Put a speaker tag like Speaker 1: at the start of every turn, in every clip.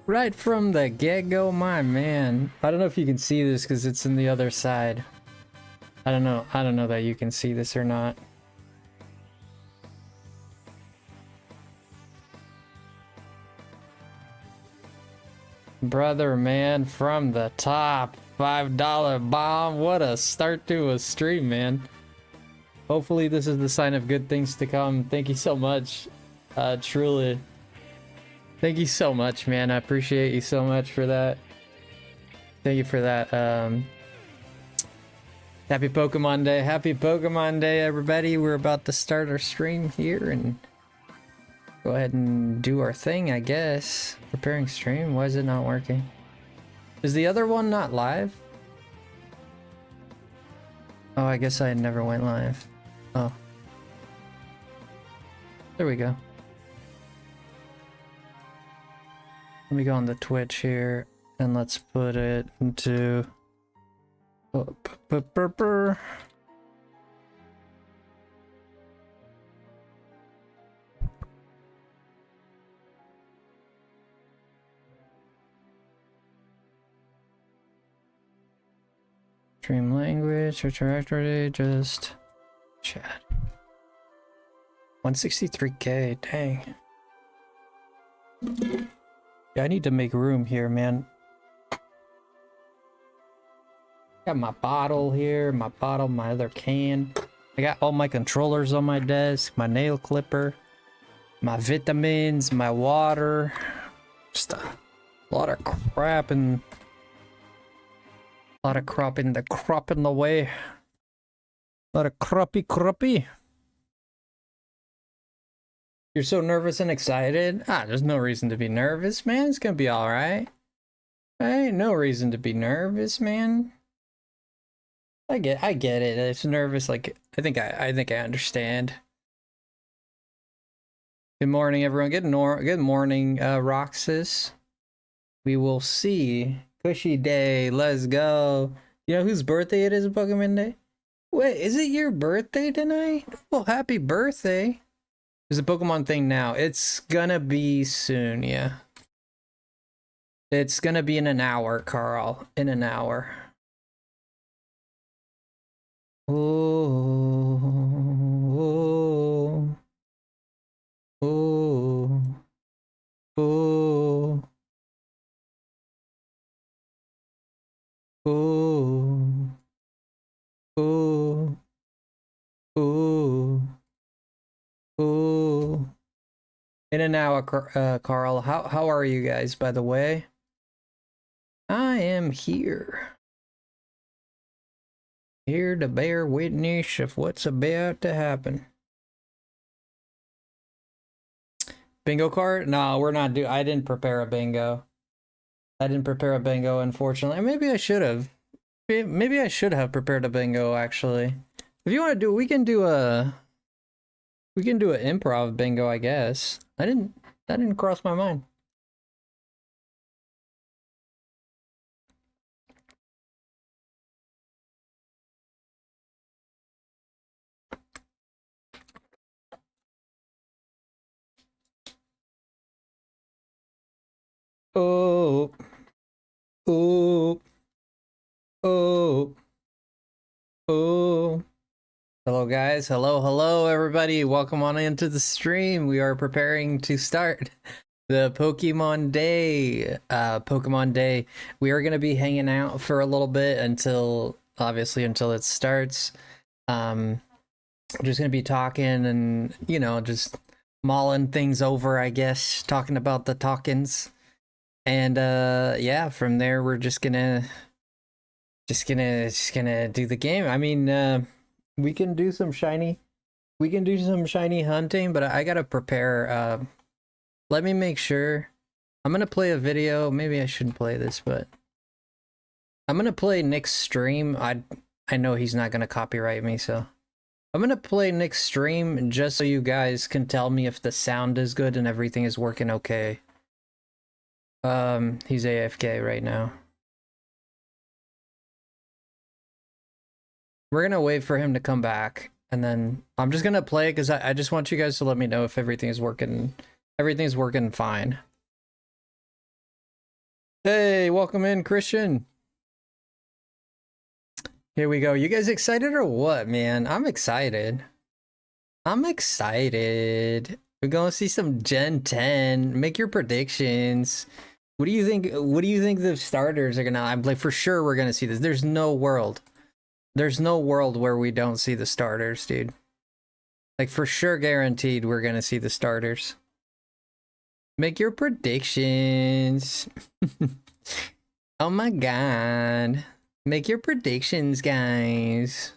Speaker 1: Right from the get-go, my man. I don't know if you can see this because it's in the other side. I don't know that you can see this or not. Brother, man, from the top. $5 bomb. What a start to a stream, man. Hopefully this is the sign of good things to come. Thank you so much. Truly. Thank you so much, man. I appreciate you so much for that. Thank you for that. Happy Pokemon Day. Happy Pokemon Day, everybody. We're about to start our stream here and go ahead and do our thing, I guess. Preparing stream. Why is it not working? Is the other one not live? Oh, I guess I never went live. Oh. There we go. Let me go on the Twitch here and let's put it into... Stream language or directory, just chat. 163K, dang. Yeah, I need to make room here, man. Got my bottle here, my other can. I got all my controllers on my desk, my nail clipper, my vitamins, my water. Just a lot of crap and a lot of crop in the way. A lot of crappy. You're so nervous and excited? Ah, there's no reason to be nervous, man. It's gonna be alright. Ain't no reason to be nervous, man. I get it. It's nervous, like I think I understand. Good morning, everyone. Good morning, Roxas. We will see. Cushy day. Let's go. You know whose birthday it is, Pokemon Day? Wait, is it your birthday tonight? Well, happy birthday. There's a Pokemon thing now. It's gonna be soon, yeah. It's gonna be in an hour, Carl. In an hour. Oh, oh, oh, oh, oh, oh, oh. In an hour, Carl. How are you guys, by the way? I am here. Here to bear witness of what's about to happen. Bingo card? No, we're not I didn't prepare a bingo. Unfortunately. Maybe I should have. Maybe I should have prepared a bingo, actually. If you want to do, we can do an improv bingo, I guess. That didn't cross my mind. Oh, oh, oh, oh. Hello, guys. Hello, everybody. Welcome on into the stream. We are preparing to start the Pokemon Day. We are going to be hanging out for a little bit until it starts. We're just going to be talking and, you know, just mulling things over, I guess, talking about the talkings. And yeah, from there we're just gonna do the game. I mean, we can do some shiny hunting, but I gotta prepare. Let me make sure. I'm gonna play a video. Maybe I shouldn't play this, but I'm gonna play Nick's stream. I know he's not gonna copyright me, so I'm gonna play Nick's stream just so you guys can tell me if the sound is good and everything is working okay. He's AFK right now. We're gonna wait for him to come back, and then I'm just gonna play it because I just want you guys to let me know if everything is working. Everything's working fine. Hey, welcome in, Christian. Here we go. You guys excited or what, man? I'm excited. I'm excited. We're gonna see some Gen 10. Make your predictions. What do you think? What do you think the starters are gonna? I'm like, for sure we're gonna see this. There's no world. There's no world where we don't see the starters, dude. Like, for sure, guaranteed, we're gonna see the starters. Make your predictions. Oh my god. Make your predictions, guys.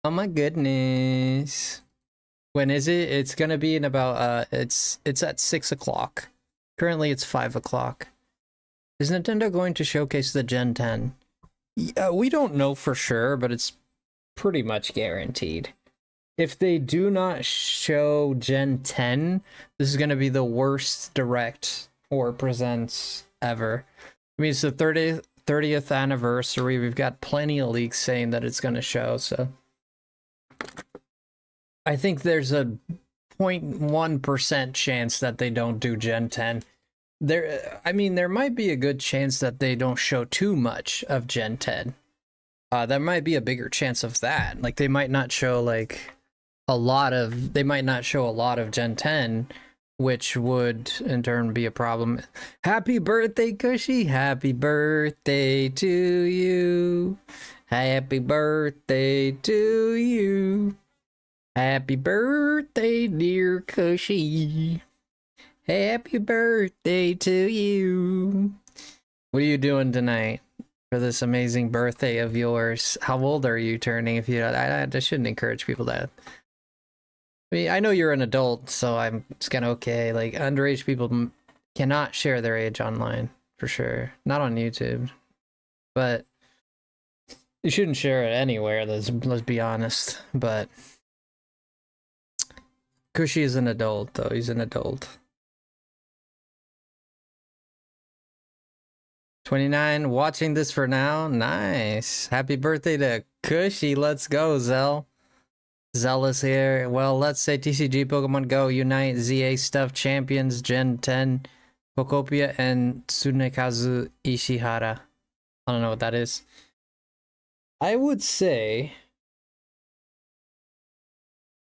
Speaker 1: Oh my goodness. When is it? It's gonna be in about it's at 6 o'clock. Currently it's 5 o'clock. Is Nintendo going to showcase the Gen 10? Yeah, we don't know for sure, but it's pretty much guaranteed. If they do not show Gen 10, this is gonna be the worst direct or presents ever. I mean, it's the 30th anniversary. We've got plenty of leaks saying that it's gonna show, so I think there's a 0.1% chance that they don't do Gen 10. I mean, there might be a good chance that they don't show too much of Gen 10. There might be a bigger chance of that. Like, they might not show like they might not show a lot of Gen 10, which would in turn be a problem. Happy birthday, Cushy! Happy birthday to you. Happy birthday to you. Happy birthday, dear Cushy. Happy birthday to you. What are you doing tonight for this amazing birthday of yours? How old are you turning? If you, I shouldn't encourage people to. I mean, I know you're an adult, so it's kind of okay. Like, underage people cannot share their age online, for sure. Not on YouTube. But you shouldn't share it anywhere, let's be honest. But Cushy is an adult, though. He's an adult. 29, watching this for now. Nice. Happy birthday to Cushy. Let's go, Zell. Zell is here. Well, let's say TCG Pokemon Go Unite ZA Stuff Champions Gen 10 Pokopia and Tsunekazu Ishihara. I don't know what that is. I would say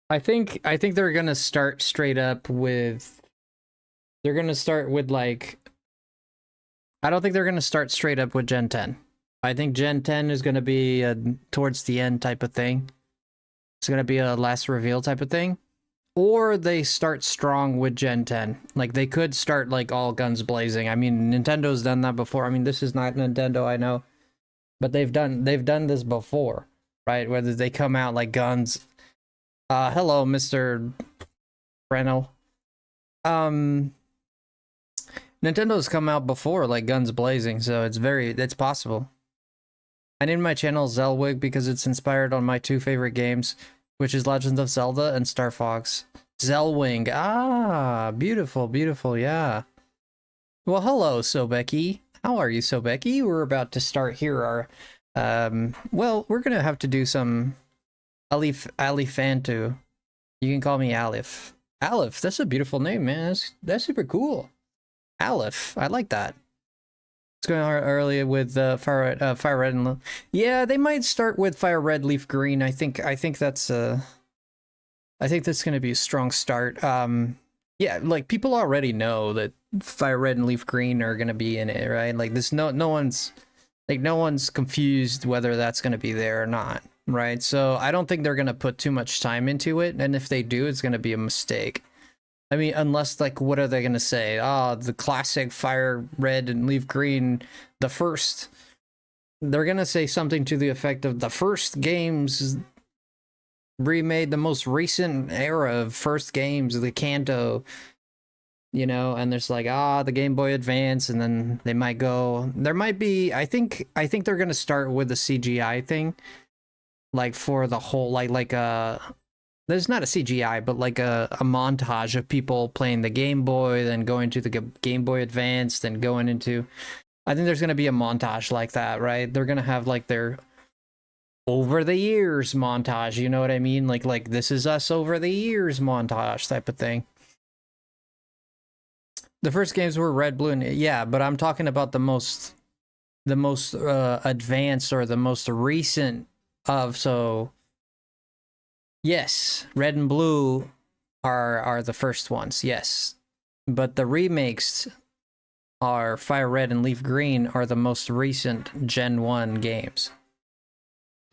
Speaker 1: I think they're gonna start straight up with like, I don't think they're gonna start straight up with Gen 10. I think Gen 10 is gonna be a towards the end type of thing. It's gonna be a last reveal type of thing. Or they start strong with Gen 10. Like, they could start like all guns blazing. I mean, Nintendo's done that before. I mean, this is not Nintendo, I know. But they've done this before, right? Whether they come out like guns. Hello, Mr. Brennel. Nintendo's come out before like guns blazing, so it's possible. I named my channel Zelwig because it's inspired on my two favorite games, which is Legend of Zelda and Star Fox. Zelwing. Ah, beautiful, beautiful, yeah. Well, hello, Sobeki. How are you, Sobeki? We're about to start here our well, we're gonna have to do some Alifantu. You can call me Alif. Alif, that's a beautiful name, man. That's super cool. Alif, I like that. It's going early with Fire Red and yeah, they might start with Fire Red, Leaf Green. I think that's going to be a strong start. Yeah, like, people already know that Fire Red and Leaf Green are going to be in it, right? Like, this no one's confused whether that's going to be there or not, right? So I don't think they're going to put too much time into it, and if they do, it's going to be a mistake. I mean, unless, like, what are they going to say? Oh, the classic Fire Red and Leaf Green, the first. They're going to say something to the effect of the first games remade, the most recent era of first games, the Kanto, you know, and there's like, the Game Boy Advance, and then they might go, there might be, I think they're going to start with the CGI thing, like, for the whole, like there's not a CGI, but like a montage of people playing the Game Boy, then going to the Game Boy Advance, then going into... I think there's going to be a montage like that, right? They're going to have like their over the years montage, you know what I mean? Like this is us over the years montage type of thing. The first games were red, blue, and yeah, but I'm talking about the most advanced or the most recent of. So yes, red and blue are the first ones. Yes, but the remakes are Fire Red and Leaf Green are the most recent Gen 1 games.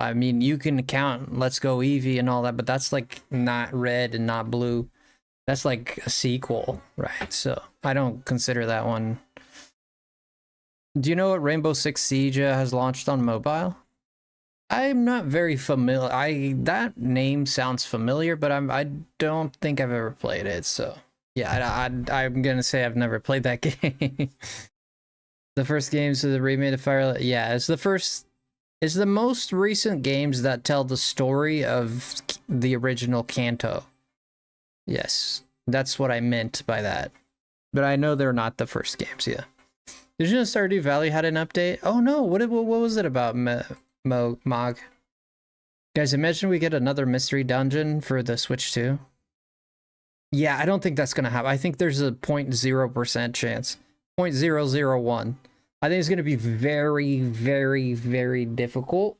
Speaker 1: I mean, you can count Let's Go Eevee and all that, but that's like not red and not blue. That's like a sequel, right? So I don't consider that one. Do you know what Rainbow Six Siege has launched on mobile? I'm not very familiar. That name sounds familiar, but I don't think I've ever played it. So yeah, I'm gonna say I've never played that game. The first games of the remake of Fire. Yeah, it's the first. It's the most recent games that tell the story of the original Kanto. Yes, that's what I meant by that. But I know they're not the first games. Yeah. Did you know Stardew Valley had an update? Oh no! What was it about, Mog? Guys, imagine we get another mystery dungeon for the Switch 2. Yeah, I don't think that's gonna happen. I think there's a 0.0% chance. 0.001. I think it's gonna be very, very, very difficult.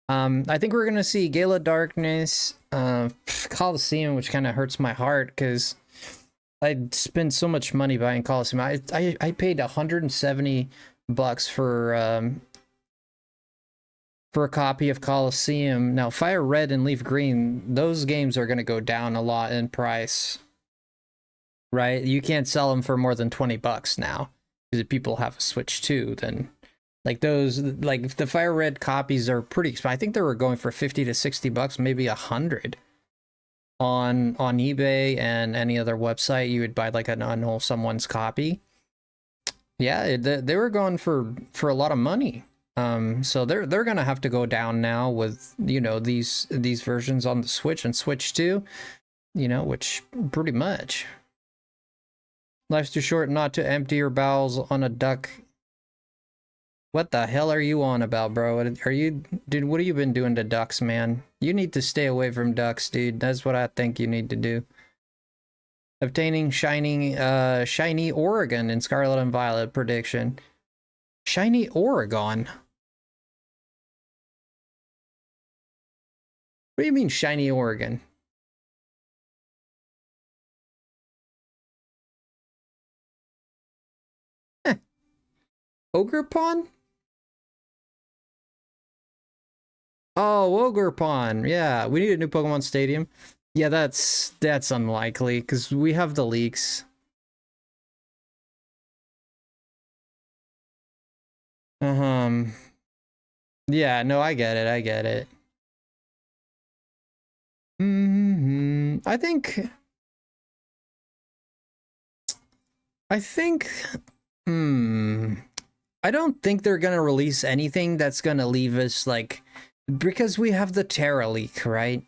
Speaker 1: I think we're gonna see Gala Darkness, Coliseum, which kind of hurts my heart because I spent so much money buying Coliseum. I paid $170 for a copy of Coliseum. Now, Fire Red and Leaf Green, those games are going to go down a lot in price, right? You can't sell them for more than $20 now because if people have a Switch 2, then like those, like the Fire Red copies are pretty expensive. I think they were going for $50 to $60, maybe $100 on eBay and any other website. You would buy like an unknown someone's copy. Yeah, they were going for a lot of money. So they're gonna have to go down now with, you know, these versions on the Switch and Switch 2, you know, which pretty much. Life's too short not to empty your bowels on a duck. What the hell are you on about, bro? Are you, dude, what have you been doing to ducks, man? You need to stay away from ducks, dude. That's what I think you need to do. Obtaining shiny Oregon in Scarlet and Violet prediction. Shiny Oregon? What do you mean shiny Oregon? Ogre Pond? Oh, Ogre Pond. Yeah, we need a new Pokemon Stadium. Yeah, that's unlikely because we have the leaks. Yeah, no, I get it. I get it. I think I don't think they're gonna release anything that's gonna leave us like, because we have the Terra leak, right?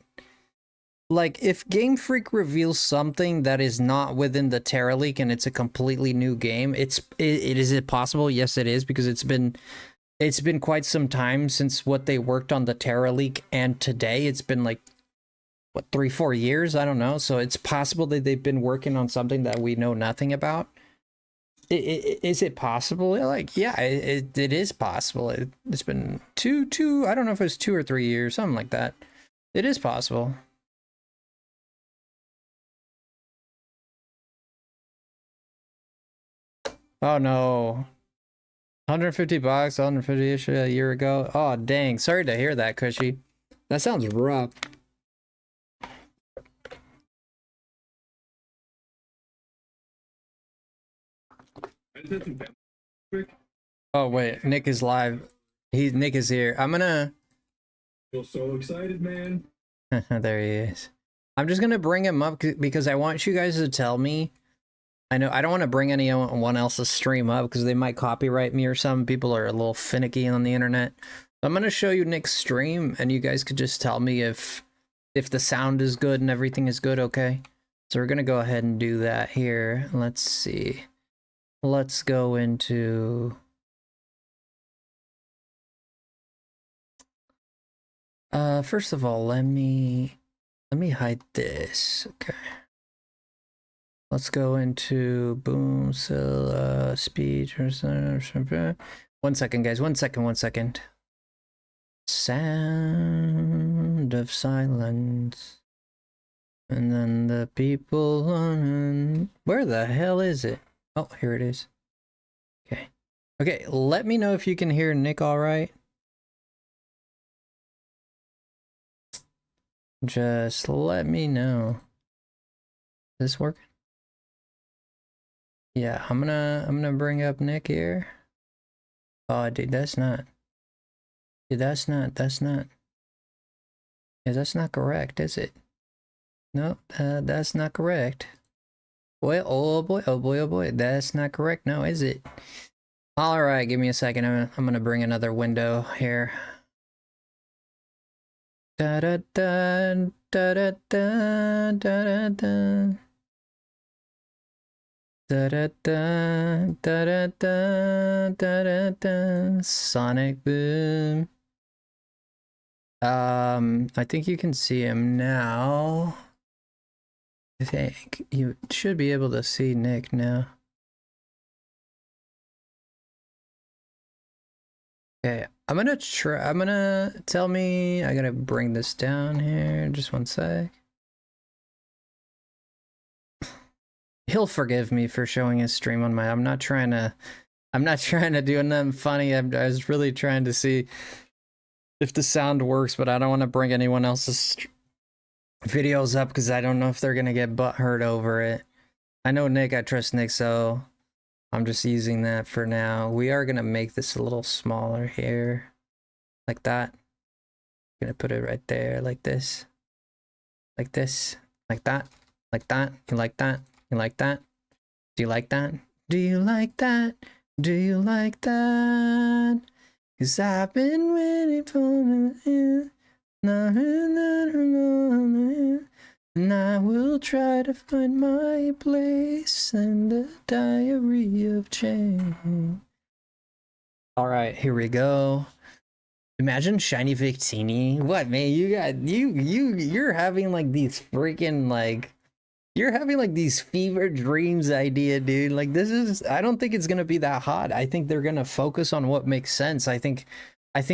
Speaker 1: Like, if Game Freak reveals something that is not within the Terra leak and it's a completely new game, is it possible? Yes, it is, because it's been quite some time since what they worked on the Terra leak, and today it's been like, what, 3-4 years? I don't know. So it's possible that they've been working on something that we know nothing about. Is it possible? Like, yeah, it is possible. It's been two, I don't know if it's 2 or 3 years, something like that. It is possible. Oh no. $150, $150-ish a year ago. Oh dang, sorry to hear that, Cushy. That sounds rough. Oh wait, Nick is live. Nick is here. I'm gonna
Speaker 2: Feel so excited, man.
Speaker 1: there he is. I'm just gonna bring him up because I want you guys to tell me. I know I don't want to bring anyone else's stream up because they might copyright me or something. People are a little finicky on the internet. I'm gonna show you Nick's stream, and you guys could just tell me if the sound is good and everything is good. Okay, so we're gonna go ahead and do that here. Let's see. Let's go into. First of all, let me hide this. Okay. Let's go into boom, speech or something. 1 second, guys. 1 second. 1 second. Sound of silence. And then the people on. Where the hell is it? Oh, here it is. Okay. Okay, let me know if you can hear Nick all right. Just let me know. Is this working? Yeah, I'm gonna bring up Nick here. Oh, dude, that's not. Dude, that's not. Yeah, that's not correct, is it? No, that's not correct. Boy, oh boy, oh boy, oh boy, that's not correct. No, is it? All right, give me a second. I'm gonna bring another window here. Da da da da da da da da. Da da da da da da da da. Sonic Boom. I think you can see him now. I think you should be able to see Nick now. Okay, I'm gonna tell me, I gotta bring this down here, just 1 sec. He'll forgive me for showing his stream on my, I'm not trying to do nothing funny. I was really trying to see if the sound works, but I don't want to bring anyone else's videos up because I don't know if they're gonna get butthurt over it. I know Nick, I trust Nick, so I'm just using that for now. We are gonna make this a little smaller here, like that. Gonna put it right there, like this, like this, like that, like that. You like that? You like that? Do you like that? Do you like that? Do you like that? 'Cause I've been waiting for you. And I will try to find my place in the diary of change. Alright, here we go. Imagine Shiny Victini. What, man? You're having like these freaking like, you're having like these fever dreams idea, dude. Like this is, I don't think it's gonna be that hot. I think they're gonna focus on what makes sense. I think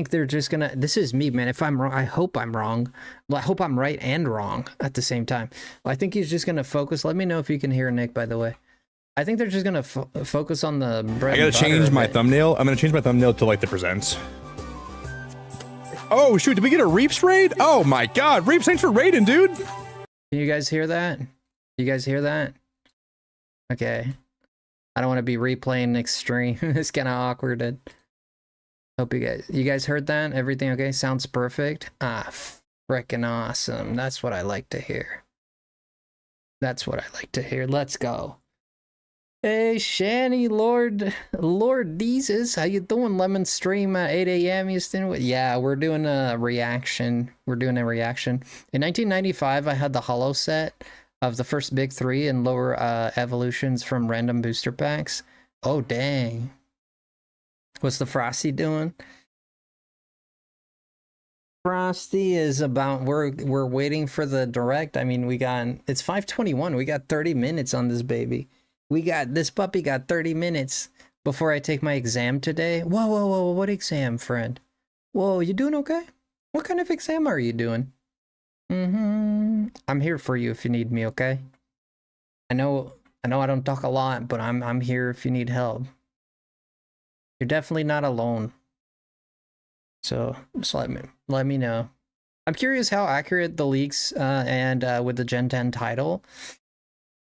Speaker 1: they're just gonna, this is me, man. If I'm wrong, I hope I'm wrong. Well, I hope I'm right and wrong at the same time. I think he's just gonna focus. Let me know if you can hear Nick, by the way. I think they're just gonna focus on the bread.
Speaker 3: I gotta change my thumbnail. I'm gonna change my thumbnail to like the presents. Oh shoot, did we get a Reaps raid? Oh my god, Reaps, thanks for raiding, dude.
Speaker 1: Can you guys hear that? You guys hear that? Okay. I don't want to be replaying Nick's stream. It's kind of awkward. Hope you guys heard that? Everything okay? Sounds perfect. Ah, freaking awesome. That's what I like to hear. That's what I like to hear. Let's go. Hey, Shani, Lord Jesus, how you doing? Lemon stream at 8 a.m. Houston. Yeah, we're doing a reaction. In 1995, I had the holo set of the first big 3 and lower evolutions from random booster packs. Oh, dang. What's the Frosty doing? Frosty is about, we're waiting for the direct. I mean, it's 5:21. We got 30 minutes on this baby. This puppy got 30 minutes before I take my exam today. Whoa, what exam, friend? Whoa, you doing okay? What kind of exam are you doing? I'm here for you if you need me, okay? I know I don't talk a lot, but I'm here if you need help. You're definitely not alone. So just let me know. I'm curious how accurate the leaks and with the Gen 10 title.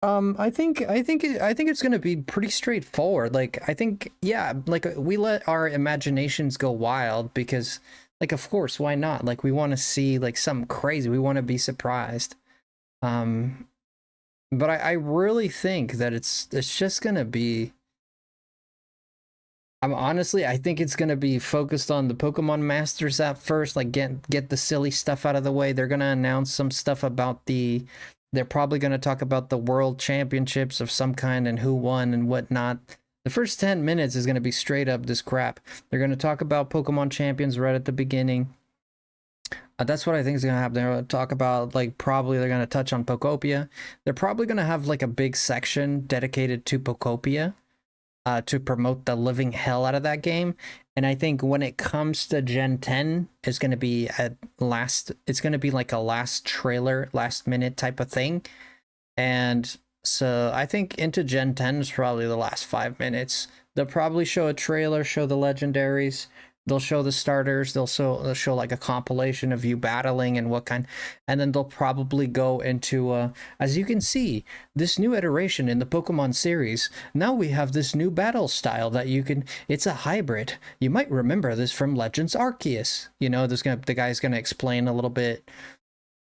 Speaker 1: I think it's gonna be pretty straightforward. Like I think, yeah, like we let our imaginations go wild because, like, of course, why not? Like we want to see like something crazy. We want to be surprised. But I really think that it's just gonna be. I think it's gonna be focused on the Pokemon Masters at first. Like get the silly stuff out of the way. They're gonna announce some stuff about they're probably gonna talk about the World Championships of some kind and who won and whatnot. The first 10 minutes is gonna be straight up this crap. They're gonna talk about Pokemon Champions right at the beginning. That's what I think is gonna happen. They're gonna talk about, like, probably they're gonna touch on Pokopia. They're probably gonna have like a big section dedicated to Pokopia, to promote the living hell out of that game. And I think when it comes to Gen 10, it's gonna be it's gonna be like a last trailer, last minute type of thing. And so I think into Gen 10 is probably the last 5 minutes. They'll probably show a trailer, show the legendaries, they'll show the starters, they'll show like a compilation of you battling and what kind, and then they'll probably go into, as you can see, this new iteration in the Pokemon series. Now we have this new battle style that you can, it's a hybrid. You might remember this from Legends Arceus. You know, the guy's gonna explain a little bit.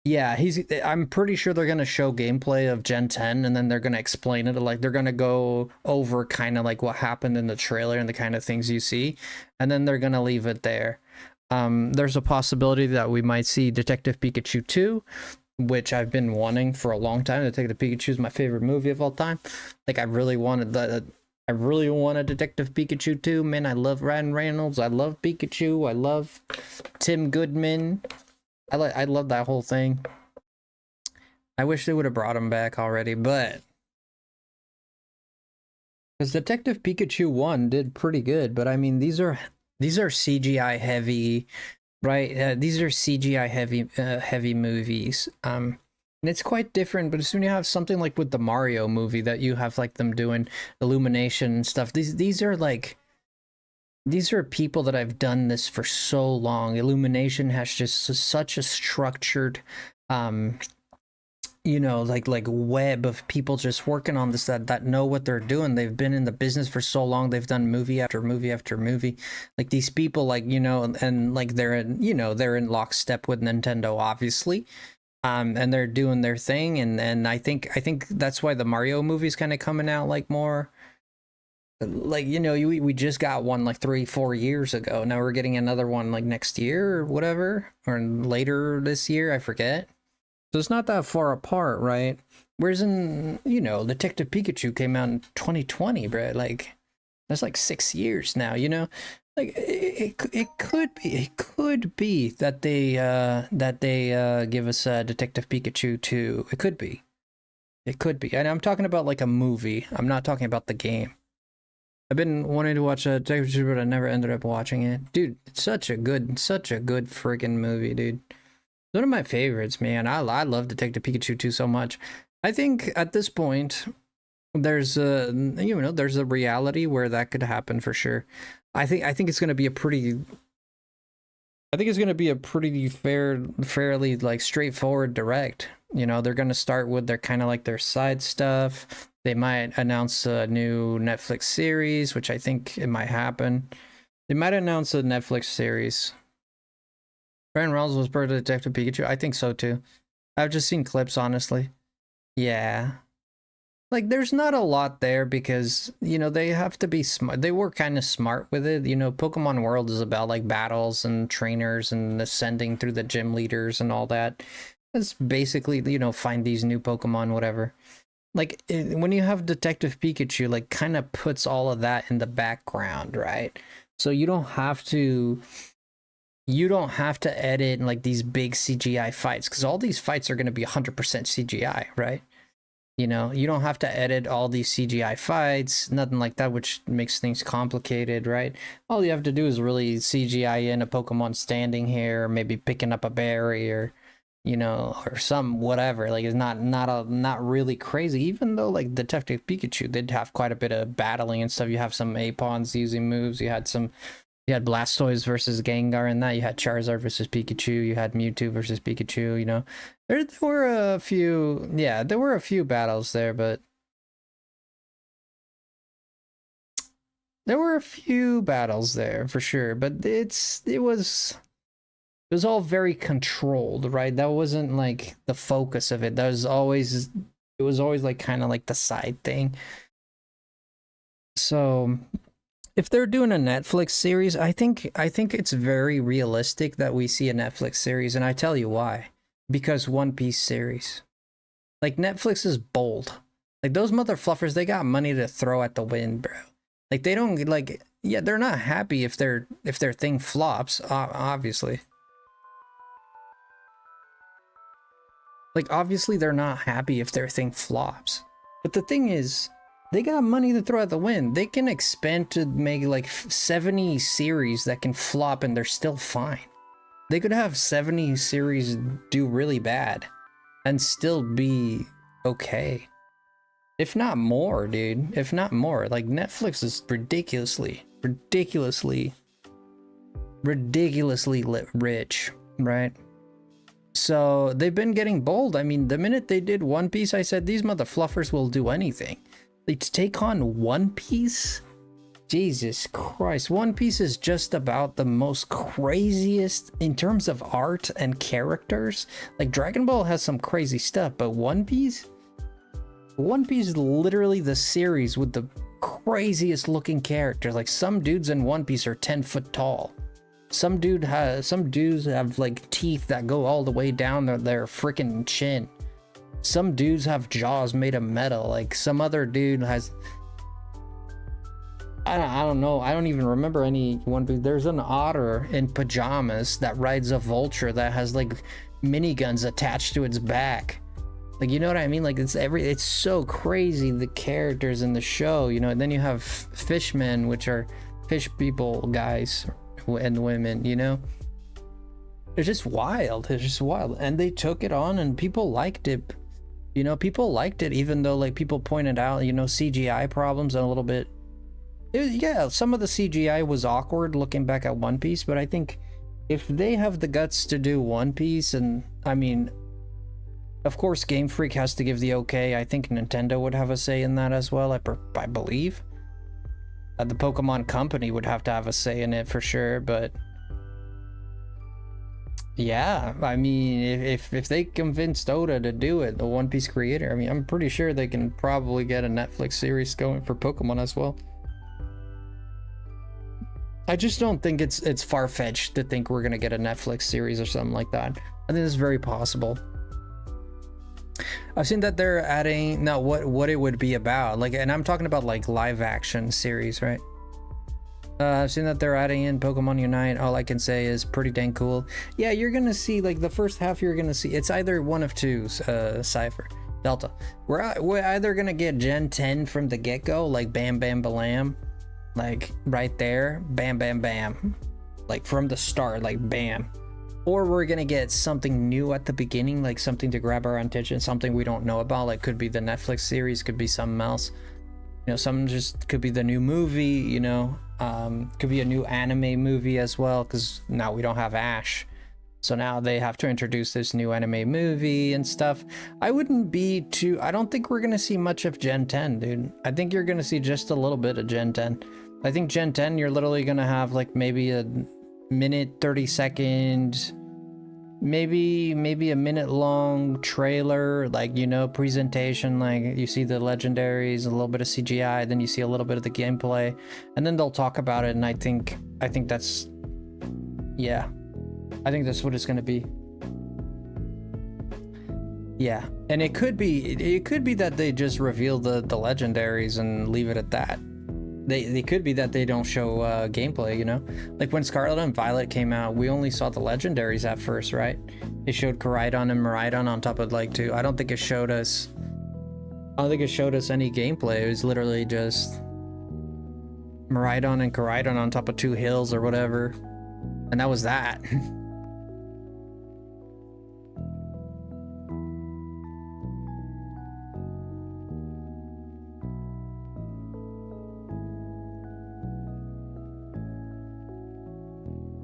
Speaker 1: Yeah, I'm pretty sure they're gonna show gameplay of Gen 10, and then they're gonna explain it. Like, they're gonna go over kind of like what happened in the trailer and the kind of things you see, and then they're gonna leave it there. There's a possibility that we might see Detective Pikachu 2, which I've been wanting for a long time. Detective Pikachu is my favorite movie of all time. Like, I really wanted that. I really want a Detective Pikachu 2, man. I love Ryan Reynolds. I love Pikachu. I love Tim Goodman. I love that whole thing. I wish they would have brought him back already, but because Detective Pikachu 1 did pretty good, but I mean, these are CGI heavy, right? These are CGI heavy movies. And it's quite different. But as soon as you have something like with the Mario movie that you have like them doing illumination and stuff, these are people that have done this for so long. Illumination has just such a structured, you know, like web of people just working on this that know what they're doing. They've been in the business for so long. They've done movie after movie after movie. Like, these people, like, you know, and like they're in lockstep with Nintendo, obviously. And they're doing their thing, and I think that's why the Mario movie's kind of coming out like more. Like, you know, we just got one like 3-4 years ago. Now we're getting another one like next year or whatever, or later this year, I forget. So it's not that far apart, right? Whereas in, you know, Detective Pikachu came out in 2020, bro. Like, that's like 6 years now, you know? Like, it could be that they give us Detective Pikachu 2. It could be. And I'm talking about like a movie. I'm not talking about the game. I've been wanting to watch Detective Pikachu, but I never ended up watching it. Dude, it's such a good friggin' movie, dude. It's one of my favorites, man. I love Detective Pikachu 2 so much. I think at this point, there's a reality where that could happen for sure. I think it's gonna be a pretty fairly like straightforward direct. You know, they're gonna start with their kind of like their side stuff. They might announce a new Netflix series, which I think it might happen. They might announce a Netflix series. Ryan Reynolds was part of Detective Pikachu. I think so too. I've just seen clips, honestly. Yeah. Like, there's not a lot there because, you know, they have to be smart. They were kind of smart with it. You know, Pokemon World is about like battles and trainers and ascending through the gym leaders and all that. It's basically, you know, find these new Pokemon, whatever. Like, when you have Detective Pikachu, like, kind of puts all of that in the background, right? So you don't have to edit like these big CGI fights, because all these fights are going to be 100% CGI, right? You know, you don't have to edit all these CGI fights, nothing like that, which makes things complicated, right? All you have to do is really CGI in a Pokemon standing here, maybe picking up a berry, or, you know, or some whatever. Like, it's not really crazy. Even though like Detective Pikachu did have quite a bit of battling and stuff. You have some Apons using moves. You had Blastoise versus Gengar and that. You had Charizard versus Pikachu. You had Mewtwo versus Pikachu. You know, there were a few. Yeah, there were a few battles there, but there were a few battles there for sure. But it was all very controlled, right? That wasn't like the focus of it. It was always like kind of like the side thing. So if they're doing a Netflix series, I think it's very realistic that we see a Netflix series, and I tell you why. Because One Piece series. Like, Netflix is bold. Like, those mother fluffers, they got money to throw at the wind, bro. Like, they don't, like, yeah, they're not happy if their thing flops, obviously. Like, obviously they're not happy if their thing flops. But the thing is, they got money to throw at the wind. They can expand to make like 70 series that can flop and they're still fine. They could have 70 series do really bad and still be okay. If not more, dude. If not more. Like, Netflix is ridiculously rich, right? So they've been getting bold. I mean, the minute they did One Piece, I said these mother fluffers will do anything. Like, to take on One Piece? Jesus Christ. One Piece is just about the most craziest in terms of art and characters. Like, Dragon Ball has some crazy stuff, but One Piece is literally the series with the craziest looking characters. Like, some dudes in One Piece are 10 foot tall. Some dudes have like teeth that go all the way down their freaking chin. Some dudes have jaws made of metal. Like, some other dude has, I don't know. I don't even remember any One Piece. There's an otter in pajamas that rides a vulture that has like miniguns attached to its back. Like, you know what I mean? Like, it's so crazy, the characters in the show, you know. And then you have fishmen, which are fish people guys and women, you know. It's just wild. It's just wild. And they took it on and people liked it. You know, people liked it, even though like people pointed out, you know, CGI problems and a little bit. Yeah, some of the CGI was awkward looking back at One Piece, but I think if they have the guts to do One Piece, and I mean, of course, Game Freak has to give the okay. I think Nintendo would have a say in that as well. I believe. The Pokemon Company would have to have a say in it for sure, but yeah, I mean, if they convinced Oda to do it, the One Piece creator, I mean, I'm pretty sure they can probably get a Netflix series going for Pokemon as well. I just don't think it's far-fetched to think we're gonna get a Netflix series or something like that. I think it's very possible. I've seen that they're adding now what it would be about, like, and I'm talking about like live action series, right? I've seen that they're adding in Pokemon Unite. All I can say is pretty dang cool. Yeah, you're gonna see like the first half. You're gonna see it's either one of two, Cypher, Delta. We're either gonna get Gen 10 from the get-go, like bam bam balam, like right there, bam bam bam, like from the start, like bam. Or we're gonna get something new at the beginning, like something to grab our attention, something we don't know about, like could be the Netflix series, could be something else, you know, some just could be the new movie, you know, could be a new anime movie as well, because now we don't have Ash, so now they have to introduce this new anime movie and stuff. I don't think we're gonna see much of Gen 10, dude. I think you're gonna see just a little bit of Gen 10. I think Gen 10, you're literally gonna have like maybe a minute 30-second, maybe a minute long trailer, like, you know, presentation, like you see the legendaries, a little bit of CGI, then you see a little bit of the gameplay, and then they'll talk about it. And I think that's, yeah, I think that's what it's gonna be. Yeah, and it could be that they just reveal the legendaries and leave it at that. They could be that they don't show gameplay, you know? Like when Scarlet and Violet came out, we only saw the legendaries at first, right? It showed Koraidon and Miraidon on top of like two. I don't think it showed us any gameplay. It was literally just Miraidon and Koraidon on top of two hills or whatever. And that was that.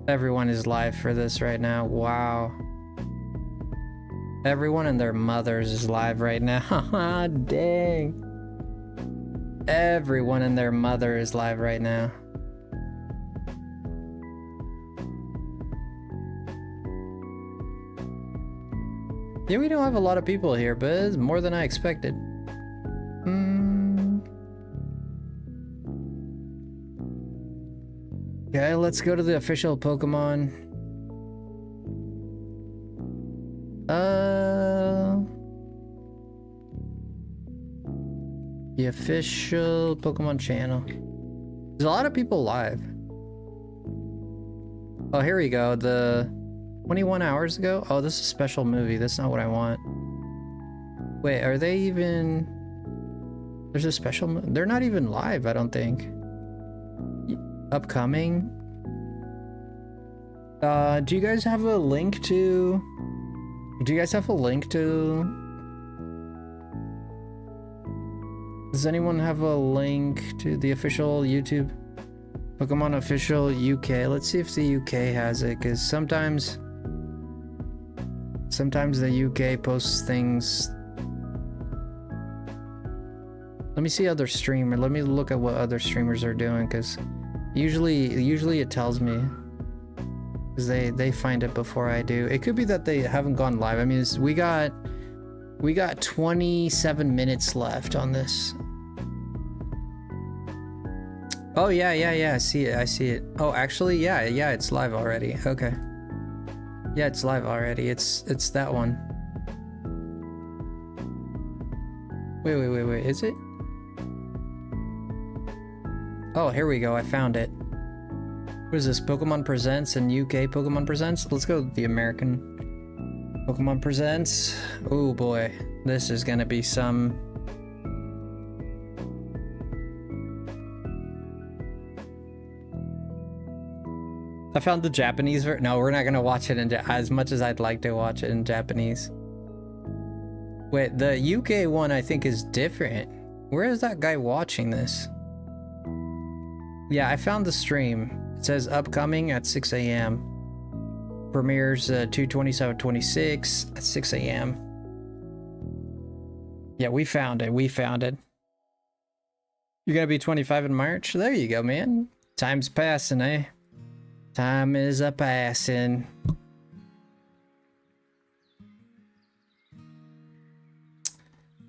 Speaker 1: Everyone is live for this right now. Wow. Everyone and their mothers is live right now. Dang. Everyone and their mother is live right now. Yeah, we don't have a lot of people here, but it's more than I expected. Okay, let's go to the official Pokemon. The official Pokemon channel. There's a lot of people live. Oh, here we go. The 21 hours ago. Oh, this is a special movie. That's not what I want. Wait, are they even... There's a special... They're not even live, I don't think. Upcoming. Do you guys have a link to... Do you guys have a link to... Does anyone have a link to the official YouTube? Pokemon official UK. Let's see if the UK has it, because sometimes the UK posts things. Let me see other streamer. Let me look at what other streamers are doing, because usually it tells me, because they find it before I do. It could be that they haven't gone live. I mean, we got 27 minutes left on this. Oh yeah, I see it. Oh, actually, yeah, it's live already. Okay. Yeah, it's live already. It's that one. Wait, is it? Oh, here we go. I found it. What is this? Pokemon Presents and UK Pokemon Presents? Let's go with the American Pokemon Presents. Oh boy, this is gonna be some... I found the Japanese version. No, we're not gonna watch it in as much as I'd like to watch it in Japanese. Wait, the UK one I think is different. Where is that guy watching this? Yeah, I found the stream. It says upcoming at 6 a.m. Premieres 2/27/26 at 6 a.m. Yeah, we found it. You're gonna be 25 in March? There you go, man. Time's passing, eh? Time is a passing.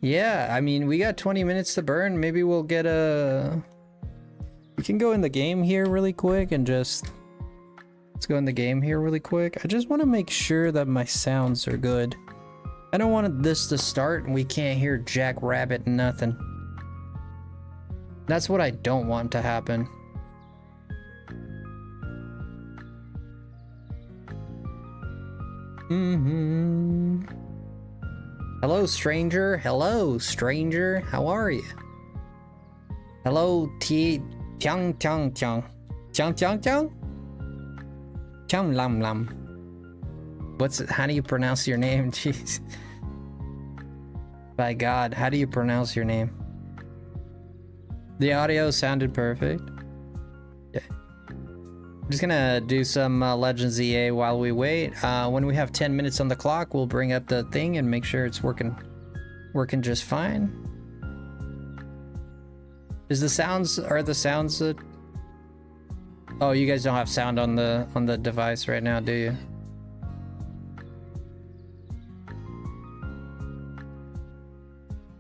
Speaker 1: Yeah, I mean, we got 20 minutes to burn. Maybe we'll get a... We can go in the game here really quick and just... Let's go in the game here really quick. I just want to make sure that my sounds are good. I don't want this to start and we can't hear Jack Rabbit nothing. That's what I don't want to happen. Hello, stranger. Hello, stranger. How are you? Hello, Tiang. Chum Lam Lam. How do you pronounce your name? Jeez. By God, how do you pronounce your name? The audio sounded perfect. Yeah. I'm just gonna do some Legends EA while we wait. When we have 10 minutes on the clock, we'll bring up the thing and make sure it's working just fine. Are the sounds Oh, you guys don't have sound on the device right now, do you?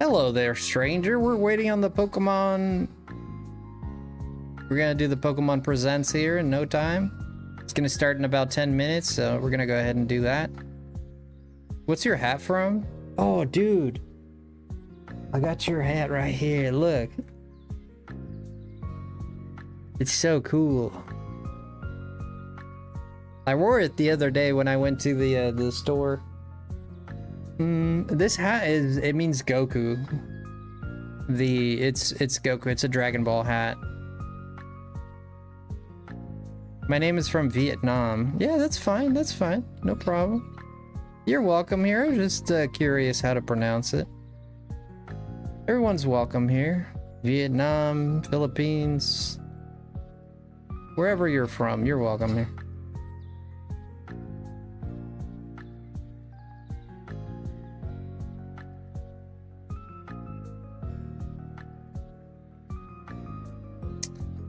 Speaker 1: Hello there, stranger. We're waiting on the Pokemon. We're gonna do the Pokemon Presents here in no time. It's gonna start in about 10 minutes, so we're gonna go ahead and do that. What's your hat from? Oh, dude. I got your hat right here, look. It's so cool. I wore it the other day when I went to the store. This hat it means Goku. It's Goku. It's a Dragon Ball hat. My name is from Vietnam. Yeah, that's fine. That's fine. No problem. You're welcome here. I'm just curious how to pronounce it. Everyone's welcome here. Vietnam, Philippines. Wherever you're from, you're welcome here.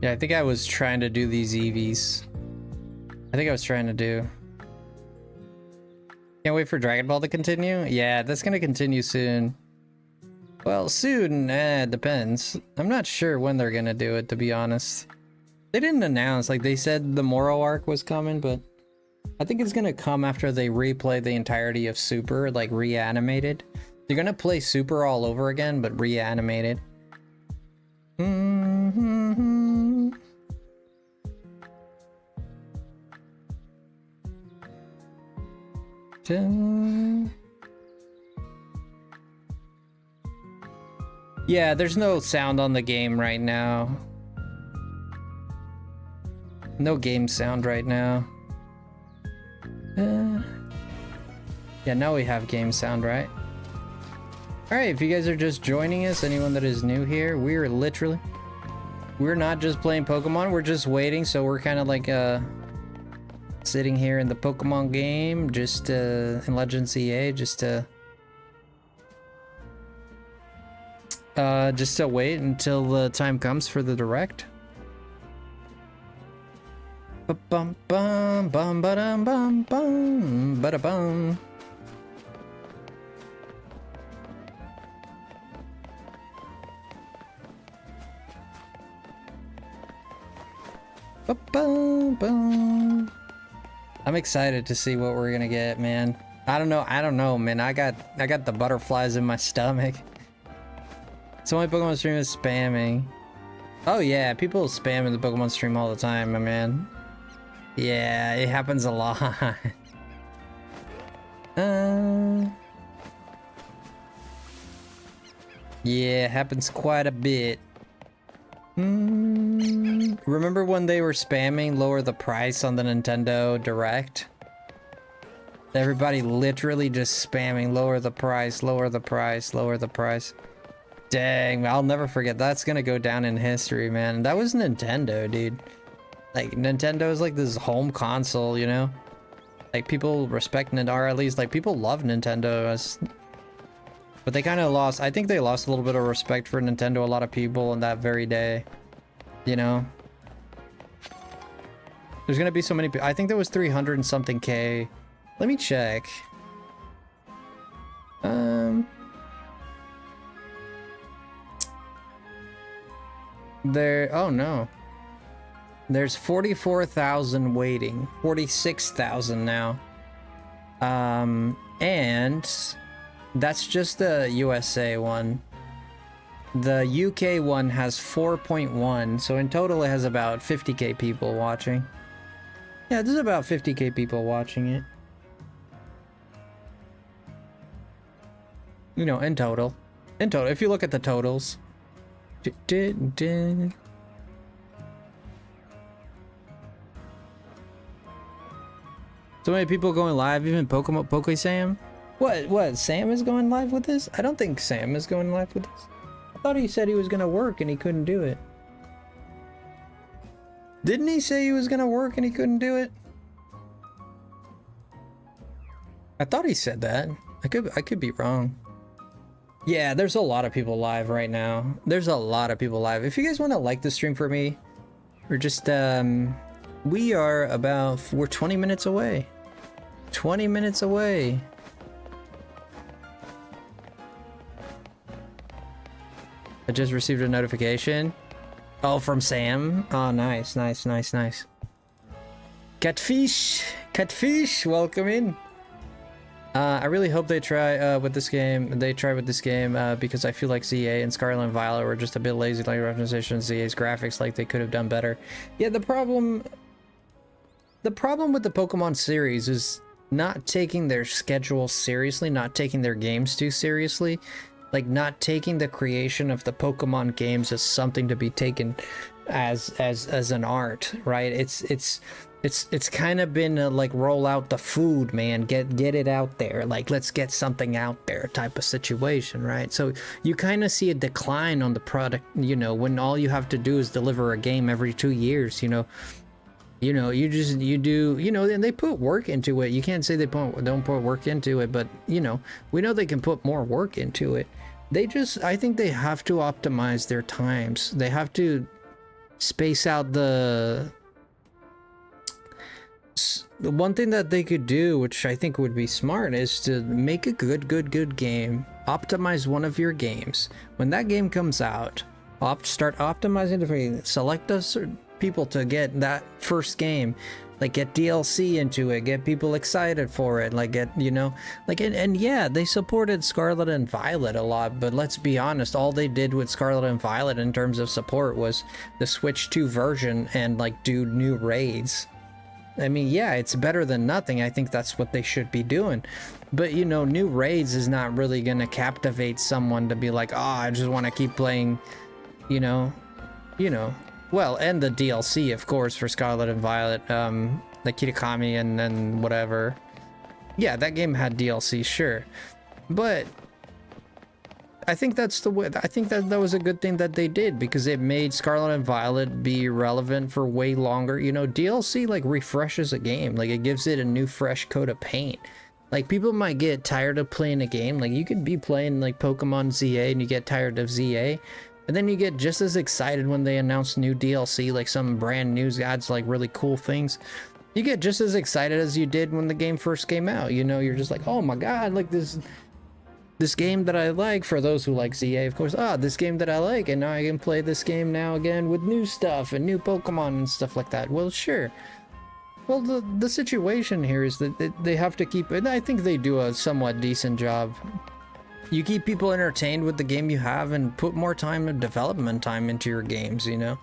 Speaker 1: Yeah, I think I was trying to do these EVs. Can't wait for Dragon Ball to continue? Yeah, that's gonna continue soon. Well, soon, depends. I'm not sure when they're gonna do it, to be honest. They didn't announce, like they said the Moro arc was coming, but I think it's gonna come after they replay the entirety of Super, like reanimated. They're gonna play Super all over again, but reanimated. Yeah, there's no sound on the game right now. No game sound right now. Yeah, now we have game sound, right? Alright, if you guys are just joining us, anyone that is new here, we're not just playing Pokemon, we're just waiting, so we're kind of like sitting here in the Pokemon game, just in Legends EA, just to wait until the time comes for the direct. Bum bum bum ba-dum bum bum bada bum. Ba-bum, bum. I'm excited to see what we're gonna get, man. I don't know, man. I got the butterflies in my stomach. So my Pokemon stream is spamming. Oh yeah, people spam in the Pokemon stream all the time, my man. Yeah, it happens a lot. Yeah, it happens quite a bit. Remember when they were spamming lower the price on the Nintendo Direct? Everybody literally just spamming lower the price, lower the price, lower the price. Dang, I'll never forget. That's gonna go down in history, man. That was Nintendo, dude. Like, Nintendo is like this home console, you know? Like, people respect Nintendo, or at least, like, people love Nintendo. But they kind of lost, I think they lost a little bit of respect for Nintendo, a lot of people on that very day. You know? There's gonna be so many people. I think there was 300 and something K. Let me check. Oh no. There's 44,000 waiting. 46,000 now. And that's just the USA one. The UK one has 4.1, so in total it has about 50k people watching. Yeah, there's about 50k people watching it. You know, in total. In total, if you look at the totals. So many people going live, even Poke Sam? What? Sam is going live with this? I don't think Sam is going live with this. I thought he said he was gonna work and he couldn't do it. Didn't he say he was gonna work and he couldn't do it? I thought he said that. I could be wrong. Yeah, there's a lot of people live right now. There's a lot of people live. If you guys want to like the stream for me, or just we're 20 minutes away. 20 minutes away. I just received a notification. Oh, from Sam. Oh, nice, nice, nice, nice. Catfish, welcome in. I really hope they try with this game. Because I feel like ZA and Scarlet and Violet were just a bit lazy, like representation of ZA's graphics, like they could have done better. Yeah, the problem with the Pokemon series is not taking their schedule seriously, not taking their games too seriously, like not taking the creation of the Pokemon games as something to be taken as an art, right? It's kind of been a, like, roll out the food, man, get it out there, like let's get something out there type of situation, right? So you kind of see a decline on the product, you know, when all you have to do is deliver a game every 2 years, you know, you do, you know, and they put work into it. You can't say they don't put work into it, but you know, we know they can put more work into it. I think they have to optimize their times. They have to space out the one thing that they could do, which I think would be smart, is to make a good game. Optimize one of your games. When that game comes out, start optimizing it. Select us people to get that first game, like get DLC into it, get people excited for it, like get, you know, like, and yeah, they supported Scarlet and Violet a lot, but let's be honest, all they did with Scarlet and Violet in terms of support was the Switch 2 version and like do new raids. I mean, yeah, it's better than nothing. I think that's what they should be doing. But, you know, new raids is not really going to captivate someone to be like, oh, I just want to keep playing, you know. Well, and the DLC, of course, for Scarlet and Violet, the Kitakami and then whatever. Yeah, that game had DLC, sure. But I think that's the way. I think that was a good thing that they did, because it made Scarlet and Violet be relevant for way longer. You know, DLC like refreshes a game, like it gives it a new fresh coat of paint. Like people might get tired of playing a game. Like you could be playing like Pokemon ZA and you get tired of ZA, and then you get just as excited when they announce new DLC, like some brand new adds like really cool things. You get just as excited as you did when the game first came out. You know, you're just like, oh my god, like this game that I like, for those who like ZA, of course, this game that I like, and now I can play this game now again with new stuff and new Pokemon and stuff like that. Well, sure. Well, the situation here is that they have to keep, and I think they do a somewhat decent job. You keep people entertained with the game you have and put more time and development time into your games, you know?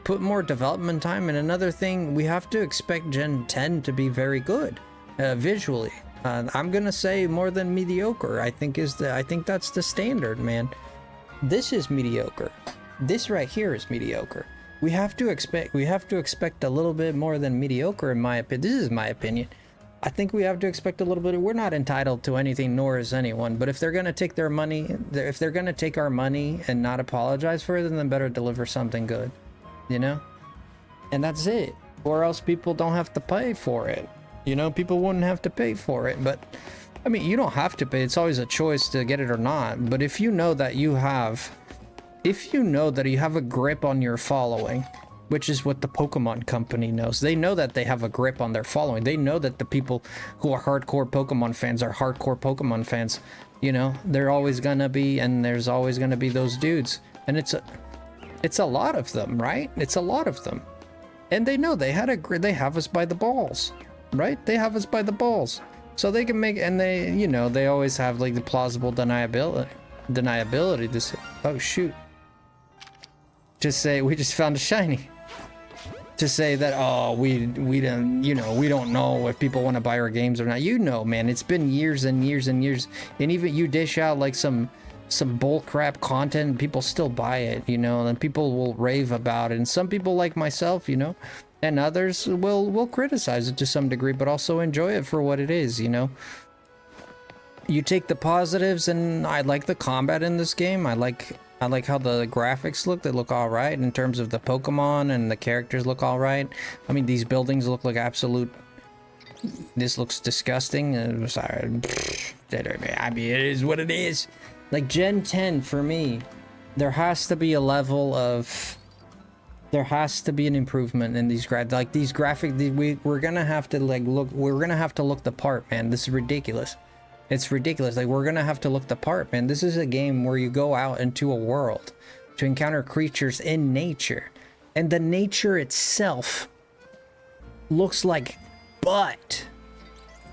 Speaker 1: Put more development time. And another thing, we have to expect Gen 10 to be very good visually. I'm gonna say more than mediocre. I think that's the standard, man. This is mediocre. This right here is mediocre. We have to expect a little bit more than mediocre, in my opinion. This is my opinion. I think we have to expect a little bit. We're not entitled to anything, nor is anyone. But if they're gonna take their money, if they're gonna take our money and not apologize for it, then better deliver something good, you know? And that's it. Or else people don't have to pay for it. You know, people wouldn't have to pay for it. But I mean, you don't have to pay. It's always a choice to get it or not. But if you know that you have a grip on your following, which is what the Pokemon company knows. They know that they have a grip on their following. They know that the people who are hardcore Pokemon fans are hardcore Pokemon fans. You know, they're always gonna be, and there's always gonna be those dudes. And it's a lot of them, right? It's a lot of them. And they know they have us by the balls. Right? They have us by the balls. So they can make, and they, you know, they always have like the plausible deniability to say, oh shoot. Just say, we just found a shiny. To say that, oh, we don't, you know, we don't know if people want to buy our games or not. You know, man, it's been years and years and years. And even you dish out like some bull crap content and people still buy it, you know, and people will rave about it. And some people like myself, you know, and others will criticize it to some degree, but also enjoy it for what it is, you know. You take the positives, and I like the combat in this game. I like how the graphics look. They look all right in terms of the Pokemon, and the characters look all right. I mean, these buildings look like absolute. This looks disgusting. Sorry. I mean, it is what it is. Like Gen 10 for me, there has to be a level of. There has to be an improvement in these graphics. We're gonna have to look. We're gonna have to look the part, man. This is ridiculous. It's ridiculous. Like, we're gonna have to look the part, man. This is a game where you go out into a world to encounter creatures in nature, and the nature itself looks like butt.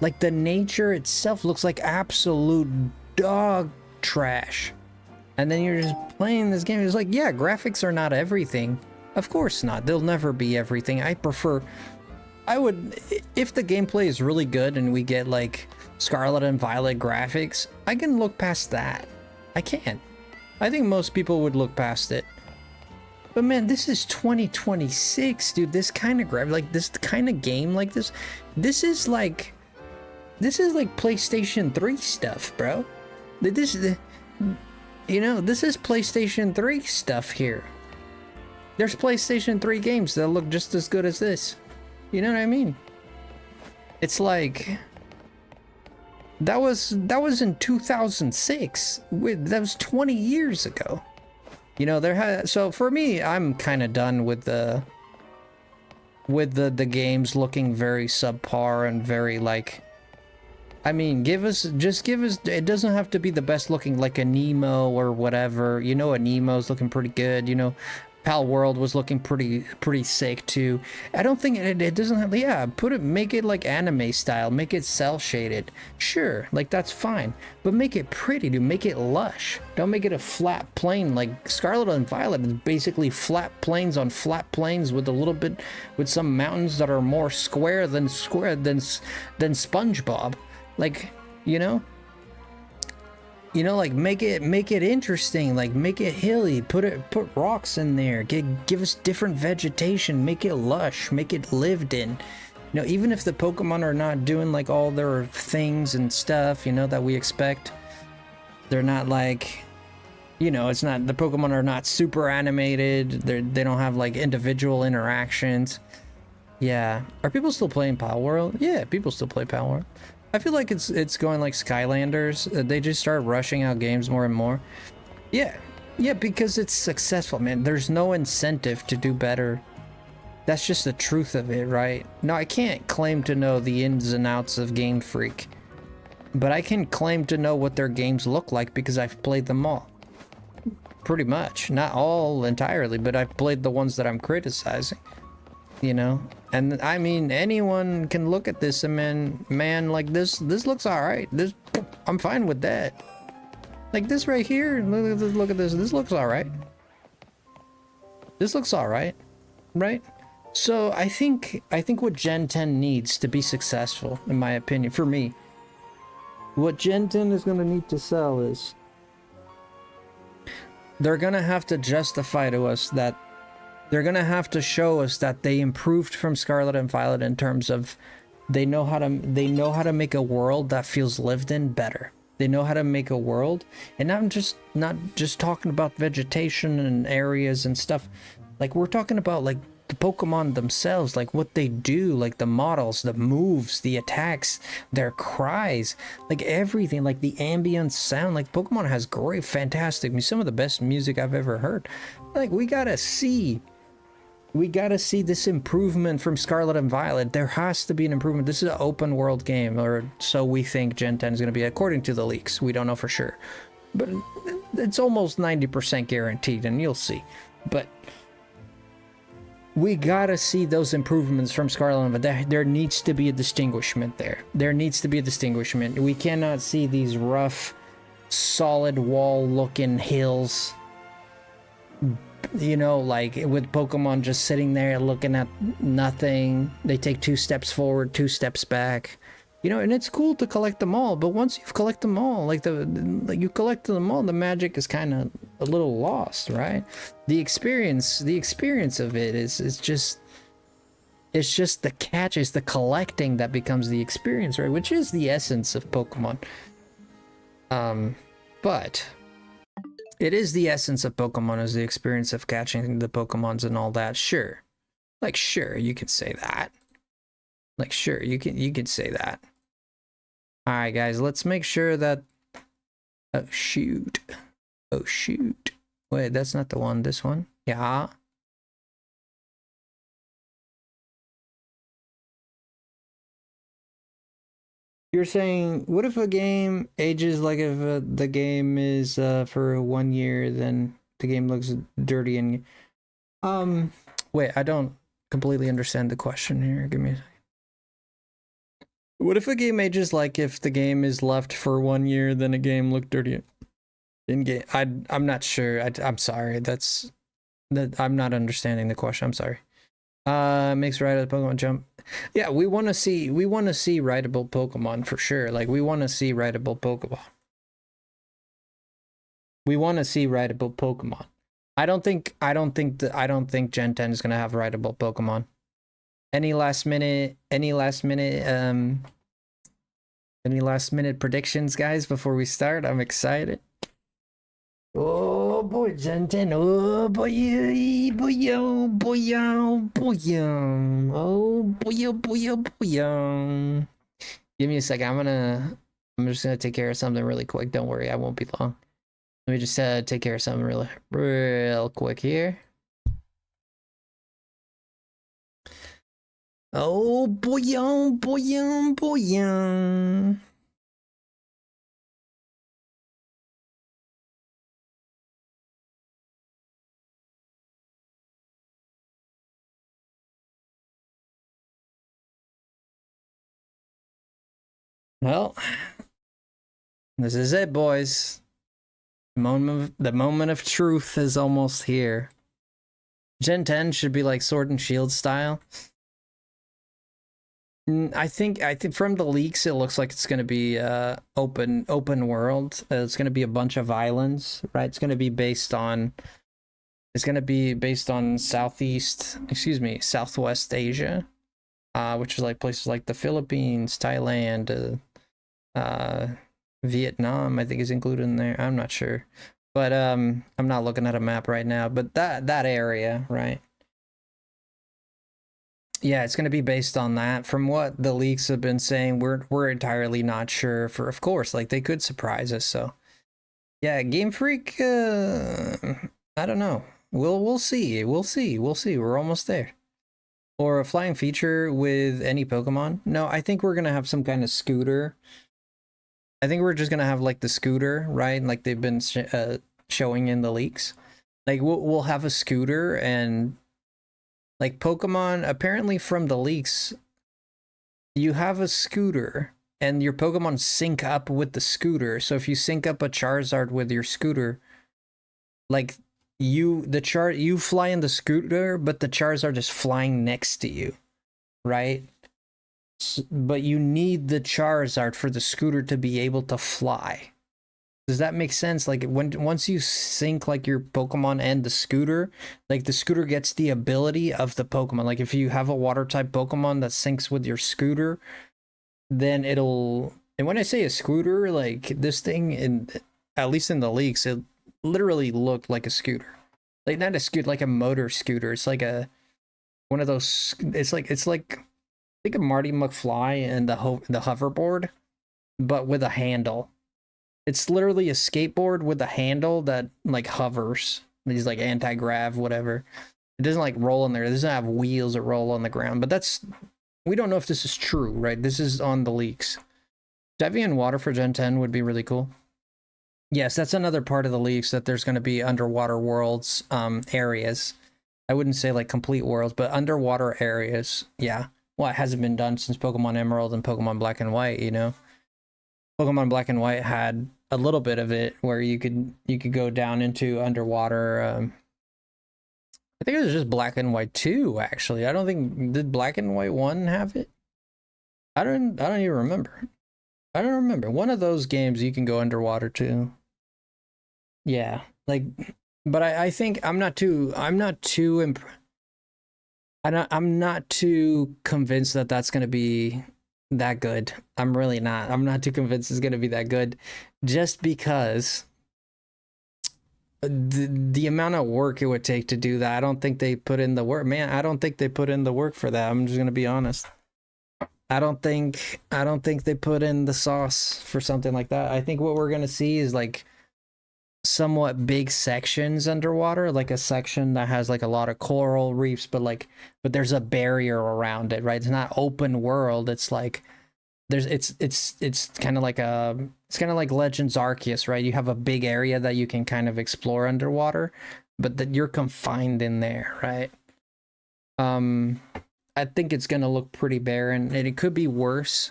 Speaker 1: Like, the nature itself looks like absolute dog trash. And then you're just playing this game. It's like, yeah, graphics are not everything. Of course not. They'll never be everything. I would, if the gameplay is really good and we get like Scarlet and Violet graphics, I can look past that. I can. I think most people would look past it. But man, this is 2026, dude. This kind of this kind of game like this is like PlayStation 3 stuff, bro. This is PlayStation 3 stuff here. There's PlayStation 3 games that look just as good as this. You know what I mean? It's like that was in 2006. That was 20 years ago. You know, so for me, I'm kind of done with the games looking very subpar and very like. I mean, give us. It doesn't have to be the best looking, like a Nemo or whatever. You know, a Nemo's looking pretty good. You know, Pal World was looking pretty sick too. I don't think it doesn't have, yeah, make it like anime style, make it cell shaded. Sure, like that's fine, but make it pretty, dude. Make it lush. Don't make it a flat plane like Scarlet and Violet is basically flat plains on flat plains with a little bit with some mountains that are more square than SpongeBob. Like, you know, like make it interesting, like make it hilly, put rocks in there, give us different vegetation, make it lush, make it lived in. You know, even if the Pokemon are not doing like all their things and stuff, you know, that we expect, they're not like, you know, it's not, the Pokemon are not super animated, they don't have like individual interactions. Yeah. Are people still playing Pal World? Yeah, people still play Pal World. I feel like it's going like Skylanders. They just start rushing out games more and more. Yeah, because it's successful, man. There's no incentive to do better. That's just the truth of it, right? No, I can't claim to know the ins and outs of Game Freak, but I can claim to know what their games look like because I've played them all. Pretty much. Not all entirely, but I've played the ones that I'm criticizing. You know, and I mean, anyone can look at this and man, like this looks all right. I'm fine with that. Like this right here, look at this. This looks all right. This looks all right, right? So I think what Gen 10 needs to be successful, in my opinion, for me, what Gen 10 is going to need to sell is they're going to have to justify to us that they're going to have to show us that they improved from Scarlet and Violet in terms of they know how to make a world that feels lived in better. They know how to make a world, and not just talking about vegetation and areas and stuff. Like we're talking about like the Pokemon themselves, like what they do, like the models, the moves, the attacks, their cries, like everything, like the ambient sound. Like Pokemon has great, fantastic, some of the best music I've ever heard. Like we gotta see this improvement from Scarlet and Violet. There has to be an improvement. This is an open world game, or so we think Gen 10 is going to be, according to the leaks. We don't know for sure, but it's almost 90% guaranteed, and you'll see. But we gotta see those improvements from Scarlet and Violet. There needs to be a distinguishment there. There needs to be a distinguishment. We cannot see these rough, solid wall looking hills, you know, like with Pokemon just sitting there looking at nothing. They take 2 steps forward, 2 steps back, you know, and it's cool to collect them all, but once you've collected them all, like you collected them all, the magic is kind of a little lost, right? The experience of it is just, it's just the catch, it's the collecting that becomes the experience, right? Which is the essence of Pokemon. But it is the essence of Pokemon, is the experience of catching the Pokemons and all that. Sure. Like, sure, you could say that. Like, sure, you could say that. Alright, guys, let's make sure that... Oh, shoot. Oh, shoot. Wait, that's not the one. This one? Yeah. You're saying, what if a game ages like if the game is for 1 year, then the game looks dirty and... Wait, I don't completely understand the question here. Give me a second. What if a game ages like if the game is left for 1 year, then a game looked dirty in game? I'm not sure. I'm sorry. I'm not understanding the question. I'm sorry. Makes right at the Pokemon jump. Yeah, we want to see writable Pokemon for sure. Like we want to see writable Pokemon. We want to see writable Pokemon. I don't think Gen 10 is gonna have writable Pokemon. Any last minute predictions, guys, before we start? I'm excited. Oh boy, Gen 10. Oh boy, boy, oh boy, oh boy, oh boy, oh boy, oh boy. Give me a second. I'm just gonna take care of something really quick. Don't worry, I won't be long. Let me just take care of something real quick here. Oh boy, oh boy, oh boy. Well, this is it, boys. The moment of truth is almost here. Gen 10 should be like Sword and Shield style. I think from the leaks it looks like it's gonna be open world. It's gonna be a bunch of islands, right? It's gonna be based on Southwest Asia, which is like places like the Philippines, Thailand, Vietnam, I think is included in there. I'm not sure, but I'm not looking at a map right now. But that area, right? Yeah, it's going to be based on that. From what the leaks have been saying, we're entirely not sure. For of course, like they could surprise us. So yeah, Game Freak. I don't know. We'll see. We'll see. We're almost there. Or a flying feature with any Pokemon. No, I think we're gonna have some kind of scooter. I think we're just gonna have like the scooter, right? Like they've been showing in the leaks. Like we'll have a scooter, and like Pokemon, apparently from the leaks, you have a scooter and your Pokemon sync up with the scooter. So if you sync up a Charizard with your scooter, like you fly in the scooter, but the Charizard is flying next to you, right? But you need the Charizard for the scooter to be able to fly. Does that make sense? Like once you sync like your Pokemon and the scooter, like the scooter gets the ability of the Pokemon. Like if you have a water type Pokemon that syncs with your scooter, then it'll. And when I say a scooter, like this thing, at least in the leaks, it literally looked like a scooter. Like not a scooter, like a motor scooter. It's like one of those. It's like think of Marty McFly and the hoverboard, but with a handle. It's literally a skateboard with a handle that like hovers. These like anti-grav, whatever. It doesn't like roll in there. It doesn't have wheels that roll on the ground. But we don't know if this is true, right? This is on the leaks. Diving in water for Gen 10 would be really cool. Yes, that's another part of the leaks, that there's going to be underwater worlds, areas. I wouldn't say like complete worlds, but underwater areas. Yeah. Well, it hasn't been done since Pokemon Emerald and Pokemon Black and White, you know? Pokemon Black and White had a little bit of it where you could go down into underwater. I think it was just Black and White 2, actually. I don't think, did Black and White 1 have it? I don't even remember. I don't remember. One of those games you can go underwater too. Yeah, like, but I think I'm not too convinced that that's gonna be that good. I'm really not. I'm not too convinced it's gonna be that good, just because the amount of work it would take to do that. I don't think they put in the work, man. I don't think they put in the work for that. I'm just gonna be honest. I don't think they put in the sauce for something like that. I think what we're gonna see is like somewhat big sections underwater, like a section that has like a lot of coral reefs, but there's a barrier around it, right? It's not open world. It's like it's kind of like Legends Arceus, right? You have a big area that you can kind of explore underwater, but that you're confined in there, right? I think it's gonna look pretty barren, and it could be worse.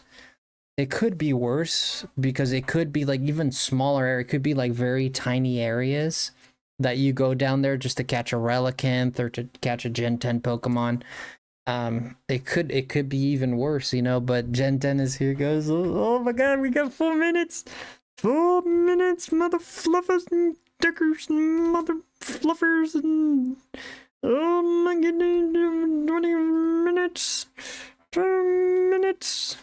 Speaker 1: It could be worse because it could be like even smaller area. It could be like very tiny areas that you go down there just to catch a Relicanth or to catch a Gen 10 Pokemon. It could be even worse, you know, but Gen 10 is here, guys. Oh my god, we got 4 minutes. 4 minutes, mother fluffers and dickers and mother fluffers and oh my goodness, 20 minutes. 2 minutes.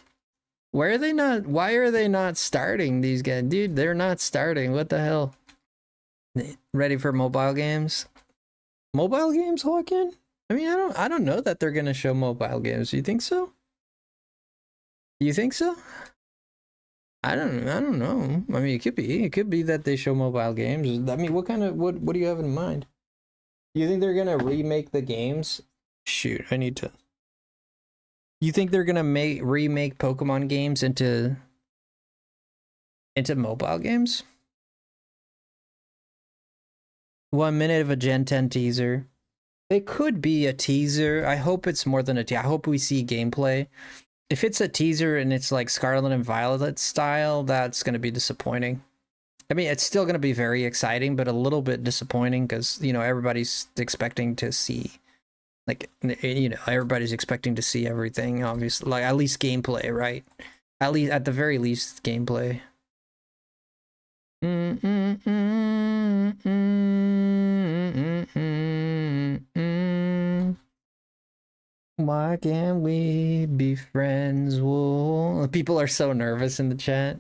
Speaker 1: Why are they not starting, these guys? Dude, they're not starting. What the hell? Ready for mobile games? Mobile games, Hawken? I mean, I don't know that they're gonna show mobile games. You think so? You think so? I don't know. I mean, it could be that they show mobile games. I mean, what do you have in mind? You think they're gonna remake the games? Shoot, I need to. You think they're gonna remake Pokemon games into mobile games? 1 minute of a Gen 10 teaser. It could be a teaser. I hope it's more than a teaser. I hope we see gameplay. if it's a teaser and it's like Scarlet and Violet style, that's gonna be disappointing. I mean, it's still gonna be very exciting, but a little bit disappointing because you know everybody's expecting to see, like, you know, everybody's expecting to see everything. Obviously, like at least gameplay, right? At the very least, gameplay. Why can't we be friends? Whoa. People are so nervous in the chat.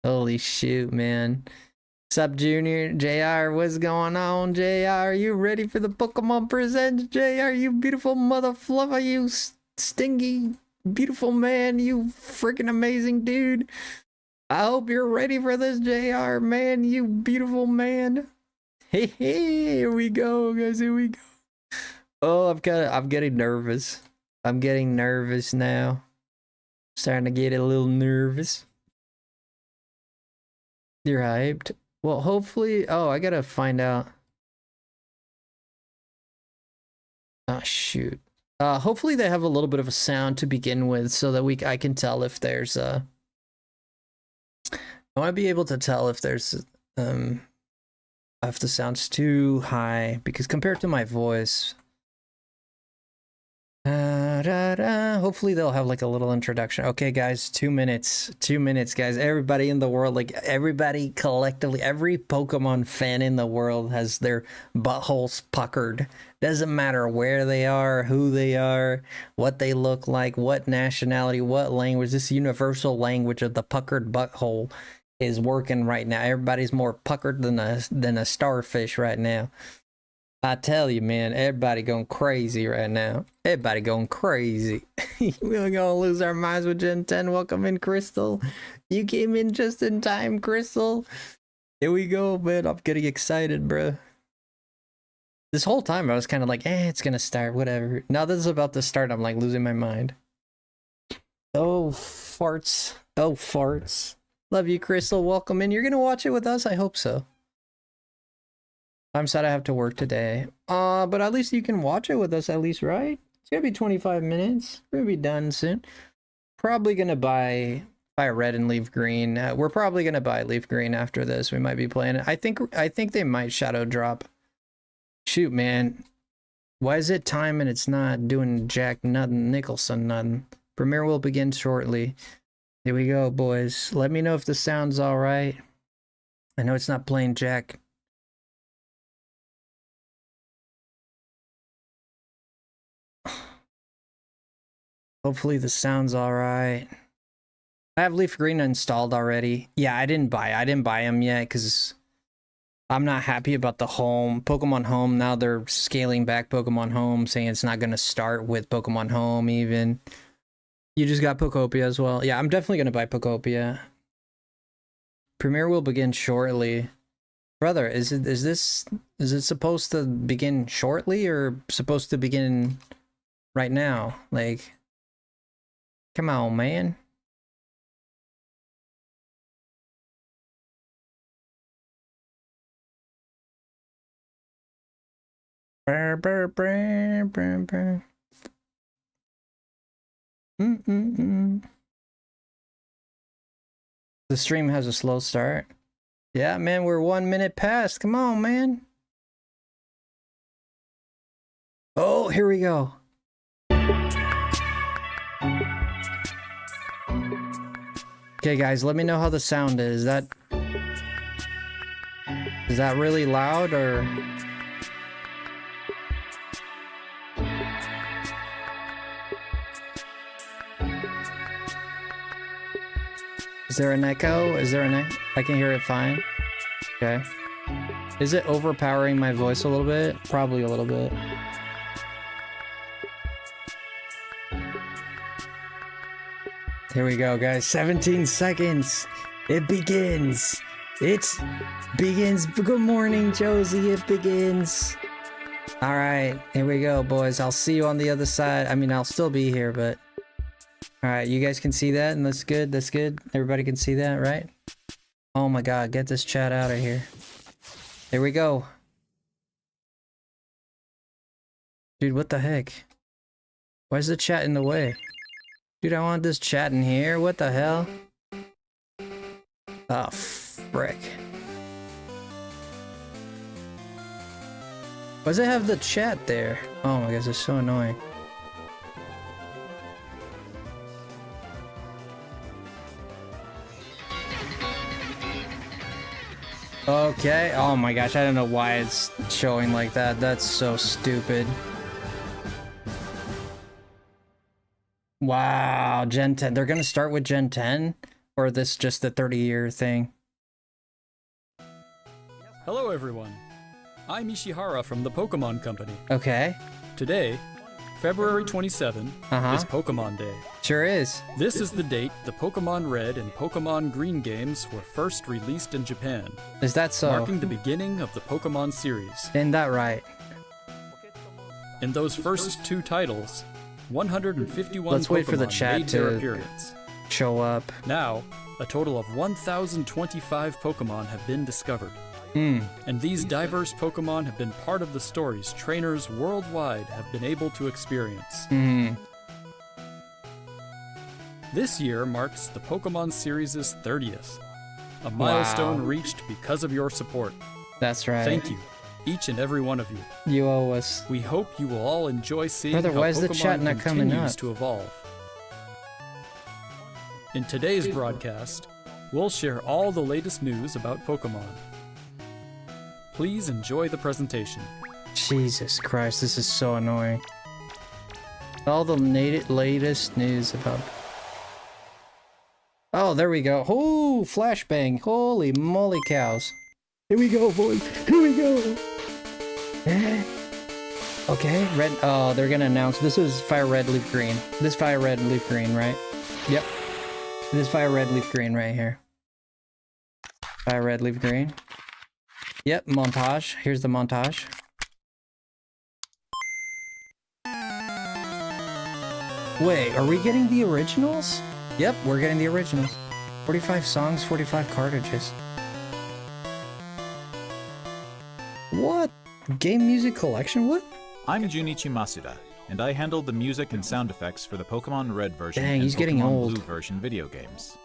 Speaker 1: Holy shoot, man. Sup, Junior? JR, what's going on? JR, are you ready for the Pokemon Presents? JR, you beautiful mother fluffer, you stingy, beautiful man, you freaking amazing dude. I hope you're ready for this, JR, man, you beautiful man. Hey, here we go, guys, here we go. Oh, I'm getting nervous. I'm getting nervous now. Starting to get a little nervous. You're hyped? Well, hopefully... Oh, I gotta find out. Oh, shoot. Hopefully they have a little bit of a sound to begin with so that I can tell if there's a... I want to be able to tell if there's... if the sound's too high, because compared to my voice... Hopefully they'll have like a little introduction. Okay, guys, 2 minutes. 2 minutes, guys. Everybody in the world, like everybody collectively, every Pokemon fan in the world has their buttholes puckered. Doesn't matter where they are, who they are, what they look like, what nationality, what language. This universal language of the puckered butthole is working right now. Everybody's more puckered than a starfish right now. I tell you, man, everybody going crazy right now. Everybody going crazy. We're gonna lose our minds with Gen 10. Welcome in, Crystal. You came in just in time, Crystal. Here we go, man. I'm getting excited, bro. This whole time I was kind of like, it's gonna start, whatever. Now this is about to start, I'm like losing my mind. Oh, farts. Oh, farts. Love you, Crystal. Welcome in. You're gonna watch it with us? I hope so. I'm sad I have to work today. But at least you can watch it with us, at least, right? It's gonna be 25 minutes. We're gonna be done soon. Probably gonna buy red and leaf green. We're probably gonna buy leaf green after this. We might be playing it. I think they might shadow drop. Shoot, man. Why is it time and it's not doing Jack nothing, Nicholson nothing? Premiere will begin shortly. Here we go, boys. Let me know if the sound's all right. I know it's not playing Jack. Hopefully the sound's all right. I have Leaf Green installed already. Yeah, I didn't buy them yet because I'm not happy about the home. Pokemon Home, now they're scaling back Pokemon Home, saying it's not going to start with Pokemon Home even. You just got Pokopia as well. Yeah, I'm definitely going to buy Pokopia. Premiere will begin shortly. Brother, is it supposed to begin shortly or supposed to begin right now? Like, come on, man. Brr, brr, brr, brr, brr. The stream has a slow start. Yeah, man, we're 1 minute past. Come on, man. Oh, here we go. Okay, guys, let me know how the sound is. Is that really loud or? Is there an echo? Is there an echo? I can hear it fine. Okay. Is it overpowering my voice a little bit? Probably a little bit. Here we go, guys. 17 seconds. It begins. It begins. Good morning, Josie. It begins. All right. Here we go, boys. I'll see you on the other side. I mean, I'll still be here, but... All right. You guys can see that, and that's good. That's good. Everybody can see that, right? Oh, my God. Get this chat out of here. Here we go. Dude, what the heck? Why is the chat in the way? Dude, I want this chat in here. What the hell? Oh, frick. Why does it have the chat there? Oh my gosh, it's so annoying. Okay. Oh my gosh, I don't know why it's showing like that. That's so stupid. Wow, Gen 10. They're gonna start with Gen 10? Or this just the 30-year thing?
Speaker 4: Hello everyone, I'm Ishihara from the Pokemon Company.
Speaker 1: Okay.
Speaker 4: Today, February 27, is Pokemon Day.
Speaker 1: Sure is.
Speaker 4: This is the date the Pokemon Red and Pokemon Green games were first released in Japan,
Speaker 1: Is that so?
Speaker 4: marking the beginning of the Pokemon series.
Speaker 1: Ain't that right?
Speaker 4: In those first two titles, 151
Speaker 1: Let's wait
Speaker 4: Pokemon
Speaker 1: for the chat
Speaker 4: made their
Speaker 1: to-
Speaker 4: appearance.
Speaker 1: Show up.
Speaker 4: Now, a total of 1,025 Pokemon have been discovered. And these diverse Pokemon have been part of the stories trainers worldwide have been able to experience. This year marks the Pokemon series' 30th, a milestone reached because of your support.
Speaker 1: That's right.
Speaker 4: Thank you, each and every one of you.
Speaker 1: You owe us.
Speaker 4: We hope you will all enjoy seeing
Speaker 1: Brother,
Speaker 4: how
Speaker 1: why is the
Speaker 4: Pokemon
Speaker 1: chat not coming
Speaker 4: continues
Speaker 1: up?
Speaker 4: to evolve. In today's broadcast, we'll share all the latest news about Pokemon. Please enjoy the presentation.
Speaker 1: Jesus Christ, this is so annoying. All the latest news about... Oh, there we go. Oh, flashbang. Holy moly cows. Here we go, boys. Here we go. Okay, red. Oh, they're gonna announce this is Fire Red, Leaf Green. This Fire Red, Leaf Green, right? Yep. This Fire Red, Leaf Green right here. Fire Red, Leaf Green. Yep, montage. Here's the montage. Wait, are we getting the originals? Yep, we're getting the originals. 45 songs, 45 cartridges. What? Game music collection? What?
Speaker 5: I'm Junichi Masuda, and I handle the music and sound effects for the Pokemon Red version
Speaker 1: Dang,
Speaker 5: and
Speaker 1: he's
Speaker 5: Pokemon
Speaker 1: getting old.
Speaker 5: Blue version video games.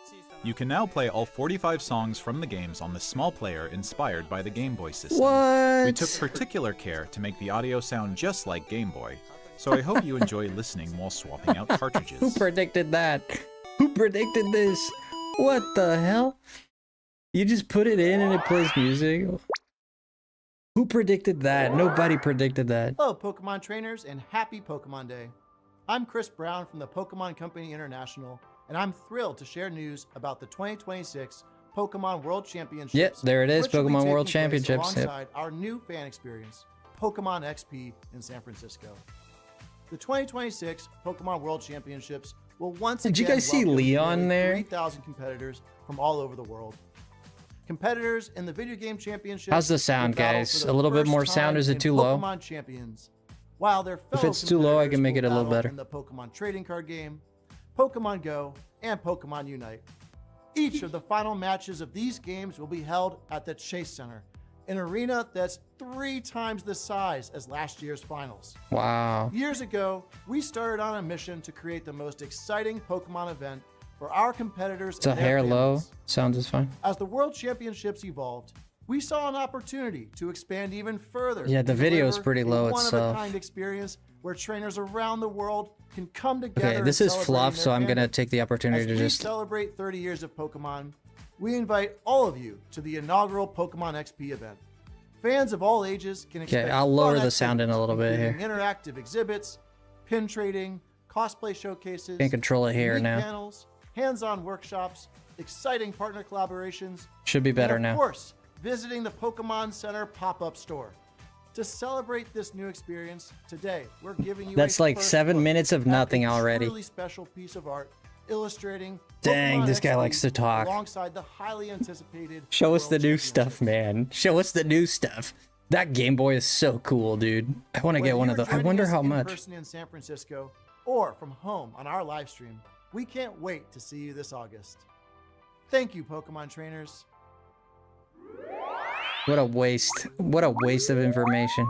Speaker 5: You can now play all 45 songs from the games on the small player inspired by the Game Boy system.
Speaker 1: What?
Speaker 5: We took particular care to make the audio sound just like Game Boy, so I hope you enjoy listening while swapping out cartridges.
Speaker 1: Who predicted that? Who predicted this? What the hell? You just put it in and it plays music? Who predicted that? Nobody predicted that.
Speaker 6: Hello, Pokemon trainers, and happy Pokemon Day. I'm Chris Brown from the Pokemon Company International, and I'm thrilled to share news about the 2026 Pokemon World Championships.
Speaker 1: Yep, there it is,
Speaker 6: which will be
Speaker 1: Pokemon World
Speaker 6: taking place
Speaker 1: Championships. Yep.
Speaker 6: Alongside our new fan experience, Pokemon XP in San Francisco. The 2026 Pokemon World Championships will once again
Speaker 1: Did you guys see
Speaker 6: welcome
Speaker 1: Leon
Speaker 6: nearly
Speaker 1: there?
Speaker 6: 3,000 competitors from all over the world. Competitors in the video game championships.
Speaker 1: How's the sound,
Speaker 6: will battle
Speaker 1: guys?
Speaker 6: for the
Speaker 1: A little bit
Speaker 6: first
Speaker 1: more sound?
Speaker 6: time
Speaker 1: Is it
Speaker 6: in
Speaker 1: too low?
Speaker 6: Pokemon Champions. While their
Speaker 1: If
Speaker 6: fellow
Speaker 1: it's too low, I can
Speaker 6: competitors
Speaker 1: make it a
Speaker 6: will
Speaker 1: little
Speaker 6: battle
Speaker 1: better.
Speaker 6: in the Pokemon trading card game, Pokemon Go, and Pokemon Unite. Each of the final matches of these games will be held at the Chase Center, an arena that's 3 times the size as last year's finals.
Speaker 1: Wow.
Speaker 6: Years ago, we started on a mission to create the most exciting Pokemon event for our competitors
Speaker 1: It's a
Speaker 6: and their
Speaker 1: hair low.
Speaker 6: families.
Speaker 1: Sounds is fine.
Speaker 6: As the World Championships evolved, we saw an opportunity to expand even further.
Speaker 1: Yeah, the
Speaker 6: and
Speaker 1: video is
Speaker 6: deliver
Speaker 1: pretty
Speaker 6: a
Speaker 1: low itself.
Speaker 6: one-of-a-kind experience where trainers around the world can come together.
Speaker 1: Okay, this
Speaker 6: and
Speaker 1: is
Speaker 6: celebrate
Speaker 1: fluff,
Speaker 6: their
Speaker 1: so I'm gonna
Speaker 6: fandom.
Speaker 1: take the opportunity
Speaker 6: As
Speaker 1: to
Speaker 6: we
Speaker 1: just...
Speaker 6: celebrate 30 years of Pokemon, we invite all of you to the inaugural Pokemon XP event. Fans of all ages can expect
Speaker 1: I'll lower
Speaker 6: fun
Speaker 1: the sound in a little bit
Speaker 6: activities, including interactive exhibits, pin trading, cosplay showcases,
Speaker 1: Can't control it here
Speaker 6: unique
Speaker 1: now.
Speaker 6: panels, hands-on workshops, exciting partner collaborations,
Speaker 1: Should be better
Speaker 6: and of
Speaker 1: now.
Speaker 6: course, visiting the Pokemon Center pop-up store. To celebrate this new experience, today we're giving you
Speaker 1: That's
Speaker 6: a
Speaker 1: like
Speaker 6: first
Speaker 1: 7
Speaker 6: look
Speaker 1: minutes of
Speaker 6: at
Speaker 1: nothing
Speaker 6: a
Speaker 1: already.
Speaker 6: truly special piece of art illustrating
Speaker 1: Dang,
Speaker 6: Pokemon
Speaker 1: this guy
Speaker 6: XP
Speaker 1: likes to talk.
Speaker 6: alongside the highly anticipated
Speaker 1: Show us
Speaker 6: World
Speaker 1: the new stuff,
Speaker 6: Championships.
Speaker 1: man. Show us the new stuff. That Game Boy is so cool, dude. I want to get
Speaker 6: Whether
Speaker 1: one of
Speaker 6: you're
Speaker 1: those. I
Speaker 6: joining
Speaker 1: wonder
Speaker 6: us
Speaker 1: how
Speaker 6: in
Speaker 1: much.
Speaker 6: person in San Francisco or from home on our live stream, we can't wait to see you this August. Thank you, Pokemon trainers.
Speaker 1: What a waste. What a waste of information.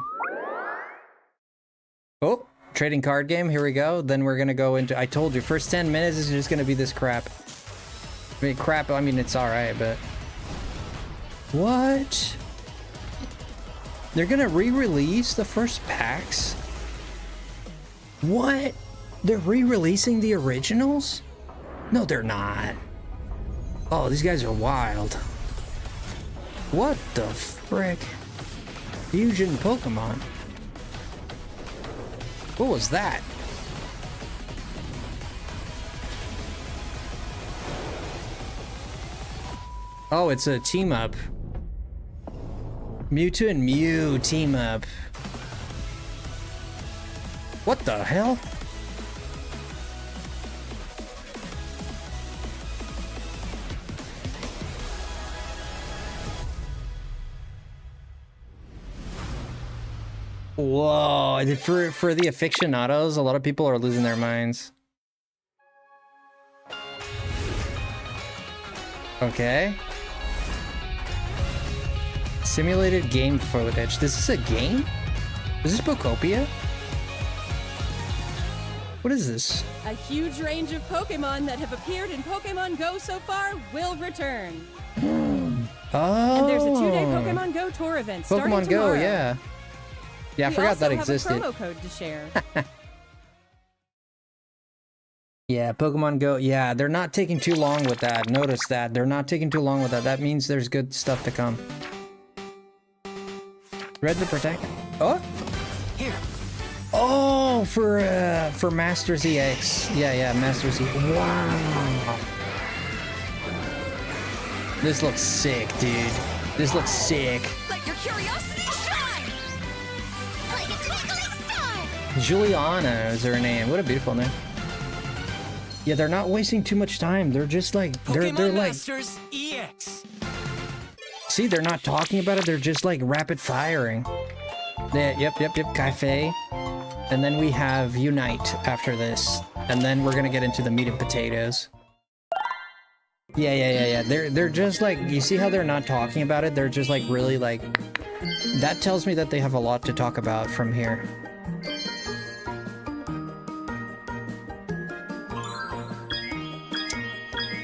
Speaker 1: Oh, trading card game. Here we go. Then we're gonna go into. I told you, first 10 minutes is just gonna be this crap. I mean, crap. I mean, it's all right, but what? They're gonna re-release the first packs? What? They're re-releasing the originals? No, they're not. Oh, these guys are wild. What the frick? Fusion Pokemon. What was that? Oh, it's a team up. Mewtwo and Mew team up. What the hell? Whoa, for the aficionados, a lot of people are losing their minds. Okay. Simulated game footage. This is a game? Is this Pokopia? What is this?
Speaker 7: A huge range of Pokemon that have appeared in Pokemon Go so far will return.
Speaker 1: Oh.
Speaker 7: And there's a 2-day Pokemon Go tour event starting
Speaker 1: Pokemon Go,
Speaker 7: tomorrow.
Speaker 1: yeah. Yeah, I forgot that existed.
Speaker 7: We also have a promo code to share.
Speaker 1: Yeah, Pokemon Go. Yeah, they're not taking too long with that. Notice that. They're not taking too long with that. That means there's good stuff to come. Red the Protect. Oh?
Speaker 8: Here.
Speaker 1: Oh, for Masters EX. Yeah, Masters EX. Wow. This looks sick, dude. This looks sick.
Speaker 8: Let your curiosity shine. Like a twinkling star.
Speaker 1: Juliana is her name. What a beautiful name. Yeah, they're not wasting too much time. They're just like they're like
Speaker 8: Masters EX.
Speaker 1: See, they're not talking about it. They're just like rapid firing. Yep. Cafe. And then we have Unite after this. And then we're gonna get into the meat and potatoes. Yeah. They're just like, you see how they're not talking about it? They're just like really like, that tells me that they have a lot to talk about from here.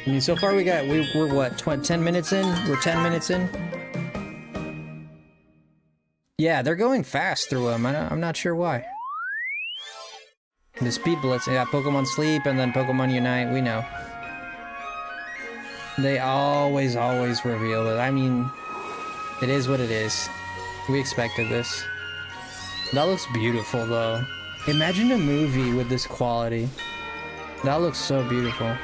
Speaker 1: I mean, so far we're what, 10 minutes in? We're 10 minutes in? Yeah, they're going fast through them. I'm not sure why. The Speed Blitz, yeah, Pokemon Sleep and then Pokemon Unite, we know. They always reveal it. I mean, it is what it is. We expected this. That looks beautiful, though. Imagine a movie with this quality. That looks so beautiful.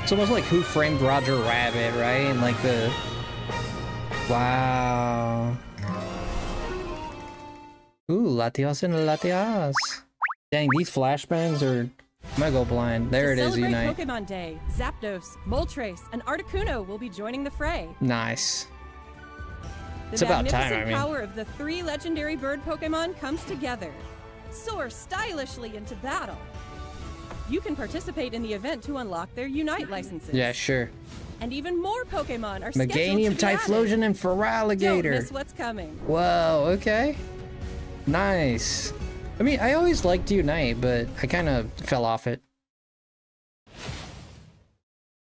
Speaker 1: It's almost like Who Framed Roger Rabbit, right? And like the... Wow. Ooh, Latios and Latias. Dang, these flashbangs are... I'm gonna go blind. There it is, Unite.
Speaker 7: To celebrate Pokemon Day, Zapdos, Moltres, and Articuno will be joining the fray.
Speaker 1: Nice.
Speaker 7: The
Speaker 1: It's about time,
Speaker 7: magnificent
Speaker 1: I mean.
Speaker 7: power of the 3 legendary bird Pokemon comes together. Soar stylishly into battle. You can participate in the event to unlock their Unite licenses.
Speaker 1: Yeah, sure.
Speaker 7: And even more Pokemon are scheduled to
Speaker 1: Meganium,
Speaker 7: be added.
Speaker 1: Typhlosion, and Feraligatr.
Speaker 7: Don't miss what's coming.
Speaker 1: Whoa, okay. Nice. I mean, I always liked Unite, but I kind of fell off it.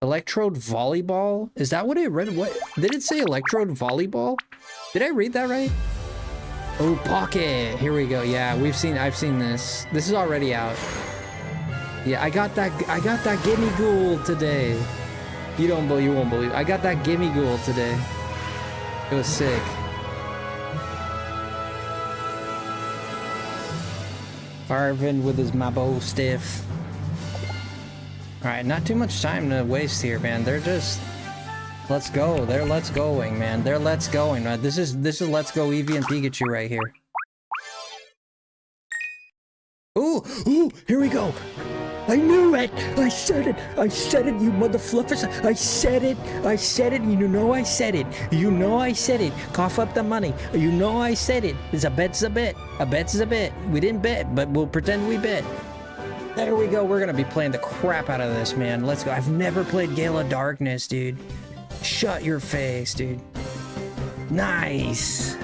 Speaker 1: Electrode Volleyball? Is that what I read? What? Did it say Electrode Volleyball? Did I read that right? Oh, Pocket. Here we go. Yeah, I've seen this. This is already out. Yeah, I got that Gimme Ghoul today. You won't believe. I got that Gimme Ghoul today. It was sick. Arvin with his Mabo stiff. Alright, not too much time to waste here, man. They're just... Let's go. They're let's going, man. They're let's going. This is Let's Go Eevee and Pikachu right here. Ooh, here we go. I knew it! I said it, you mother fluffers! I said it! You know I said it! Cough up the money! You know I said it! It's a bet's a bet! A bet's a bet! We didn't bet, but we'll pretend we bet. There we go, we're gonna be playing the crap out of this, man. Let's go. I've never played Gale of Darkness, dude. Shut your face, dude. Nice!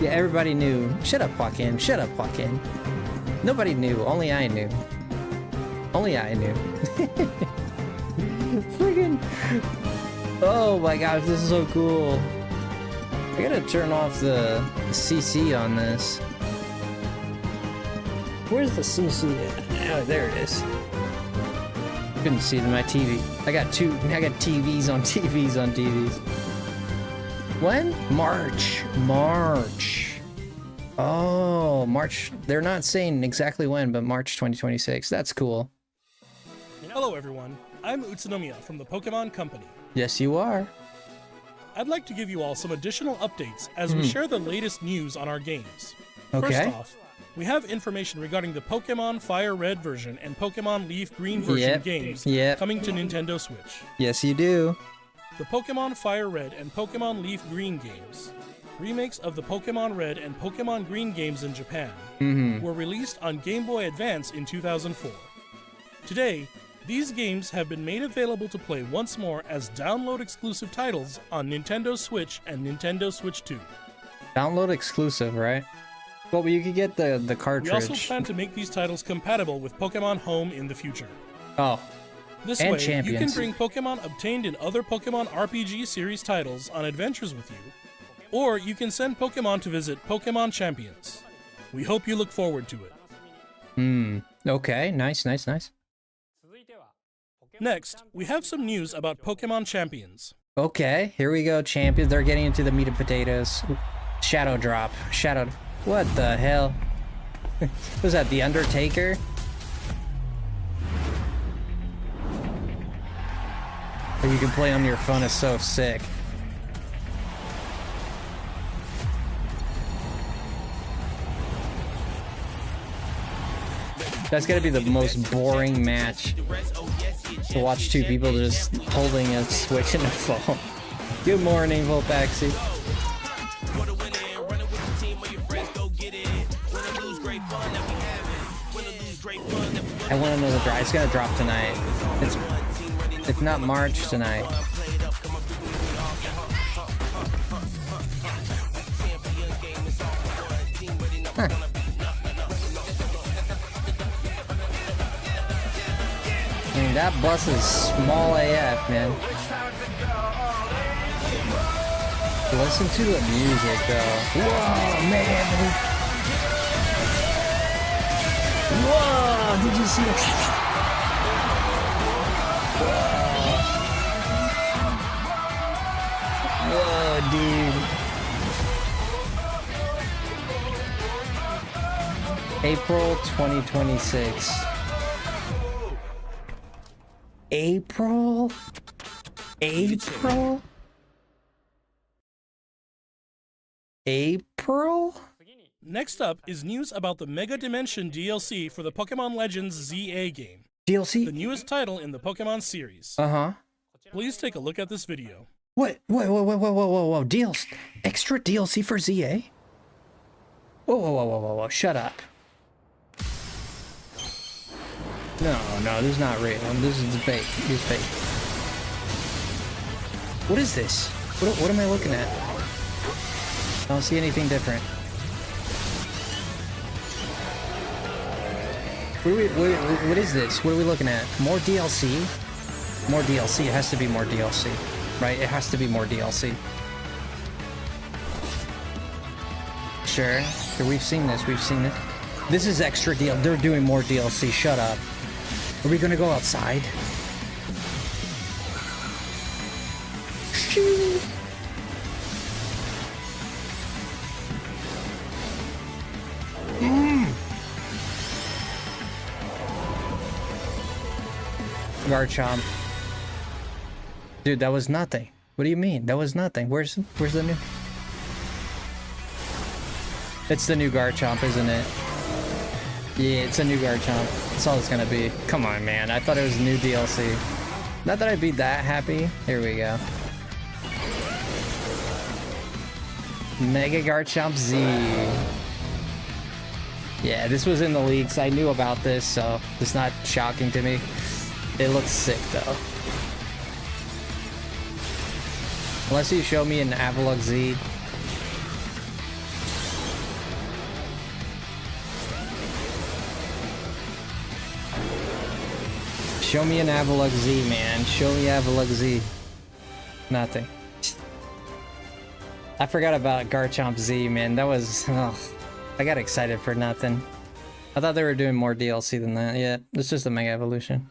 Speaker 1: Yeah, everybody knew. Shut up, Joaquin. Shut up, Joaquin. Nobody knew. Only I knew. Only I knew. Friggin'. Oh my gosh, this is so cool. I gotta turn off the CC on this. Where's the CC at? Oh, there it is. Couldn't see my TV. I got TVs on TVs on TVs. When? March. Oh, March. They're not saying exactly when, but March 2026. That's cool.
Speaker 9: Hello everyone, I'm Utsunomiya from the Pokemon Company.
Speaker 1: Yes, you are.
Speaker 9: I'd like to give you all some additional updates as we share the latest news on our games.
Speaker 1: Okay.
Speaker 9: First off, we have information regarding the Pokemon Fire Red version and Pokemon Leaf Green version games coming to Nintendo Switch.
Speaker 1: Yes, you do.
Speaker 9: The Pokemon Fire Red and Pokemon Leaf Green games, remakes of the Pokemon Red and Pokemon Green games in Japan, were released on Game Boy Advance in 2004. Today, these games have been made available to play once more as download-exclusive titles on Nintendo Switch and Nintendo Switch 2.
Speaker 1: Download exclusive, right? Well, you could get the cartridge.
Speaker 9: We also plan to make these titles compatible with Pokemon Home in the future.
Speaker 1: Oh.
Speaker 9: This
Speaker 1: And
Speaker 9: way,
Speaker 1: Champions.
Speaker 9: you can bring Pokemon obtained in other Pokemon RPG series titles on adventures with you, or you can send Pokemon to visit Pokemon Champions. We hope you look forward to it.
Speaker 1: Okay. Nice.
Speaker 9: Next, we have some news about Pokemon Champions.
Speaker 1: Okay, here we go, champions. They're getting into the meat and potatoes. Shadow drop. What the hell? Was that the Undertaker? Or you can play on your phone, is so sick. That's gonna be the most boring match. To watch two people just holding a Switch and a phone. Good morning, Volpaxi. I want to know the drop. It's gonna drop tonight. It's not March tonight. Huh. I mean, that bus is small AF, man. Listen to the music, though. Whoa, man. Whoa, did you see that? Whoa, dude. April 2026. April?
Speaker 9: Next up is news about the Mega Dimension DLC for the Pokemon Legends ZA game, the
Speaker 1: DLC?
Speaker 9: newest title in the Pokemon series.
Speaker 1: Uh-huh.
Speaker 9: Please take a look at this video.
Speaker 1: What? Whoa. Deals. Extra DLC for ZA? Whoa. Shut up. No, this is not real. This is fake. This is fake. What is this? What am I looking at? I don't see anything different. What is this? What are we looking at? More DLC? More DLC. It has to be more DLC. Right? It has to be more DLC. Sure. We've seen this. This is extra deal. They're doing more DLC. Shut up. Are we gonna go outside? Garchomp. Dude, that was nothing. What do you mean? That was nothing. Where's the new? It's the new Garchomp, isn't it? Yeah, it's a new Garchomp. That's all it's gonna be. Come on, man. I thought it was new DLC. Not that I'd be that happy. Here we go. Mega Garchomp Z. Yeah, this was in the leaks. I knew about this, so it's not shocking to me. It looks sick, though. Unless you show me an Avalok Z. Show me an Avalugg Z, man. Show me Avalugg Z. Nothing. I forgot about Garchomp Z, man. That was... Oh, I got excited for nothing. I thought they were doing more DLC than that. Yeah, it's just a Mega Evolution.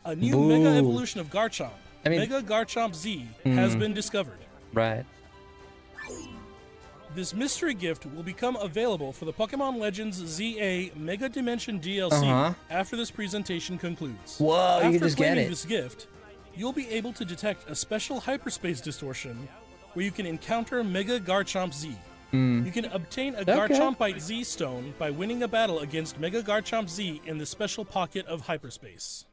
Speaker 9: A new
Speaker 1: Boo.
Speaker 9: Mega Evolution of Garchomp,
Speaker 1: I mean-
Speaker 9: Mega Garchomp Z, has been discovered.
Speaker 1: Right.
Speaker 9: This mystery gift will become available for the Pokemon Legends ZA Mega Dimension DLC after this presentation concludes.
Speaker 1: Whoa, you
Speaker 9: After
Speaker 1: can just get
Speaker 9: claiming
Speaker 1: it.
Speaker 9: this gift, you'll be able to detect a special hyperspace distortion where you can encounter Mega Garchomp Z. You can obtain a Garchompite Z stone by winning a battle against Mega Garchomp Z in the special pocket of hyperspace.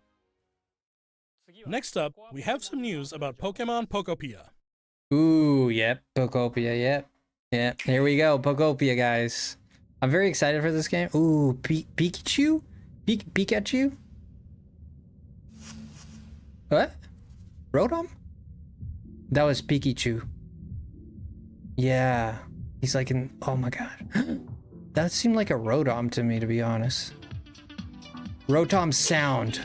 Speaker 9: Next up, we have some news about Pokemon Pokopia.
Speaker 1: Ooh, yep. Pokopia, yep. Yep. Here we go. Pokopia, guys. I'm very excited for this game. Ooh, Pikachu? Pikachu? What? Rotom? That was Pikachu. Yeah. He's like in... Oh my god. That seemed like a Rotom to me, to be honest. Rotom sound.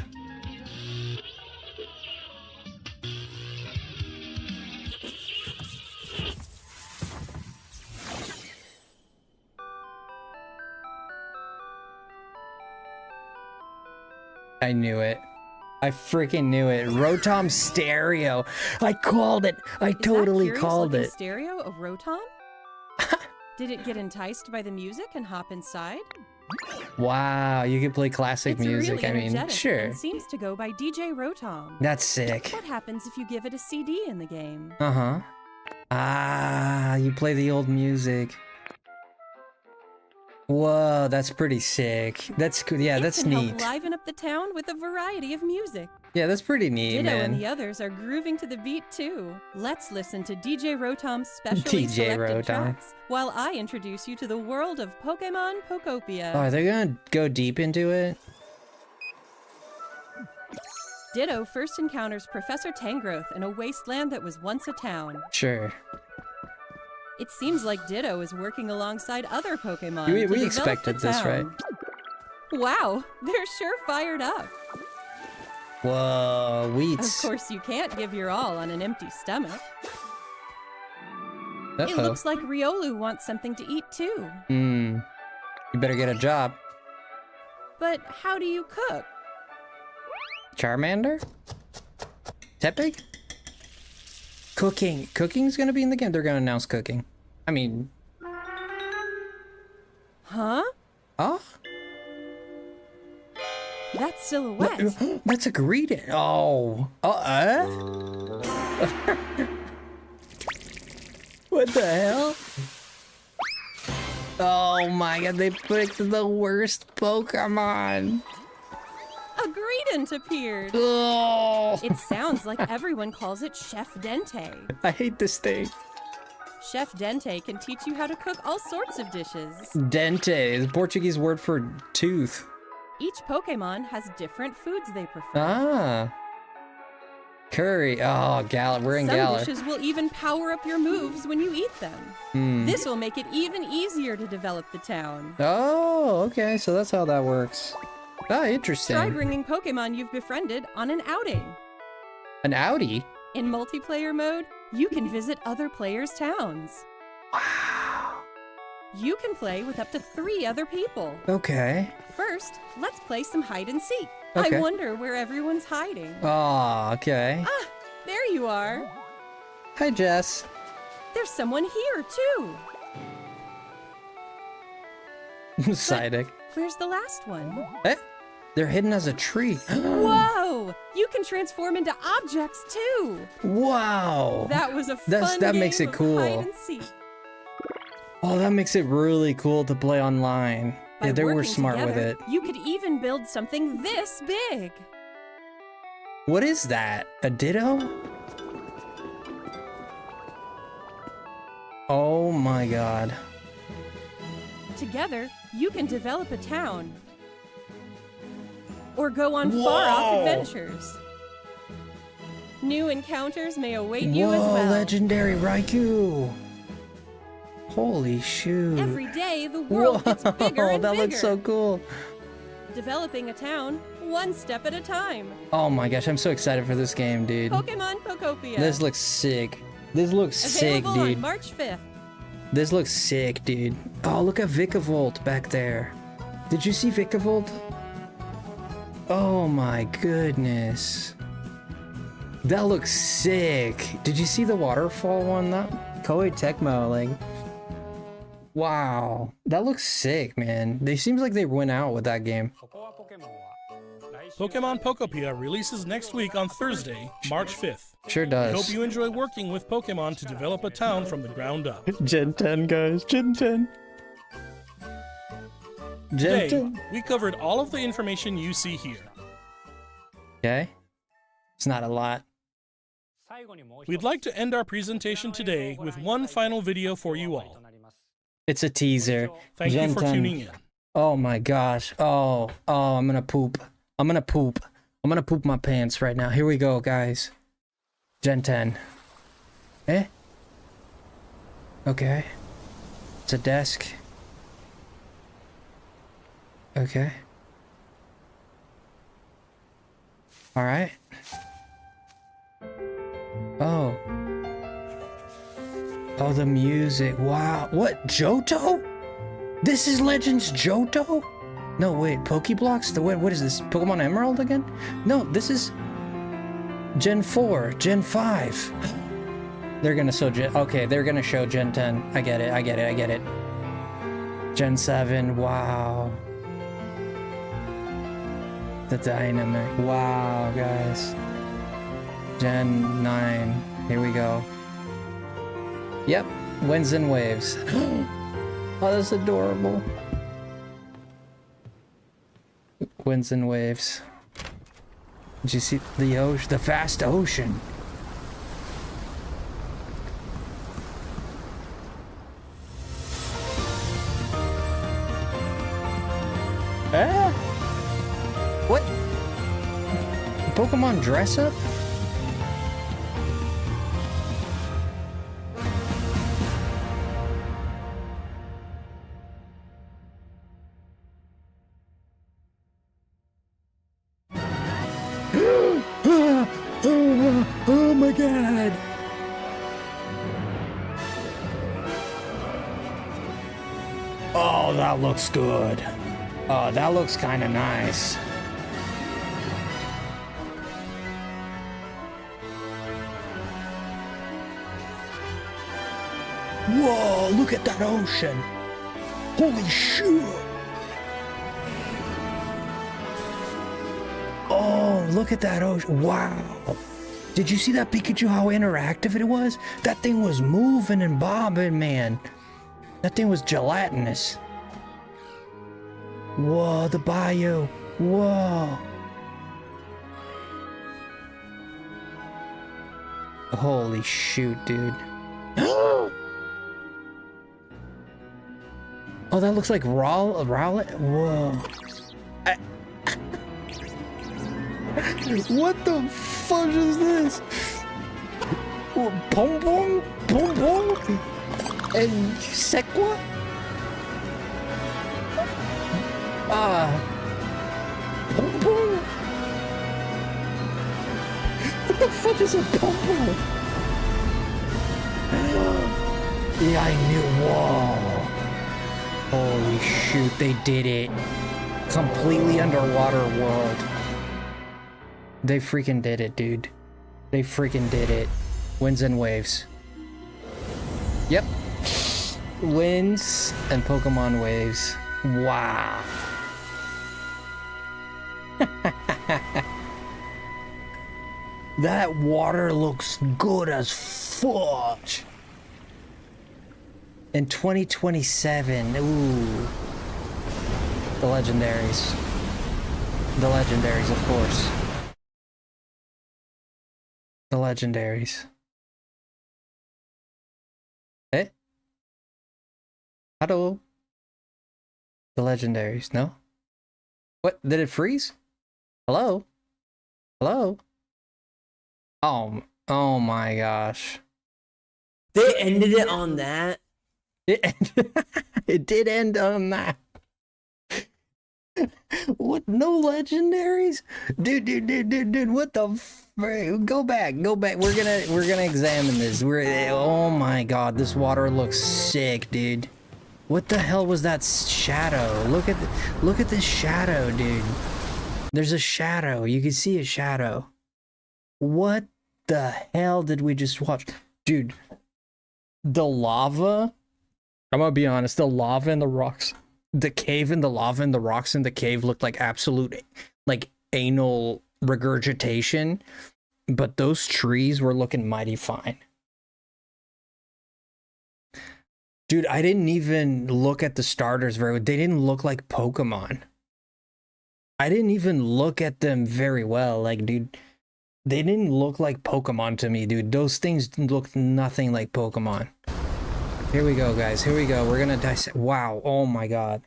Speaker 1: I knew it. I freaking knew it. Rotom Stereo. I called it. I totally called it.
Speaker 7: Stereo of Rotom? Did it get enticed by the music and hop inside?
Speaker 1: Wow, you can play classic
Speaker 7: It's
Speaker 1: music.
Speaker 7: really
Speaker 1: I mean,
Speaker 7: energetic
Speaker 1: sure.
Speaker 7: and seems to go by DJ Rotom.
Speaker 1: That's sick.
Speaker 7: What happens if you give it a CD in the game?
Speaker 1: Uh-huh. Ah, you play the old music. Whoa, that's pretty sick. That's cool. Yeah, that's
Speaker 7: It can
Speaker 1: neat.
Speaker 7: help liven up the town with a variety of music.
Speaker 1: Yeah, that's pretty neat,
Speaker 7: Ditto and the
Speaker 1: man.
Speaker 7: others are grooving to the beat too. Let's listen to DJ Rotom's specially
Speaker 1: DJ
Speaker 7: selected
Speaker 1: Rotom.
Speaker 7: tracks while I introduce you to the world of Pokemon Pokopia.
Speaker 1: Oh, are they gonna go deep into it?
Speaker 7: Ditto first encounters Professor Tangrowth in a wasteland that was once a town.
Speaker 1: Sure.
Speaker 7: It seems like Ditto is working alongside other Pokemon.
Speaker 1: We
Speaker 7: to develop
Speaker 1: expected
Speaker 7: the
Speaker 1: this, right?
Speaker 7: town. Wow, they're sure fired up.
Speaker 1: Whoa,
Speaker 7: Of
Speaker 1: Wheats.
Speaker 7: course, you can't give your all on an empty stomach. It
Speaker 1: Uh-oh.
Speaker 7: looks like Riolu wants something to eat too.
Speaker 1: You better get a job.
Speaker 7: But how do you cook?
Speaker 1: Charmander? Tepig? Cooking. Cooking's gonna be in the game. They're gonna announce cooking. I mean...
Speaker 7: Huh?
Speaker 1: Oh?
Speaker 7: That's Silhouette.
Speaker 1: That's a greeting. Oh. What the hell? Oh my god, they picked the worst Pokemon.
Speaker 7: A Greedent appeared.
Speaker 1: Oh.
Speaker 7: It sounds like everyone calls it Chef Dente.
Speaker 1: I hate this thing.
Speaker 7: Chef Dente can teach you how to cook all sorts of dishes.
Speaker 1: Dente is the Portuguese word for tooth.
Speaker 7: Each Pokemon has different foods they prefer.
Speaker 1: Ah. Curry. Oh, we're in
Speaker 7: Some
Speaker 1: Galar.
Speaker 7: dishes will even power up your moves when you eat them. This will make it even easier to develop the town.
Speaker 1: Oh, okay. So that's how that works. Ah, interesting.
Speaker 7: Try bringing Pokemon you've befriended on an outing.
Speaker 1: An Audi?
Speaker 7: In multiplayer mode, you can visit other players' towns.
Speaker 1: Wow.
Speaker 7: You can play with up to 3 other people.
Speaker 1: Okay.
Speaker 7: First, let's play some hide and seek.
Speaker 1: Okay.
Speaker 7: I wonder where everyone's hiding.
Speaker 1: Oh, okay.
Speaker 7: Ah, there you are.
Speaker 1: Hi, Jess.
Speaker 7: There's someone here, too.
Speaker 1: Psyduck.
Speaker 7: Where's the last one?
Speaker 1: Eh? They're hidden as a tree.
Speaker 7: Whoa! You can transform into objects, too.
Speaker 1: Wow.
Speaker 7: That was a
Speaker 1: That
Speaker 7: fun
Speaker 1: makes
Speaker 7: game
Speaker 1: it
Speaker 7: of
Speaker 1: cool.
Speaker 7: hide and seek.
Speaker 1: Oh, that makes it really cool to play online.
Speaker 7: By
Speaker 1: Yeah, they were
Speaker 7: working
Speaker 1: smart with
Speaker 7: together,
Speaker 1: it.
Speaker 7: You could even build something this big.
Speaker 1: What is that? A Ditto? Oh my god.
Speaker 7: Together, you can develop a town. Or go on far-off adventures. New encounters may await you as
Speaker 1: Whoa,
Speaker 7: well.
Speaker 1: legendary Raikou. Holy shoot.
Speaker 7: Every day, the world gets bigger and
Speaker 1: that
Speaker 7: bigger.
Speaker 1: looks so cool.
Speaker 7: developing a town one step at a time.
Speaker 1: Oh my gosh, I'm so excited for this game, dude.
Speaker 7: Pokemon Pokopia.
Speaker 1: This looks sick. This looks sick,
Speaker 7: Available
Speaker 1: dude.
Speaker 7: on March 5th.
Speaker 1: This looks sick, dude. Oh, look at Vikavolt back there. Did you see Vikavolt? Oh my goodness. That looks sick. Did you see the waterfall one? That Koei Tecmo, like, wow, that looks sick, man. They seems like they went out with that game.
Speaker 9: Pokemon Pokopia releases next week on Thursday, March 5th.
Speaker 1: Sure
Speaker 9: We
Speaker 1: does.
Speaker 9: hope you enjoy working with Pokemon to develop a town from the ground up.
Speaker 1: Gen 10, guys. Gen 10. Gen
Speaker 9: Today,
Speaker 1: 10.
Speaker 9: we covered all of the information you see here.
Speaker 1: Okay. It's not a lot.
Speaker 9: We'd like to end our presentation today with one final video for you all.
Speaker 1: It's a teaser.
Speaker 9: Thank
Speaker 1: Gen
Speaker 9: you for
Speaker 1: 10.
Speaker 9: tuning in.
Speaker 1: Oh my gosh. Oh, I'm gonna poop. I'm gonna poop. I'm gonna poop my pants right now. Here we go, guys. Gen 10. Eh? Okay. It's a desk. Okay. Alright. Oh. Oh, the music. Wow. What? Johto? This is Legends Johto? No, wait. Pokeblocks? What is this? Pokemon Emerald again? No, this is Gen 4, Gen 5. They're gonna show okay, they're gonna show Gen 10. I get it. Gen 7, wow. The dynamic. Wow, guys. Gen 9. Here we go. Yep. Winds and waves. Oh, that's adorable. Winds and waves. Did you see the ocean? The vast ocean. Ah! What? Pokemon dress up? Oh my god! Oh, that looks good. Oh, that looks kind of nice. Whoa, look at that ocean. Holy shit. Oh, look at that ocean. Wow. Did you see that Pikachu, how interactive it was? That thing was moving and bobbing, man. That thing was gelatinous. Whoa, the bayou. Whoa. Holy shoot, dude. Oh, that looks like Rowlet. Whoa. What the fudge is this? Pom Pom? Pom Pom? And Sequa? Pom Pom? What the fuck is a Pom Pom? Yeah, I knew. Whoa. Holy shoot, they did it. Completely underwater world. They freaking did it, dude. They freaking did it. Winds and waves. Yep. Winds and Pokemon waves. Wow. That water looks good as fudge. In 2027, ooh. The legendaries. The legendaries, of course. The legendaries. Eh? Hello? The legendaries, no? What? Did it freeze? Hello? Hello? Oh my gosh.
Speaker 10: They ended it on that?
Speaker 1: It did end on that. What? No legendaries? Dude, what the go back. We're gonna examine this. Oh my god, this water looks sick, dude. What the hell was that shadow? Look at this shadow, dude. There's a shadow. You can see a shadow. What the hell did we just watch? Dude, the lava, I'm gonna be honest, the lava and the rocks, the cave and the lava and the rocks in the cave looked like absolute, like, anal regurgitation, but those trees were looking mighty fine. Dude, I didn't even look at the starters very well. They didn't look like Pokemon. I didn't even look at them very well. Like, dude, they didn't look like Pokemon to me, dude. Those things looked nothing like Pokemon. Here we go, guys. Here we go. We're gonna dissect. Wow. Oh my god.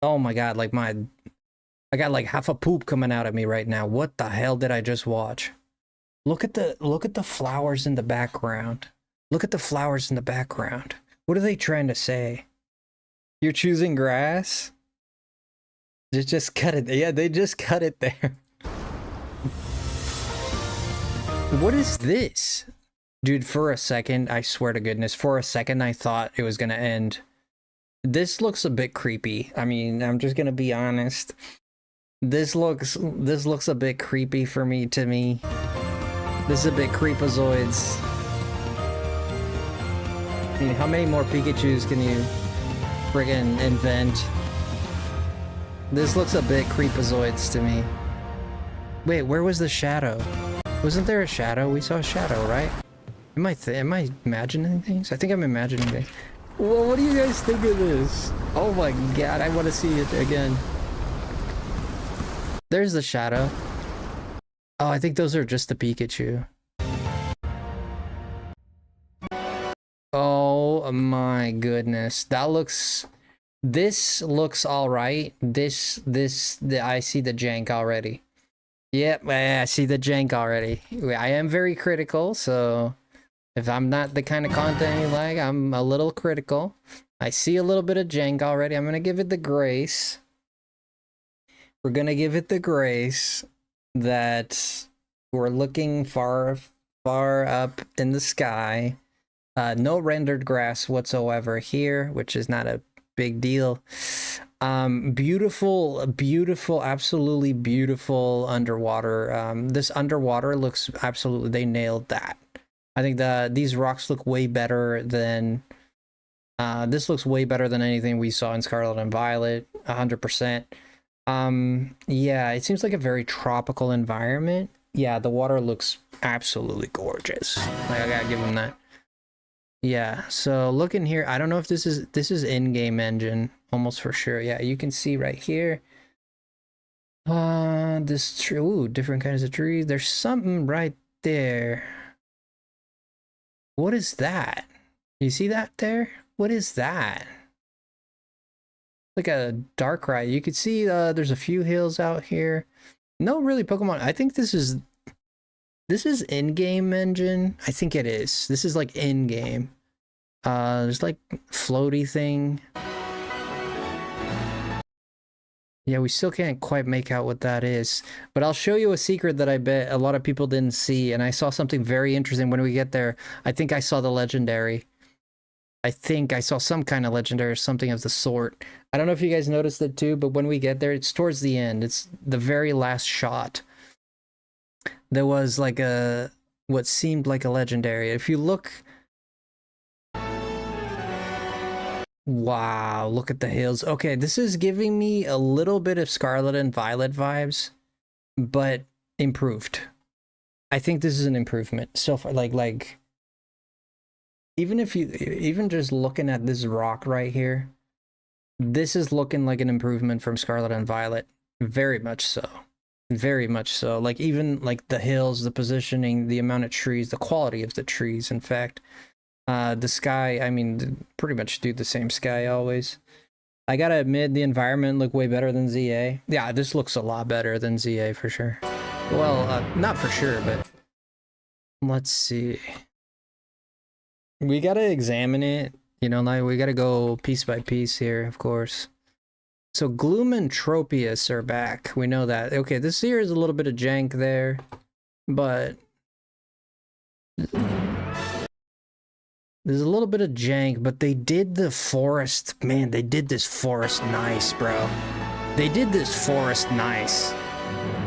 Speaker 1: Oh my god. Like I got like half a poop coming out of me right now. What the hell did I just watch? Look at the flowers in the background. Look at the flowers in the background. What are they trying to say? You're choosing grass? Just cut it. Yeah, they just cut it there. What is this? Dude, for a second, I swear to goodness, for a second I thought it was gonna end. This looks a bit creepy. I mean, I'm just gonna be honest. This looks a bit creepy to me. This is a bit creepazoids. I mean, how many more Pikachus can you friggin' invent? This looks a bit creepazoids to me. Wait, where was the shadow? Wasn't there a shadow? We saw a shadow, right? Am I imagining things? I think I'm imagining things. Well, what do you guys think of this? Oh my god, I want to see it again. There's the shadow. Oh, I think those are just the Pikachu. Oh my goodness. This looks all right. I see the jank already. Yep, I see the jank already. I am very critical, so if I'm not the kind of content you like, I'm a little critical. I see a little bit of jank already. I'm gonna give it the grace. We're gonna give it the grace that we're looking far up in the sky. No rendered grass whatsoever here, which is not a big deal. Beautiful, absolutely beautiful underwater. This underwater looks absolutely, they nailed that. I think these rocks look way better than, this looks way better than anything we saw in Scarlet and Violet, 100%. Yeah, it seems like a very tropical environment. Yeah, the water looks absolutely gorgeous. Like, I gotta give them that. Yeah, so look in here. I don't know if this is in-game engine, almost for sure. Yeah, you can see right here. This tree, ooh, different kinds of trees. There's something right there. What is that? You see that there? What is that? Like a dark ride. You can see there's a few hills out here. No, really, Pokemon. I think this is in-game engine. I think it is. This is like in-game. There's like floaty thing. Yeah, we still can't quite make out what that is. But I'll show you a secret that I bet a lot of people didn't see. And I saw something very interesting when we get there. I think I saw the legendary. I think I saw some kind of legendary or something of the sort. I don't know if you guys noticed it too, but when we get there, it's towards the end. It's the very last shot. There was like what seemed like a legendary. If you look, wow, look at the hills. Okay, this is giving me a little bit of Scarlet and Violet vibes, but improved. I think this is an improvement so far. Like even just looking at this rock right here, this is looking like an improvement from Scarlet and Violet. Very much so. Very much so. Like, even like the hills, the positioning, the amount of trees, the quality of the trees, in fact. The sky, I mean, pretty much do the same sky always. I gotta admit, the environment looked way better than ZA. Yeah, this looks a lot better than ZA for sure. Well, not for sure, but let's see. We gotta examine it, you know, like we gotta go piece by piece here, of course. So Gloom and Tropius are back. We know that. Okay, this here is a little bit of jank there, but there's a little bit of jank, but they did the forest. Man, they did this forest nice, bro. They did this forest nice.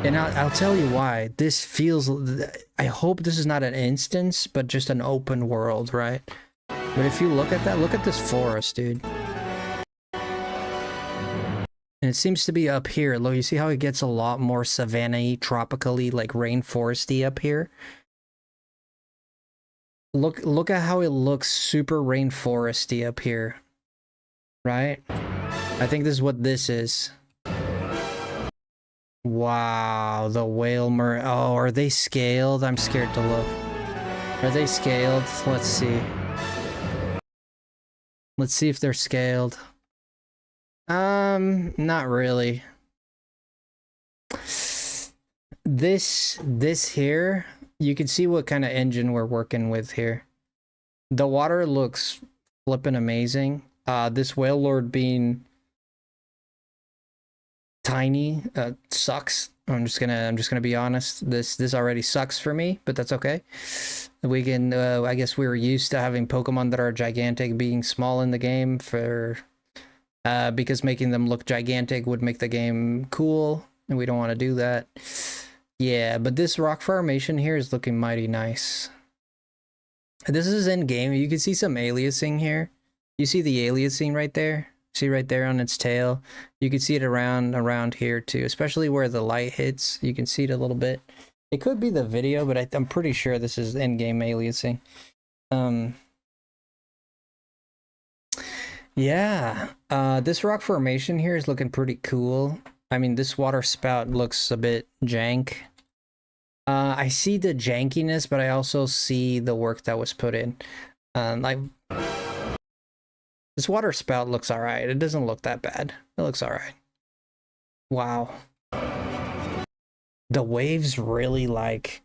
Speaker 1: And I'll tell you why. This feels... I hope this is not an instance, but just an open world, right? But if you look at that, look at this forest, dude. And it seems to be up here. Look, you see how it gets a lot more savanna-y, tropical-y, like rainforesty up here? Look at how it looks super rainforesty up here. Right? I think this is what this is. Wow, the whale oh, are they scaled? I'm scared to look. Are they scaled? Let's see. Let's see if they're scaled. Not really. This here, you can see what kind of engine we're working with here. The water looks flippin' amazing. This whale lord being tiny sucks. I'm just gonna be honest. This already sucks for me, but that's okay. We can I guess we were used to having Pokemon that are gigantic being small in the game for because making them look gigantic would make the game cool, and we don't want to do that. Yeah, but this rock formation here is looking mighty nice. This is in game. You can see some aliasing here. You see the aliasing right there? See right there on its tail? You can see it around here too, especially where the light hits. You can see it a little bit. It could be the video, but I'm pretty sure this is in-game aliasing. Yeah, this rock formation here is looking pretty cool. I mean, this water spout looks a bit jank. I see the jankiness, but I also see the work that was put in. Like, this water spout looks alright. It doesn't look that bad. It looks alright. Wow. The waves really, like,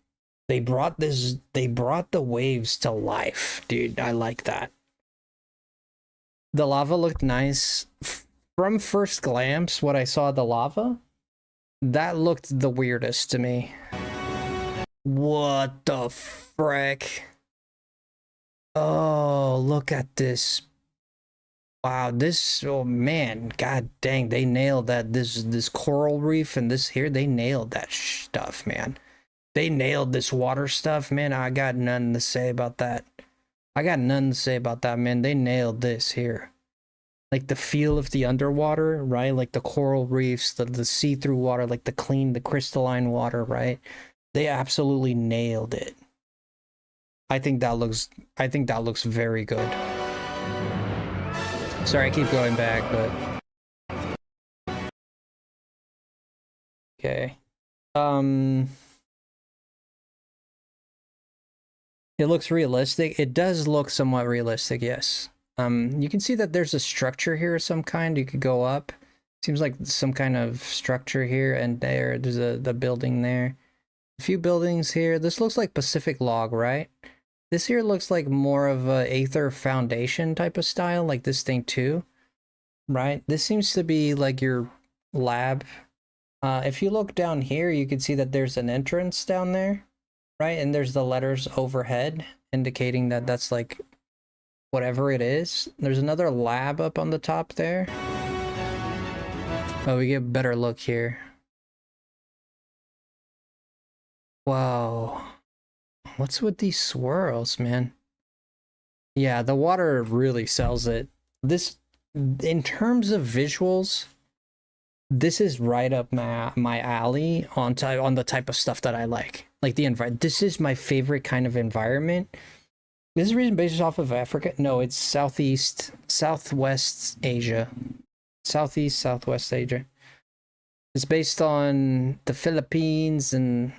Speaker 1: they brought the waves to life, dude. I like that. The lava looked nice. From first glance, what I saw the lava, that looked the weirdest to me. What the frick? Oh, look at this. Wow, this, oh man, god dang, they nailed that. This coral reef and this here, they nailed that stuff, man. They nailed this water stuff, man. I got nothing to say about that. I got nothing to say about that, man. They nailed this here. Like the feel of the underwater, right? Like the coral reefs, the see-through water, like the clean, the crystalline water, right? They absolutely nailed it. I think that looks very good. Sorry, I keep going back, but okay. It looks realistic. It does look somewhat realistic, yes. You can see that there's a structure here of some kind. You could go up. Seems like some kind of structure here and there. There's the building there. A few buildings here. This looks like Pacific Log, right? This here looks like more of a Aether Foundation type of style, like this thing too, right? This seems to be like your lab. If you look down here, you can see that there's an entrance down there, right? And there's the letters overhead indicating that that's like whatever it is. There's another lab up on the top there. Oh, we get a better look here. Wow. What's with these swirls, man? Yeah, the water really sells it. This, in terms of visuals, this is right up my alley on the type of stuff that I like. Like the environment. This is my favorite kind of environment. This is reason based off of Africa. No, it's Southwest Asia. Southwest Asia. It's based on the Philippines and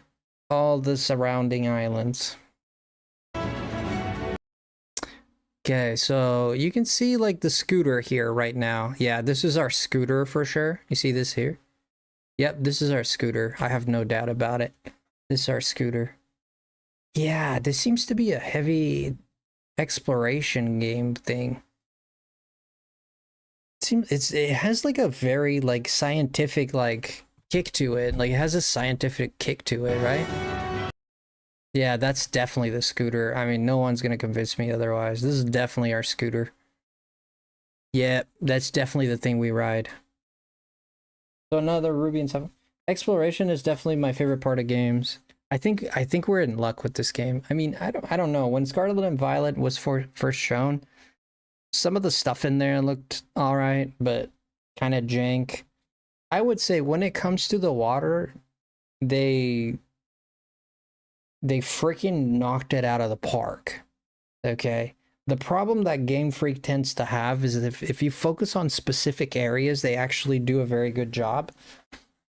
Speaker 1: all the surrounding islands. Okay, so you can see like the scooter here right now. Yeah, this is our scooter for sure. You see this here? Yep, this is our scooter. I have no doubt about it. This is our scooter. Yeah, this seems to be a heavy exploration game thing. it has like a very like scientific like kick to it. Like it has a scientific kick to it, right? Yeah, that's definitely the scooter. I mean, no one's gonna convince me otherwise. This is definitely our scooter. Yeah, that's definitely the thing we ride. So another Ruby and 7. Exploration is definitely my favorite part of games. I think we're in luck with this game. I mean, I don't know. When Scarlet and Violet was first shown, some of the stuff in there looked alright, but kind of jank. I would say when it comes to the water, they freaking knocked it out of the park. Okay. The problem that Game Freak tends to have is that if you focus on specific areas, they actually do a very good job.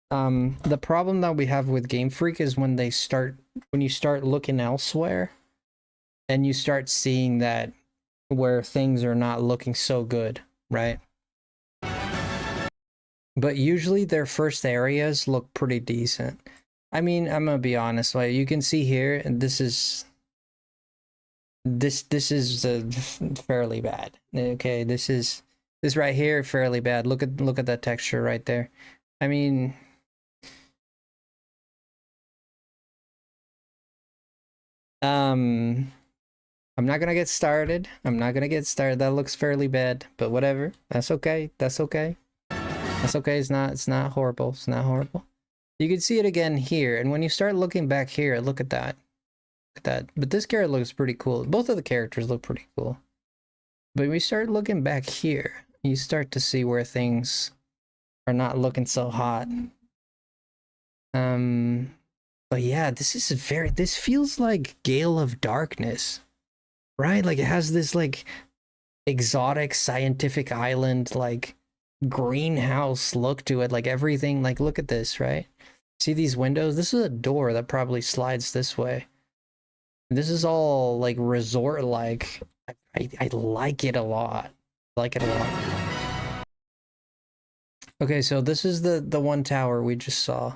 Speaker 1: The problem that we have with Game Freak is when you start looking elsewhere and you start seeing that where things are not looking so good, right? But usually their first areas look pretty decent. I mean, I'm gonna be honest, like you can see here, and this is fairly bad. Okay, this right here fairly bad. Look at that texture right there. I mean, I'm not gonna get started. That looks fairly bad, but whatever. That's okay. That's okay. That's okay. It's not horrible. It's not horrible. You can see it again here, and when you start looking back here, look at that. Look at that. But this character looks pretty cool. Both of the characters look pretty cool. But when you start looking back here, you start to see where things are not looking so hot. But yeah, this feels like Gale of Darkness, right? Like it has this like exotic scientific island, like greenhouse look to it, like everything. Like look at this, right? See these windows? This is a door that probably slides this way. This is all like resort like. I like it a lot. I like it a lot. Okay, so this is the one tower we just saw.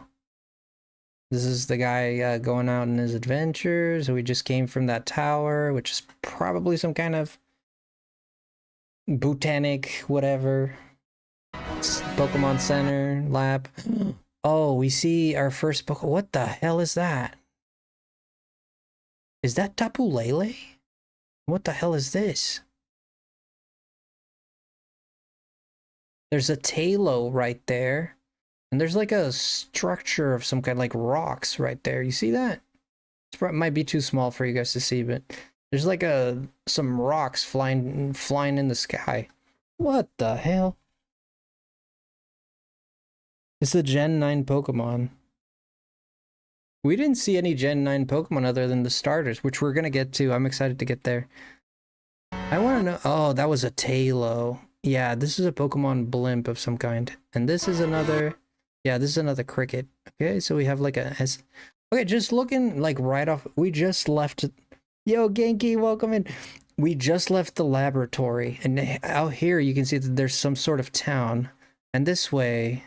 Speaker 1: This is the guy going out on his adventures. We just came from that tower, which is probably some kind of botanic whatever. Pokemon Center lab. Oh, we see our first Pokemon. What the hell is that? Is that Tapu Lele? What the hell is this? There's a Talo right there. And there's like a structure of some kind, like rocks right there. You see that? It might be too small for you guys to see, but there's like some rocks flying in the sky. What the hell? It's the Gen 9 Pokemon. We didn't see any Gen 9 Pokemon other than the starters, which we're gonna get to. I'm excited to get there. I want to know. Oh, that was a Talo. Yeah, this is a Pokemon blimp of some kind. And this is another. Yeah, this is another cricket. Okay, so we have like a S. Okay, just looking like right off. We just left. Yo, Genki, welcome in. We just left the laboratory. And out here you can see that there's some sort of town. And this way.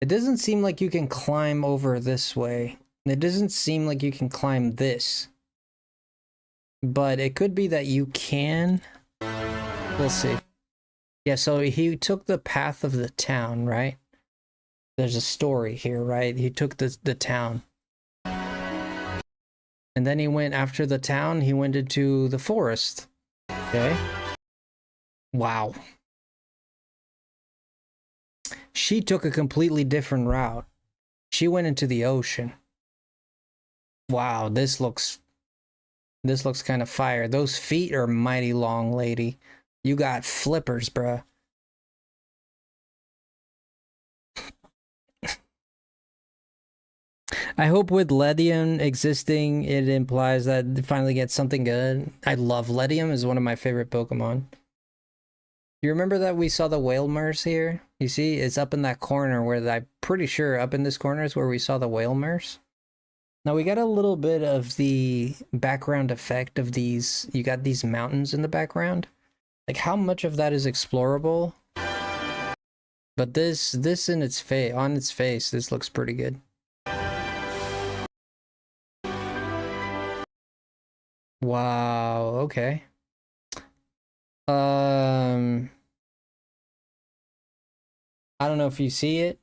Speaker 1: It doesn't seem like you can climb over this way. It doesn't seem like you can climb this. But it could be that you can. We'll see. Yeah, so he took the path of the town, right? There's a story here, right? He took the town. And then he went after the town, he went into the forest. Okay. Wow. She took a completely different route. She went into the ocean. Wow, this looks kind of fire. Those feet are mighty long, lady. You got flippers, bruh. I hope with Ledium existing, it implies that it finally gets something good. I love Ledium, is one of my favorite Pokemon. You remember that we saw the Whalmers here? You see, it's up in that corner where I'm pretty sure up in this corner is where we saw the Whalmers. Now we got a little bit of the background effect of these. You got these mountains in the background. Like how much of that is explorable? But this in its face, on its face, this looks pretty good. Wow, okay. I don't know if you see it.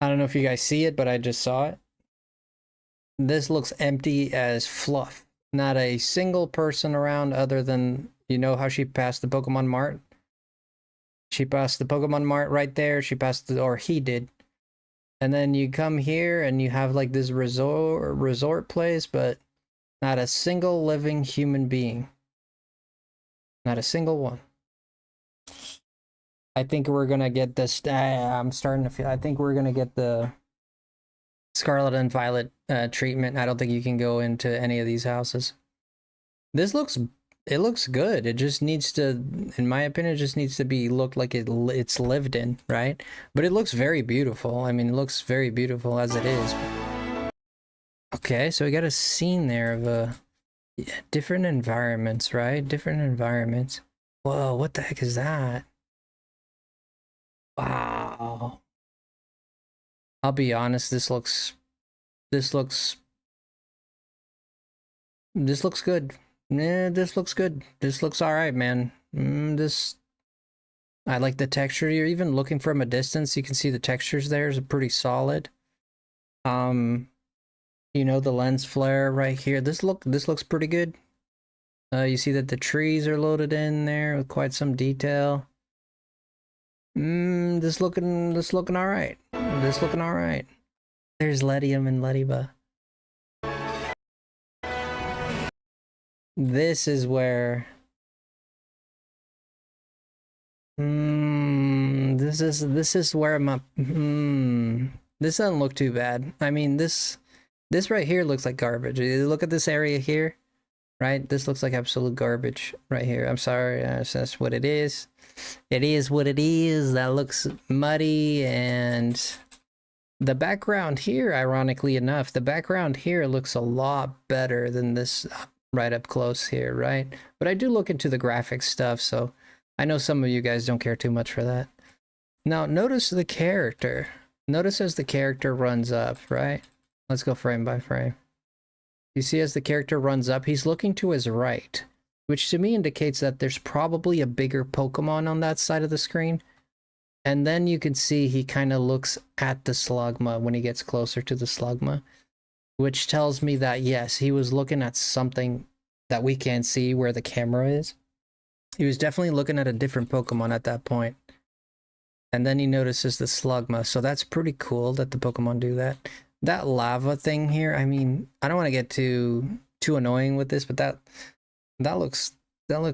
Speaker 1: I don't know if you guys see it, but I just saw it. This looks empty as fluff. Not a single person around other than, you know how she passed the Pokemon Mart? She passed the Pokemon Mart right there. She passed the, or he did. And then you come here and you have like this resort place, but not a single living human being. Not a single one. I think we're gonna get this. I'm starting to feel. I think we're gonna get the Scarlet and Violet treatment. I don't think you can go into any of these houses. This looks. It looks good. It just needs to, in my opinion, it just needs to be looked like it's lived in, right? But it looks very beautiful. I mean, it looks very beautiful as it is. Okay, so we got a scene there of different environments, right? Different environments. Whoa, what the heck is that? Wow. I'll be honest, this looks good. Yeah, this looks good. This looks all right, man. I like the texture. You're even looking from a distance, you can see the textures there is pretty solid. You know, the lens flare right here. This looks pretty good. You see that the trees are loaded in there with quite some detail. This looking all right. This looking all right. There's Ledium and Lediba. This is where this is where my this doesn't look too bad. I mean, this right here looks like garbage. Look at this area here, right? This looks like absolute garbage right here. I'm sorry, that's what it is. It is what it is. That looks muddy, and the background here, ironically enough, the background here looks a lot better than this right up close here, right? But I do look into the graphics stuff, so I know some of you guys don't care too much for that. Now, notice the character. Notice as the character runs up, right? Let's go frame by frame. You see as the character runs up, he's looking to his right, which to me indicates that there's probably a bigger Pokemon on that side of the screen. And then you can see he kind of looks at the Slugma when he gets closer to the Slugma, which tells me that, yes, he was looking at something that we can't see where the camera is. He was definitely looking at a different Pokemon at that point. And then he notices the Slugma, so that's pretty cool that the Pokemon do that. That lava thing here, I mean, I don't want to get too annoying with this, but that looks a little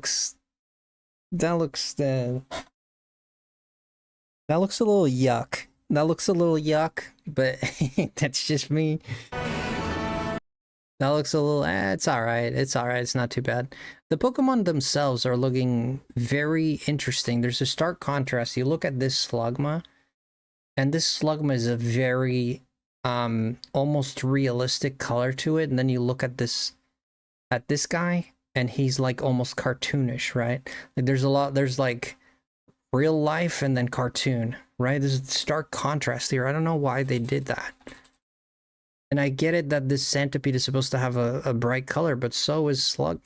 Speaker 1: yuck. That looks a little yuck, but that's just me. That looks a little, it's alright. It's alright. It's not too bad. The Pokemon themselves are looking very interesting. There's a stark contrast. You look at this Slugma, and this Slugma is a very almost realistic color to it. And then you look at this guy, and he's like almost cartoonish, right? Like there's like real life and then cartoon, right? There's a stark contrast here. I don't know why they did that. And I get it that this Centipede is supposed to have a bright color, but so is Slug.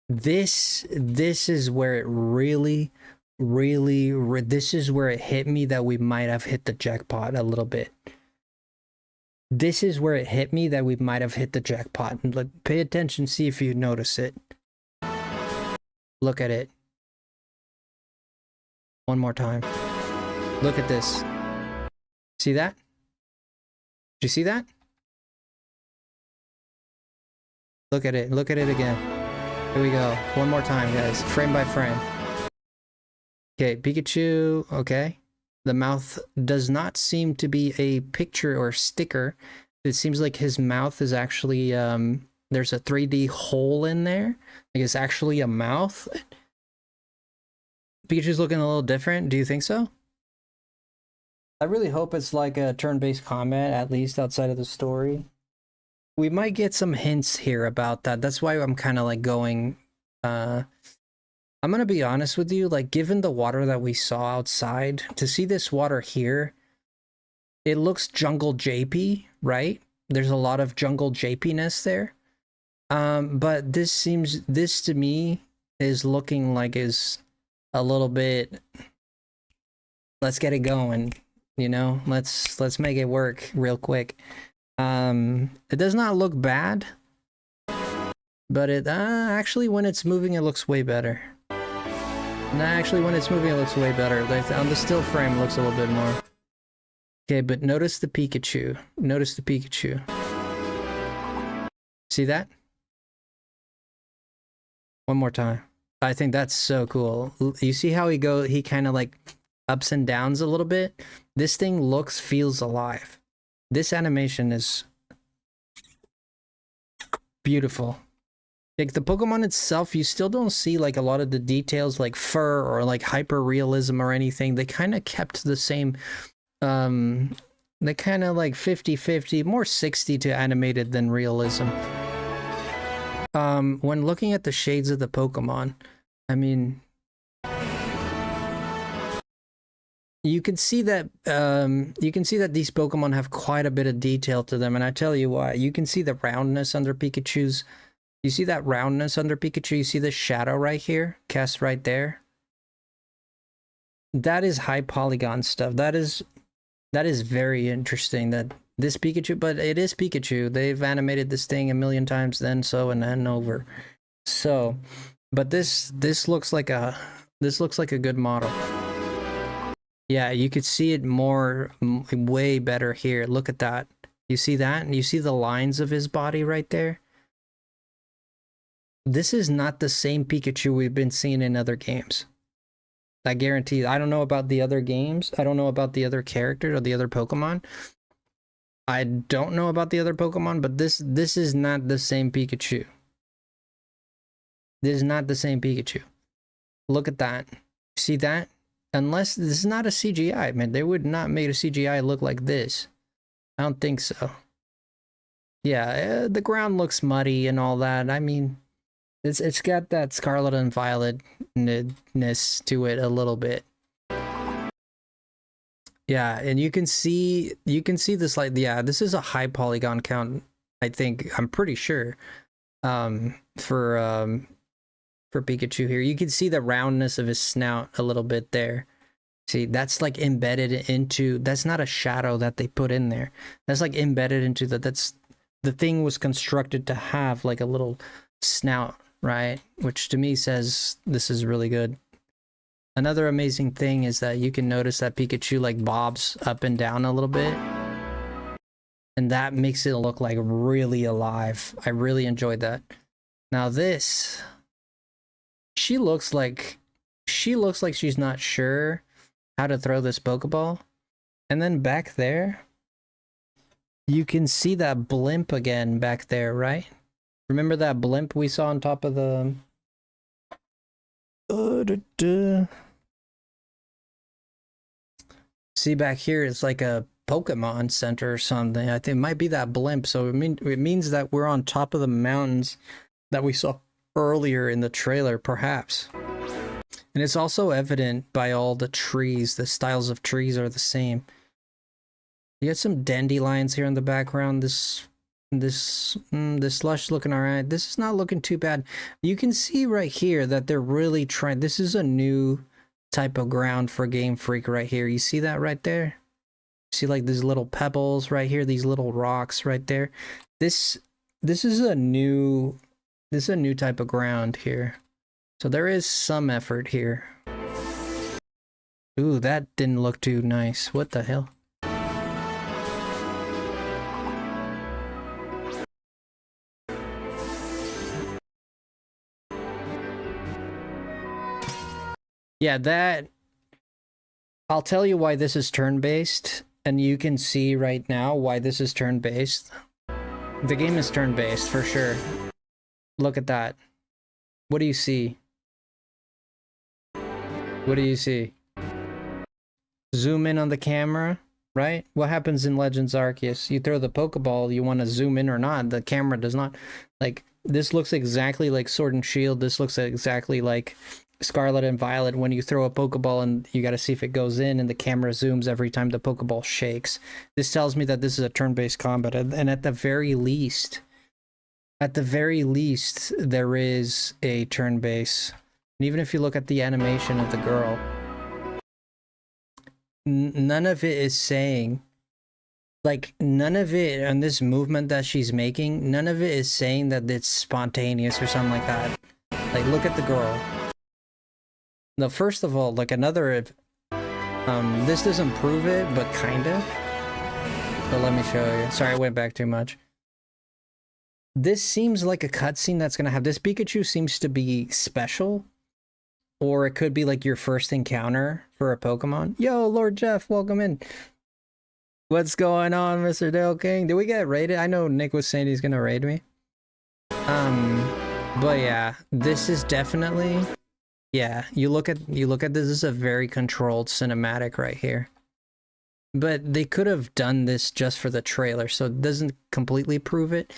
Speaker 1: This is where it really, this is where it hit me that we might have hit the jackpot a little bit. This is where it hit me that we might have hit the jackpot. And like, pay attention, see if you notice it. Look at it. One more time. Look at this. See that? Did you see that? Look at it. Look at it again. Here we go. One more time, guys. Frame by frame. Okay, Pikachu. Okay. The mouth does not seem to be a picture or sticker. It seems like his mouth is actually, there's a 3D hole in there. Like it's actually a mouth. Pikachu's looking a little different. Do you think so? I really hope it's like a turn-based combat, at least outside of the story. We might get some hints here about that. That's why I'm kind of like going, I'm gonna be honest with you, like given the water that we saw outside, to see this water here, it looks jungle JP, right? there's a lot of jungle japiness there. But this to me is looking like is a little bit, let's get it going, you know, let's make it work real quick. It does not look bad, but it actually when it's moving it looks way better. Actually when it's moving it looks way better. On the still frame it looks a little bit more. Okay, but notice the Pikachu. Notice the Pikachu. See that? One more time. I think that's so cool. You see how he kind of like ups and downs a little bit? This thing feels alive. This animation is beautiful. Like the Pokemon itself, you still don't see like a lot of the details like fur or like hyper realism or anything. They kind of kept the same, they kind of like 50-50, more 60 to animated than realism. When looking at the shades of the Pokemon, I mean, you can see that these Pokemon have quite a bit of detail to them, and I tell you why. You can see the roundness under Pikachu's. You see that roundness under Pikachu? You see the shadow right here, cast right there? That is high polygon stuff. That is very interesting. That this Pikachu, but it is Pikachu. They've animated this thing a million times then, so and then over. So, but this looks like a good model. Yeah, you could see it way better here. Look at that. You see that? And you see the lines of his body right there? This is not the same Pikachu we've been seeing in other games. I guarantee. I don't know about the other games. I don't know about the other characters or the other Pokemon. I don't know about the other Pokemon, but this is not the same Pikachu. This is not the same Pikachu. Look at that. See that? Unless this is not a CGI, man. They would not make a CGI look like this. I don't think so. Yeah, the ground looks muddy and all that. I mean, it's got that Scarlet and Violet-ness to it a little bit. Yeah, and you can see this, like, yeah, this is a high polygon count, I think. I'm pretty sure. For Pikachu here. You can see the roundness of his snout a little bit there. See, that's like embedded into, that's not a shadow that they put in there. That's like embedded into the thing was constructed to have like a little snout, right? Which to me says this is really good. Another amazing thing is that you can notice that Pikachu like bobs up and down a little bit. And that makes it look like really alive. I really enjoyed that. Now this, she looks like she's not sure how to throw this Pokeball. And then back there, you can see that blimp again back there, right? Remember that blimp we saw on top of the... See back here, it's like a Pokemon Center or something. I think it might be that blimp. So it means that we're on top of the mountains that we saw earlier in the trailer, perhaps. And it's also evident by all the trees. The styles of trees are the same. You got some dandelions here in the background. This slush looking alright. This is not looking too bad. You can see right here that they're really trying. This is a new type of ground for Game Freak right here. You see that right there? See like these little pebbles right here, these little rocks right there. This is a new type of ground here. So there is some effort here. Ooh, that didn't look too nice. What the hell? Yeah, that... I'll tell you why this is turn-based, and you can see right now why this is turn-based. The game is turn-based, for sure. Look at that. What do you see? What do you see? Zoom in on the camera, right? What happens in Legends Arceus? You throw the Pokeball, you want to zoom in or not, the camera does not. Like, this looks exactly like Sword and Shield. This looks exactly like Scarlet and Violet, when you throw a Pokeball and you got to see if it goes in, and the camera zooms every time the Pokeball shakes. This tells me that this is a turn-based combat, and at the very least, there is a turn base. And even if you look at the animation of the girl, none of it is saying, like, none of it, and this movement that she's making, none of it is saying that it's spontaneous or something like that. Like, look at the girl. No, first of all, like, another, this doesn't prove it, but kind of. So let me show you. Sorry, I went back too much. This seems like a cutscene that's gonna have, this Pikachu seems to be special, or it could be like your first encounter for a Pokemon. Yo, Lord Jeff, welcome in. What's going on, Mr. Dale King? Did we get raided? I know Nick was saying he's gonna raid me. But yeah, this is definitely, yeah, you look at this is a very controlled cinematic right here. But they could have done this just for the trailer, so it doesn't completely prove it.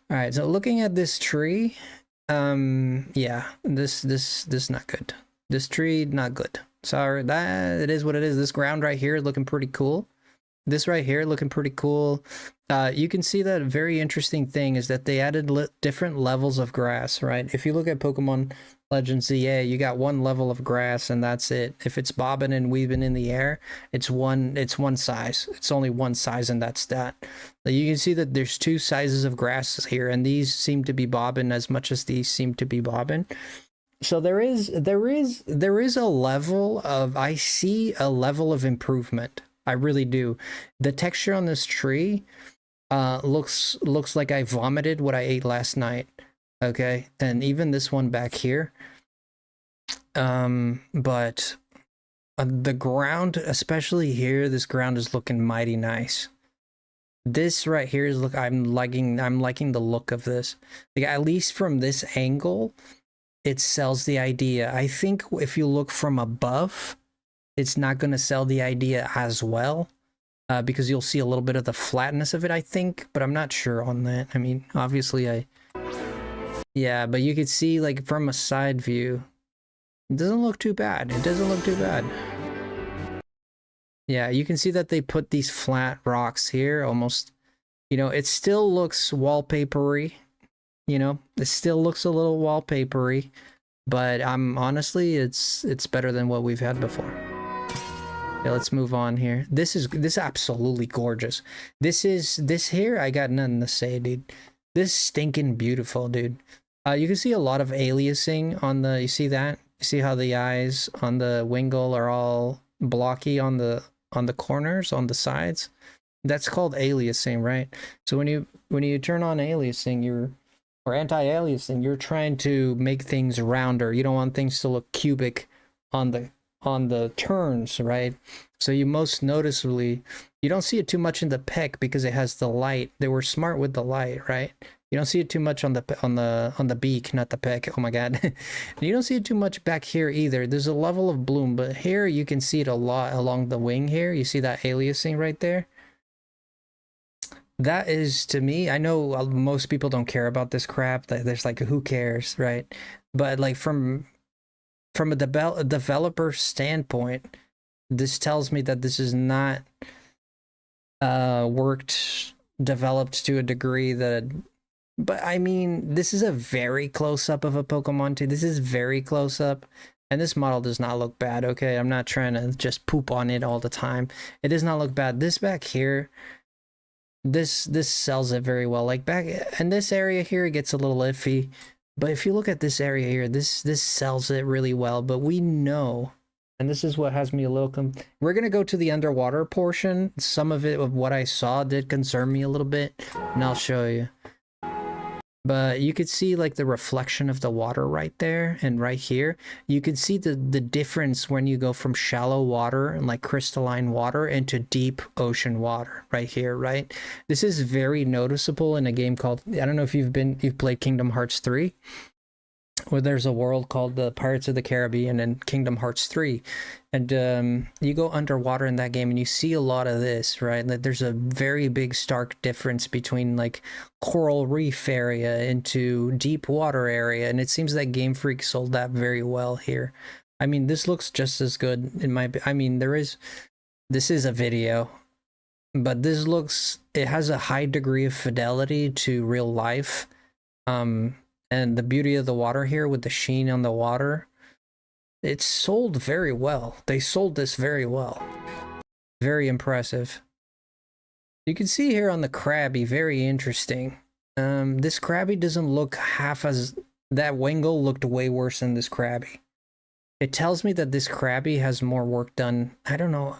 Speaker 1: All right, so looking at this tree, yeah, this not good. This tree not good. Sorry, that it is what it is. This ground right here looking pretty cool. This right here looking pretty cool. You can see that a very interesting thing is that they added different levels of grass, right? If you look at Pokemon Legends ZA, you got one level of grass and that's it. If it's bobbing and weaving in the air, it's one size. It's only one size and that's that. You can see that there's two sizes of grass here, and these seem to be bobbing as much as these seem to be bobbing. So there is a level of, I see a level of improvement. I really do. The texture on this tree looks like I vomited what I ate last night. Okay, and even this one back here. But the ground, especially here, this ground is looking mighty nice. This right here is I'm liking the look of this. Like, at least from this angle, it sells the idea. I think if you look from above, it's not going to sell the idea as well, because you'll see a little bit of the flatness of it, I think, but I'm not sure on that. I mean, obviously yeah, but you could see, like, from a side view, it doesn't look too bad. It doesn't look too bad. Yeah, you can see that they put these flat rocks here, almost, you know, it still looks wallpapery, you know, it still looks a little wallpapery, but honestly, it's better than what we've had before. Okay, let's move on here. This is absolutely gorgeous. This here, I got nothing to say, dude. This stinking beautiful, dude. You can see a lot of aliasing on the, you see that? You see how the eyes on the Wingull are all blocky on the corners, on the sides? That's called aliasing, right? So when you turn on aliasing, or anti-aliasing, you're trying to make things rounder. You don't want things to look cubic on the turns, right? So you most noticeably, you don't see it too much in the peck because it has the light. They were smart with the light, right? You don't see it too much on the beak, not the peck. Oh my god. You don't see it too much back here either. There's a level of bloom, but here you can see it a lot along the wing here. You see that aliasing right there? That is, to me, I know most people don't care about this crap. There's like, who cares, right? But like from a developer standpoint, this tells me that this is not developed to a degree that, but I mean, this is a very close up of a Pokemon too. This is very close up, and this model does not look bad. Okay, I'm not trying to just poop on it all the time. It does not look bad. This back here, this sells it very well. Like back in this area here, it gets a little iffy. But if you look at this area here, this sells it really well. But we know, and this is what has me a little we're going to go to the underwater portion. Some of what I saw did concern me a little bit, and I'll show you. But you could see like the reflection of the water right there and right here. You can see the difference when you go from shallow water and like crystalline water into deep ocean water right here, right? This is very noticeable in a game called, I don't know if you've played Kingdom Hearts 3. where there's a world called the Pirates of the Caribbean and Kingdom Hearts 3. And you go underwater in that game and you see a lot of this, right? Like there's a very big stark difference between like coral reef area into deep water area. And it seems that Game Freak sold that very well here. I mean, this looks just as good in my, I mean, this is a video, but this looks, it has a high degree of fidelity to real life. And the beauty of the water here with the sheen on the water, it's sold very well. They sold this very well. Very impressive. You can see here on the Krabby, very interesting. This Krabby doesn't look half as... That Wingle looked way worse than this Krabby. It tells me that this Krabby has more work done. I don't know.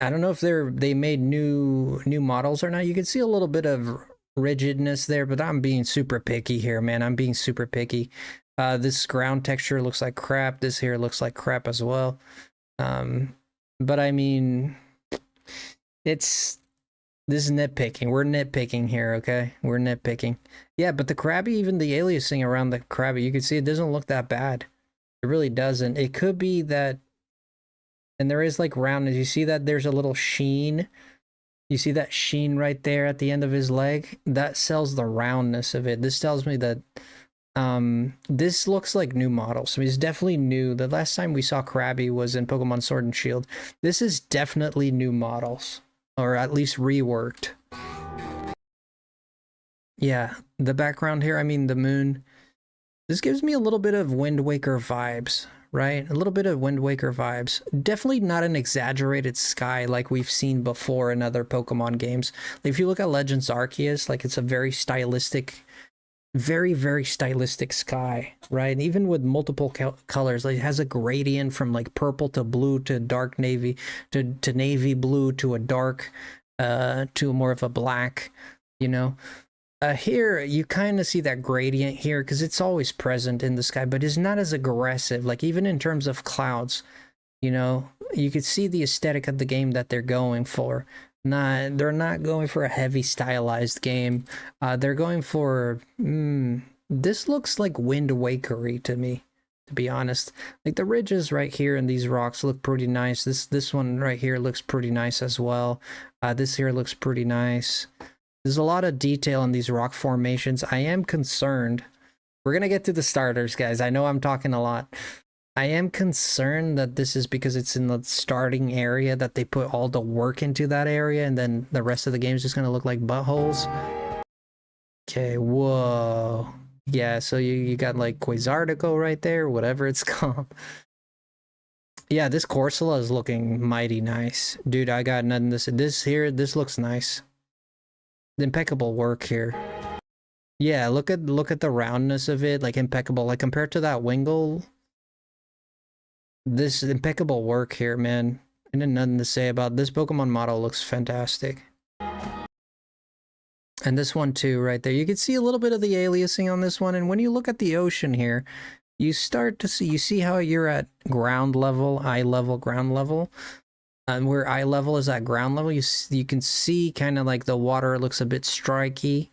Speaker 1: I don't know if they made new models or not. You can see a little bit of rigidness there, but I'm being super picky here, man. I'm being super picky. This ground texture looks like crap. This here looks like crap as well. But I mean, this is nitpicking. We're nitpicking here, okay? We're nitpicking. Yeah, but the Krabby, even the aliasing around the Krabby, you can see it doesn't look that bad. It really doesn't. It could be that, and there is like roundness. You see that there's a little sheen. You see that sheen right there at the end of his leg? That sells the roundness of it. This tells me that this looks like new models. So it's definitely new. The last time we saw Krabby was in Pokemon Sword and Shield. This is definitely new models, or at least reworked. Yeah, the background here, I mean the moon. This gives me a little bit of Wind Waker vibes, right? A little bit of Wind Waker vibes. Definitely not an exaggerated sky like we've seen before in other Pokemon games. If you look at Legends Arceus, like it's a very stylistic, very, very stylistic sky, right? And even with multiple colors, like it has a gradient from like purple to blue to dark navy to navy blue to a dark, to more of a black, you know? Here, you kind of see that gradient here because it's always present in the sky, but it's not as aggressive. Like even in terms of clouds, you know, you could see the aesthetic of the game that they're going for. They're not going for a heavy stylized game. They're going for, this looks like Wind Wakery to me, to be honest. Like the ridges right here and these rocks look pretty nice. This one right here looks pretty nice as well. This here looks pretty nice. There's a lot of detail in these rock formations. I am concerned. We're going to get to the starters, guys. I know I'm talking a lot. I am concerned that this is because it's in the starting area that they put all the work into that area, and then the rest of the game is just going to look like buttholes. Okay, whoa. Yeah, so you got like Quasartico right there, whatever it's called. Yeah, this Corsola is looking mighty nice. Dude, I got nothing to say. This looks nice. Impeccable work here. Yeah, look at the roundness of it, like impeccable. Like compared to that Wingle, this impeccable work here, man. And then nothing to say about this Pokemon model. Looks fantastic. And this one too, right there. You can see a little bit of the aliasing on this one. And when you look at the ocean here, you start to see, you see how you're at ground level, eye level, ground level. And where eye level is at ground level, you can see kind of like the water looks a bit striky.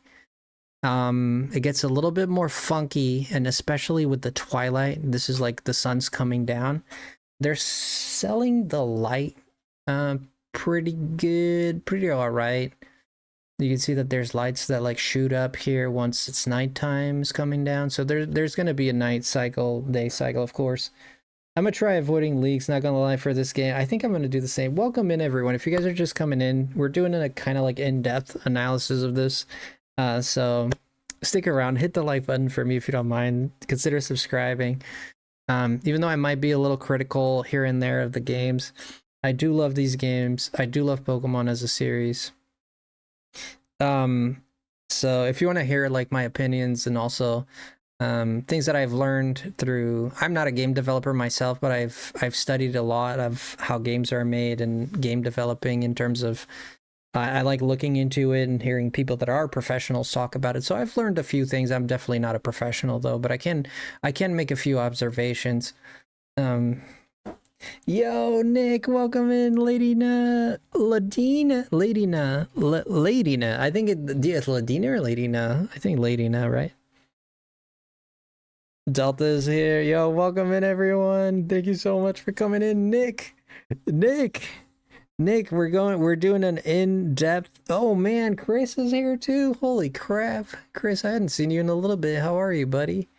Speaker 1: It gets a little bit more funky, and especially with the twilight, this is like the sun's coming down. They're selling the light pretty good, pretty all right. You can see that there's lights that like shoot up here once it's nighttime is coming down. So there's going to be a night cycle, day cycle, of course. I'm going to try avoiding leaks, not going to lie, for this game. I think I'm going to do the same. Welcome in, everyone. If you guys are just coming in, we're doing a kind of like in-depth analysis of this. So stick around, hit the like button for me if you don't mind. Consider subscribing. Even though I might be a little critical here and there of the games, I do love these games. I do love Pokemon as a series. So if you want to hear like my opinions and also things that I've learned through, I'm not a game developer myself, but I've studied a lot of how games are made and game developing in terms of I like looking into it and hearing people that are professionals talk about it. So I've learned a few things. I'm definitely not a professional though, but I can make a few observations. Yo, Nick, welcome in, Ladina. I think it's Ladina or Ladina. I think Ladina, right? Delta's here. Yo, welcome in everyone. Thank you so much for coming in, Nick. Nick, we're doing an in-depth. Oh man, Chris is here too. Holy crap. Chris, I hadn't seen you in a little bit. How are you, buddy?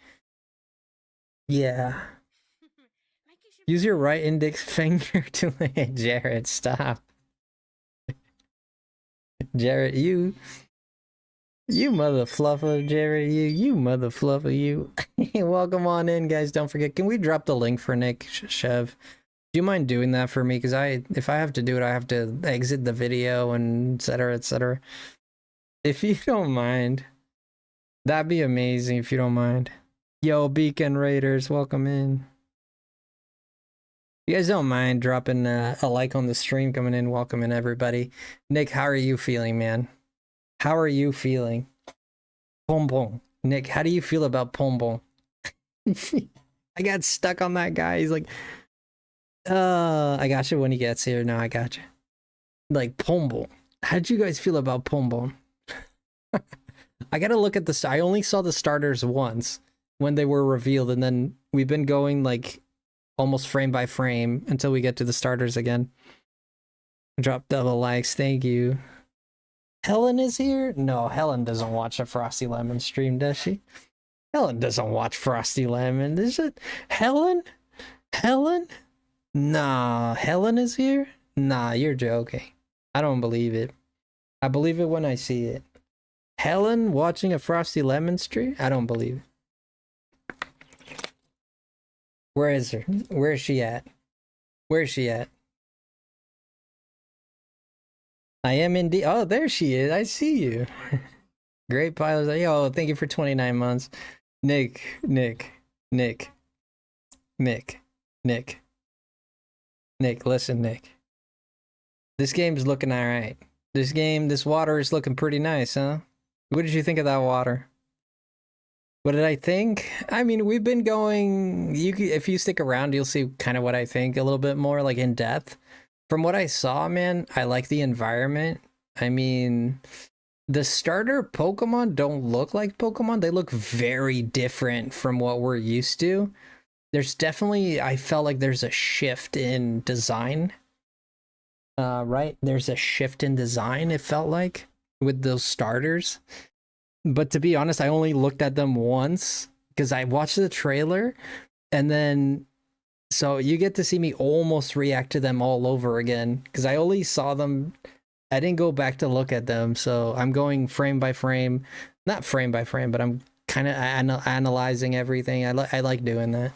Speaker 1: Yeah. Use your right index finger to Jared, stop. Jared, you mother fluffer, Jared, you mother fluffer, you. Welcome on in, guys. Don't forget, can we drop the link for Nick, Chev? Do you mind doing that for me? Because if I have to do it, I have to exit the video and etc. etc. If you don't mind, that'd be amazing. If you don't mind. Yo, Beacon Raiders, welcome in. You guys don't mind dropping a like on the stream, coming in, welcome in everybody. Nick, how are you feeling, man? How are you feeling? Pom Pom. Nick, how do you feel about Pom Pom? I got stuck on that guy. He's like, I got you when he gets here. No, I got you. Like, Pom Pom. How'd you guys feel about Pom Pom? I gotta look at this. I only saw the starters once when they were revealed, and then we've been going like almost frame by frame until we get to the starters again. Drop double likes, thank you. Helen is here? No, Helen doesn't watch a FrostyLemon stream, does she? Helen doesn't watch FrostyLemon. Is it Helen? Helen? Nah, Helen is here? Nah, you're joking. I don't believe it. I believe it when I see it. Helen watching a FrostyLemon stream? I don't believe it. Where is her? Where is she at? Where is she at? I am indeed. Oh, there she is. I see you. Great pilot. Yo, thank you for 29 months. Nick. Listen, Nick. This game's looking alright. This water is looking pretty nice, huh? What did you think of that water? What did I think? I mean, we've been going. If you stick around, you'll see kind of what I think a little bit more, like in depth. From what I saw, man, I like the environment. I mean, the starter Pokemon don't look like Pokemon. They look very different from what we're used to. There's definitely, I felt like there's a shift in design. Right? There's a shift in design, it felt like, with those starters. But to be honest, I only looked at them once because I watched the trailer, and then so you get to see me almost react to them all over again because I only saw them. I didn't go back to look at them, so I'm going frame by frame, not frame by frame, but I'm kind of analyzing everything. I like doing that.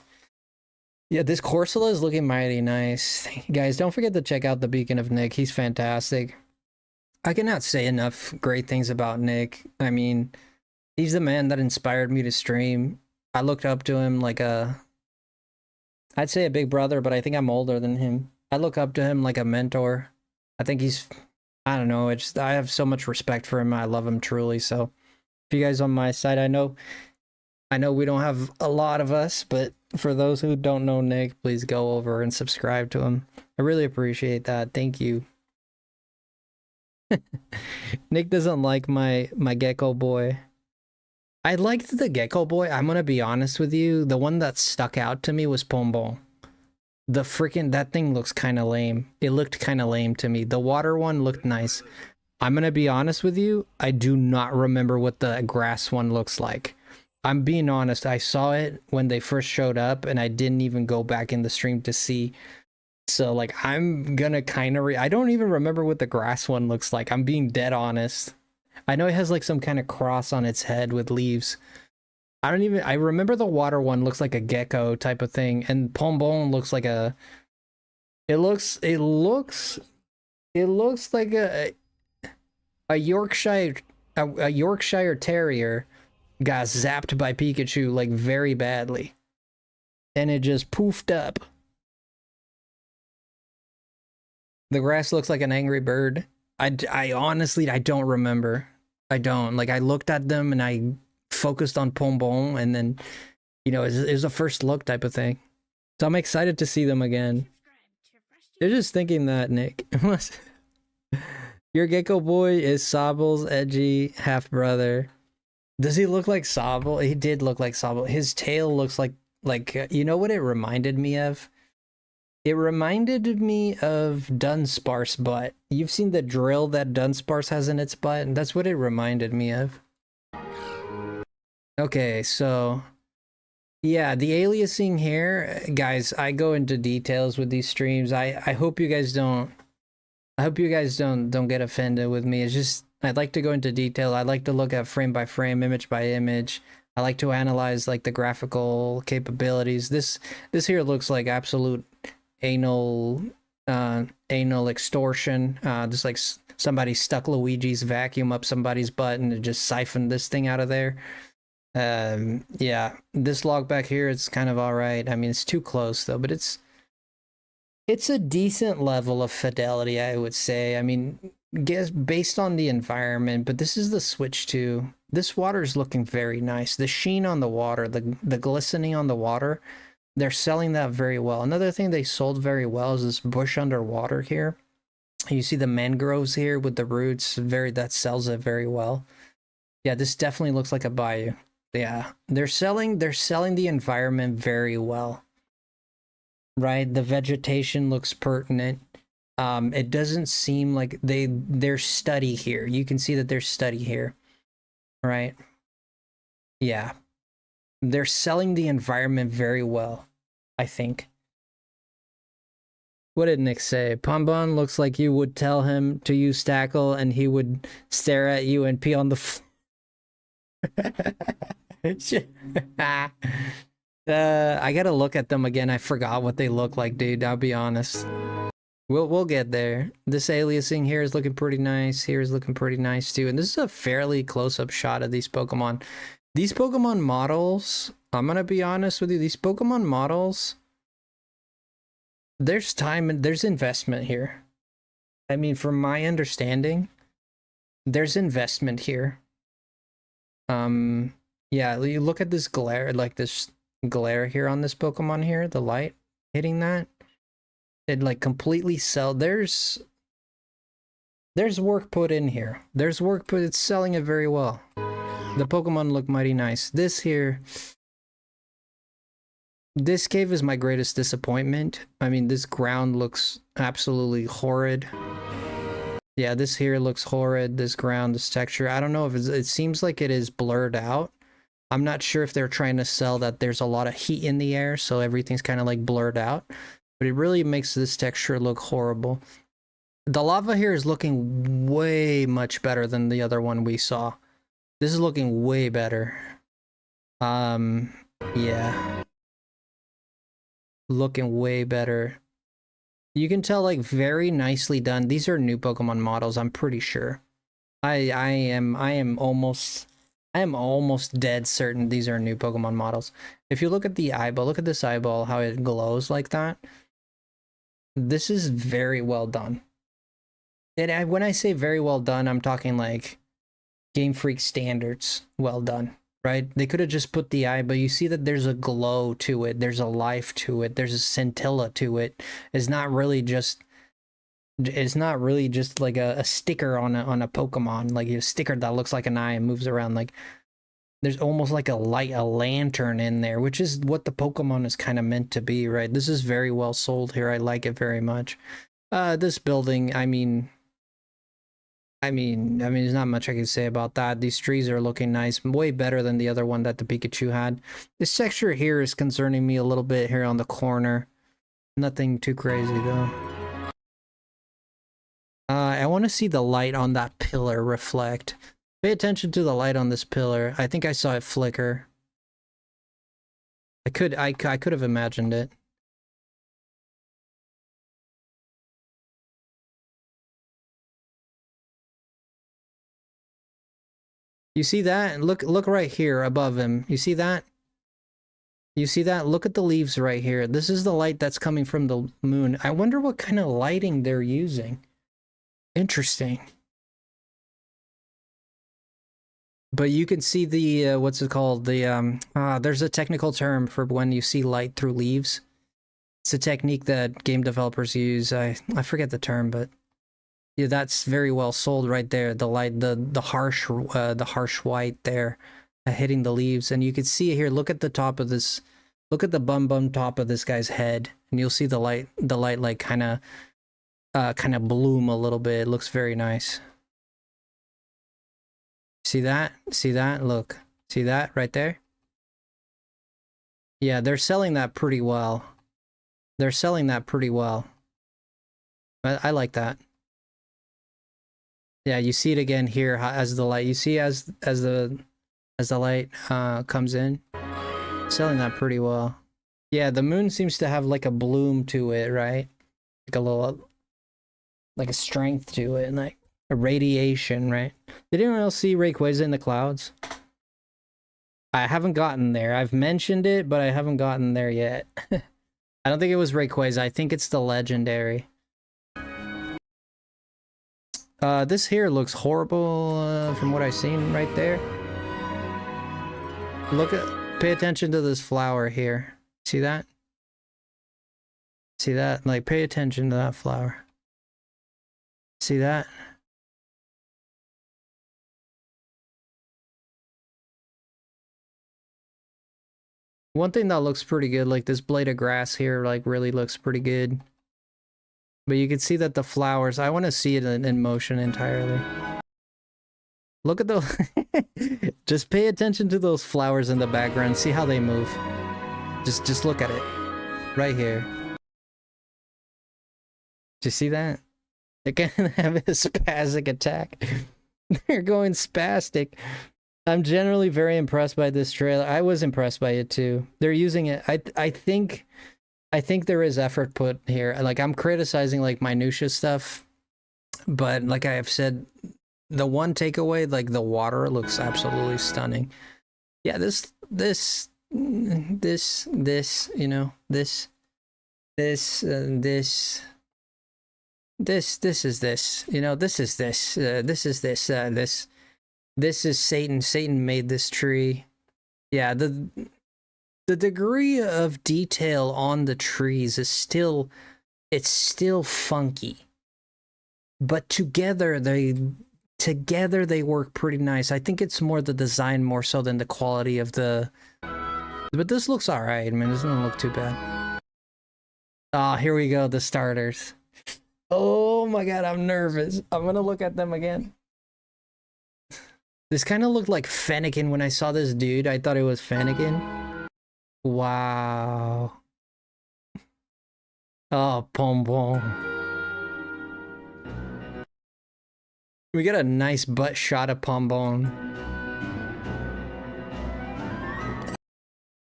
Speaker 1: Yeah, this Corsola is looking mighty nice. Guys, don't forget to check out the Beacon of Nick. He's fantastic. I cannot say enough great things about Nick. I mean, he's the man that inspired me to stream. I looked up to him like I'd say a big brother, but I think I'm older than him. I look up to him like a mentor. I think I don't know, I have so much respect for him. I love him truly. So if you guys on my side, I know we don't have a lot of us, but for those who don't know Nick, please go over and subscribe to him. I really appreciate that. Thank you. Nick doesn't like my gecko boy. I liked the gecko boy. I'm gonna be honest with you. The one that stuck out to me was Pombon. That thing looks kind of lame. It looked kind of lame to me. The water one looked nice. I'm gonna be honest with you. I do not remember what the grass one looks like. I'm being honest. I saw it when they first showed up, and I didn't even go back in the stream to see. So, like, I'm gonna kind of I don't even remember what the grass one looks like. I'm being dead honest. I know it has, like, some kind of cross on its head with leaves. I remember the water one looks like a gecko type of thing, and Pombon looks like it looks like a Yorkshire Terrier got zapped by Pikachu, like, very badly. And it just poofed up. The grass looks like an angry bird. I honestly, I don't remember. I don't. Like, I looked at them and I focused on Pombon, and then, you know, it was a first look type of thing. So I'm excited to see them again. They're just thinking that, Nick. Your gecko boy is Sobel's edgy half-brother. Does he look like Sobble? He did look like Sobble. His tail looks like you know what it reminded me of? It reminded me of Dunsparce's butt. You've seen the drill that Dunsparce has in its butt, and that's what it reminded me of. Okay, so yeah, the aliasing here, guys, I go into details with these streams. I hope you guys don't don't get offended with me. It's just I'd like to go into detail. I like to look at frame by frame, image by image. I like to analyze like the graphical capabilities. This here looks like absolute anal extortion. Just like somebody stuck Luigi's vacuum up somebody's butt and just siphoned this thing out of there. Yeah, this log back here, it's kind of all right. I mean, it's too close though, but it's a decent level of fidelity, I would say. I mean, guess based on the environment, but this is the Switch 2. This water is looking very nice. The sheen on the water, the glistening on the water, they're selling that very well. Another thing they sold very well is this bush underwater here. You see the mangroves here with the roots, that sells it very well. Yeah, this definitely looks like a bayou. Yeah, they're selling the environment very well. Right, the vegetation looks pertinent. It doesn't seem like there's study here. You can see that there's study here, right? Yeah, they're selling the environment very well, I think. What did Nick say? Pombon looks like you would tell him to use Stackle and he would stare at you and pee on the floor. I gotta look at them again. I forgot what they look like, dude. I'll be honest. We'll get there. This aliasing here is looking pretty nice. Here is looking pretty nice too. And this is a fairly close-up shot of these Pokemon. These Pokemon models, I'm gonna be honest with you, these Pokemon models, there's time and there's investment here. I mean, from my understanding, there's investment here. Yeah, you look at this glare, like this glare here on this Pokemon here, the light hitting that, it like completely there's work put in here. There's work put, it's selling it very well. The Pokemon look mighty nice. This here, this cave is my greatest disappointment. I mean, this ground looks absolutely horrid. Yeah, this here looks horrid. This ground, this texture, I don't know if it seems like it is blurred out. I'm not sure if they're trying to sell that there's a lot of heat in the air, so everything's kind of like blurred out. But it really makes this texture look horrible. The lava here is looking way much better than the other one we saw. This is looking way better. Yeah. Looking way better. You can tell, like, very nicely done. These are new Pokemon models, I'm pretty sure. I am almost dead certain these are new Pokemon models. If you look at the eyeball, look at this eyeball, how it glows like that. This is very well done. And when I say very well done, I'm talking like Game Freak standards well done, right? They could have just put the eye, but you see that there's a glow to it, there's a life to it, there's a scintilla to it. It's not really just like a sticker on a Pokemon, like a sticker that looks like an eye and moves around. Like there's almost like a lantern in there, which is what the Pokemon is kind of meant to be, right? This is very well sold here. I like it very much. This building, I mean, there's not much I can say about that. These trees are looking nice, way better than the other one that the Pikachu had. This texture here is concerning me a little bit here on the corner. Nothing too crazy though. I want to see the light on that pillar reflect. Pay attention to the light on this pillar. I think I saw it flicker. I could have imagined it. You see that? Look right here above him. You see that? You see that? Look at the leaves right here. This is the light that's coming from the moon. I wonder what kind of lighting they're using. Interesting. But you can see the, what's it called? The, there's a technical term for when you see light through leaves. It's a technique that game developers use. I forget the term, but yeah, that's very well sold right there. The light, the harsh white there. hitting the leaves, and you can see here, look at the top of this, look at the bum top of this guy's head, and you'll see the light like kind of bloom a little bit. It looks very nice. See that? See that? Look. See that right there? Yeah, they're selling that pretty well. They're selling that pretty well. I like that. Yeah, you see it again here as the light. You see as the light comes in. Selling that pretty well. Yeah, the moon seems to have like a bloom to it, right? Like a little, like a strength to it, and like a radiation, right? Did anyone else see Rayquaza in the clouds? I haven't gotten there. I've mentioned it, but I haven't gotten there yet. I don't think it was Rayquaza. I think it's the legendary. This here looks horrible from what I've seen right there. Pay attention to this flower here. See that? See that? Like, pay attention to that flower. See that? One thing that looks pretty good, like this blade of grass here, like really looks pretty good. But you can see that the flowers, I want to see it in motion entirely. Look at the... Just pay attention to those flowers in the background. See how they move. Just look at it. Right here. Do you see that? They can have a spastic attack. They're going spastic. I'm generally very impressed by this trailer. I was impressed by it too. They're using it. I think there is effort put here. Like, I'm criticizing like minutia stuff, but like I have said, the one takeaway, like the water looks absolutely stunning. Yeah, this, you know, this is this, you know, this is Satan. Satan made this tree. Yeah, the degree of detail on the trees is still, it's still funky. But together they work pretty nice. I think it's more the design more so than the quality of the... But this looks alright. I mean, this doesn't look too bad. Ah, here we go, the starters. Oh my god, I'm nervous. I'm gonna look at them again. This kind of looked like Fennekin when I saw this dude. I thought it was Fennekin. Wow. Oh, Pom Pom. We got a nice butt shot of Pom Pom.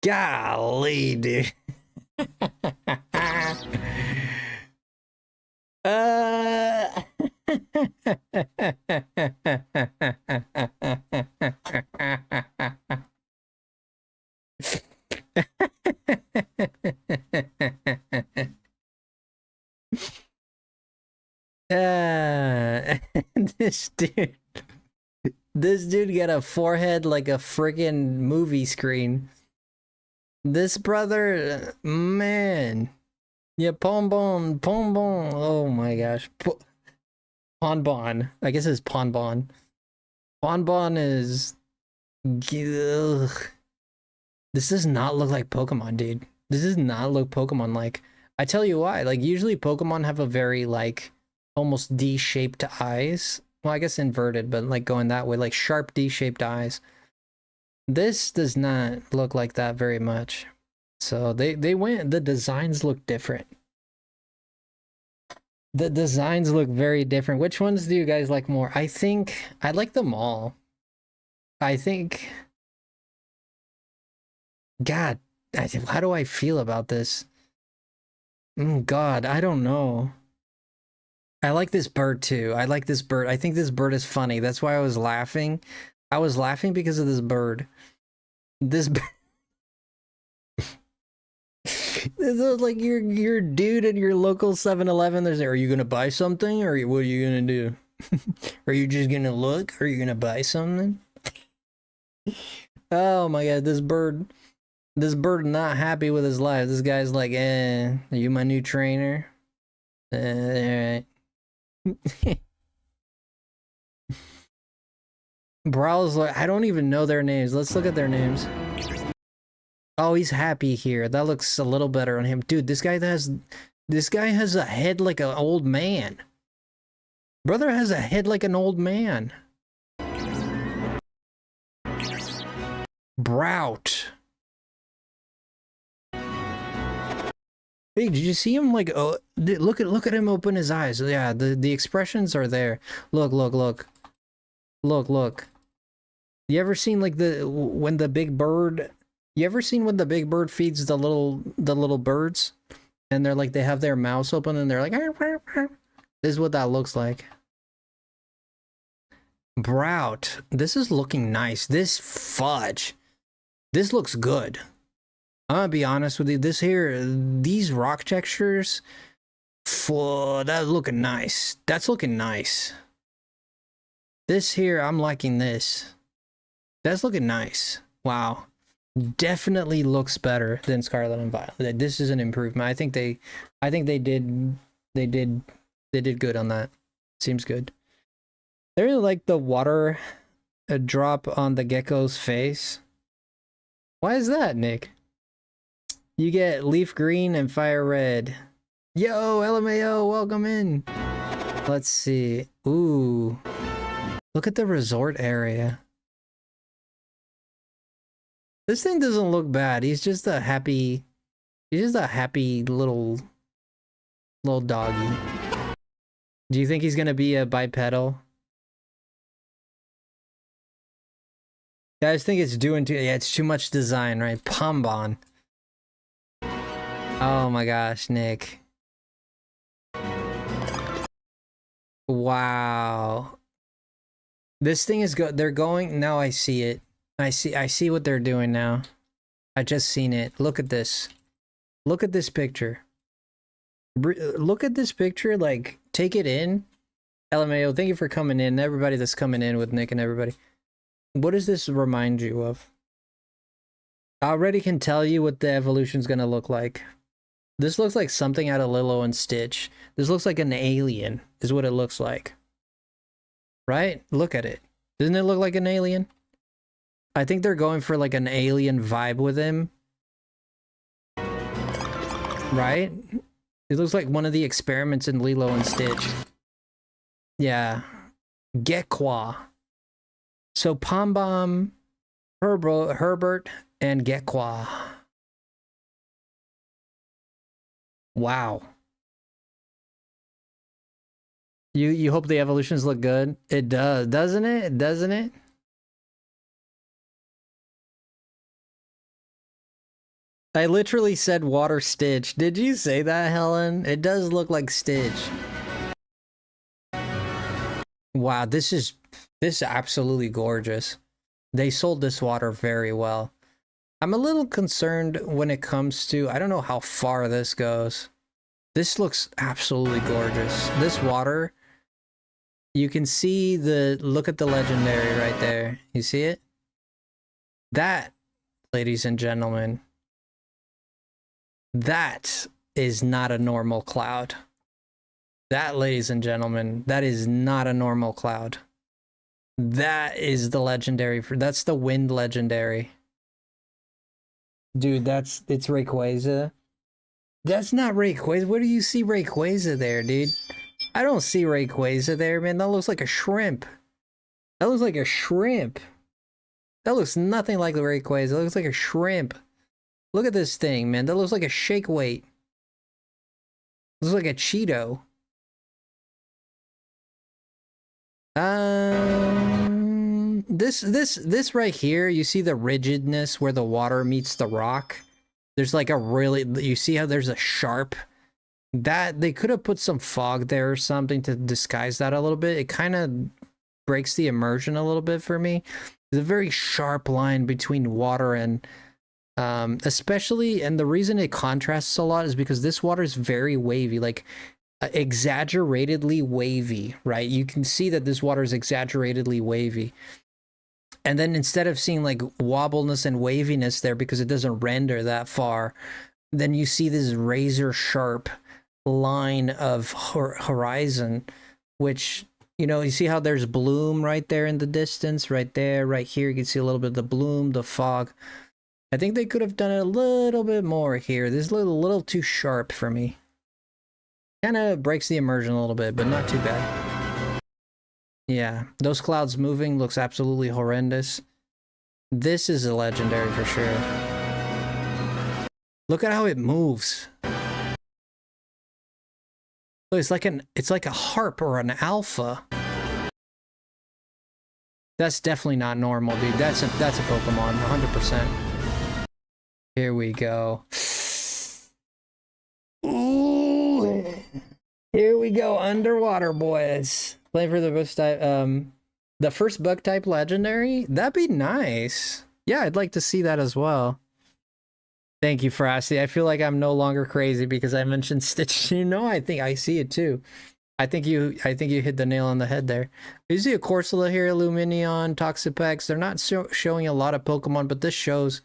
Speaker 1: Golly, dude. This dude got a forehead like a friggin' movie screen. This brother, man. Yeah, Pom Pom. Oh my gosh. Ponbon. I guess it's Ponbon. Ponbon is... Ugh. This does not look like Pokemon, dude. This does not look Pokemon-like. I tell you why. Like, usually Pokemon have a very, like, almost D-shaped eyes. Well, I guess inverted, but, like, going that way. Like, sharp D-shaped eyes. This does not look like that very much. So, they went... The designs look different. The designs look very different. Which ones do you guys like more? I think... I like them all. I think... God, how do I feel about this? God, I don't know. I like this bird too. I like this bird. I think this bird is funny. That's why I was laughing. I was laughing because of this bird. This This is like your dude at your local 7-Eleven. There's, are you gonna buy something, or what are you gonna do? Are you just gonna look? Are you gonna buy something? Oh my god, this bird not happy with his life. This guy's like, are you my new trainer? Alright. Brawl's like, I don't even know their names. Let's look at their names. Oh, he's happy here. That looks a little better on him. Dude, this guy has a head like an old man. Brother has a head like an old man. Brout. Hey, did you see him like look at him open his eyes. Yeah, the expressions are there. Look. Look. You ever seen like when the big bird feeds the little birds and they're like they have their mouths open and they're like arr, arr, arr. This is what that looks like. Brout. This is looking nice. This fudge. This looks good. I'm gonna be honest with you. These rock textures, that's looking nice. That's looking nice. This here, I'm liking this. That's looking nice. Wow. Definitely looks better than Scarlet and Violet. This is an improvement. I think they did good on that. Seems good. I really like the water drop on the gecko's face. Why is that, Nick? You get leaf green and fire red. Yo, LMAO, welcome in. Let's see. Ooh. Look at the resort area. This thing doesn't look bad. He's just a happy little doggy. Do you think he's gonna be a bipedal? Yeah, I just think it's it's too much design, right? Pombon. Oh my gosh, Nick. Wow. This thing is they're going now. I see it. I see what they're doing now. I just seen it. Look at this. Look at this picture. Look at this picture. Like, take it in. LMAO, thank you for coming in. Everybody that's coming in with Nick and everybody. What does this remind you of? I already can tell you what the evolution's gonna look like. This looks like something out of Lilo and Stitch. This looks like an alien, is what it looks like. Right? Look at it. Doesn't it look like an alien? I think they're going for like an alien vibe with him. Right? It looks like one of the experiments in Lilo and Stitch. Yeah. Gekwa. So Pombom, Herbert, and Gekwa. Wow. You hope the evolutions look good? It does, doesn't it? Doesn't it? I literally said water Stitch. Did you say that, Helen? It does look like Stitch. Wow, this is absolutely gorgeous. They sold this water very well. I'm a little concerned when it comes to, I don't know how far this goes. This looks absolutely gorgeous. This water, you can see look at the legendary right there. You see it? That, ladies and gentlemen, that is not a normal cloud. That, ladies and gentlemen, that is not a normal cloud. That is the legendary that's the wind legendary. Dude, it's Rayquaza. That's not Rayquaza. Where do you see Rayquaza there, dude? I don't see Rayquaza there, man. That looks like a shrimp. That looks like a shrimp. That looks nothing like the Rayquaza. That looks like a shrimp. Look at this thing, man. That looks like a shake weight. Looks like a Cheeto. This right here, you see the rigidness where the water meets the rock? There's like you see how there's a sharp, that they could have put some fog there or something to disguise that a little bit. It kind of breaks the immersion a little bit for me. There's a very sharp line between water and especially, and the reason it contrasts a lot is because this water is very wavy, like exaggeratedly wavy, right? You can see that this water is exaggeratedly wavy. And then instead of seeing like wobbleness and waviness there because it doesn't render that far, then you see this razor sharp line of horizon, which You know, you see how there's bloom right there in the distance, right there, right here. You can see a little bit of the bloom, the fog. I think they could have done it a little bit more here. This is a little too sharp for me. Kind of breaks the immersion a little bit, but not too bad. Yeah, those clouds moving looks absolutely horrendous. This is a legendary for sure. Look at how it moves. It's like a harp or an alpha. That's definitely not normal, dude. That's a Pokemon, 100%. Here we go. Ooh. Here we go, underwater boys. Playing for the first bug type legendary. That'd be nice. Yeah, I'd like to see that as well. Thank you, Frosty. I feel like I'm no longer crazy because I mentioned Stitch. You know, I think I see it too. I think you hit the nail on the head there. You see a Corsola here, Lumineon, Toxapex. They're not showing a lot of Pokemon, but this shows.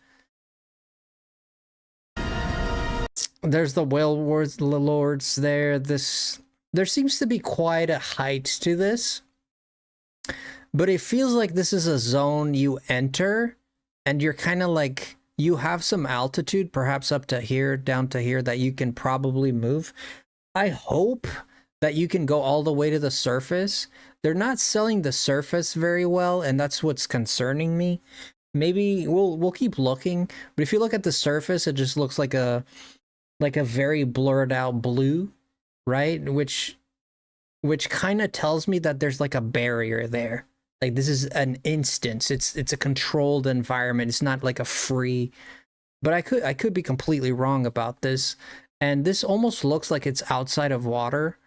Speaker 1: There's the Wailords there. There seems to be quite a height to this, but it feels like this is a zone you enter, and you're kind of like, you have some altitude, perhaps up to here, down to here, that you can probably move. I hope that you can go all the way to the surface. They're not selling the surface very well, and that's what's concerning me. Maybe we'll keep looking, but if you look at the surface, it just looks like a very blurred out blue, right? Which kind of tells me that there's like a barrier there. Like this is an instance. It's a controlled environment. It's not like a free. But I could be completely wrong about this. And this almost looks like it's outside of water.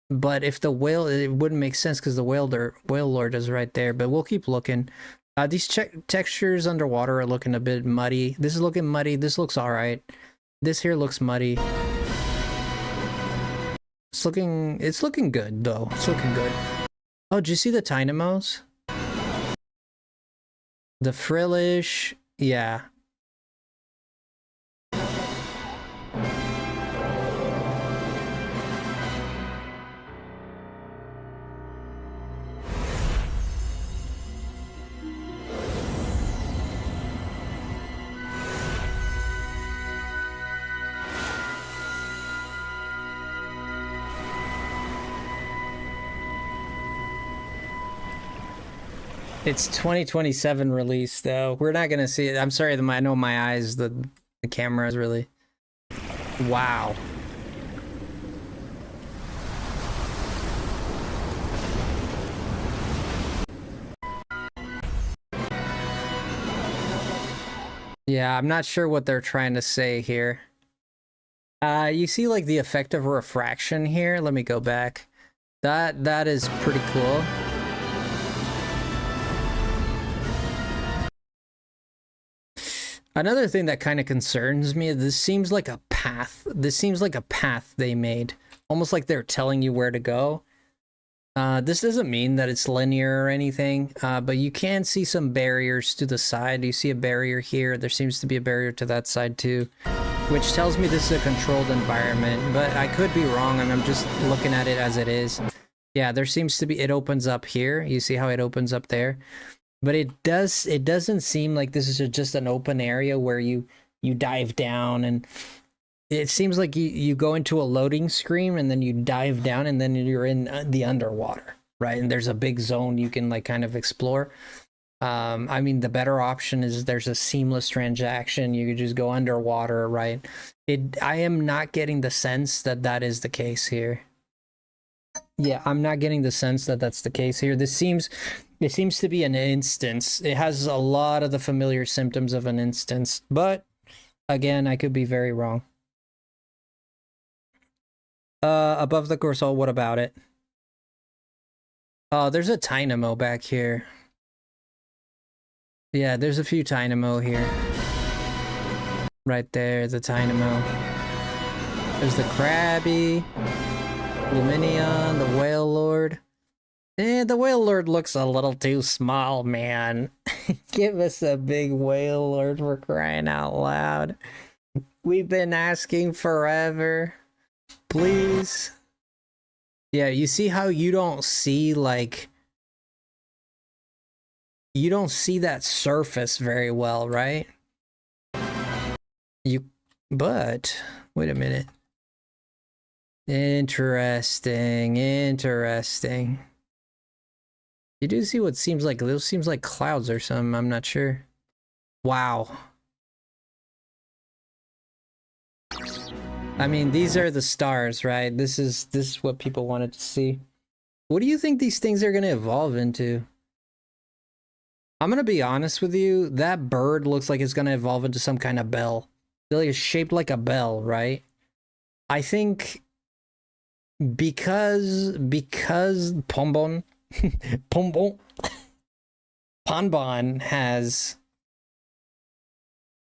Speaker 1: But if the whale, it wouldn't make sense because the Wailord is right there. But we'll keep looking. These textures underwater are looking a bit muddy. This is looking muddy. This looks all right. This here looks muddy. It's looking good though. It's looking good. Oh, did you see the Tynamos? The Frillish, yeah. It's 2027 release though. We're not gonna see it. I'm sorry, I know my eyes, the camera is really... Wow. Yeah, I'm not sure what they're trying to say here. You see like the effect of refraction here? Let me go back. That is pretty cool. Another thing that kind of concerns me, this seems like a path. This seems like a path they made. Almost like they're telling you where to go. This doesn't mean that it's linear or anything, but you can see some barriers to the side. You see a barrier here. There seems to be a barrier to that side too, which tells me this is a controlled environment, but I could be wrong and I'm just looking at it as it is. Yeah, there seems to be, it opens up here. You see how it opens up there? But it doesn't seem like this is just an open area where you dive down, and it seems like you go into a loading screen and then you dive down and then you're in the underwater, right? And there's a big zone you can like kind of explore. I mean, the better option is there's a seamless transaction. You could just go underwater, right? I am not getting the sense that that is the case here. Yeah, I'm not getting the sense that that's the case here. It seems to be an instance. It has a lot of the familiar symptoms of an instance, but again, I could be very wrong. Above the Corsola, what about it? Oh, there's a Tynamo back here. Yeah, there's a few Tynamo here. Right there, the Tynamo. There's the Krabby, Lumineon, the Wailord. Eh, the Wailord looks a little too small, man. Give us a big Wailord, for crying out loud. We've been asking forever. Please. Yeah, you see how you don't see like you don't see that surface very well, right? But wait a minute. Interesting. You do see what seems like those seems like clouds or something, I'm not sure. Wow. I mean, these are the stars, right? This is what people wanted to see. What do you think these things are going to evolve into? I'm going to be honest with you, that bird looks like it's going to evolve into some kind of bell. It's shaped like a bell, right? I think because Ponbon has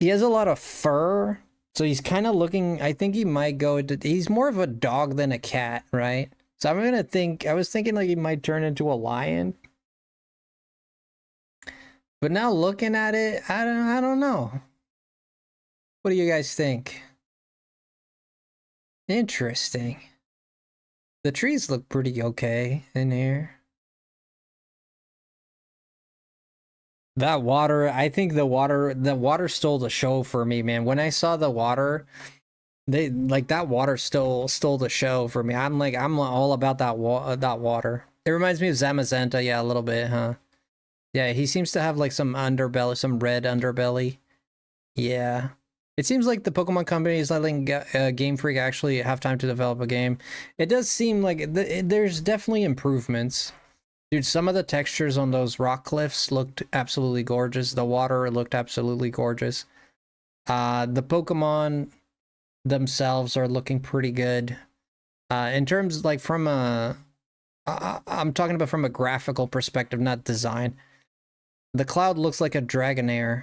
Speaker 1: a lot of fur, so he's kind of looking, I think he might go into, he's more of a dog than a cat, right? So I was thinking like he might turn into a lion. But now looking at it, I don't know. What do you guys think? Interesting. The trees look pretty okay in here. That water, I think the water stole the show for me, man. When I saw the water, that water stole the show for me. I'm all about that water. It reminds me of Zamazenta, yeah, a little bit, huh? Yeah, he seems to have like some underbelly, some red underbelly. Yeah. It seems like the Pokemon Company is letting Game Freak actually have time to develop a game. It does seem like there's definitely improvements. Dude, some of the textures on those rock cliffs looked absolutely gorgeous. The water looked absolutely gorgeous. The Pokemon themselves are looking pretty good. In terms, like, from a... I'm talking about from a graphical perspective, not design. The cloud looks like a Dragonair.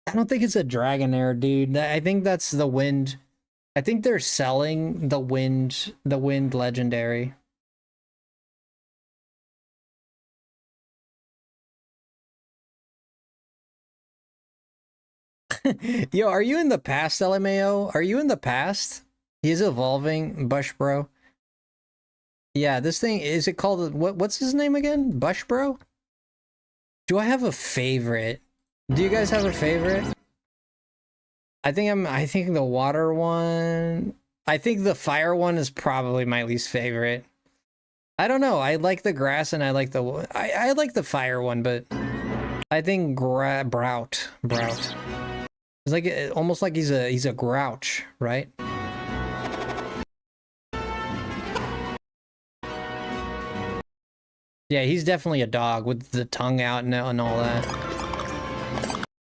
Speaker 1: I don't think it's a Dragonair, dude. I think that's the wind. I think they're selling the wind legendary. Yo, are you in the past, LMAO? Are you in the past? He's evolving, Bush Bro. Yeah, this thing, is it called, what's his name again? Bush Bro? Do I have a favorite? Do you guys have a favorite? I think the water one. I think the fire one is probably my least favorite. I don't know. I like the grass and I like I like the fire one, but I think Brout. It's like almost like he's a grouch, right? Yeah, he's definitely a dog with the tongue out and all that.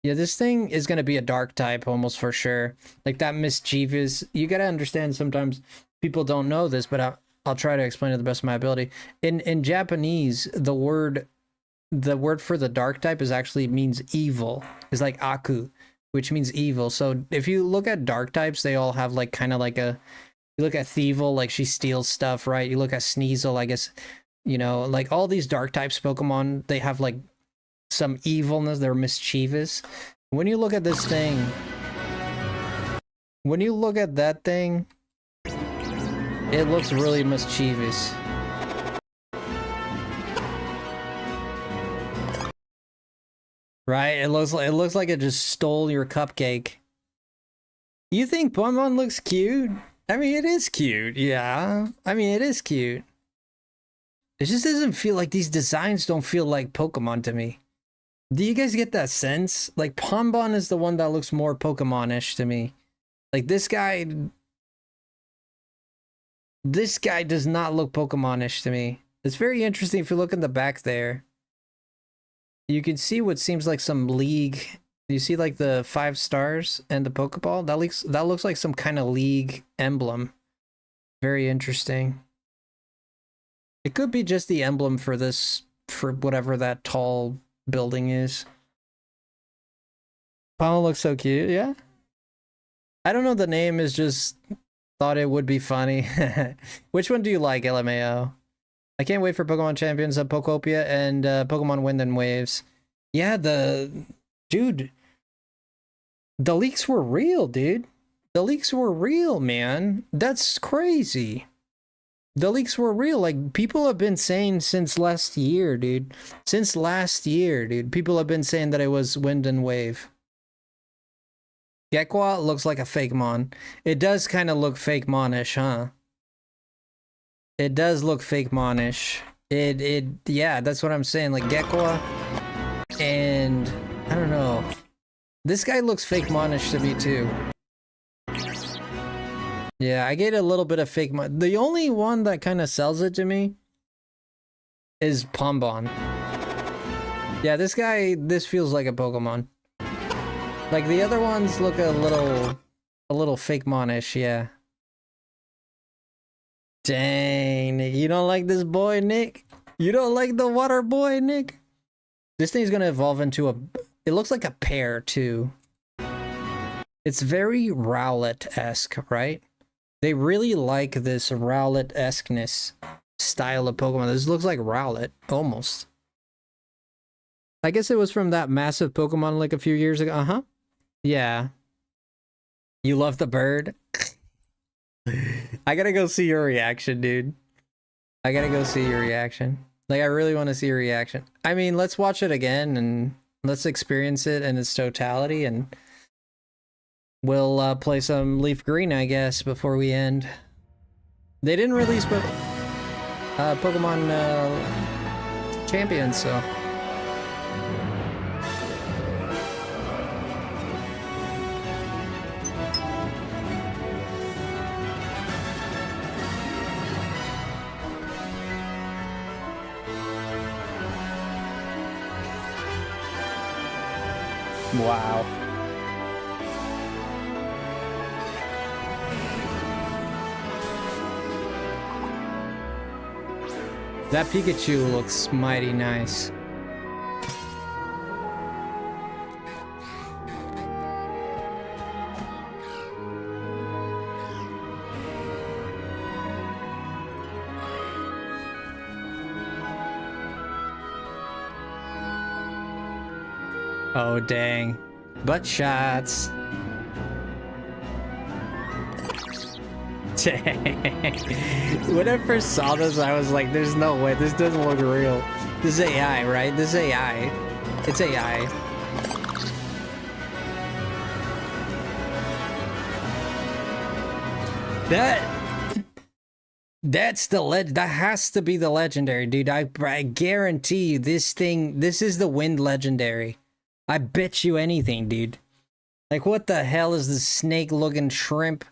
Speaker 1: Yeah, this thing is going to be a dark type almost for sure. Like that mischievous. You got to understand sometimes people don't know this, but I'll try to explain it to the best of my ability. In Japanese, the word for the dark type is actually means evil. It's like aku, which means evil. So if you look at dark types, they all have like kind of like you look at Thievul, like she steals stuff, right? You look at Sneasel, I guess, you know, like all these dark types Pokemon, they have like some evilness, they're mischievous. When you look at this thing, when you look at that thing, it looks really mischievous. Right? It looks like it just stole your cupcake. You think Pokemon looks cute? I mean, it is cute, yeah. I mean, it is cute. It just doesn't feel like these designs don't feel like Pokemon to me. Do you guys get that sense? Like, Ponbon is the one that looks more Pokemon-ish to me. Like, this guy does not look Pokemon-ish to me. It's very interesting if you look in the back there. You can see what seems like some league. You see, like, the 5 stars and the Pokeball? That looks like some kind of league emblem. Very interesting. It could be just the emblem for whatever that tall building is. Palma looks so cute, yeah. I don't know, the name is just thought it would be funny. Which one do you like, LMAO? I can't wait for Pokemon Champions of Pokopia and Pokemon Wind and Waves. Yeah, dude, the leaks were real, dude. The leaks were real, man. That's crazy. The leaks were real. Like, people have been saying since last year, dude. Since last year, dude. People have been saying that it was Wind and Wave. Gekwa looks like a fake Mon. It does kind of look fake Monish, huh? It does look fake Monish. Yeah, that's what I'm saying. Like, Gekwa and... I don't know. This guy looks fake Monish to me, too. Yeah, I get a little bit of fake Mon. The only one that kind of sells it to me is Pombon. Yeah, this guy, this feels like a Pokemon. Like, the other ones look a little fake Monish, yeah. Dang, Nick, you don't like this boy, Nick? You don't like the water boy, Nick? This thing's gonna evolve into a... It looks like a pear, too. It's very Rowlet-esque, right? They really like this Rowlet-esqueness style of Pokemon. This looks like Rowlet, almost. I guess it was from that massive Pokemon like a few years ago. Uh-huh. Yeah. You love the bird? I gotta go see your reaction, dude. I gotta go see your reaction. Like, I really want to see your reaction. I mean, let's watch it again and let's experience it in its totality, and we'll play some Leaf Green, I guess, before we end. They didn't release Pokemon Champions, so... Wow. That Pikachu looks mighty nice. Oh, dang. Butt shots. When I first saw this, I was like, there's no way. This doesn't look real. This is AI, right? This is AI. It's AI. That's the that has to be the legendary, dude. I guarantee you this is the Wind legendary. I bet you anything, dude. Like, what the hell is this snake-looking shrimp?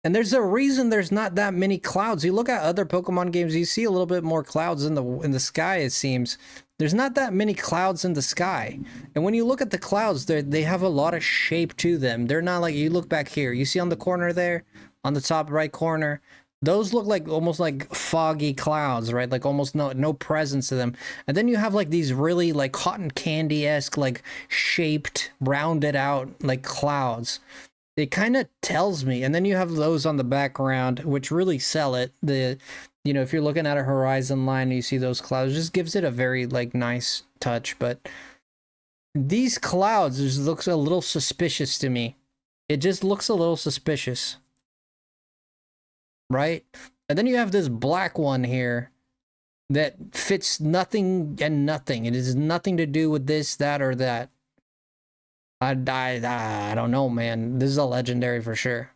Speaker 1: And there's a reason there's not that many clouds. You look at other Pokemon games, you see a little bit more clouds in the sky, it seems. There's not that many clouds in the sky. And when you look at the clouds, they have a lot of shape to them. They're not like, you look back here, you see on the corner there, on the top right corner, those look like almost like foggy clouds, right? Like almost no presence to them. And then you have like these really like cotton candy-esque, like shaped, rounded out like clouds. It kind of tells me. And then you have those on the background, which really sell it. You know, if you're looking at a horizon line and you see those clouds, it just gives it a very like nice touch. But these clouds just looks a little suspicious to me. It just looks a little suspicious. Right? And then you have this black one here that fits nothing and nothing. It has nothing to do with this, that, or that. I don't know, man. This is a legendary for sure.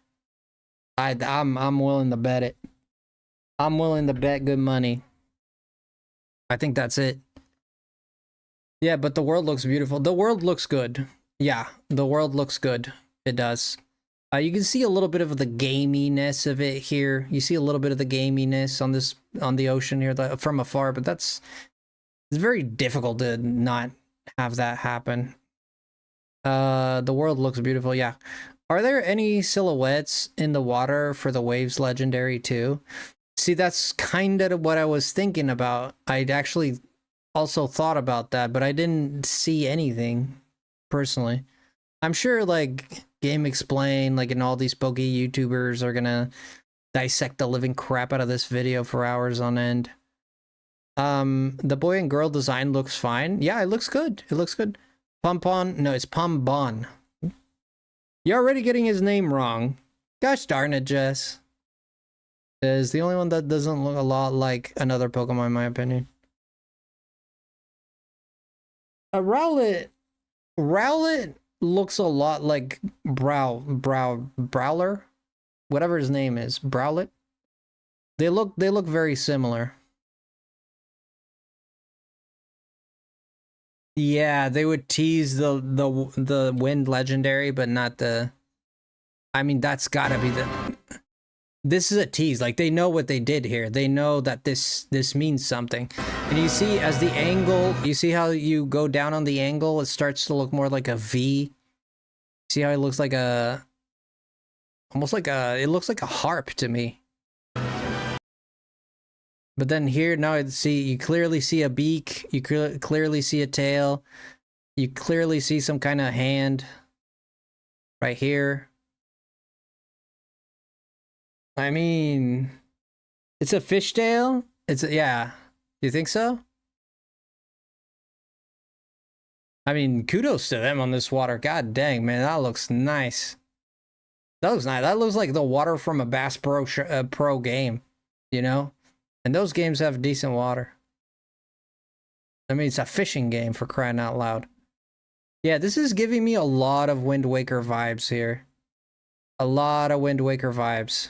Speaker 1: I'm willing to bet it. I'm willing to bet good money. I think that's it. Yeah, but the world looks beautiful. The world looks good. Yeah, the world looks good. It does. You can see a little bit of the gaminess of it here. You see a little bit of the gaminess on the ocean here from afar, but it's very difficult to not have that happen. The world looks beautiful, yeah. Are there any silhouettes in the water for the Waves legendary too? See, that's kind of what I was thinking about. I'd actually also thought about that, but I didn't see anything personally. I'm sure like Game Explain, like, and all these Poke YouTubers are gonna dissect the living crap out of this video for hours on end. The boy and girl design looks fine. Yeah, it looks good. It looks good. Pompon, no, it's Pombon. You're already getting his name wrong. Gosh darn it, Jess. is the only one that doesn't look a lot like another Pokemon, in my opinion. Rowlet looks a lot like Brawler, whatever his name is, Browlet. They look very similar. Yeah, they would tease the wind legendary, but not the. I mean, that's gotta be the. This is a tease. Like, they know what they did here. They know that this means something. And you see, as the angle, you see how you go down on the angle, it starts to look more like a V. See how it looks like a, almost like a, it looks like a harp to me. But then here, now you clearly see a beak, you clearly see a tail, you clearly see some kind of hand right here. I mean, it's a fishtail. Yeah. You think so? I mean, kudos to them on this water. God dang, man, that looks nice. That looks nice. That looks like the water from a Bass Pro game, you know? And those games have decent water. I mean, it's a fishing game, for crying out loud. Yeah, this is giving me a lot of Wind Waker vibes here. A lot of Wind Waker vibes.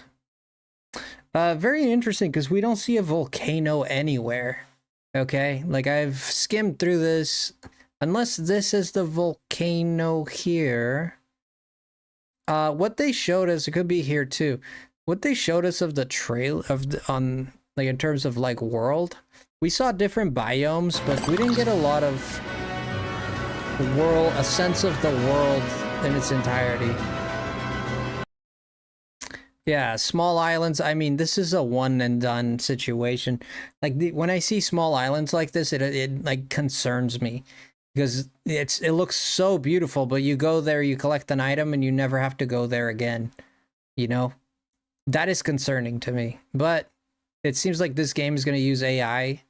Speaker 1: Very interesting, because we don't see a volcano anywhere. Okay? Like, I've skimmed through this. Unless this is the volcano here. What they showed us, it could be here too. What they showed us of the trail, like in terms of like world, we saw different biomes, but we didn't get a lot of a sense of the world in its entirety. Yeah, small islands. I mean, this is a one and done situation. Like when I see small islands like this, it like concerns me, because it looks so beautiful, but you go there, you collect an item, and you never have to go there again. You know, that is concerning to me. But it seems like this game is going to use AI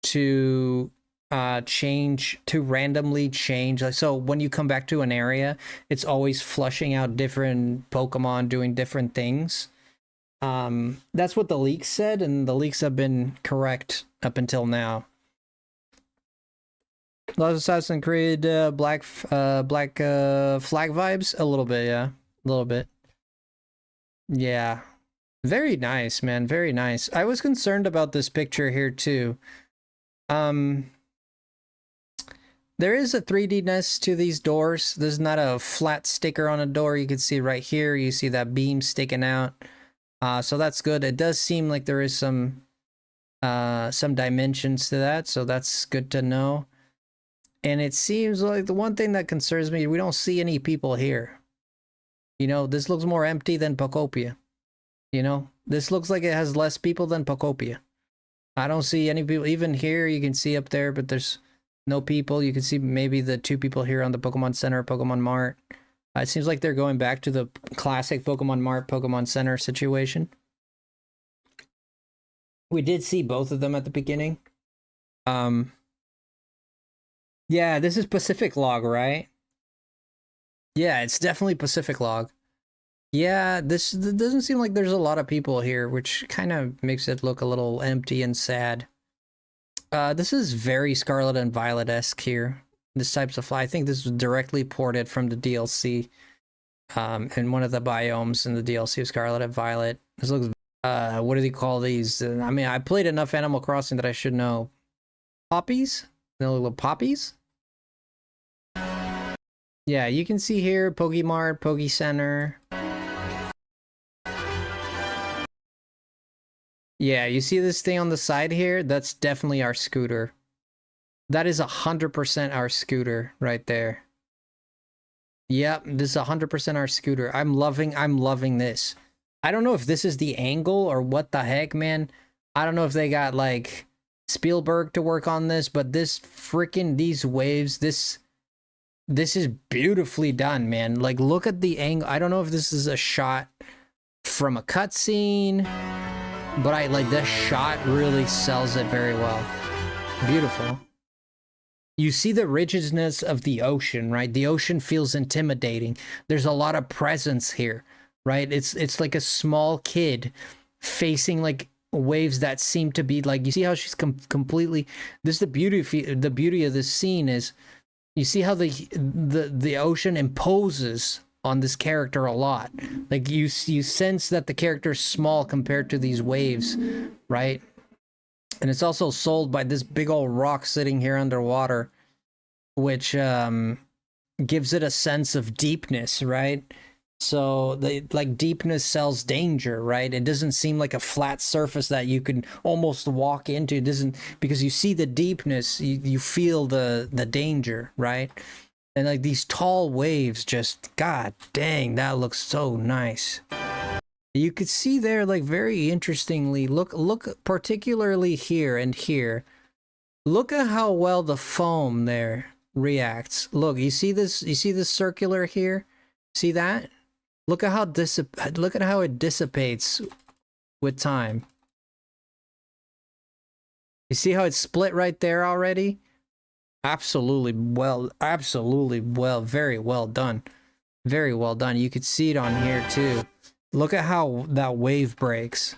Speaker 1: to randomly change. So when you come back to an area, it's always flushing out different Pokemon doing different things. That's what the leaks said, and the leaks have been correct up until now. Loves Assassin's Creed Black Flag vibes? A little bit, yeah. A little bit. Yeah. Very nice, man. Very nice. I was concerned about this picture here too. There is a 3D-ness to these doors. There's not a flat sticker on a door. You can see right here. You see that beam sticking out. So that's good. It does seem like there is some dimensions to that. So that's good to know. And it seems like the one thing that concerns me, we don't see any people here. You know, this looks more empty than Pokopia. You know, this looks like it has less people than Pokopia. I don't see any people. Even here, you can see up there, but there's no people. You can see maybe the 2 people here on the Pokemon Center, Pokemon Mart. It seems like they're going back to the classic Pokemon Mart, Pokemon Center situation. We did see both of them at the beginning. Yeah, this is Pacific Log, right? Yeah, it's definitely Pacific Log. Yeah, this doesn't seem like there's a lot of people here, which kind of makes it look a little empty and sad. This is very Scarlet and Violet-esque here. This types of fly. I think this was directly ported from the DLC. In one of the biomes in the DLC of Scarlet and Violet. This looks, what do they call these? I mean, I played enough Animal Crossing that I should know. Poppies? The little poppies? Yeah, you can see here, Pokemart, Poke Center. Yeah, you see this thing on the side here? That's definitely our scooter. That is 100% our scooter right there. Yep, this is 100% our scooter. I'm loving this. I don't know if this is the angle or what the heck, man. I don't know if they got like Spielberg to work on this, but this freaking, these waves, this is beautifully done, man. Like, look at the angle. I don't know if this is a shot from a cutscene, but I like this shot really sells it very well. Beautiful. You see the rigidness of the ocean, right? The ocean feels intimidating. There's a lot of presence here, right? It's like a small kid facing like waves that seem to be like, you see how she's completely, this is the beauty of this scene is you see how the ocean imposes on this character a lot. Like you sense that the character is small compared to these waves, right? And it's also sold by this big old rock sitting here underwater, which gives it a sense of deepness, right? So like deepness sells danger, right? It doesn't seem like a flat surface that you can almost walk into. It doesn't, because you see the deepness, you feel the danger, right? And like these tall waves, just god dang, that looks so nice. You could see there, like, very interestingly, look particularly here and here. Look at how well the foam there reacts. Look, you see this circular here? See that? Look at how it dissipates with time. You see how it's split right there already? Absolutely well, very well done. Very well done. You could see it on here too. Look at how that wave breaks.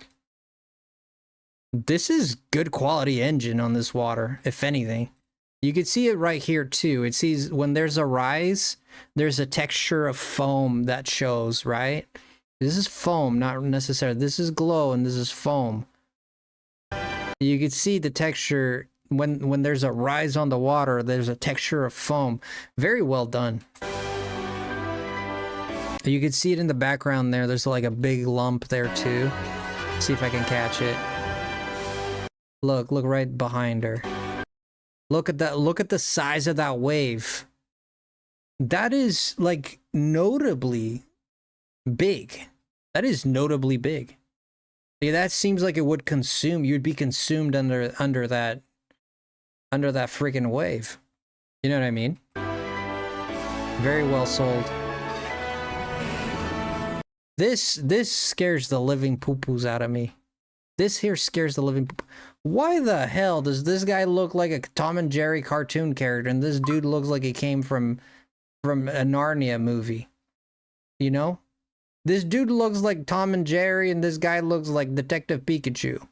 Speaker 1: This is good quality engine on this water, if anything. You can see it right here too. It sees when there's a rise, there's a texture of foam that shows, right? This is foam, not necessarily. This is glow and this is foam. You can see the texture when there's a rise on the water, there's a texture of foam. Very well done. You can see it in the background there. There's like a big lump there too. See if I can catch it. Look right behind her. Look at that. Look at the size of that wave. That is like notably big. That is notably big. Yeah, that seems like it would consume. You'd be consumed under that freaking wave. You know what I mean? Very well sold. This scares the living poo-poos out of me. This here scares the living poo-poo. Why the hell does this guy look like a Tom and Jerry cartoon character and this dude looks like he came from a Narnia movie? You know? This dude looks like Tom and Jerry and this guy looks like Detective Pikachu.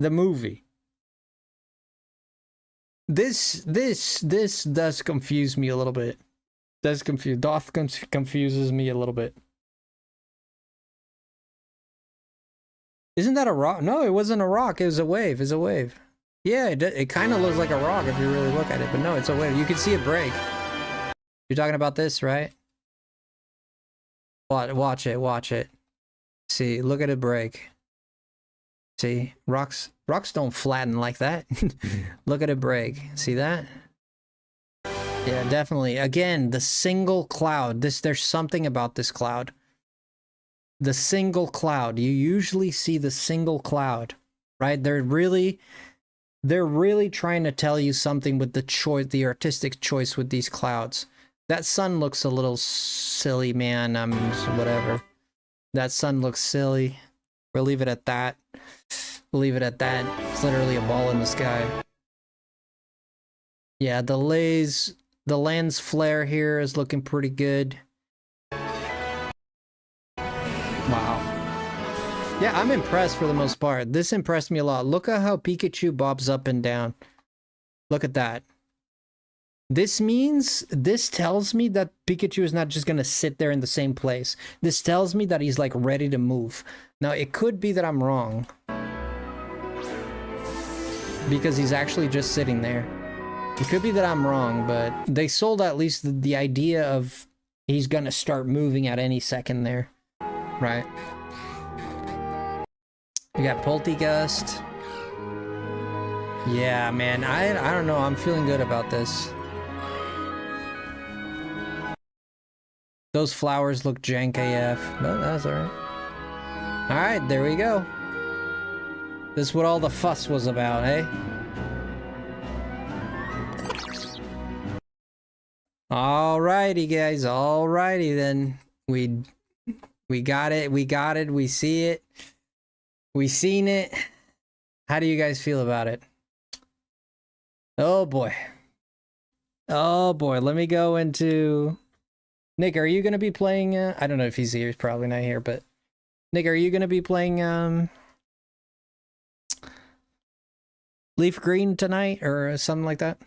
Speaker 1: The movie. This does confuse me a little bit. Confuses me a little bit. Isn't that a rock? No, it wasn't a rock. It was a wave. It's a wave. Yeah, it kind of looks like a rock if you really look at it, but no, it's a wave. You can see it break. You're talking about this, right? Watch it. See, look at it break. See, rocks don't flatten like that. Look at it break. See that? Yeah, definitely. Again, the single cloud. There's something about this cloud. The single cloud. You usually see the single cloud, right? They're really trying to tell you something with the artistic choice with these clouds. That sun looks a little silly, man. Whatever. That sun looks silly. We'll leave it at that. We'll leave it at that. It's literally a ball in the sky. Yeah, the lens flare here is looking pretty good. Wow. Yeah, I'm impressed for the most part. This impressed me a lot. Look at how Pikachu bobs up and down. Look at that. This tells me that Pikachu is not just going to sit there in the same place. This tells me that he's like ready to move. Now, it could be that I'm wrong. Because he's actually just sitting there. It could be that I'm wrong, but they sold at least the idea of he's going to start moving at any second there. Right? We got Poltergust. Yeah, man. I don't know. I'm feeling good about this. Those flowers look jank AF, but that's alright. Alright, there we go. This is what all the fuss was about, eh? Alrighty, guys. Alrighty, then. We got it. We see it. We seen it. How do you guys feel about it? Oh, boy. Oh, boy. Let me go into... Nick, are you going to be playing? I don't know if he's here. He's probably not here, but Nick, are you gonna be playing Leaf Green tonight or something like that?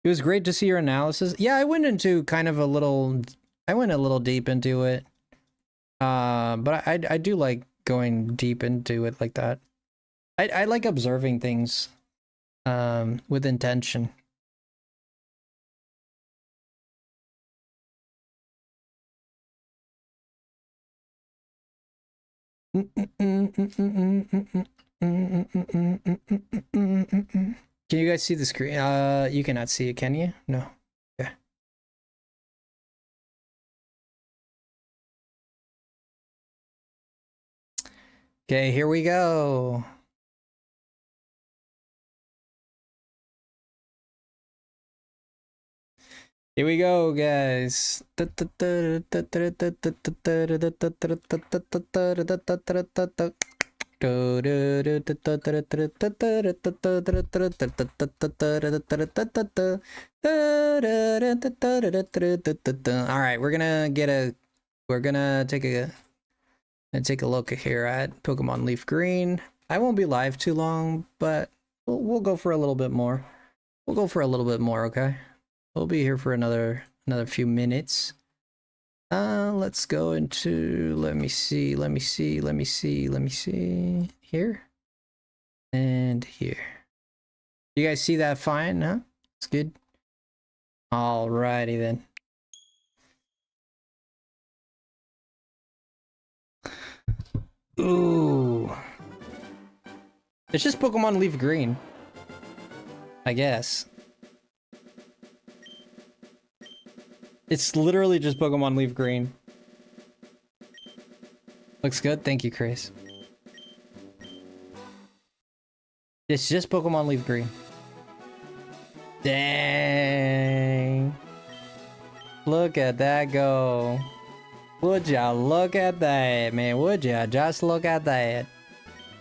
Speaker 1: It was great to see your analysis. Yeah, I went into kind of a little deep into it. But I do like going deep into it like that. I like observing things with intention. Can you guys see the screen? You cannot see it, can you? No. Okay. Okay, here we go. Here we go, guys. All right, we're gonna take a look here at Pokemon Leaf Green. I won't be live too long, but we'll go for a little bit more. We'll go for a little bit more, okay? We'll be here for another few minutes. Let's go into, let me see here and here. You guys see that fine, huh? It's good. Alrighty then. Ooh. It's just Pokemon Leaf Green, I guess. It's literally just Pokemon Leaf Green. Looks good. Thank you, Chris. It's just Pokemon Leaf Green. Dang. Look at that go. Would ya look at that, man? Would ya just look at that?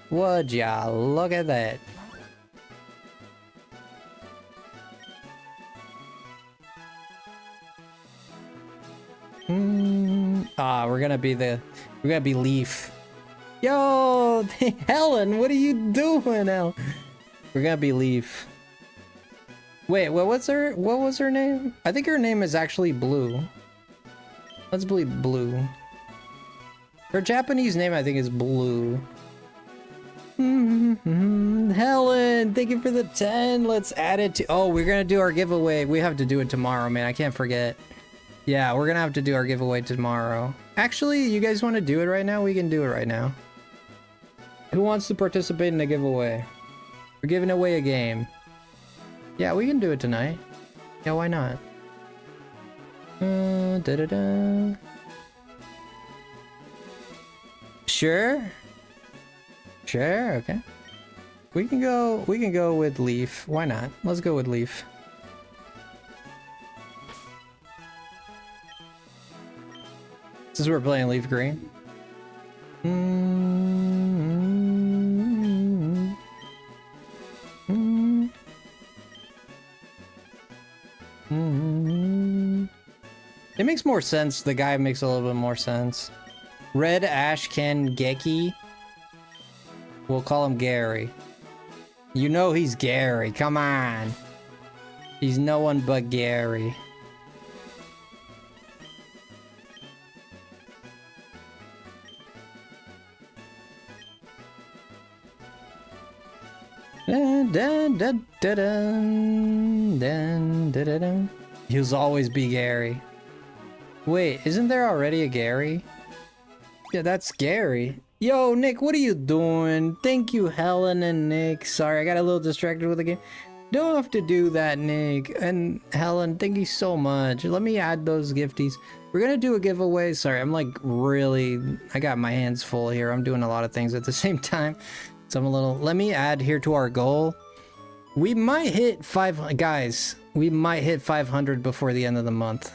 Speaker 1: Would ya look at that? We're gonna be Leaf. Yo, Helen, what are you doing now? We're gonna be Leaf. Wait, what was her name? I think her name is actually Blue. Let's believe Blue. Her Japanese name, I think, is Blue. Helen, thank you for the 10. Let's add it to. Oh, we're gonna do our giveaway. We have to do it tomorrow, man. I can't forget. Yeah, we're gonna have to do our giveaway tomorrow. Actually, you guys want to do it right now? We can do it right now. Who wants to participate in a giveaway? We're giving away a game. Yeah, we can do it tonight. Yeah, why not? Sure. Sure, okay. We can go with Leaf. Why not? Let's go with Leaf. Since we're playing Leaf Green. It makes more sense. The guy makes a little bit more sense. Red Ash Ken Geki. We'll call him Gary. You know he's Gary. Come on. He's no one but Gary. He'll always be Gary. Wait, isn't there already a Gary? Yeah, that's Gary. Yo, Nick, what are you doing? Thank you, Helen and Nick. Sorry, I got a little distracted with the game. Don't have to do that, Nick. And Helen, thank you so much. Let me add those gifties. We're gonna do a giveaway. Sorry, I'm like really... I got my hands full here. I'm doing a lot of things at the same time. So I'm a little... Let me add here to our goal. We might hit 500... Guys, we might hit 500 before the end of the month.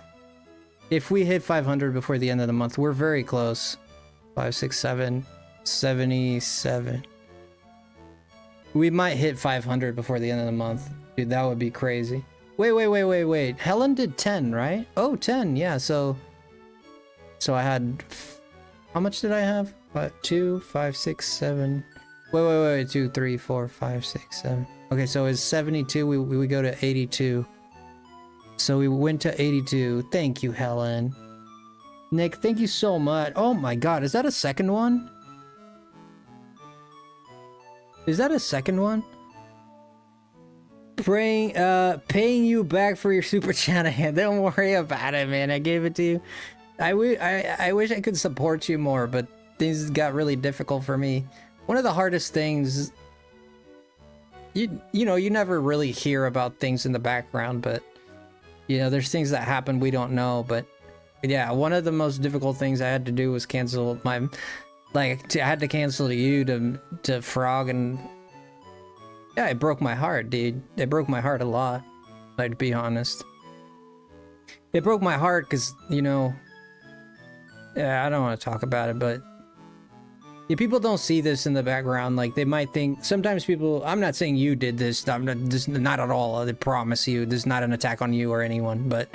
Speaker 1: If we hit 500 before the end of the month, we're very close. 5, 6, 7, 77. We might hit 500 before the end of the month. Dude, that would be crazy. Wait. Helen did 10, right? Oh, 10, yeah, so... So I had, how much did I have? 2, 5, 6, 7. Wait. 2, 3, 4, 5, 6, 7. Okay, so it's 72. We go to 82. So we went to 82. Thank you, Helen. Nick, thank you so much. Oh my god, is that a second one? Is that a second one? Paying you back for your super chat hand. Don't worry about it, man. I gave it to you. I wish I could support you more, but things got really difficult for me. One of the hardest things, you know, you never really hear about things in the background, but you know, there's things that happen we don't know. But yeah, one of the most difficult things I had to do was cancel my, I had to cancel to you, to Frog, and yeah, it broke my heart, dude. It broke my heart a lot, like, to be honest. It broke my heart because, you know, yeah, I don't want to talk about it, but yeah, people don't see this in the background. Like, they might think, sometimes people, I'm not saying you did this, not at all, I promise you, this is not an attack on you or anyone, but,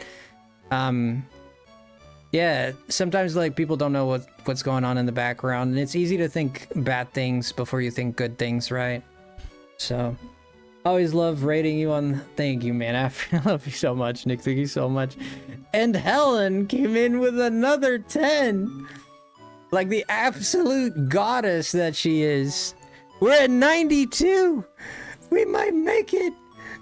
Speaker 1: yeah, sometimes, like, people don't know what's going on in the background, and it's easy to think bad things before you think good things, right? So, always love rating you on. Thank you, man. I love you so much, Nick. Thank you so much. And Helen came in with another 10. Like the absolute goddess that she is. We're at 92. We might make it.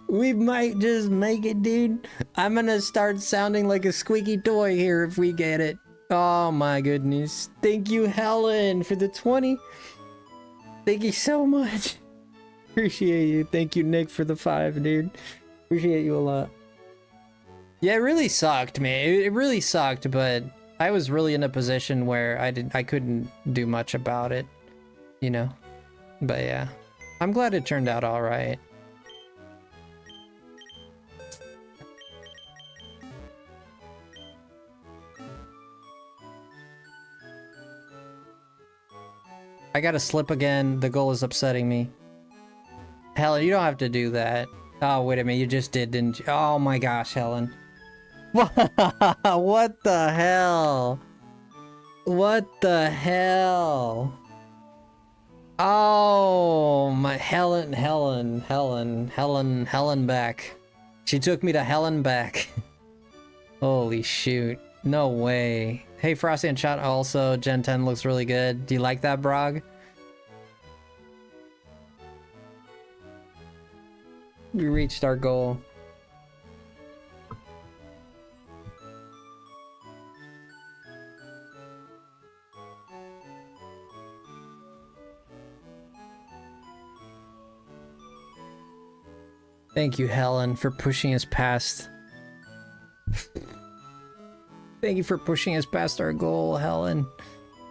Speaker 1: We might just make it, dude. I'm gonna start sounding like a squeaky toy here if we get it. Oh my goodness. Thank you, Helen, for the 20. Thank you so much. Appreciate you. Thank you, Nick, for the 5, dude. Appreciate you a lot. Yeah, it really sucked, man. It really sucked, but I was really in a position where I couldn't do much about it, you know. But yeah, I'm glad it turned out all right. I gotta slip again. The goal is upsetting me. Helen, you don't have to do that. Oh, wait a minute. You just did, didn't you? Oh my gosh, Helen. What the hell? What the hell? Oh, my Helen back. She took me to Helen back. Holy shoot. No way. Hey, Frosty and chat also. Gen 10 looks really good. Do you like that, Brog? We reached our goal. Thank you, Helen, for pushing us past. Thank you for pushing us past our goal, Helen.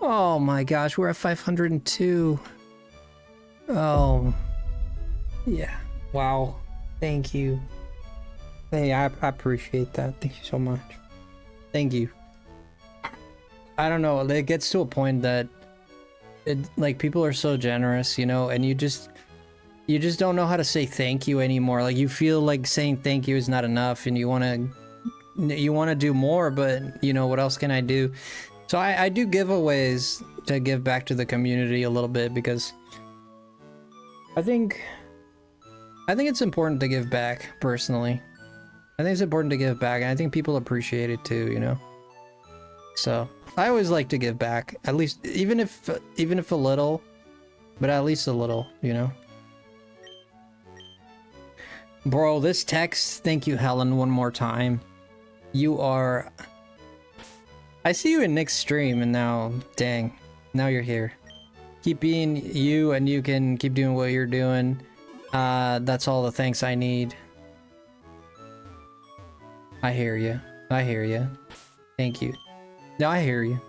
Speaker 1: Oh my gosh, we're at 502. Oh. Yeah. Wow. Thank you. Hey, I appreciate that. Thank you so much. Thank you. I don't know, it gets to a point that like people are so generous, you know, and you just don't know how to say thank you anymore. Like you feel like saying thank you is not enough and you want to do more, but you know, what else can I do? So I do giveaways to give back to the community a little bit because I think it's important to give back, personally. I think it's important to give back, and I think people appreciate it too, you know? So, I always like to give back, at least, even if a little, but at least a little, you know? Bro, this text, thank you, Helen, one more time. You are... I see you in Nick's stream, and now, dang, now you're here. Keep being you, and you can keep doing what you're doing. That's all the thanks I need. I hear you. I hear you. Thank you. No, I hear you.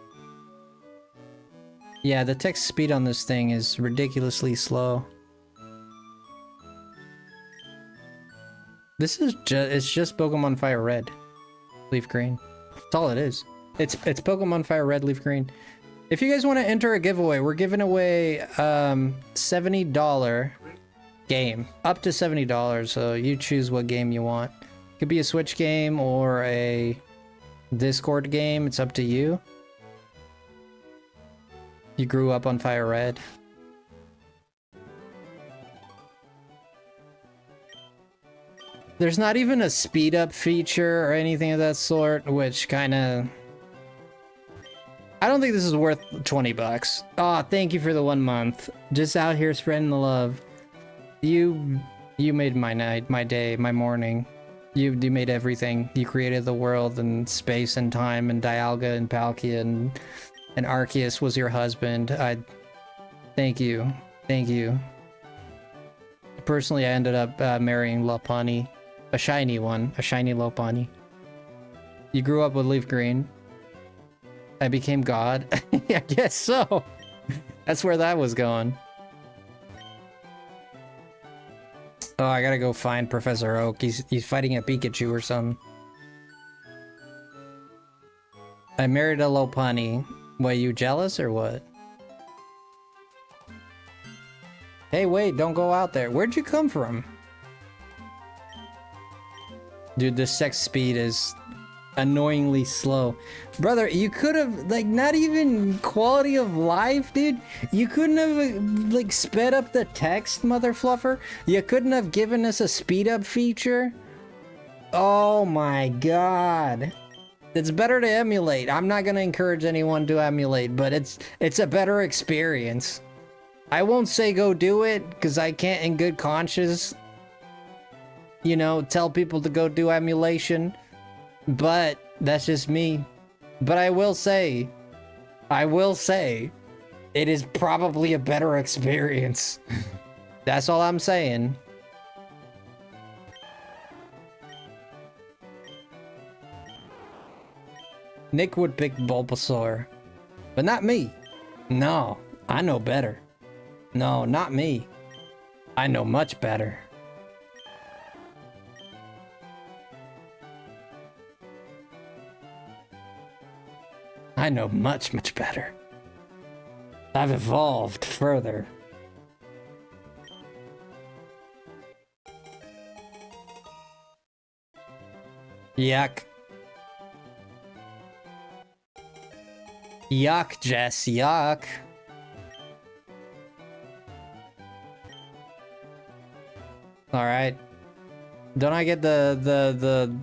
Speaker 1: Yeah, the text speed on this thing is ridiculously slow. This is it's just Pokemon Fire Red, Leaf Green. That's all it is. It's Pokemon Fire Red, Leaf Green. If you guys want to enter a giveaway, we're giving away $70 game, up to $70. So you choose what game you want. It could be a Switch game or a Discord game. It's up to you. You grew up on Fire Red. There's not even a speed up feature or anything of that sort, which kind of... I don't think this is worth 20 bucks. Aw, thank you for the 1 month. Just out here spreading the love. You made my night, my day, my morning. You made everything. You created the world and space and time and Dialga and Palkia and Arceus was your husband. Thank you. Thank you. Personally, I ended up marrying Lopunny. A shiny one. A shiny Lopunny. You grew up with Leaf Green. I became God. I guess so. That's where that was going. Oh, I gotta go find Professor Oak. He's fighting a Pikachu or something. I married a Lopunny. What, you jealous or what? Hey, wait, don't go out there. Where'd you come from? Dude, the sex speed is annoyingly slow. Brother, you could have, like, not even quality of life, dude. You couldn't have, like, sped up the text, mother fluffer. You couldn't have given us a speed up feature. Oh my god. It's better to emulate. I'm not gonna encourage anyone to emulate, but it's a better experience. I won't say go do it, because I can't in good conscience, you know, tell people to go do emulation. But that's just me. But I will say, it is probably a better experience. That's all I'm saying. Nick would pick Bulbasaur, but not me. No, I know better. No, not me. I know much better. I know much, much better. I've evolved further. Yuck. Yuck, Jess, yuck. Alright. Don't I get the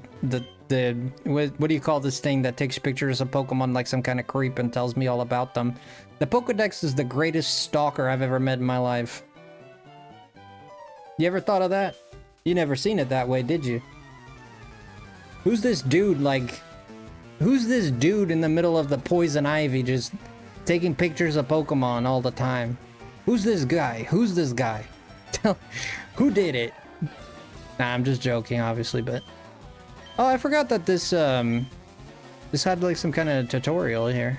Speaker 1: what do you call this thing that takes pictures of Pokemon like some kind of creep and tells me all about them? The Pokedex is the greatest stalker I've ever met in my life. You ever thought of that? You never seen it that way, did you? Who's this dude, like... Who's this dude in the middle of the poison ivy just taking pictures of Pokemon all the time? Who's this guy? Who's this guy? Who did it? Nah, I'm just joking, obviously, but... Oh, I forgot that this had, like, some kind of tutorial here.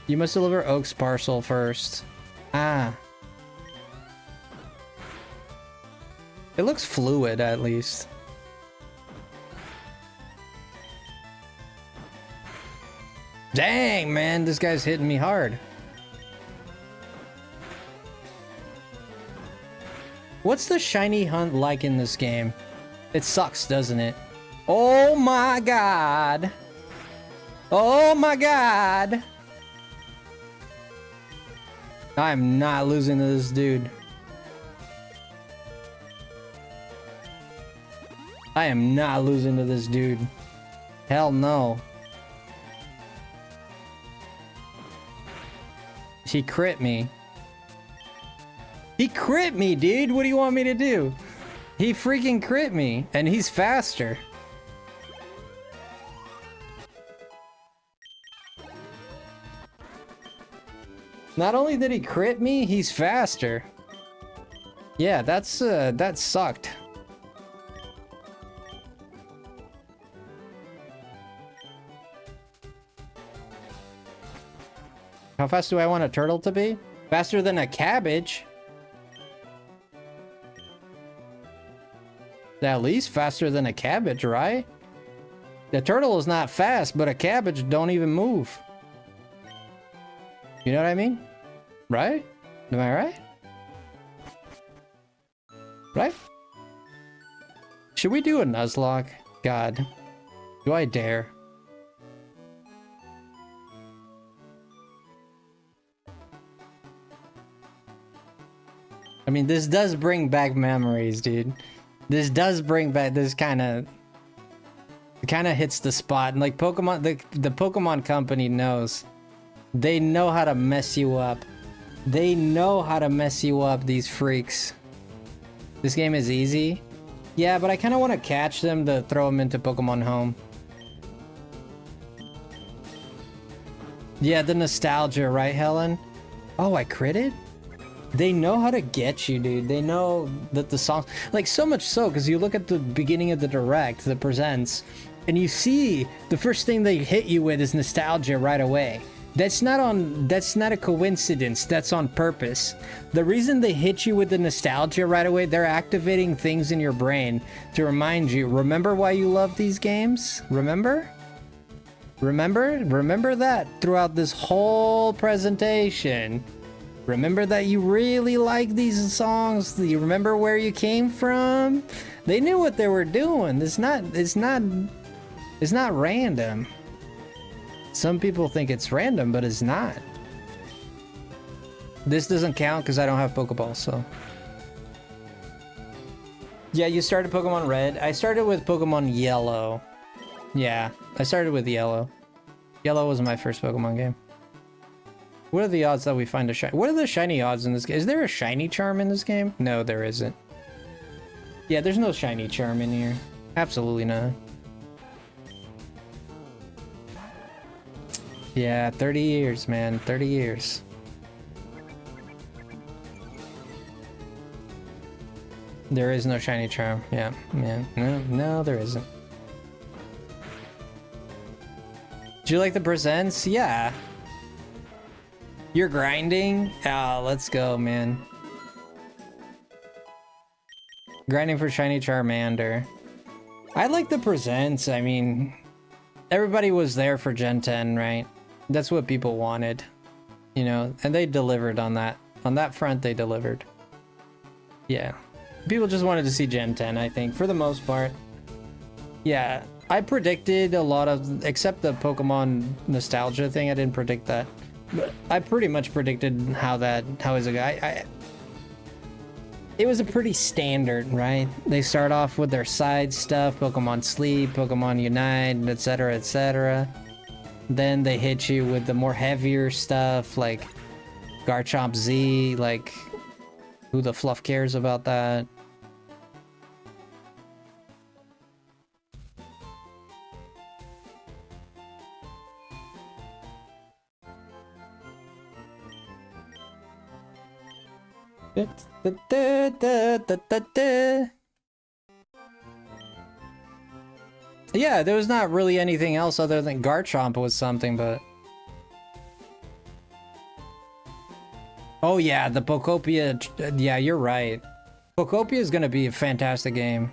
Speaker 1: You must deliver Oak's parcel first. Ah. It looks fluid, at least. Dang, man, this guy's hitting me hard. What's the shiny hunt like in this game? It sucks, doesn't it? Oh my god! Oh my god! I'm not losing to this dude. I am not losing to this dude. Hell no. He crit me. He crit me, dude! What do you want me to do? He freaking crit me, and he's faster. Not only did he crit me, he's faster. Yeah, that sucked. How fast do I want a turtle to be? Faster than a cabbage? At least faster than a cabbage, right? The turtle is not fast, but a cabbage don't even move. You know what I mean? Right? Am I right? Right? Should we do a Nuzlocke? God. Do I dare? mean, this does bring back memories, dude. This does bring back this kind of hits the spot. And like Pokemon, the Pokemon company knows. They know how to mess you up. They know how to mess you up, these freaks. This game is easy. Yeah, but I kind of want to catch them to throw them into Pokemon Home. Yeah, the nostalgia, right, Helen? Oh, I critted? They know how to get you, dude. They know that the songs... Like, so much so, because you look at the beginning of the Direct, the presents, and you see the first thing they hit you with is nostalgia right away. That's not a coincidence. That's on purpose. The reason they hit you with the nostalgia right away, they're activating things in your brain to remind you, remember why you love these games? Remember? Remember that throughout this whole presentation. Remember that you really like these songs? You remember where you came from? They knew what they were doing. It's not random. Some people think it's random, but it's not. This doesn't count because I don't have Pokeballs, so. Yeah, you started Pokemon Red. I started with Pokemon Yellow. Yeah, I started with Yellow. Yellow was my first Pokemon game. What are the odds that we find a shiny? What are the shiny odds in this game? Is there a shiny charm in this game? No, there isn't. Yeah, there's no shiny charm in here. Absolutely not. Yeah, 30 years, man. 30 years. There is no shiny charm. Yeah, man. No, there isn't. Do you like the presents? Yeah. You're grinding? Oh, let's go, man. Grinding for shiny Charmander. I like the presents. I mean, everybody was there for Gen 10, right? That's what people wanted, you know, and they delivered on that. On that front, they delivered. Yeah. People just wanted to see Gen 10, I think, for the most part. Yeah, I predicted a lot of, except the Pokemon nostalgia thing, I didn't predict that. But I pretty much predicted how is a guy. It was a pretty standard, right? They start off with their side stuff, Pokemon Sleep, Pokemon Unite, etc., etc. Then they hit you with the more heavier stuff, like Garchomp Z, like, who the fluff cares about that? Yeah, there was not really anything else other than Garchomp was something, but... Oh yeah, the Pokopia... Yeah, you're right. Pokopia is gonna be a fantastic game.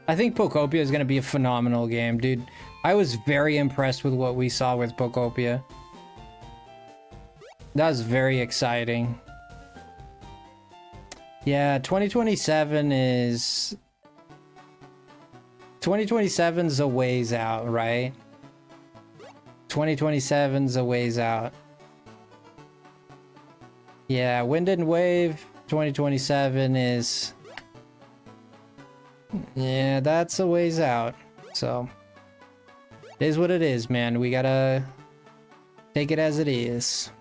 Speaker 1: I think Pokopia is gonna be a phenomenal game, dude. I was very impressed with what we saw with Pokopia. That was very exciting. Yeah, 2027 is... 2027's a ways out, right? 2027's a ways out. Yeah, Wind and Wave 2027 is... Yeah, that's a ways out. So, it is what it is, man. We gotta take it as it is.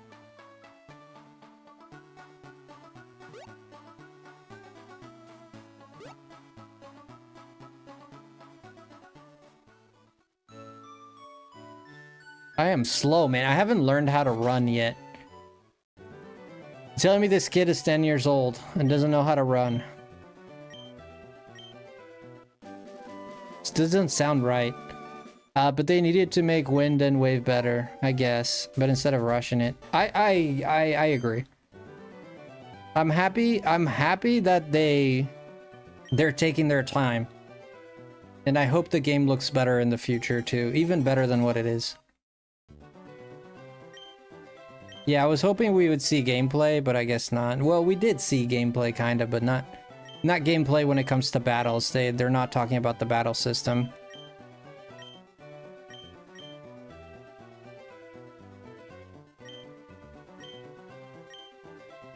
Speaker 1: I am slow, man. I haven't learned how to run yet. Telling me this kid is 10 years old and doesn't know how to run. This doesn't sound right. But they needed to make Wind and Wave better, I guess. But instead of rushing it, I agree. I'm happy that they're taking their time. And I hope the game looks better in the future too, even better than what it is. Yeah, I was hoping we would see gameplay, but I guess not. Well, we did see gameplay kind of, but not gameplay when it comes to battles. They're not talking about the battle system.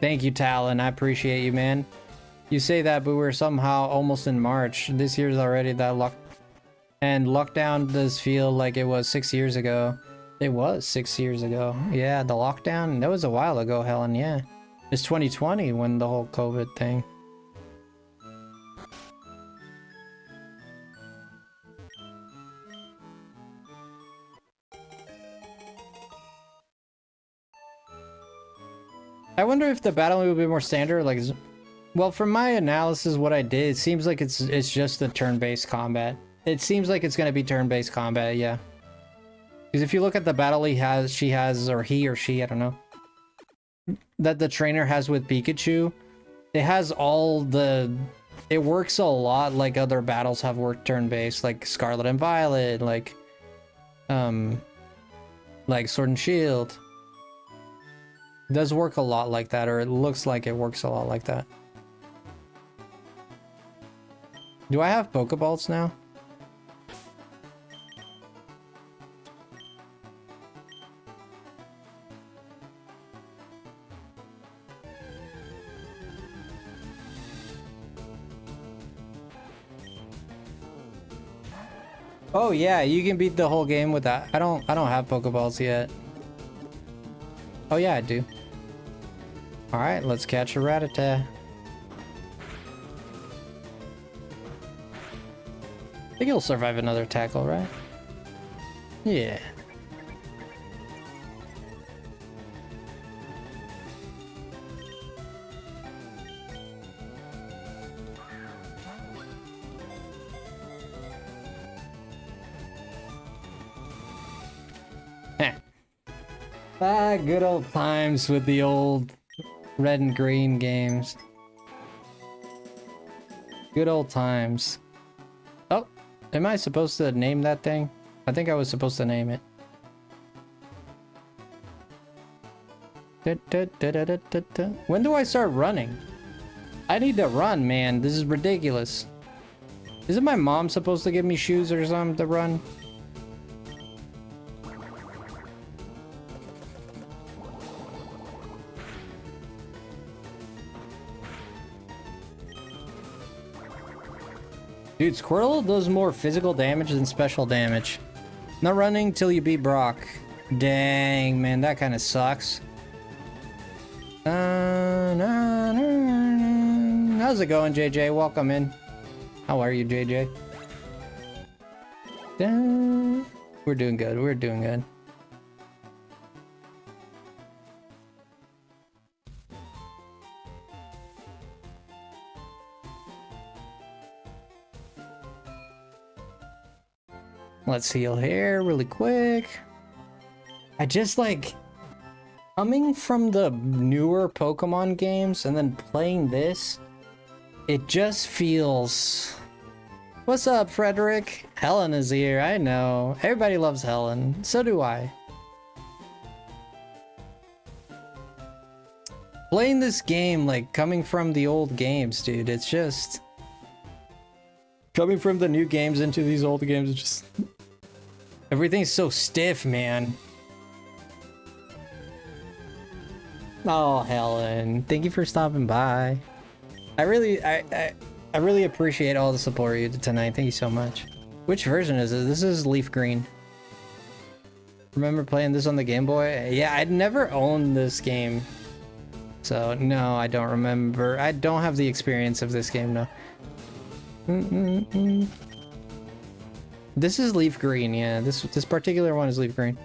Speaker 1: Thank you, Talon. I appreciate you, man. You say that, but we're somehow almost in March. This year's already that lockdown does feel like it was 6 years ago. It was 6 years ago. Yeah, the lockdown, that was a while ago, Helen, yeah. It's 2020 when the whole COVID thing. I wonder if the battling will be more standard, like, well, from my analysis, what I did, it seems like it's just the turn-based combat. It seems like it's gonna be turn-based combat, yeah. Because if you look at the battle he or she, I don't know, that the trainer has with Pikachu, it has all the, it works a lot like other battles have worked turn-based, like Scarlet and Violet, like Sword and Shield. It does work a lot like that, or it looks like it works a lot like that. Do I have Pokeballs now? Oh yeah, you can beat the whole game with that. I don't have Pokeballs yet. Oh yeah, I do. All right, let's catch a Rattata. I think he'll survive another tackle, right? Yeah. Ah, good old times with the old red and green games. Good old times. Oh, am I supposed to name that thing? I think I was supposed to name it. When do I start running? I need to run, man. This is ridiculous. Isn't my mom supposed to give me shoes or something to run? Dude, Squirtle does more physical damage than special damage. Not running till you beat Brock. Dang, man, that kind of sucks. How's it going, JJ? Welcome in. How are you, JJ? We're doing good. We're doing good. Let's heal here really quick. I just like coming from the newer Pokemon games and then playing this, it just feels... What's up, Frederick? Helen is here, I know. Everybody loves Helen. So do I. Playing this game, like coming from the old games, dude, it's just... Coming from the new games into these old games, it's just... Everything's so stiff, man. Oh, Helen, thank you for stopping by. I really appreciate all the support you did tonight. Thank you so much. Which version is it? This is Leaf Green. Remember playing this on the Game Boy? Yeah, I'd never owned this game. So, no, I don't remember. I don't have the experience of this game, no. This is Leaf Green, yeah. This particular one is Leaf Green.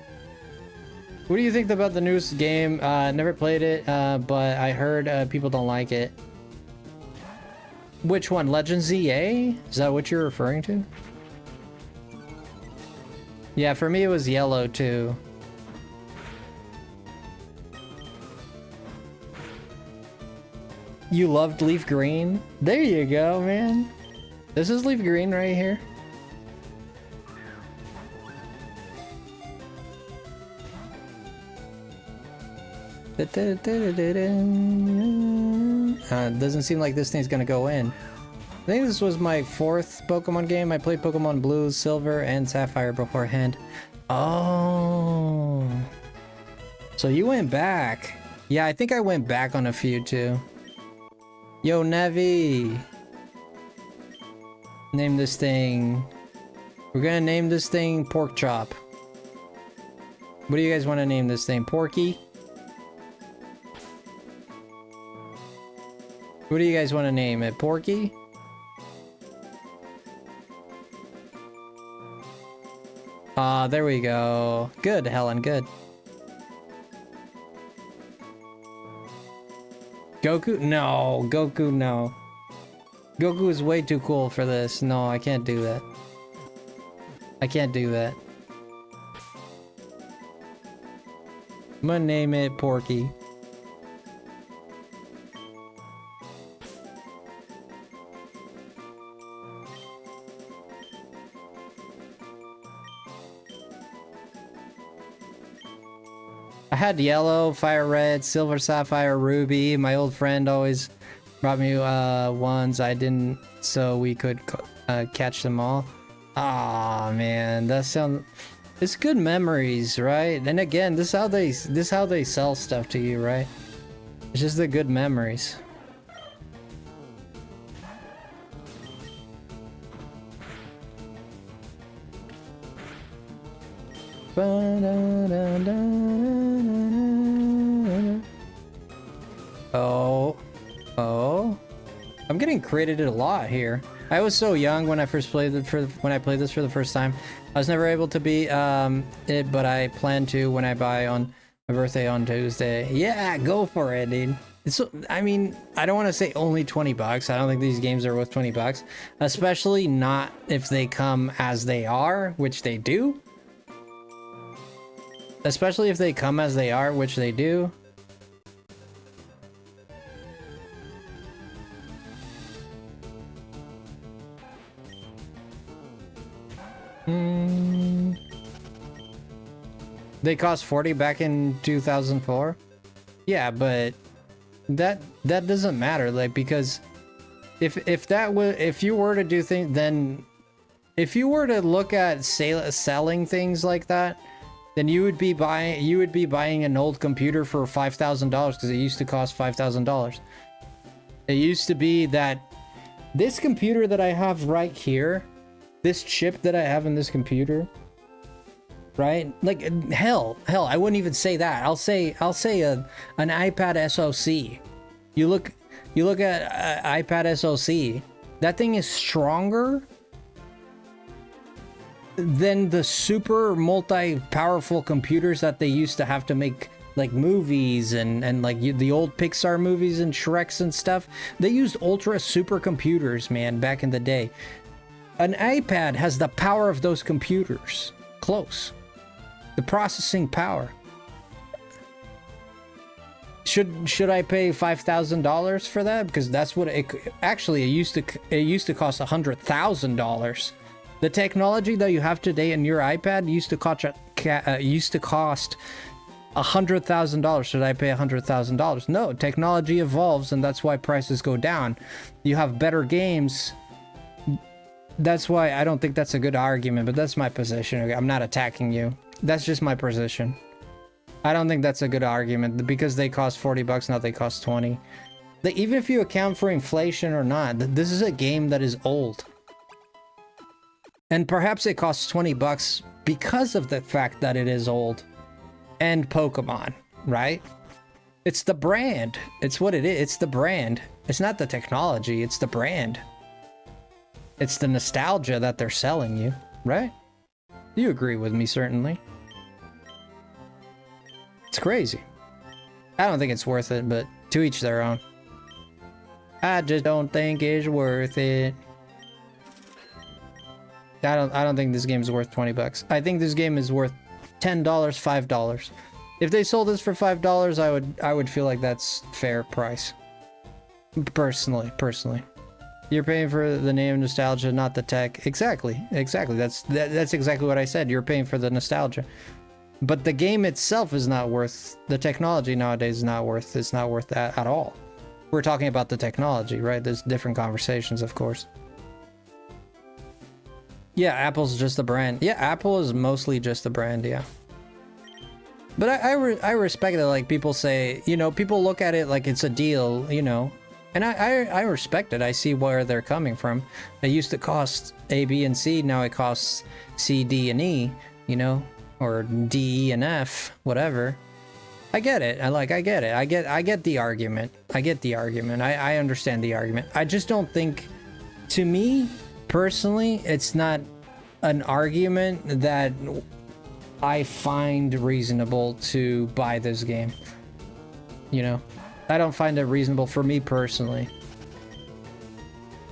Speaker 1: What do you think about the newest game? Never played it, but I heard people don't like it. Which one? Legends ZA? Is that what you're referring to? Yeah, for me it was yellow too. You loved Leaf Green? There you go, man. This is Leaf Green right here. It doesn't seem like this thing's gonna go in. I think this was my 4th Pokemon game. I played Pokemon Blue, Silver, and Sapphire beforehand. Oh. So you went back. Yeah, I think I went back on a few too. Yo, Nevi. Name this thing. We're gonna name this thing Pork Chop. What do you guys want to name this thing? Porky? What do you guys want to name it? Porky? There we go. Good, Helen, good. Goku? No, Goku, no. Goku is way too cool for this. No, I can't do that. I can't do that. I'm gonna name it Porky. I had yellow, fire red, silver, sapphire, ruby. My old friend always brought me ones I didn't, so we could catch them all. Aw, man, that sounds. It's good memories, right? And again, this is how they sell stuff to you, right? It's just the good memories. Oh, I'm getting credited a lot here. I was so young when I first played it when I played this for the first time. I was never able to beat it, but I plan to when I buy on my birthday on Tuesday. Yeah, go for it, dude. I mean, I don't want to say only 20 bucks. I don't think these games are worth 20 bucks, especially not if they come as they are, which they do. Especially if they come as they are, which they do. They cost 40 back in 2004. Yeah, but that doesn't matter, like, because if you were to do things, then if you were to look at selling things like that, then you would be buying an old computer for $5,000 because it used to cost $5,000. It used to be that this computer that I have right here, this chip that I have in this computer, right? Like hell, I wouldn't even say that. I'll say an iPad SoC. You look at iPad SoC. That thing is stronger than the super multi-powerful computers that they used to have to make like movies and like the old Pixar movies and Shreks and stuff. They used ultra supercomputers, man, back in the day. An iPad has the power of those computers. Close. The processing power. Should I pay $5,000 for that? Because that's what it used to cost $100,000. The technology that you have today in your iPad used to cost $100,000. Should I pay $100,000? No, technology evolves, and that's why prices go down. You have better games. That's why I don't think that's a good argument, but that's my position. I'm not attacking you. That's just my position. I don't think that's a good argument because they cost 40 bucks, now they cost 20. Even if you account for inflation or not, this is a game that is old. And perhaps it costs 20 bucks because of the fact that it is old. And Pokemon, right? It's the brand. It's what it is. It's the brand. It's not the technology, it's the brand. It's the nostalgia that they're selling you, right? You agree with me, certainly. It's crazy. I don't think it's worth it, but to each their own. I just don't think it's worth it. I don't think this game is worth 20 bucks. I think this game is worth $10, $5. If they sold this for $5, I would feel like that's fair price. Personally. You're paying for the name nostalgia, not the tech. Exactly. That's exactly what I said. You're paying for the nostalgia. But the game itself is not worth, the technology nowadays is not worth, it's not worth that at all. We're talking about the technology, right? There's different conversations, of course. Yeah, Apple's just a brand. Yeah, Apple is mostly just a brand, yeah. But I respect it. Like, people say, you know, people look at it like it's a deal, you know. And I respect it. I see where they're coming from. It used to cost A, B, and C. Now it costs C, D, and E, you know, or D, E, and F, whatever. I get it. I get it. I get the argument. I get the argument. I understand the argument. I just don't think, to me, personally, it's not an argument that I find reasonable to buy this game. You know? I don't find it reasonable for me personally.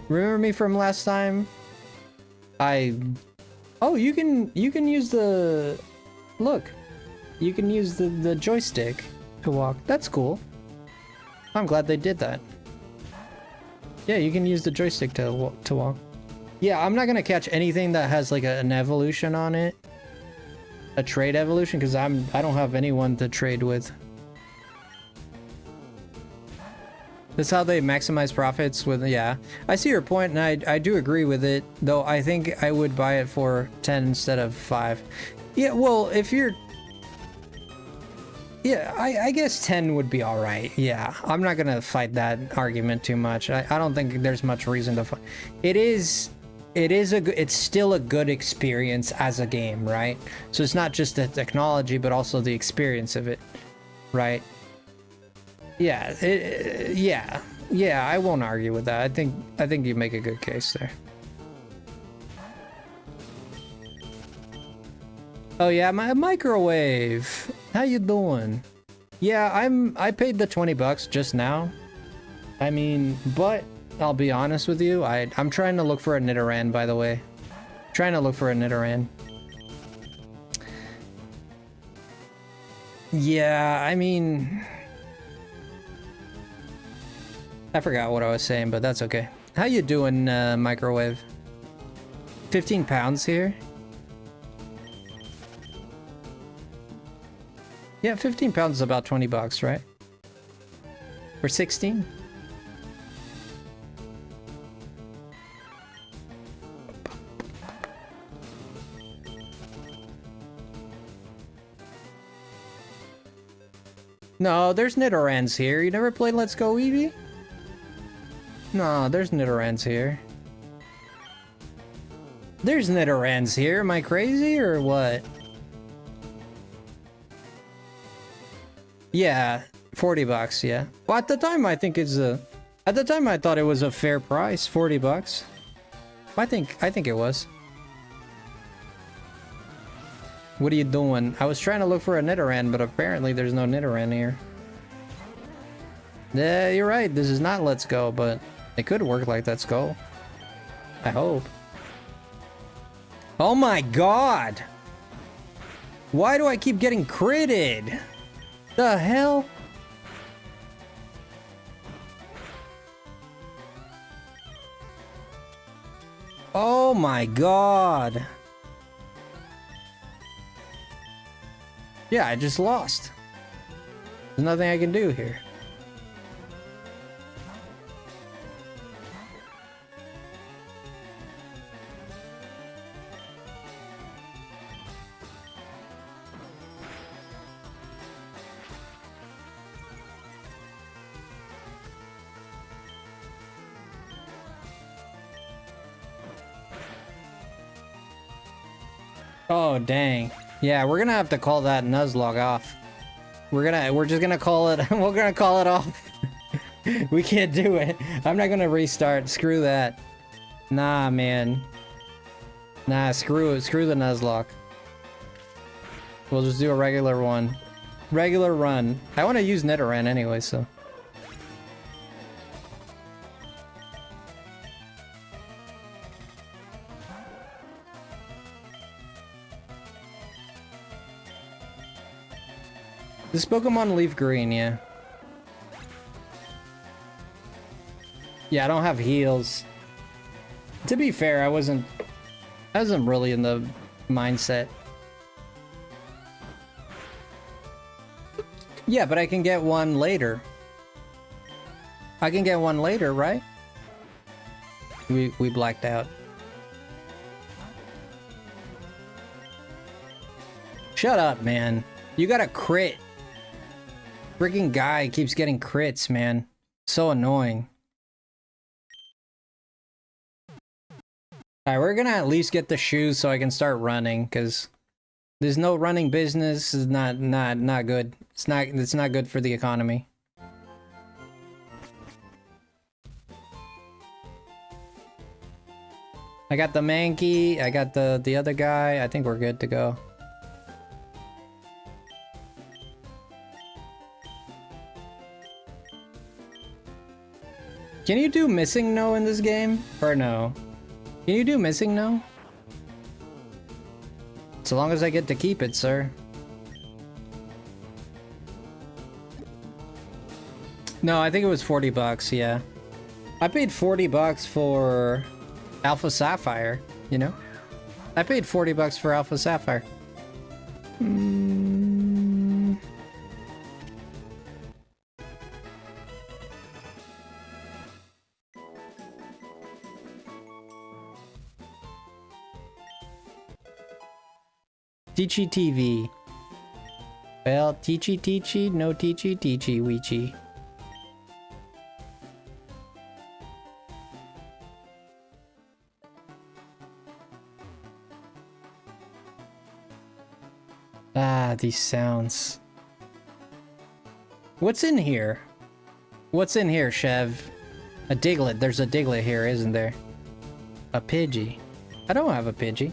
Speaker 1: Remember me from last time? Oh, you can use the... Look. You can use the joystick to walk. That's cool. I'm glad they did that. Yeah, you can use the joystick to walk. Yeah, I'm not gonna catch anything that has like an evolution on it. A trade evolution, because I don't have anyone to trade with. That's how they maximize profits with, yeah. I see your point, and I do agree with it, though I think I would buy it for 10 instead of 5. Yeah, well, if you're... Yeah, I guess 10 would be alright, yeah. I'm not gonna fight that argument too much. I don't think there's much reason to fight. It's still a good experience as a game, right? So it's not just the technology, but also the experience of it, right? Yeah, yeah, I won't argue with that. I think you make a good case there. Oh yeah, my microwave. How you doing? Yeah, I paid the $20 just now. I mean, but I'll be honest with you, I'm trying to look for a Nidoran, by the way. Trying to look for a Nidoran. Yeah, I mean, I forgot what I was saying, but that's okay. How you doing, microwave? 15 pounds here? Yeah, 15 pounds is about $20, right? Or 16? No, there's Nidorans here. You never played Let's Go Eevee? No, there's Nidorans here. There's Nidorans here. Am I crazy or what? Yeah, $40, yeah. Well, at the time, I think it's a... At the time, I thought it was a fair price, $40. I think it was. What are you doing? I was trying to look for a Nidoran, but apparently there's no Nidoran here. Yeah, you're right. This is not Let's Go, but it could work like Let's Go. I hope. Oh my god! Why do I keep getting critted? The hell? Oh my god. Yeah, I just lost. There's nothing I can do here. Oh dang. Yeah, we're gonna have to call that Nuzlocke off. We're just gonna call it we're gonna call it off. We can't do it. I'm not gonna restart. Screw that. Nah, man. Nah, screw it. Screw the Nuzlocke. We'll just do a regular one. Regular run. I wanna use Nidoran anyway, so. This Pokemon Leaf Green, yeah. Yeah, I don't have heals. To be fair, I wasn't really in the mindset. Yeah, but I can get one later. I can get one later, right? We blacked out. Shut up, man. You got a crit. Freaking guy keeps getting crits, man. So annoying. Alright, we're gonna at least get the shoes so I can start running, because there's no running business is not good. It's not good for the economy. I got the Mankey, I got the other guy. I think we're good to go. Can you do missing no in this game? Or no? Can you do missing no? So long as I get to keep it, sir. No, I think it was 40 bucks, yeah. I paid 40 bucks for Alpha Sapphire, you know? I paid 40 bucks for Alpha Sapphire. Teachy TV. Well, teachy, no teachy, weechy. Ah, these sounds. What's in here? What's in here, Chev? A Diglett. There's a Diglett here, isn't there? A Pidgey. I don't have a Pidgey.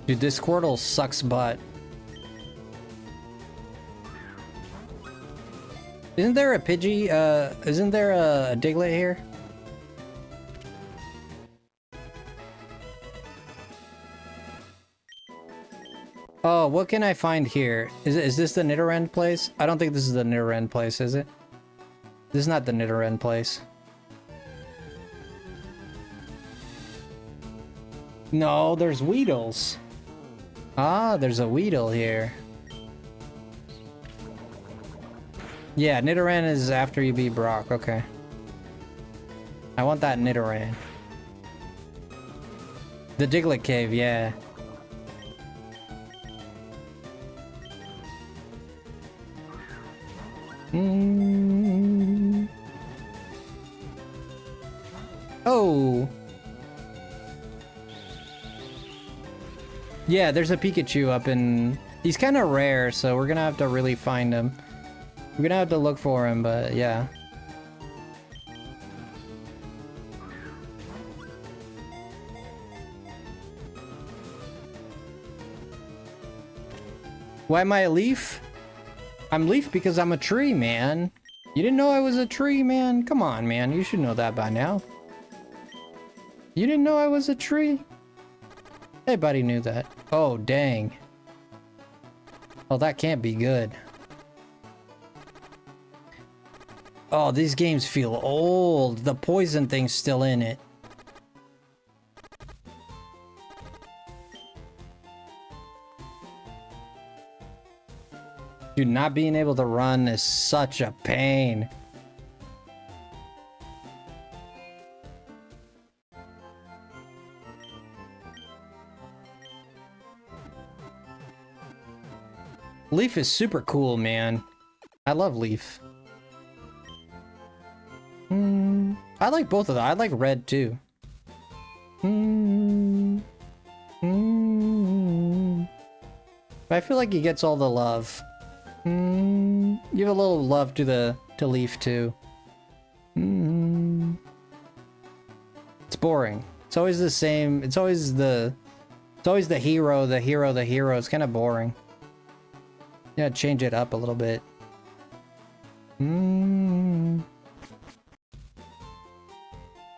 Speaker 1: Dude, this Squirtle sucks butt. Isn't there a Pidgey? Isn't there a Diglett here? Oh, what can I find here? Is this the Nidoran place? I don't think this is the Nidoran place, is it? This is not the Nidoran place. No, there's Weedles. Ah, there's a Weedle here. Yeah, Nidoran is after you beat Brock. Okay. I want that Nidoran. The Diglett Cave, yeah. Oh. Yeah, there's a Pikachu up in... He's kind of rare, so we're gonna have to really find him. We're gonna have to look for him, but yeah. Why am I a leaf? I'm leaf because I'm a tree, man. You didn't know I was a tree, man? Come on, man. You should know that by now. You didn't know I was a tree? Everybody knew that. Oh, dang. Oh, that can't be good. Oh, these games feel old. The poison thing's still in it. Dude, not being able to run is such a pain. Leaf is super cool, man. I love Leaf. I like both of them. I like Red too. But I feel like he gets all the love. You have a little love to Leaf too. It's boring. It's always the same. It's always the hero, the hero. It's kind of boring. Yeah, change it up a little bit.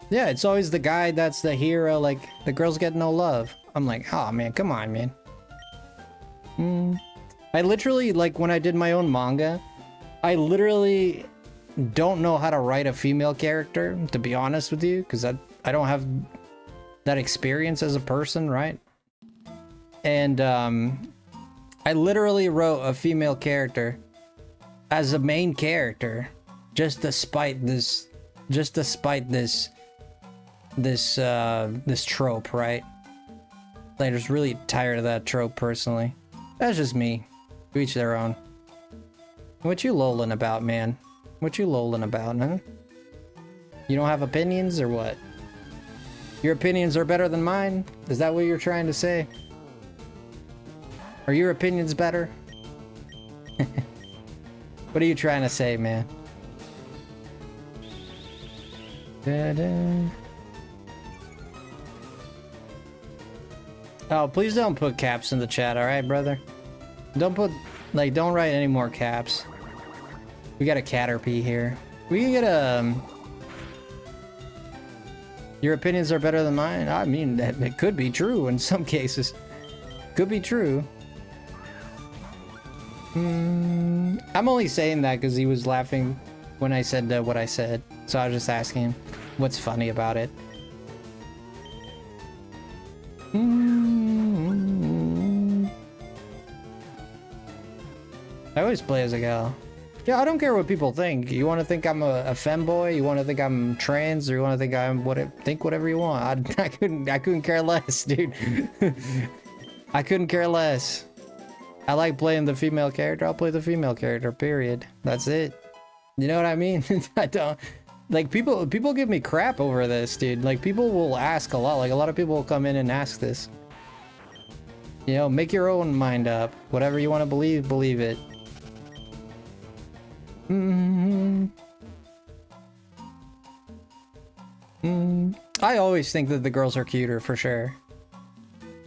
Speaker 1: Yeah, it's always the guy that's the hero, like, the girls get no love. I'm like, oh man, come on, man. I literally, like, when I did my own manga, I literally don't know how to write a female character, to be honest with you, because I don't have that experience as a person, right? And, I literally wrote a female character as a main character just to spite this this trope, right? Like, just really tired of that trope personally. That's just me. To each their own. What you lolling about, man? What you lolling about, huh? You don't have opinions or what? Your opinions are better than mine? Is that what you're trying to say? Are your opinions better? What are you trying to say, man? Da-da. Oh, please don't put caps in the chat, alright, brother? Don't put, like, don't write any more caps. We got a Caterpie here. We can get a... Your opinions are better than mine? I mean, it could be true in some cases. Could be true. I'm only saying that because he was laughing when I said what I said. So I was just asking him what's funny about it. I always play as a gal. Yeah, I don't care what people think. You want to think I'm a femboy? You want to think I'm trans? Or you want to think I'm think whatever you want? I couldn't care less, dude. I couldn't care less. I like playing the female character. I'll play the female character. Period. That's it. You know what I mean? I don't like people give me crap over this, dude. Like people will ask a lot. Like a lot of people will come in and ask this. You know, make your own mind up. Whatever you want to believe it. I always think that the girls are cuter for sure.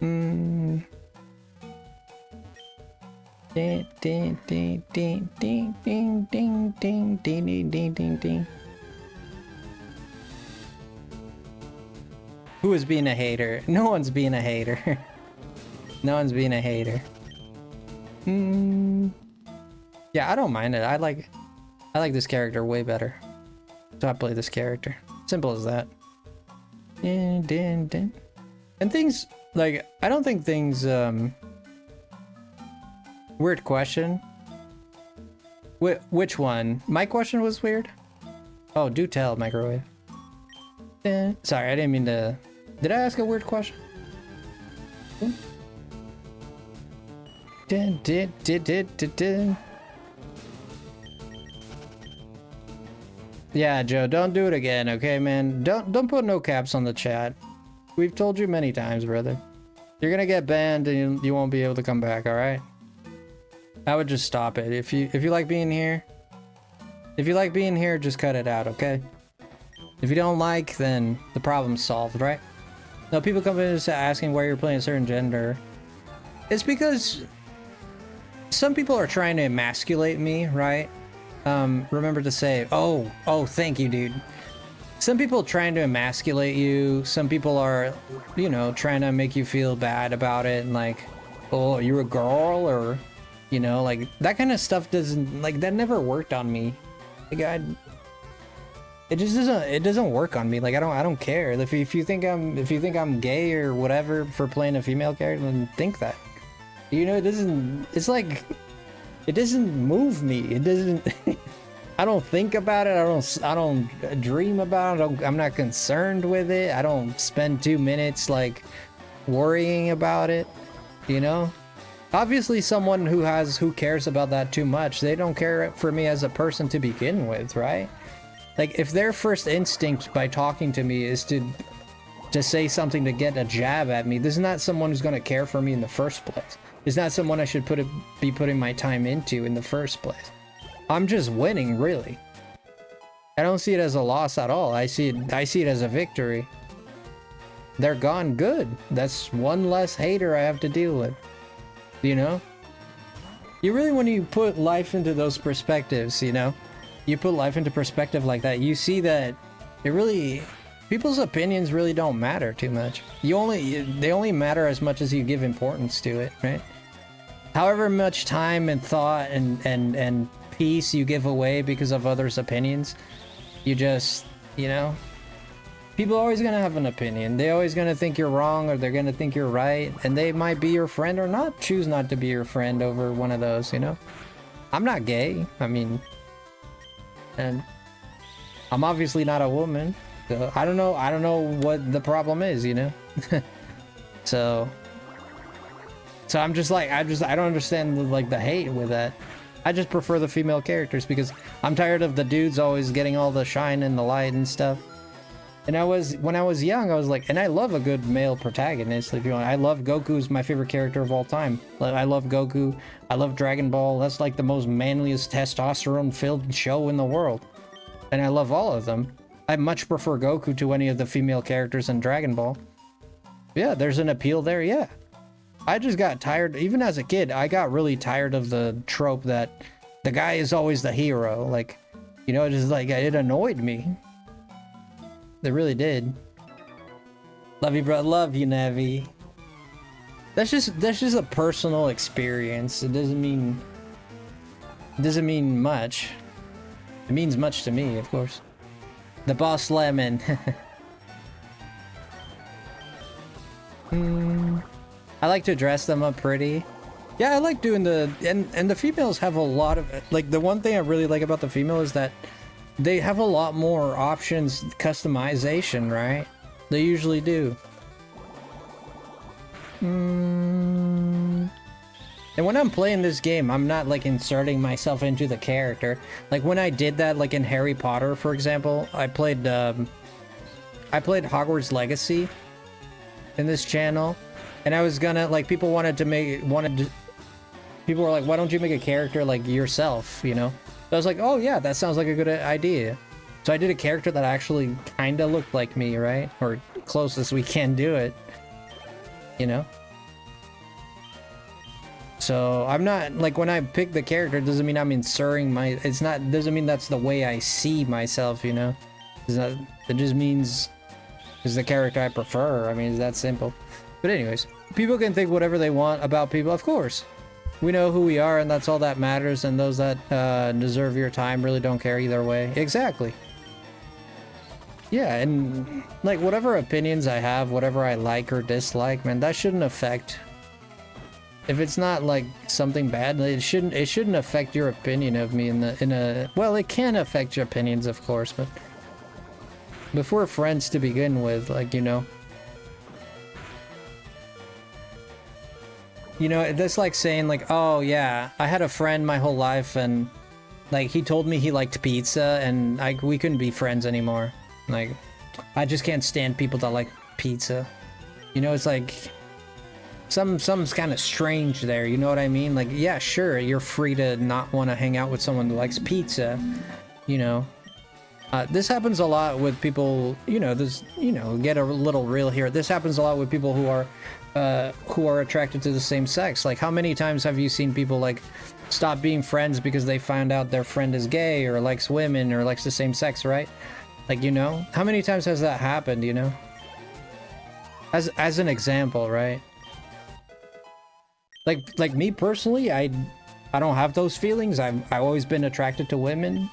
Speaker 1: Ding ding ding ding ding ding ding ding ding ding ding ding. Who is being a hater? No one's being a hater. No one's being a hater. Yeah, I don't mind it. I like this character way better. So I play this character. Simple as that. And things like I don't think things weird question. Which one? My question was weird? Oh, do tell, microwave. Sorry, I didn't mean to. Did I ask a weird question? Yeah, Joe, don't do it again, okay, man? Don't put no caps on the chat. We've told you many times, brother. You're gonna get banned and you won't be able to come back, all right? I would just stop it. If you like being here, just cut it out, okay? If you don't like, then the problem's solved, right? No, people come in and asking why you're playing a certain gender. It's because some people are trying to emasculate me, right? Remember to say, oh, thank you, dude. Some people trying to emasculate you. Some people are, you know, trying to make you feel bad about it and like, oh, you're a girl, or, you know, like that kind of stuff doesn't, like, that never worked on me. Like, it just doesn't work on me. Like, I don't care. If you think I'm gay or whatever for playing a female character, then think that. You know, it's like, it doesn't move me. It doesn't. I don't think about it. I don't dream about it. I'm not concerned with it. I don't spend 2 minutes like worrying about it. You know, obviously someone who cares about that too much, they don't care for me as a person to begin with, right? Like if their first instinct by talking to me is to say something to get a jab at me, this is not someone who's going to care for me in the first place. It's not someone I should be putting my time into in the first place. I'm just winning, really. I don't see it as a loss at all. I see it as a victory. They're gone, good. That's one less hater I have to deal with. You know? You really, when you put life into those perspectives, you know? You put life into perspective like that, you see that it really... People's opinions really don't matter too much. They only matter as much as you give importance to it, right? However much time and thought and peace you give away because of others' opinions, you just, you know, people are always gonna have an opinion. They're always gonna think you're wrong, or they're gonna think you're right, and they might be your friend or not choose not to be your friend over one of those, you know? I'm not gay, I mean, and I'm obviously not a woman. So I don't know what the problem is, you know. so I'm just like, I don't understand the hate with that. I just prefer the female characters because I'm tired of the dudes always getting all the shine and the light and stuff. And when I was young, I was like, and I love a good male protagonist. If you want, I love Goku's my favorite character of all time. Like, I love Goku. I love Dragon Ball. That's like the most manliest, testosterone-filled show in the world. And I love all of them. I much prefer Goku to any of the female characters in Dragon Ball. Yeah, there's an appeal there, yeah. I just got tired, even as a kid, I got really tired of the trope that the guy is always the hero. Like, you know, just like, it annoyed me. It really did. Love you, bro. Love you, Navi. That's just a personal experience. It doesn't mean much. It means much to me, of course. The boss lemon. I like to dress them up pretty. Yeah, I like doing and the females have a lot of, like, the one thing I really like about the female is that they have a lot more options, customization, right? They usually do. And when I'm playing this game, I'm not like inserting myself into the character. Like when I did that, like in Harry Potter, for example, I played Hogwarts Legacy in this channel, and I was gonna, like, people were like, why don't you make a character like yourself, you know? So I was like, oh yeah, that sounds like a good idea. So I did a character that actually kind of looked like me, right? Or closest we can do it, you know? So I'm not, like, when I pick the character, it doesn't mean I'm inserting doesn't mean that's the way I see myself, you know? It just means it's the character I prefer. I mean, it's that simple. But anyways, people can think whatever they want about people, of course. We know who we are, and that's all that matters, and those that deserve your time really don't care either way. Exactly. Yeah, and like whatever opinions I have, whatever I like or dislike, man, that shouldn't affect. If it's not like something bad, it shouldn't affect your opinion of me well, it can affect your opinions, of course, but if we're friends to begin with, like, you know. You know, that's like saying, like, oh yeah, I had a friend my whole life, and like he told me he liked pizza, and we couldn't be friends anymore. Like, I just can't stand people that like pizza. You know, it's like something's kind of strange there. You know what I mean? Like, yeah, sure, you're free to not want to hang out with someone that likes pizza. You know, this happens a lot with people. You know, get a little real here. This happens a lot with people who are attracted to the same sex. Like, how many times have you seen people like stop being friends because they found out their friend is gay or likes women or likes the same sex, right? Like, you know, how many times has that happened, you know? As an example, right? Like me personally, I don't have those feelings. I've always been attracted to women.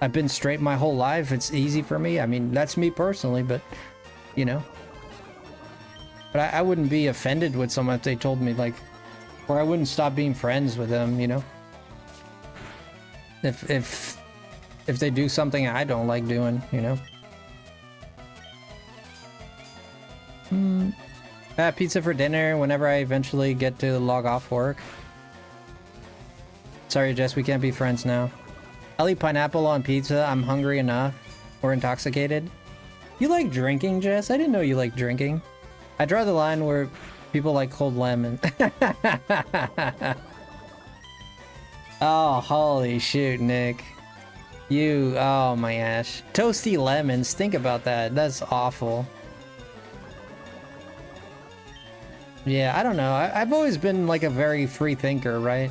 Speaker 1: I've been straight my whole life. It's easy for me. I mean, that's me personally, but you know. But I wouldn't be offended with someone if they told me, like, or I wouldn't stop being friends with them, you know? If they do something I don't like doing, you know? Pizza for dinner whenever I eventually get to log off work. Sorry, Jess, we can't be friends now. I'll eat pineapple on pizza. I'm hungry enough. Or intoxicated. You like drinking, Jess? I didn't know you like drinking. I draw the line where people like cold lemon. Oh, holy shoot, Nick. Oh my gosh. Toasty lemons, think about that. That's awful. Yeah, I don't know. I've always been like a very free thinker, right?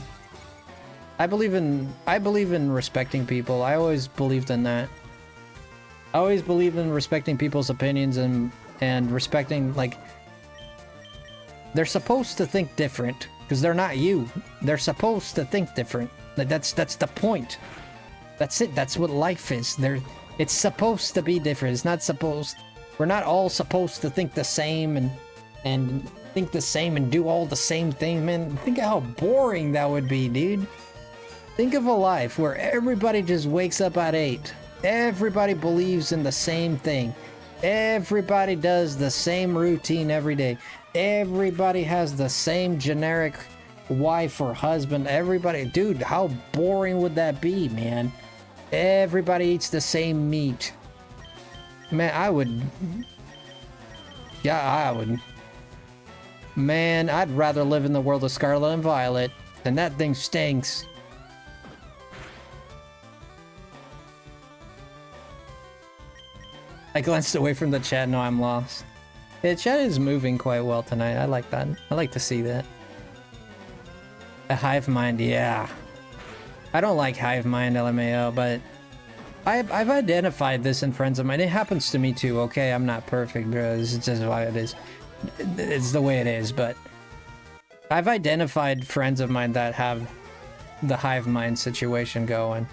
Speaker 1: I believe in respecting people. I always believed in that. I always believed in respecting people's opinions and respecting, like, they're supposed to think different because they're not you. They're supposed to think different. Like, that's the point. That's it. That's what life is. It's supposed to be different. It's not supposed. We're not all supposed to think the same and think the same and do all the same thing, man. Think of how boring that would be, dude. Think of a life where everybody just wakes up at 8 Everybody believes in the same thing. Everybody does the same routine every day. Everybody has the same generic wife or husband. Everybody, dude, how boring would that be, man? Everybody eats the same meat. Man, I would. Yeah, I would. Man, I'd rather live in the world of Scarlet and Violet, and that thing stinks. I glanced away from the chat. No, I'm lost. Yeah, chat is moving quite well tonight. I like that. I like to see that. A hive mind, yeah. I don't like hive mind, LMAO, but I've identified this in friends of mine. It happens to me too, okay? I'm not perfect, bro. This is just why it is. It's the way it is, but I've identified friends of mine that have the hive mind situation going.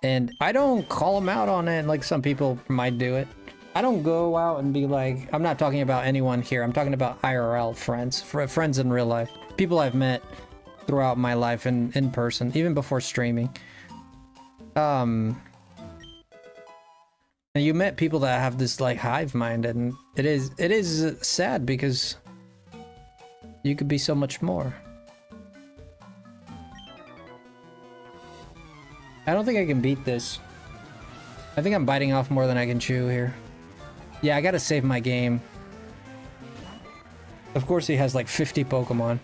Speaker 1: And I don't call them out on it like some people might do it. I don't go out and be like, I'm not talking about anyone here. I'm talking about IRL friends, friends in real life. People I've met throughout my life in person, even before streaming. And you met people that have this like hive mind, and it is sad because you could be so much more. I don't think I can beat this. I think I'm biting off more than I can chew here. Yeah, I gotta save my game. Of course he has like 50 Pokemon.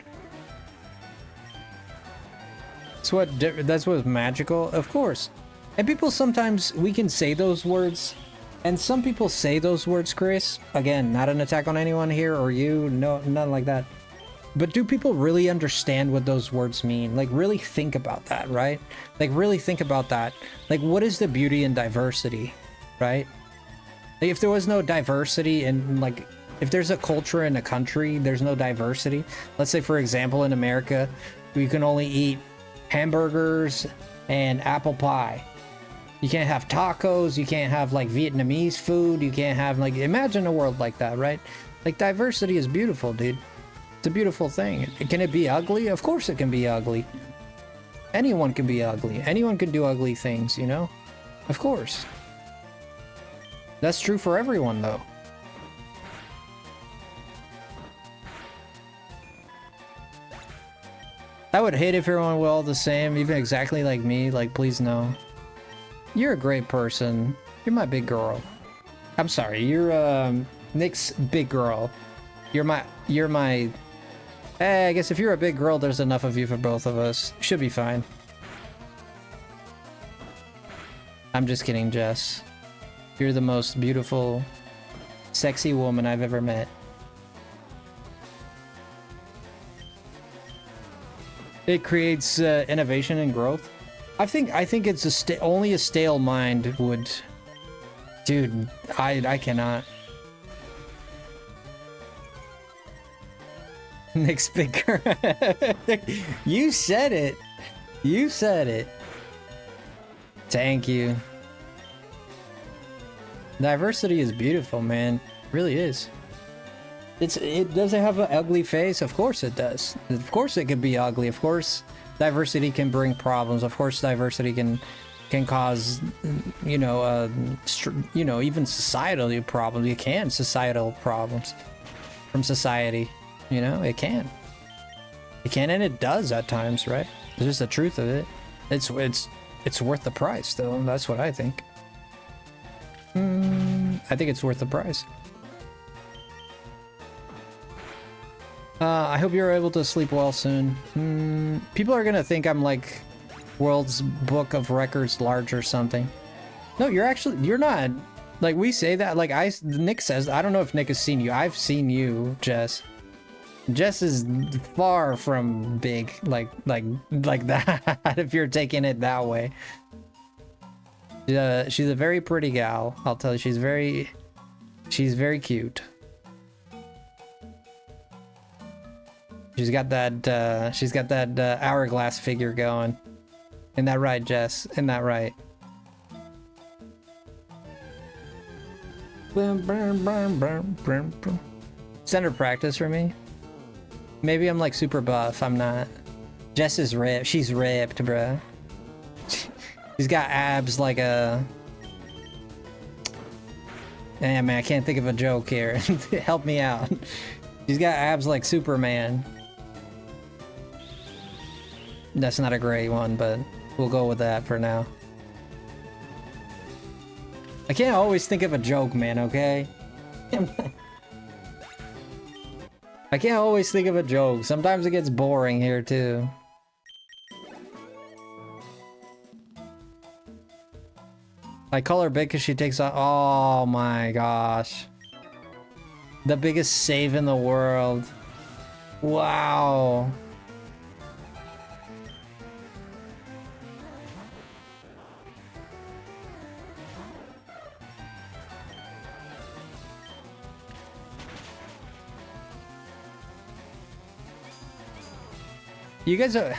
Speaker 1: That's what's magical, of course. And people sometimes, we can say those words, and some people say those words, Chris. Again, not an attack on anyone here or you, no, nothing like that. But do people really understand what those words mean? Like, really think about that, right? Like, really think about that. Like, what is the beauty in diversity, right? Like, if there was no diversity and, like, if there's a culture in a country, there's no diversity. Let's say, for example, in America, you can only eat hamburgers and apple pie. You can't have tacos, you can't have, like, Vietnamese food, you can't have, like, imagine a world like that, right? Like, diversity is beautiful, dude. It's a beautiful thing. Can it be ugly? Of course it can be ugly. Anyone can be ugly. Anyone can do ugly things, you know? Of course. That's true for everyone, though. I would hate if everyone were all the same, even exactly like me. Like, please no. You're a great person. You're my big girl. I'm sorry, you're Nick's big girl. You're my I guess if you're a big girl, there's enough of you for both of us. Should be fine. I'm just kidding, Jess. You're the most beautiful, sexy woman I've ever met. It creates innovation and growth. I think it's only a stale mind would. Dude, I cannot. Nick's bigger. You said it. You said it. Thank you. Diversity is beautiful, man. It really is. It doesn't have an ugly face. Of course it does. Of course it can be ugly. Of course diversity can bring problems. Of course diversity can cause, you know, even societal problems. Societal problems from society. You know, it can. It can, and it does at times, right? It's just the truth of it. It's worth the price, though. That's what I think. I think it's worth the price. I hope you're able to sleep well soon. People are gonna think I'm like world's book of records large or something. No, you're not. Like, we say that, like Nick says, I don't know if Nick has seen you. I've seen you, Jess. Jess is far from big, like that, if you're taking it that way. She's a very pretty gal, I'll tell you. She's very cute. She's got that hourglass figure going. Isn't that right, Jess? Isn't that right? Center practice for me. Maybe I'm like super buff. I'm not. Jess is ripped. She's ripped, bruh. She's got abs like a Damn, man, I can't think of a joke here. Help me out. He's got abs like Superman. That's not a great one, but we'll go with that for now. I can't always think of a joke, man, okay? I can't always think of a joke. Sometimes it gets boring here, too. I call her big because she takes off. Oh my gosh. The biggest save in the world. Wow. You guys are...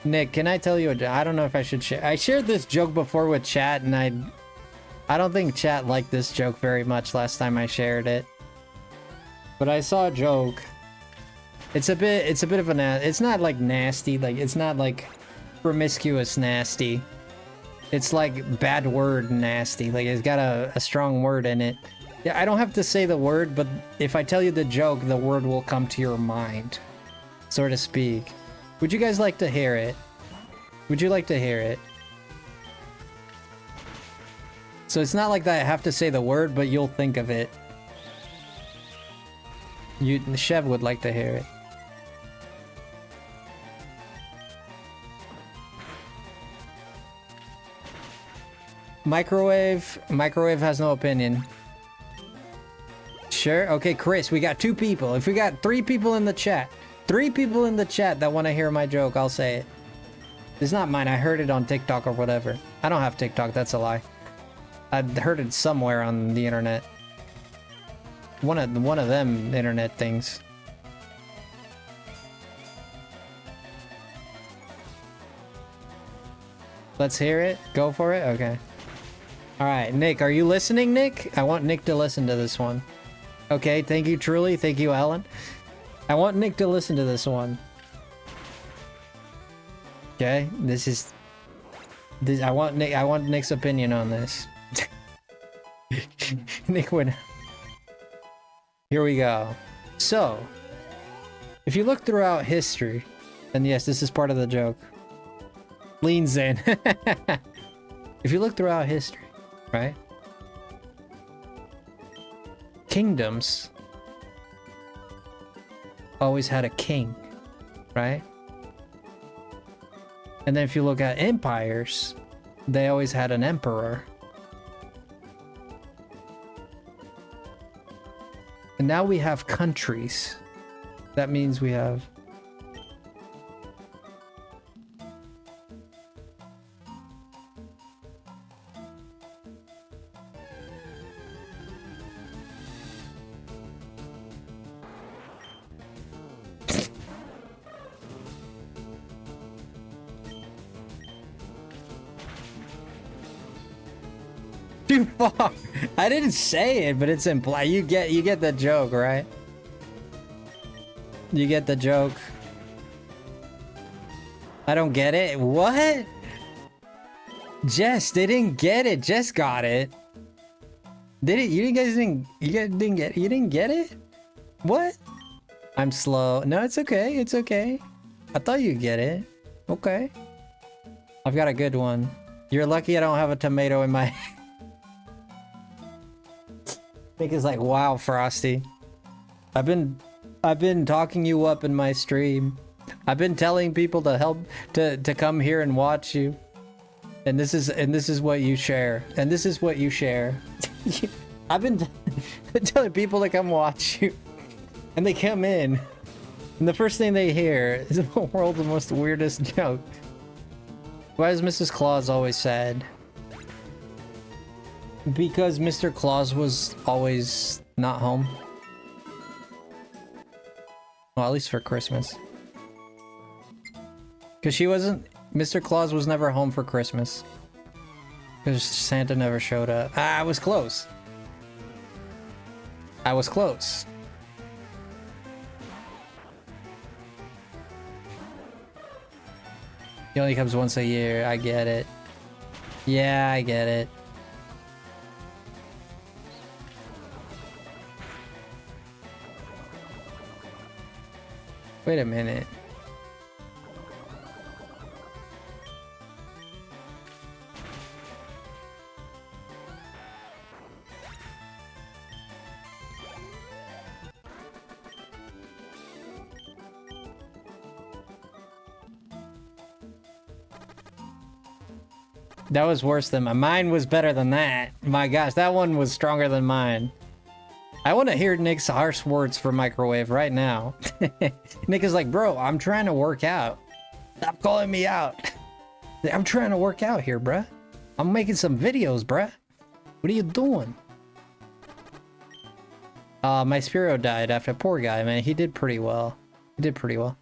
Speaker 1: Nick, can I tell you I don't know if I should share. I shared this joke before with chat, and I don't think chat liked this joke very much last time I shared it. But I saw a joke. It's a bit of a it's not like nasty, like it's not like promiscuous nasty. It's like bad word nasty. Like it's got a strong word in it. Yeah, I don't have to say the word, but if I tell you the joke, the word will come to your mind, so to speak. Would you guys like to hear it? Would you like to hear it? So it's not like that I have to say the word, but you'll think of it. Chev would like to hear it. Microwave has no opinion. Sure? Okay, Chris, we got 2 people. If we got 3 people in the chat, 3 people in the chat that want to hear my joke, I'll say it. It's not mine. I heard it on TikTok or whatever. I don't have TikTok. That's a lie. I heard it somewhere on the internet. One of them internet things. Let's hear it. Go for it. Okay. All right, Nick, are you listening, Nick? I want Nick to listen to this one. Okay, thank you, Truly. Thank you, Alan. I want Nick to listen to this one. Okay, this I want Nick's opinion on this. Nick went. Here we go. So, if you look throughout history, and yes, this is part of the joke. Leans in. If you look throughout history, right? Kingdoms always had a king, right? And then if you look at empires, they always had an emperor. And now we have countries. That means we have... Too far. I didn't say it, but it's implied. You get the joke, right? You get the joke. I don't get it. What? Jess, they didn't get it. Jess got it. Did it? You guys didn't get it? You didn't get it? What? I'm slow. No, it's okay. It's okay. I thought you'd get it. Okay. I've got a good one. You're lucky I don't have a tomato in my... Nick is like, wow, Frosty. I've been talking you up in my stream. I've been telling people to help to come here and watch you. And this is what you share. And this is what you share. I've been telling people to come watch you. And they come in. And the first thing they hear is the world's most weirdest joke. Why is Mrs. Claus always sad? Because Mr. Claus was always not home. Well, at least for Christmas. Because she wasn't... Mr. Claus was never home for Christmas. Because Santa never showed up. Ah, I was close. I was close. He only comes once a year. I get it. Yeah, I get it. Wait a minute. That was worse than mine. Mine was better than that. My gosh, that one was stronger than mine. I want to hear Nick's harsh words for microwave right now. Nick is like, bro, I'm trying to work out. Stop calling me out. I'm trying to work out here, bruh. I'm making some videos, bruh. What are you doing? My Spiro died after. Poor guy, man. He did pretty well. He did pretty well.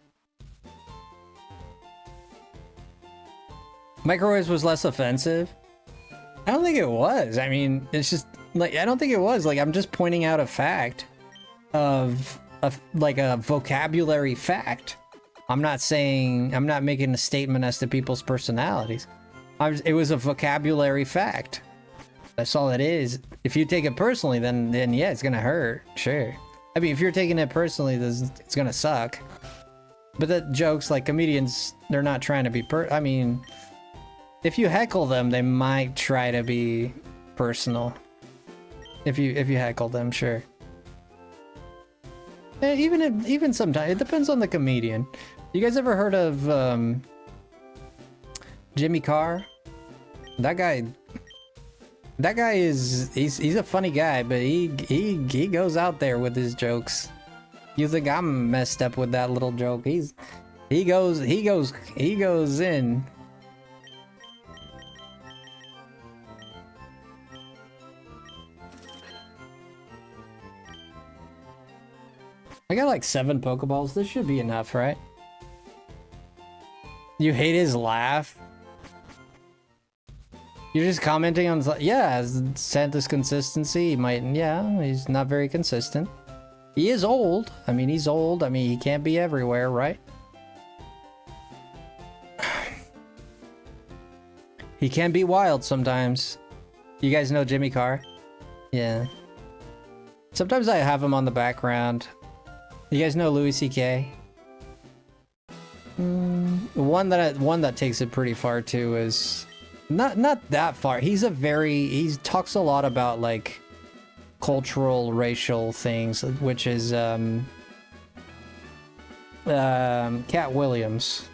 Speaker 1: Microwaves was less offensive. I don't think it was. I mean, it's just like, I don't think it was. Like, I'm just pointing out a fact of like a vocabulary fact. I'm not making a statement as to people's personalities. It was a vocabulary fact. That's all it is. If you take it personally, then yeah, it's gonna hurt. Sure. I mean, if you're taking it personally, it's gonna suck. But the jokes, like comedians, they're not trying to be I mean, if you heckle them, they might try to be personal. If you heckle them, sure. Even sometimes it depends on the comedian. You guys ever heard of Jimmy Carr? That guy is he's a funny guy, but he goes out there with his jokes. You think I'm messed up with that little joke? He goes in. I got like 7 Pokeballs. This should be enough, right? You hate his laugh? You're just commenting on... Yeah, Santa's consistency. He might... Yeah, he's not very consistent. He is old. I mean, he's old. I mean, he can't be everywhere, right? He can be wild sometimes. You guys know Jimmy Carr? Yeah. Sometimes I have him on the background. You guys know Louis C.K.? One that takes it pretty far too is not that far. He talks a lot about like cultural, racial things, which is Cat Williams.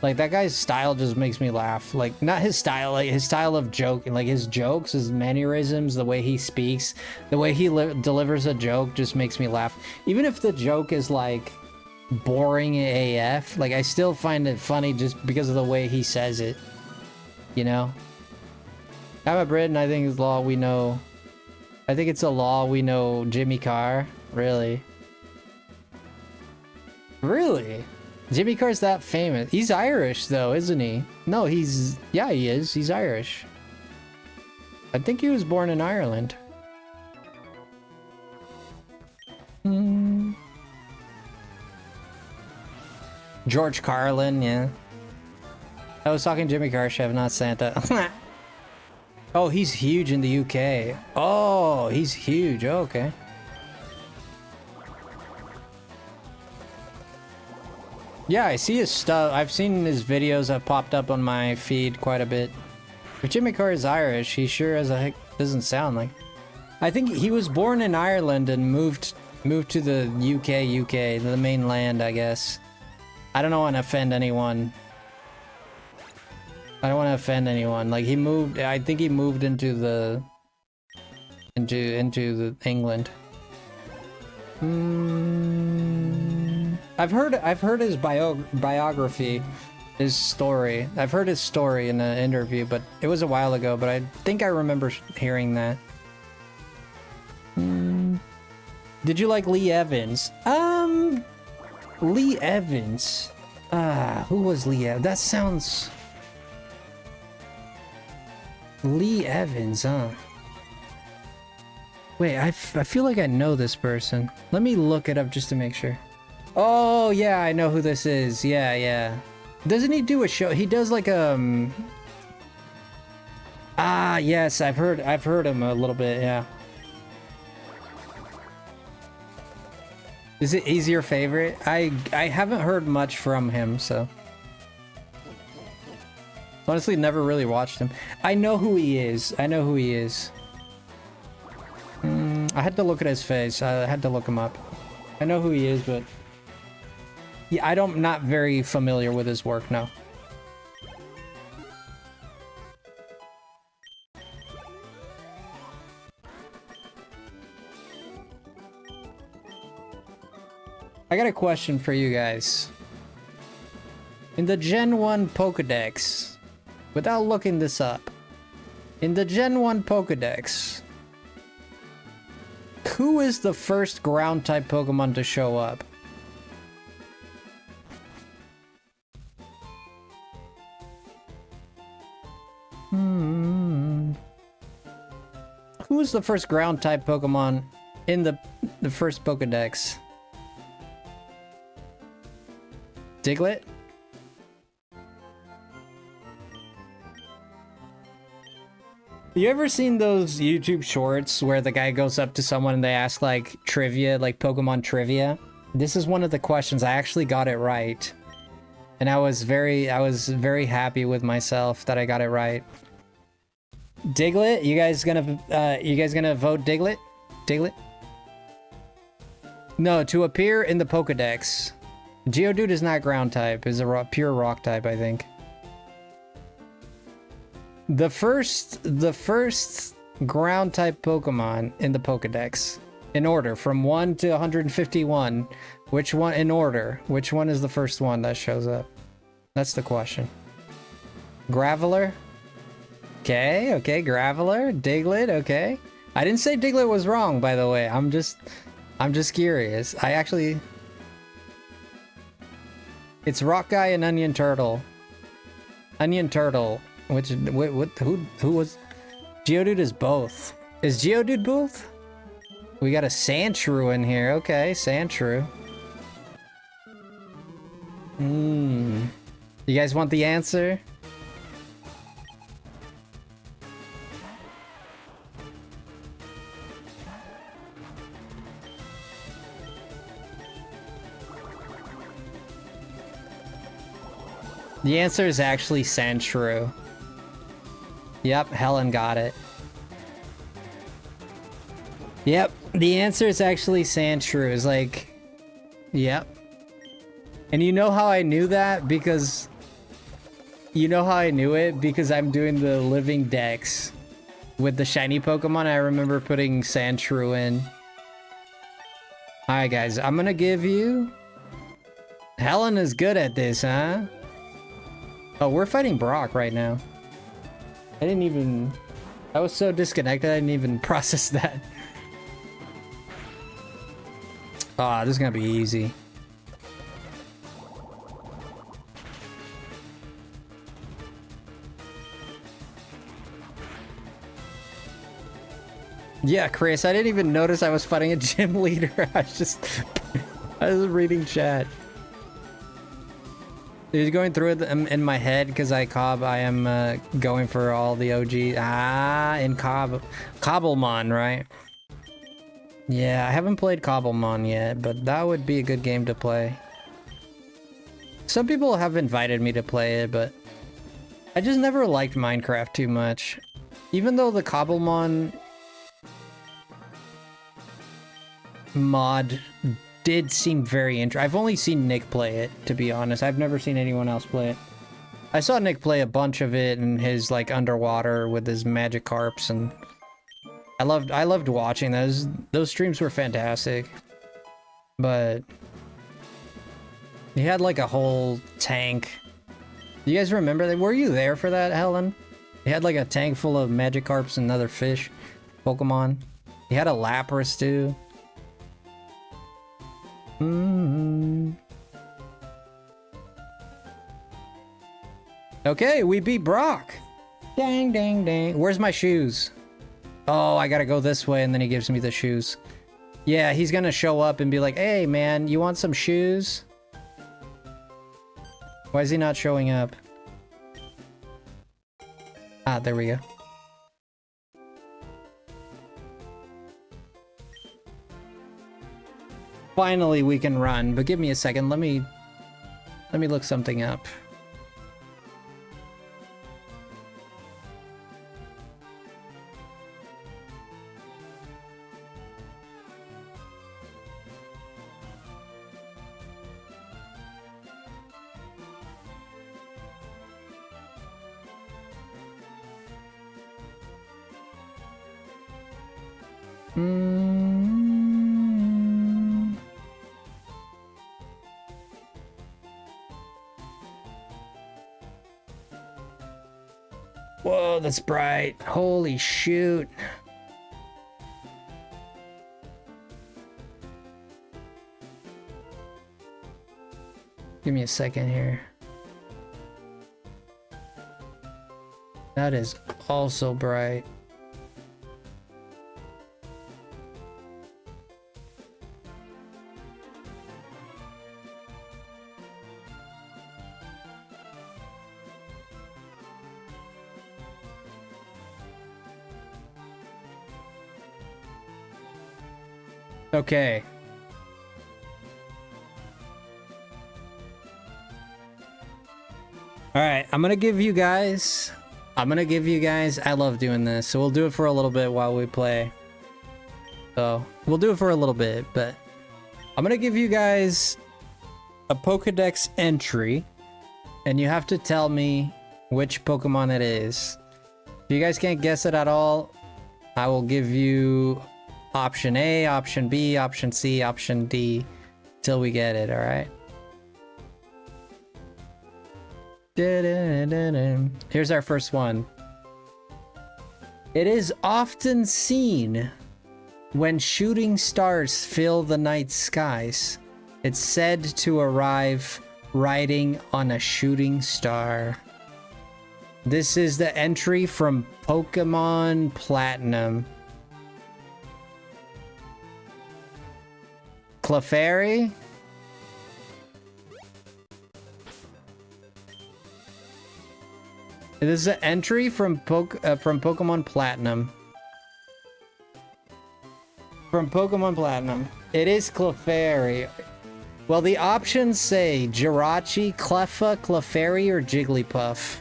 Speaker 1: Like, that guy's style just makes me laugh. Like, not his style, like his style of joking, like his jokes, his mannerisms, the way he speaks, the way he delivers a joke just makes me laugh. Even if the joke is like boring AF, like I still find it funny just because of the way he says it. You know? I'm a Brit and I think it's law we know. I think it's a law we know Jimmy Carr. Really? Really? Jimmy Carr's that famous. He's Irish though, isn't he? No, yeah, he is. He's Irish. I think he was born in Ireland. George Carlin, yeah. I was talking Jimmy Carr, Chef, not Santa. Oh, he's huge in the UK. Oh, he's huge. Oh, okay. Yeah, I see his stuff. I've seen his videos have popped up on my feed quite a bit. If Jimmy Carr is Irish, he sure as a heck doesn't sound like. I think he was born in Ireland and moved to the UK, the mainland, I guess. I don't want to offend anyone. I don't want to offend anyone. Like, he moved. I think he moved into the England. I've heard his biography, his story. I've heard his story in an interview, but it was a while ago. But I think I remember hearing that. Did you like Lee Evans? Lee Evans. Who was Lee Evans? That sounds. Lee Evans, huh? Wait, I feel like I know this person. Let me look it up just to make sure. Oh, yeah, I know who this is. Yeah, yeah. Doesn't he do a show? He does like yes, I've heard him a little bit, yeah. Is it he's your favorite? I haven't heard much from him, so honestly never really watched him. I know who he is. I know who he is. I had to look at his face. I had to look him up. I know who he is, but yeah, I'm not very familiar with his work now. I got a question for you guys. In the Gen 1 Pokedex, without looking this up, in the Gen 1 Pokedex, who is the first ground type Pokemon to show up? Who is the first ground type Pokemon in the first Pokedex? Diglett? You ever seen those YouTube shorts where the guy goes up to someone and they ask like trivia, like Pokemon trivia? This is one of the questions. I actually got it right. And I was very happy with myself that I got it right. Diglett? You guys gonna vote Diglett? Diglett? No, to appear in the Pokedex. Geodude is not ground type, is a pure rock type, I think. The first ground type Pokemon in the Pokedex, in order from 1 to 151, which one in order? Which one is the first one that shows up? That's the question. Graveler? Okay, Graveler, Diglett, okay. I didn't say Diglett was wrong, by the way. I'm just curious. It's Rock Guy and Onion Turtle. Onion Turtle. Who was... Geodude is both. Is Geodude both? We got a Sandshrew in here. Okay, Sandshrew. You guys want the answer? The answer is actually Sandshrew. Yep, Helen got it. Yep, the answer is actually Sandshrew. It's like... Yep. And you know how I knew that? Because... You know how I knew it? Because I'm doing the living dex. With the shiny Pokemon, I remember putting Sandshrew in. Alright guys, I'm gonna give you... Helen is good at this, huh? Oh, we're fighting Brock right now. I was so disconnected, I didn't even process that. Ah, this is gonna be easy. Yeah, Chris, I didn't even notice I was fighting a gym leader. I was reading chat. He's going through it in my head because I am going for all the OG. In Cobblemon, right? Yeah, I haven't played Cobblemon yet, but that would be a good game to play. Some people have invited me to play it, but I just never liked Minecraft too much. Even though the Cobblemon mod did seem very interesting. I've only seen Nick play it, to be honest. I've never seen anyone else play it. I saw Nick play a bunch of it in his like underwater with his Magikarps, and I loved watching those. Those streams were fantastic. But he had like a whole tank. You guys remember that? Were you there for that, Helen? He had like a tank full of Magikarps and other fish Pokemon. He had a Lapras too. Okay, we beat Brock. Dang, dang, dang. Where's my shoes? Oh, I gotta go this way, and then he gives me the shoes. Yeah, he's gonna show up and be like, hey, man, you want some shoes? Why is he not showing up? Ah, there we go. Finally, we can run, but give me a second. Let me look something up. Whoa, that's bright. Holy shoot. Give me a second here. That is also bright. Okay. All right, I'm gonna give you guys, I love doing this, so we'll do it for a little bit while we play. So, we'll do it for a little bit, but I'm gonna give you guys a Pokedex entry, and you have to tell me which Pokemon it is. If you guys can't guess it at all, I will give you option A, option B, option C, option D, till we get it, alright? Here's our first one. It is often seen when shooting stars fill the night skies. It's said to arrive riding on a shooting star. This is the entry from Pokemon Platinum. Clefairy? This is an entry from Pokemon Platinum. From Pokemon Platinum. It is Clefairy. Well, the options say Jirachi, Cleffa, Clefairy, or Jigglypuff.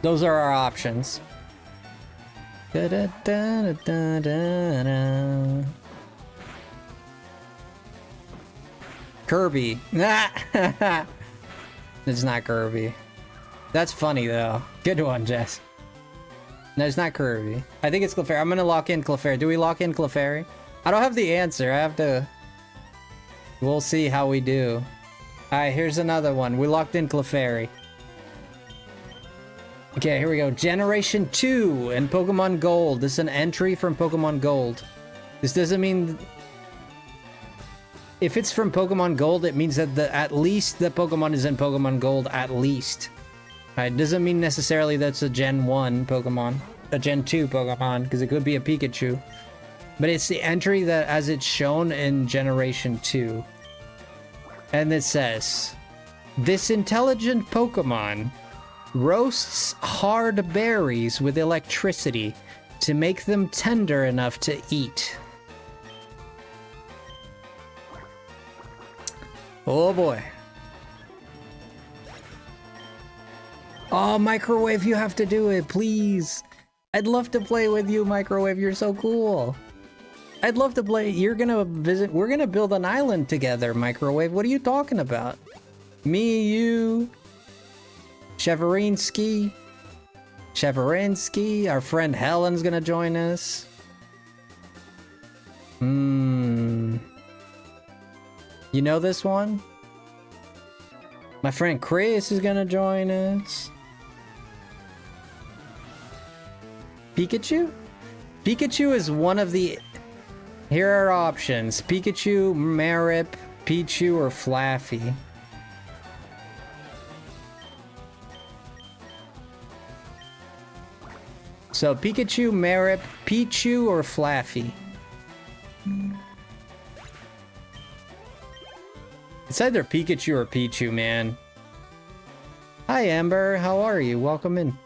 Speaker 1: Those are our options. Da -da -da -da -da -da -da. Kirby. It's not Kirby. That's funny though. Good one, Jess. No, it's not Kirby. I think it's Clefairy. I'm gonna lock in Clefairy. Do we lock in Clefairy? I don't have the answer. I have to... We'll see how we do. Alright, here's another one. We locked in Clefairy. Okay, here we go. Generation 2 in Pokemon Gold. This is an entry from Pokemon Gold. This doesn't mean... If it's from Pokemon Gold, it means that at least the Pokemon is in Pokemon Gold, at least. Right, doesn't mean necessarily that's a Gen 1 Pokemon, a Gen 2 Pokemon, because it could be a Pikachu. But it's the entry that as it's shown in Generation 2. And it says, this intelligent Pokemon roasts hard berries with electricity to make them tender enough to eat. Oh boy. Oh, Microwave, you have to do it, please. I'd love to play with you, Microwave. You're so cool. I'd love to play. You're gonna visit. We're gonna build an island together, Microwave. What are you talking about? Me, you, Cheverinsky, our friend Helen's gonna join us. You know this one? My friend Chris is gonna join us. Pikachu? Pikachu is one of the... Here are options. Pikachu, Marip, Pichu, or Flaffy. So Pikachu, Marip, Pichu, or Flaffy? It's either Pikachu or Pichu, man. Hi, Amber. How are you? Welcome in.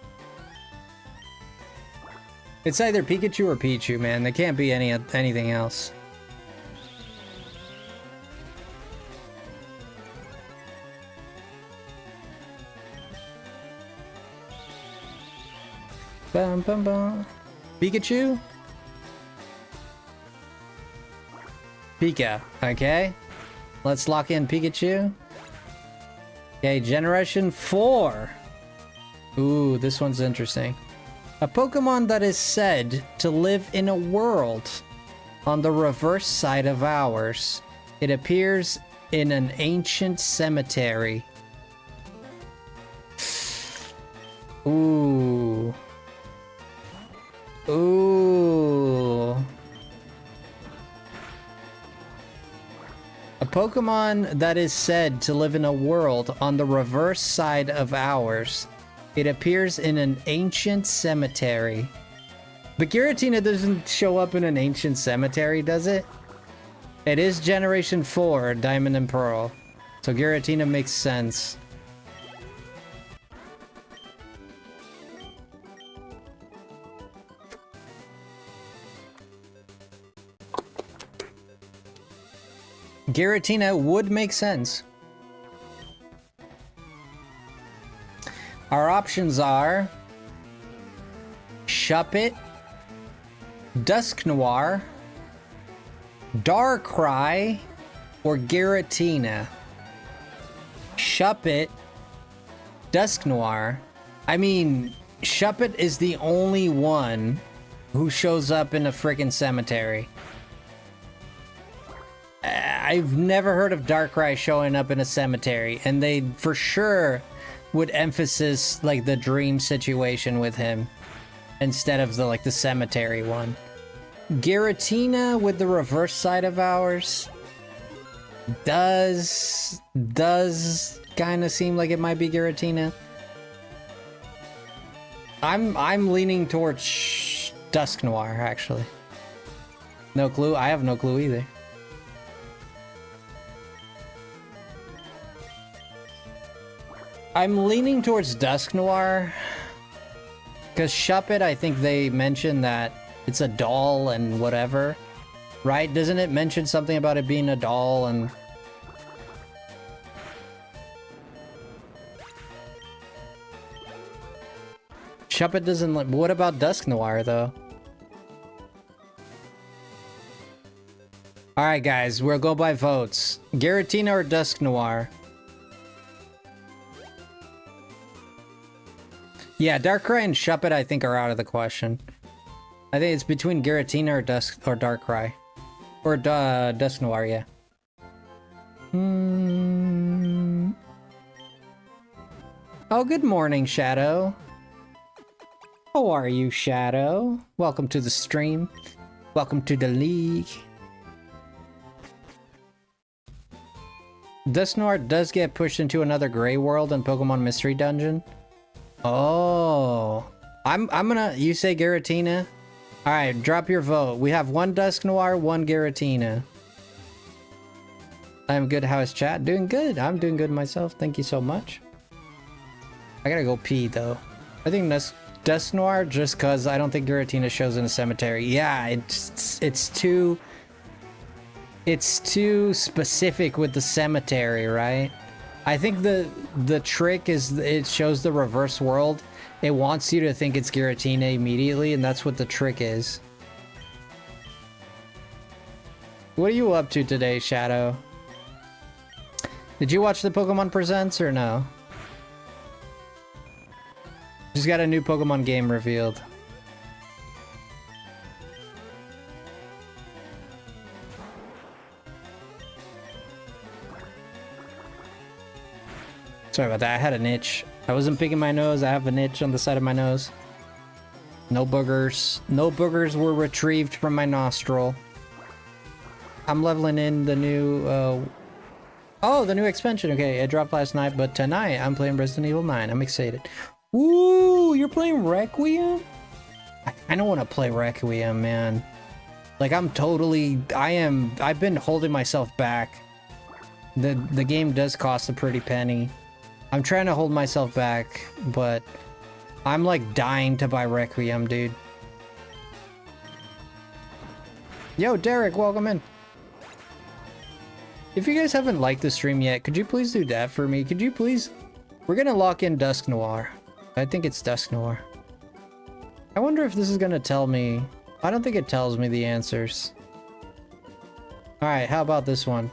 Speaker 1: It's either Pikachu or Pichu, man. They can't be anything else. Bum, bum, bum. Pikachu? Pika, okay. Let's lock in Pikachu. Okay, Generation 4. Ooh, this one's interesting. A Pokemon that is said to live in a world on the reverse side of ours. It appears in an ancient cemetery. Ooh. Ooh. A Pokemon that is said to live in a world on the reverse side of ours. It appears in an ancient cemetery. But Giratina doesn't show up in an ancient cemetery, does it? It is Generation 4, Diamond and Pearl. So Giratina makes sense. Giratina would make sense. Our options are Shuppet, Dusknoir, Darkrai, or Giratina. Shuppet, Dusknoir. I mean, Shuppet is the only one who shows up in a freaking cemetery. I've never heard of Darkrai showing up in a cemetery, and they for sure would emphasize like the dream situation with him instead of the cemetery one. Giratina with the reverse side of ours does kind of seem like it might be Giratina. I'm leaning towards Dusknoir actually. No clue. I have no clue either. I'm leaning towards Dusknoir because Shuppet, I think they mentioned that it's a doll and whatever, right? Doesn't it mention something about it being a doll and... Shuppet doesn't... What about Dusknoir, though? Alright, guys, we'll go by votes. Giratina or Dusknoir? Yeah, Darkrai and Shuppet, I think, are out of the question. I think it's between Giratina or Darkrai. Or Dusknoir, yeah. Oh, good morning, Shadow. How are you, Shadow? Welcome to the stream. Welcome to the league. Dusknoir does get pushed into another gray world in Pokemon Mystery Dungeon. Oh, I'm gonna. You say Giratina? All right, drop your vote. We have one Dusknoir, one Giratina. I'm good. How is chat? Doing good. I'm doing good myself. Thank you so much. I gotta go pee though. I think Dusknoir just cause I don't think Giratina shows in a cemetery. Yeah, it's too specific with the cemetery, right? I think the trick is it shows the reverse world. It wants you to think it's Giratina immediately, and that's what the trick is. What are you up to today, Shadow? Did you watch the Pokemon Presents or no? Just got a new Pokemon game revealed. Sorry about that, I had an itch. I wasn't picking my nose, I have an itch on the side of my nose. No boogers. No boogers were retrieved from my nostril. I'm leveling in the new, oh, the new expansion. Okay, it dropped last night, but tonight I'm playing Resident Evil 9. I'm excited. Ooh, you're playing Requiem? I kinda wanna play Requiem, man. Like, I've been holding myself back. The game does cost a pretty penny. I'm trying to hold myself back, but I'm like dying to buy Requiem, dude. Yo, Derek, welcome in. If you guys haven't liked the stream yet, could you please do that for me? Could you please? We're gonna lock in Dusknoir. I think it's Dusknoir. I wonder if this is gonna tell me. I don't think it tells me the answers. Alright, how about this one?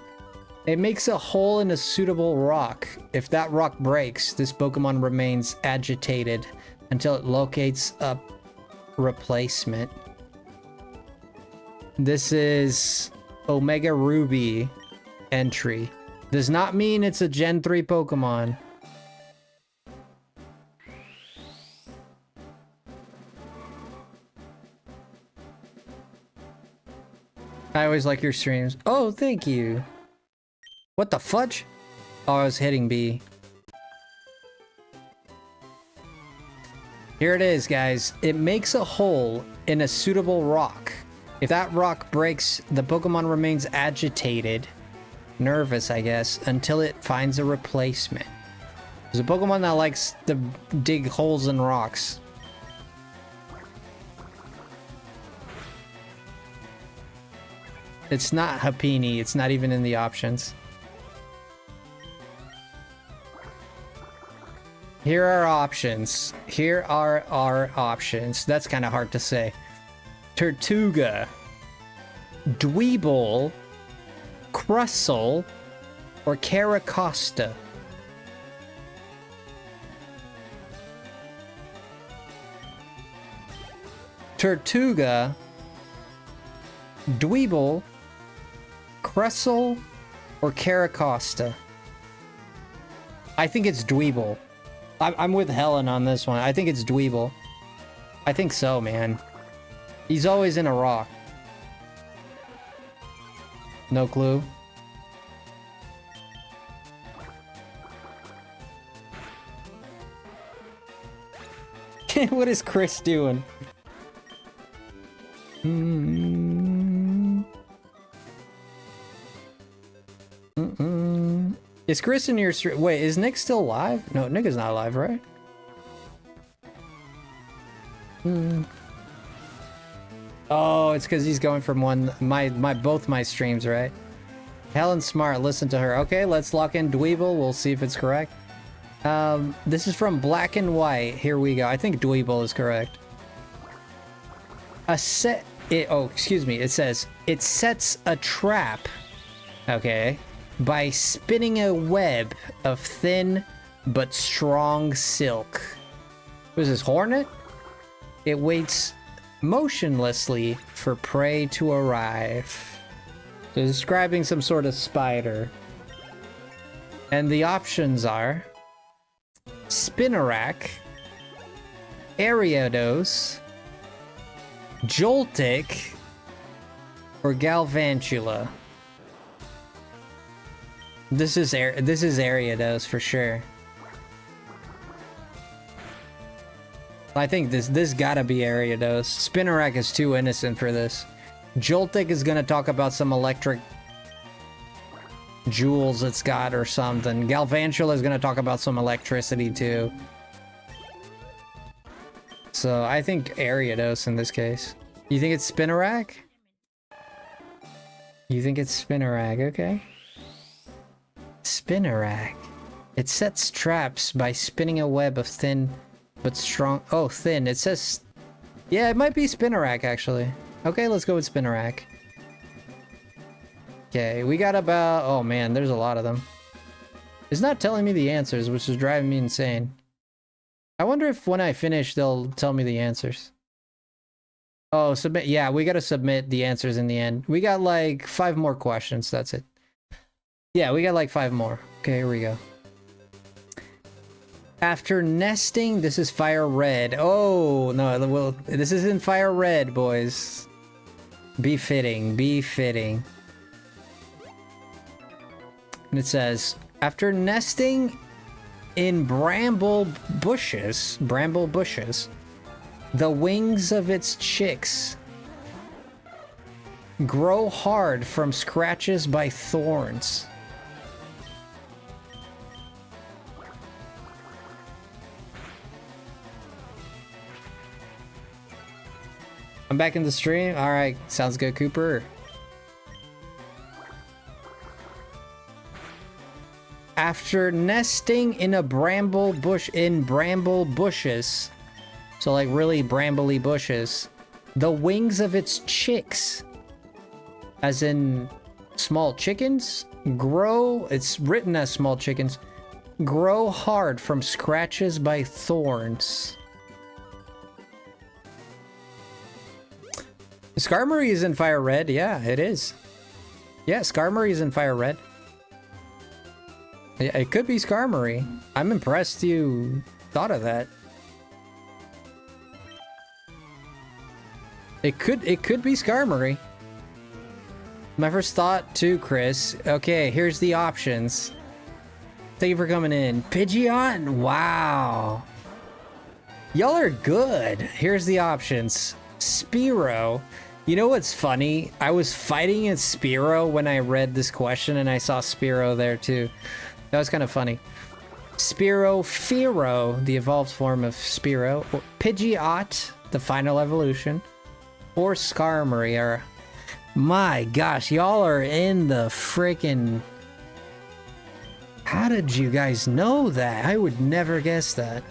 Speaker 1: It makes a hole in a suitable rock. If that rock breaks, this Pokemon remains agitated until it locates a replacement. This is Omega Ruby entry. Does not mean it's a Gen 3 Pokemon. I always like your streams. Oh, thank you. What the fudge? Oh, I was hitting B. Here it is, guys. It makes a hole in a suitable rock. If that rock breaks, the Pokemon remains agitated, nervous, I guess, until it finds a replacement. There's a Pokemon that likes to dig holes in rocks. It's not Happiny. It's not even in the options. Here are options. Here are our options. That's kind of hard to say. Tortuga, Dweeble, Crustle, or Caracosta. Tortuga, Dweeble, Crustle, or Caracosta. I think it's Dweeble. I'm with Helen on this one. I think it's Dweeble. I think so, man. He's always in a rock. No clue. What is Chris doing? Is Chris in your stream? Wait, is Nick still alive? No, Nick is not alive, right? Oh, it's because he's going from both my streams, right? Helen's smart. Listen to her. Okay, let's lock in Dweeble. We'll see if it's correct. This is from Black and White. Here we go. I think Dweeble is correct. Excuse me. It says it sets a trap. Okay. By spinning a web of thin but strong silk. What is this, Hornet? It waits motionlessly for prey to arrive. So describing some sort of spider. And the options are Spinarak, Ariados, Joltik, or Galvantula. This is Ariados for sure. I think this gotta be Ariados. Spinarak is too innocent for this. Joltik is gonna talk about some electric jewels it's got or something. Galvantula is gonna talk about some electricity too. So I think Ariados in this case. You think it's Spinarak? You think it's Spinarak, okay. Spinarak. It sets traps by spinning a web of thin but strong. Oh, thin. It says. Yeah, it might be Spinarak actually. Okay, let's go with Spinarak. Okay, we got about. Oh man, there's a lot of them. It's not telling me the answers, which is driving me insane. I wonder if when I finish, they'll tell me the answers. Oh, submit. Yeah, we gotta submit the answers in the end. We got like 5 more questions. That's it. Yeah, we got like 5 more. Okay, here we go. After nesting, this is Fire Red. Oh, no, well, this isn't Fire Red, boys. Be fitting, be fitting. And it says, after nesting in bramble bushes, the wings of its chicks grow hard from scratches by thorns. I'm back in the stream. All right, sounds good, Cooper. After nesting in a bramble bushes, So like really brambly bushes. The wings of its chicks, as in small chickens, grow, it's written as small chickens, grow hard from scratches by thorns. Skarmory is in fire red. Yeah, it is. Yeah, Skarmory is in fire red. Yeah, it could be Skarmory. I'm impressed you thought of that. It could be Skarmory. My first thought too, Chris. Okay, here's the options. Thank you for coming in. Pidgeot? Wow. Y'all are good. Here's the options. Spearow. You know what's funny? I was fighting at Spearow when I read this question and I saw Spearow there too. That was kind of funny. Spearow, Fearow, the evolved form of Spearow. Pidgeot, the final evolution. Or Skarmory. Or... My gosh, y'all are in the freaking... How did you guys know that? I would never guess that.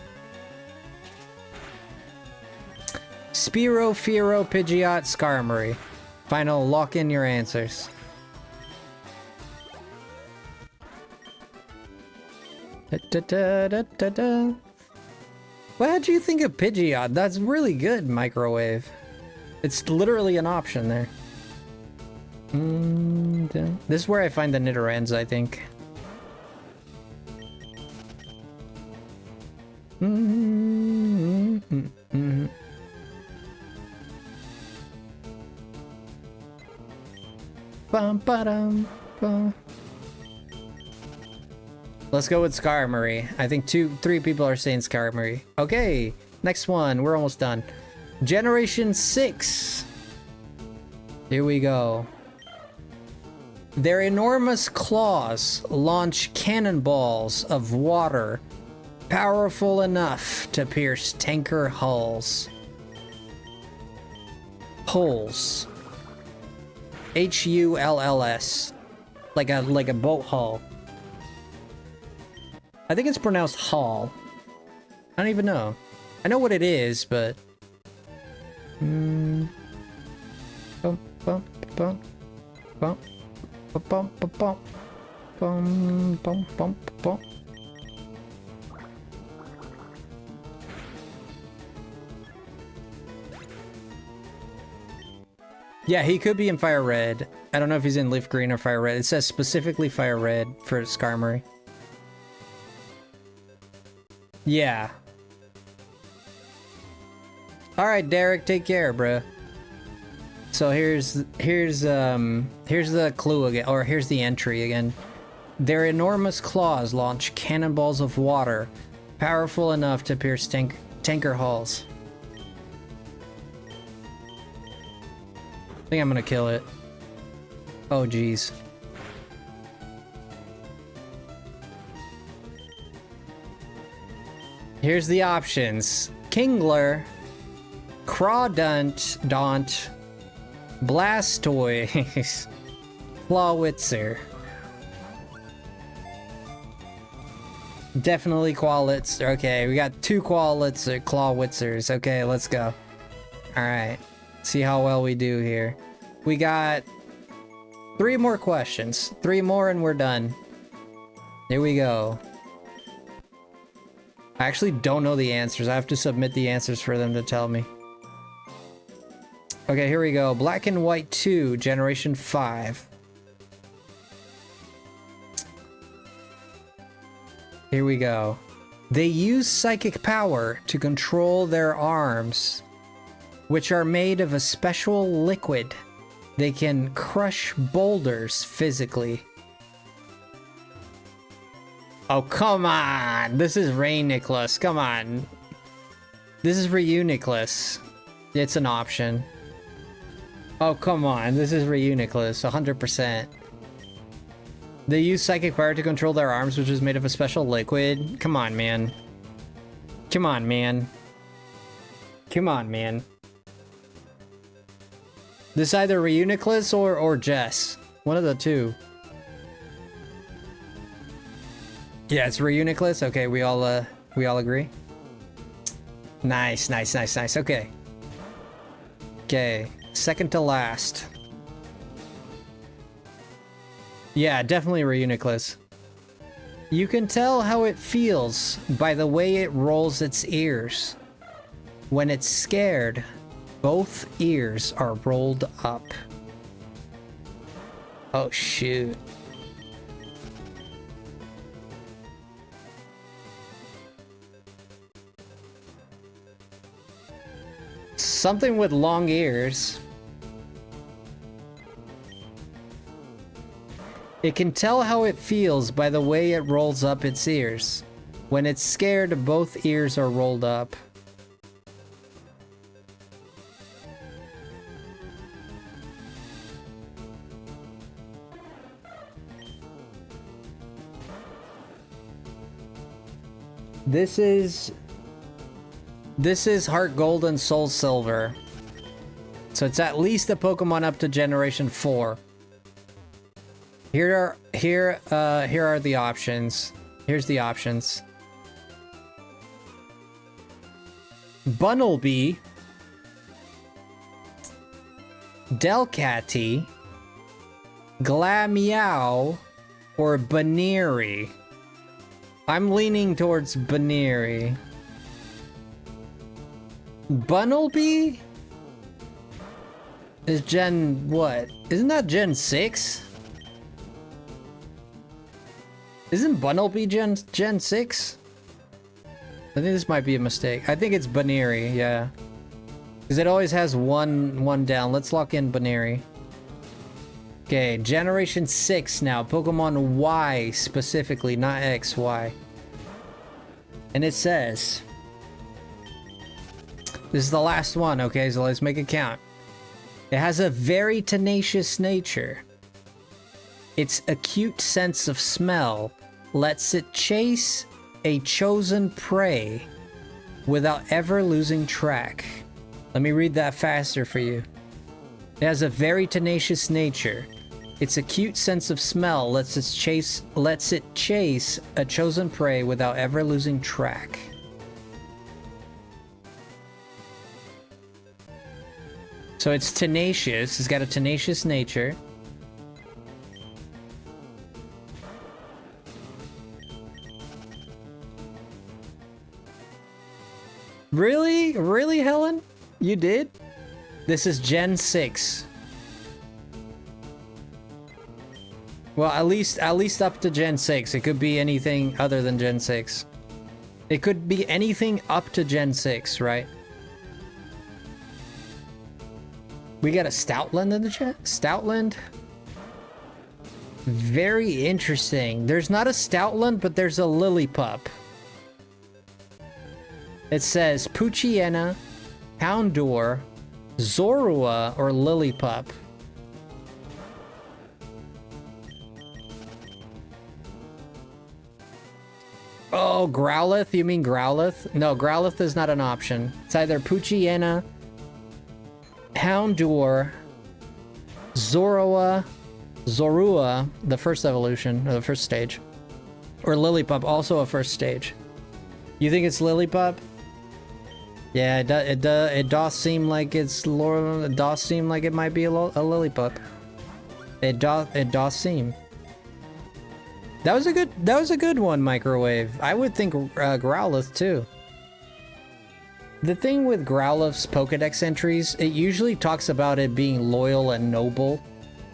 Speaker 1: Spearow, Fearow, Pidgeot, Skarmory. Final, lock in your answers. What did you think of Pidgeot? That's really good, Microwave. It's literally an option there. This is where I find the Nidorans, I think. Let's go with Skarmory. I think 3 people are saying Skarmory. Okay, next one. We're almost done. Generation 6. Here we go. Their enormous claws launch cannonballs of water powerful enough to pierce tanker hulls. Hulls. Hulls. Like a boat hull. I think it's pronounced hull. I don't even know. I know what it is, but... Bum, bum, bum, bum, bum, bum, bum, bum, bum, bum, bum. Yeah, he could be in Fire Red. I don't know if he's in Leaf Green or Fire Red. It says specifically Fire Red for Skarmory. Yeah. Alright, Derek, take care, bruh. So here's the clue again, or here's the entry again. Their enormous claws launch cannonballs of water, powerful enough to pierce tanker hulls. I think I'm gonna kill it. Oh, geez. Here's the options. Kingler, Crawdunt, Blastoise, Clawitzer. Definitely Clawitzer. Okay, we got 2 Clawitzers. Okay, let's go. Alright. See how well we do here. We got 3 more questions. 3 more and we're done. Here we go. I actually don't know the answers. I have to submit the answers for them to tell me. Okay, here we go. Black and White 2, Generation 5. Here we go. They use psychic power to control their arms, which are made of a special liquid. They can crush boulders physically. Oh, come on! This is Rainiclus. Come on. This is Reuniclus. It's an option. Oh, come on. This is Reuniclus. 100%. They use psychic power to control their arms, which is made of a special liquid. Come on, man. Come on, man. Come on, man. This is either Reuniclus or Jess. One of the 2. Yeah, it's Reuniclus. Okay, we all agree. Nice, nice, nice, nice. Okay. Okay. Second to last. Yeah, definitely Reuniclus. You can tell how it feels by the way it rolls its ears. When it's scared, both ears are rolled up. Oh, shoot. Something with long ears. It can tell how it feels by the way it rolls up its ears. When it's scared, both ears are rolled up. This is Heart Gold and Soul Silver. So it's at least a Pokemon up to Generation 4. Here are the options. Here's the options. Bunnelby, Delcatty, Glameow, or Baneri. I'm leaning towards Baneri. Bunnelby is Gen what? Isn't that Gen 6? Isn't Bunnelby Gen 6? I think this might be a mistake. I think it's Baneri, yeah. Because it always has one down. Let's lock in Baneri. Okay, Generation 6 now. Pokemon Y specifically, not X, Y. And it says... This is the last one, okay? So let's make it count. It has a very tenacious nature. Its acute sense of smell lets it chase a chosen prey without ever losing track. Let me read that faster for you. It has a very tenacious nature. Its acute sense of smell lets it chase a chosen prey without ever losing track. So it's tenacious. It's got a tenacious nature. Really? Really, Helen? You did? This is Gen 6. Well, at least up to Gen 6. It could be anything other than Gen 6. It could be anything up to Gen 6, right? We got a Stoutland in the chat? Stoutland? Very interesting. There's not a Stoutland, but there's a Lillipup. It says Poochyena, Houndour, Zorua, or Lillipup. Oh, Growlithe? You mean Growlithe? No, Growlithe is not an option. It's either Poochyena, Houndour, Zorua, the first evolution, or the first stage, or Lillipup, also a first stage. You think it's Lillipup? Yeah, it does seem like it's it does seem like it might be a Lillipup. It does seem. That was a good one, Microwave. I would think Growlithe too. The thing with Growlithe's Pokedex entries, it usually talks about it being loyal and noble,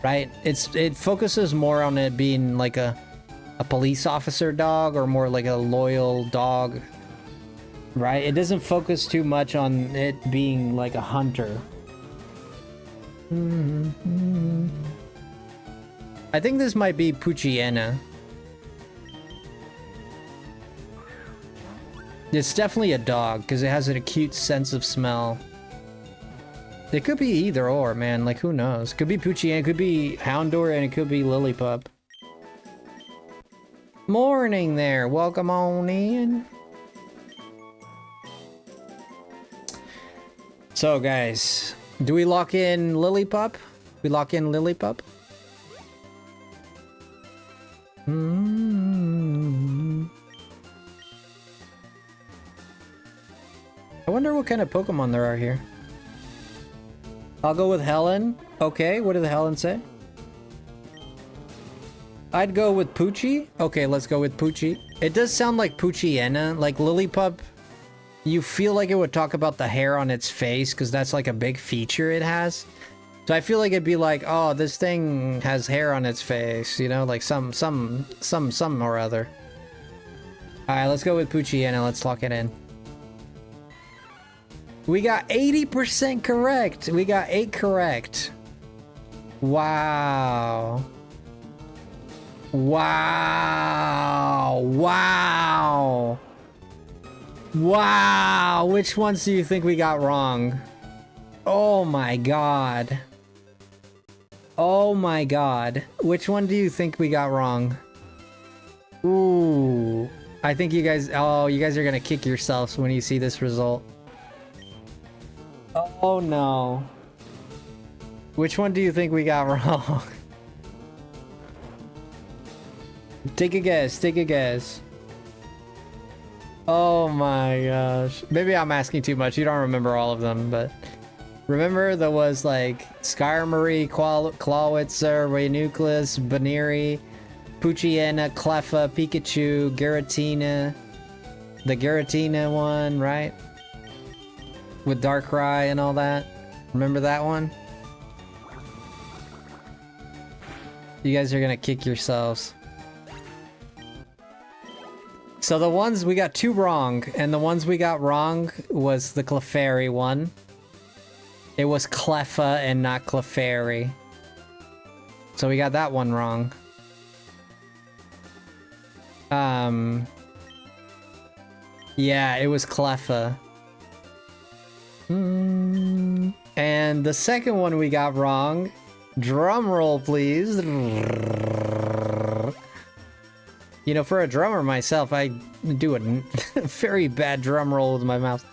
Speaker 1: right? It focuses more on it being like a police officer dog or more like a loyal dog, right? It doesn't focus too much on it being like a hunter. I think this might be Poochyena. It's definitely a dog, because it has an acute sense of smell. It could be either or, man. Like, who knows? It could be Poochyena, it could be Houndour, and it could be Lillipup. Morning there. Welcome on in. So, guys, do we lock in Lillipup? We lock in Lillipup? I wonder what kind of Pokemon there are here. I'll go with Helen. Okay, what did Helen say? I'd go with Poochie. Okay, let's go with Poochie. It does sound like Poochiena, like Lillipup. You feel like it would talk about the hair on its face because that's like a big feature it has. So I feel like it'd be like, oh, this thing has hair on its face, you know, like some or other. All right, let's go with Poochiena. Let's lock it in. We got 80% correct. We got 8 correct. Wow. Wow. Wow. Wow. Which ones do you think we got wrong? Oh my god. Oh my god. Which one do you think we got wrong? Ooh. I think you guys... Oh, you guys are gonna kick yourselves when you see this result. Oh no. Which one do you think we got wrong? Take a guess, take a guess. Oh my gosh. Maybe I'm asking too much. You don't remember all of them, but... Remember there was like Skarmory, Clawitzer, Raynucleus, Baneri, Poochiena, Cleffa, Pikachu, Giratina. The Giratina one, right? With Darkrai and all that. Remember that one? You guys are gonna kick yourselves. So the ones we got 2 wrong, and the ones we got wrong was the Clefairy one. It was Cleffa and not Clefairy. So we got that one wrong. Yeah, it was Cleffa. And the second one we got wrong. Drum roll, please. You know, for a drummer myself, I do a very bad drum roll with my mouth.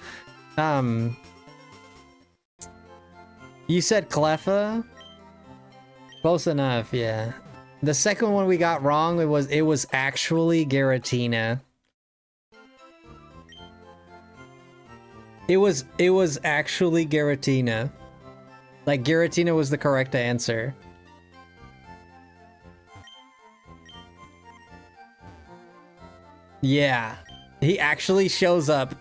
Speaker 1: You said Cleffa? Close enough, yeah. The second one we got wrong, it was actually Giratina. It was actually Giratina. Like, Giratina was the correct answer. Yeah. He actually shows up.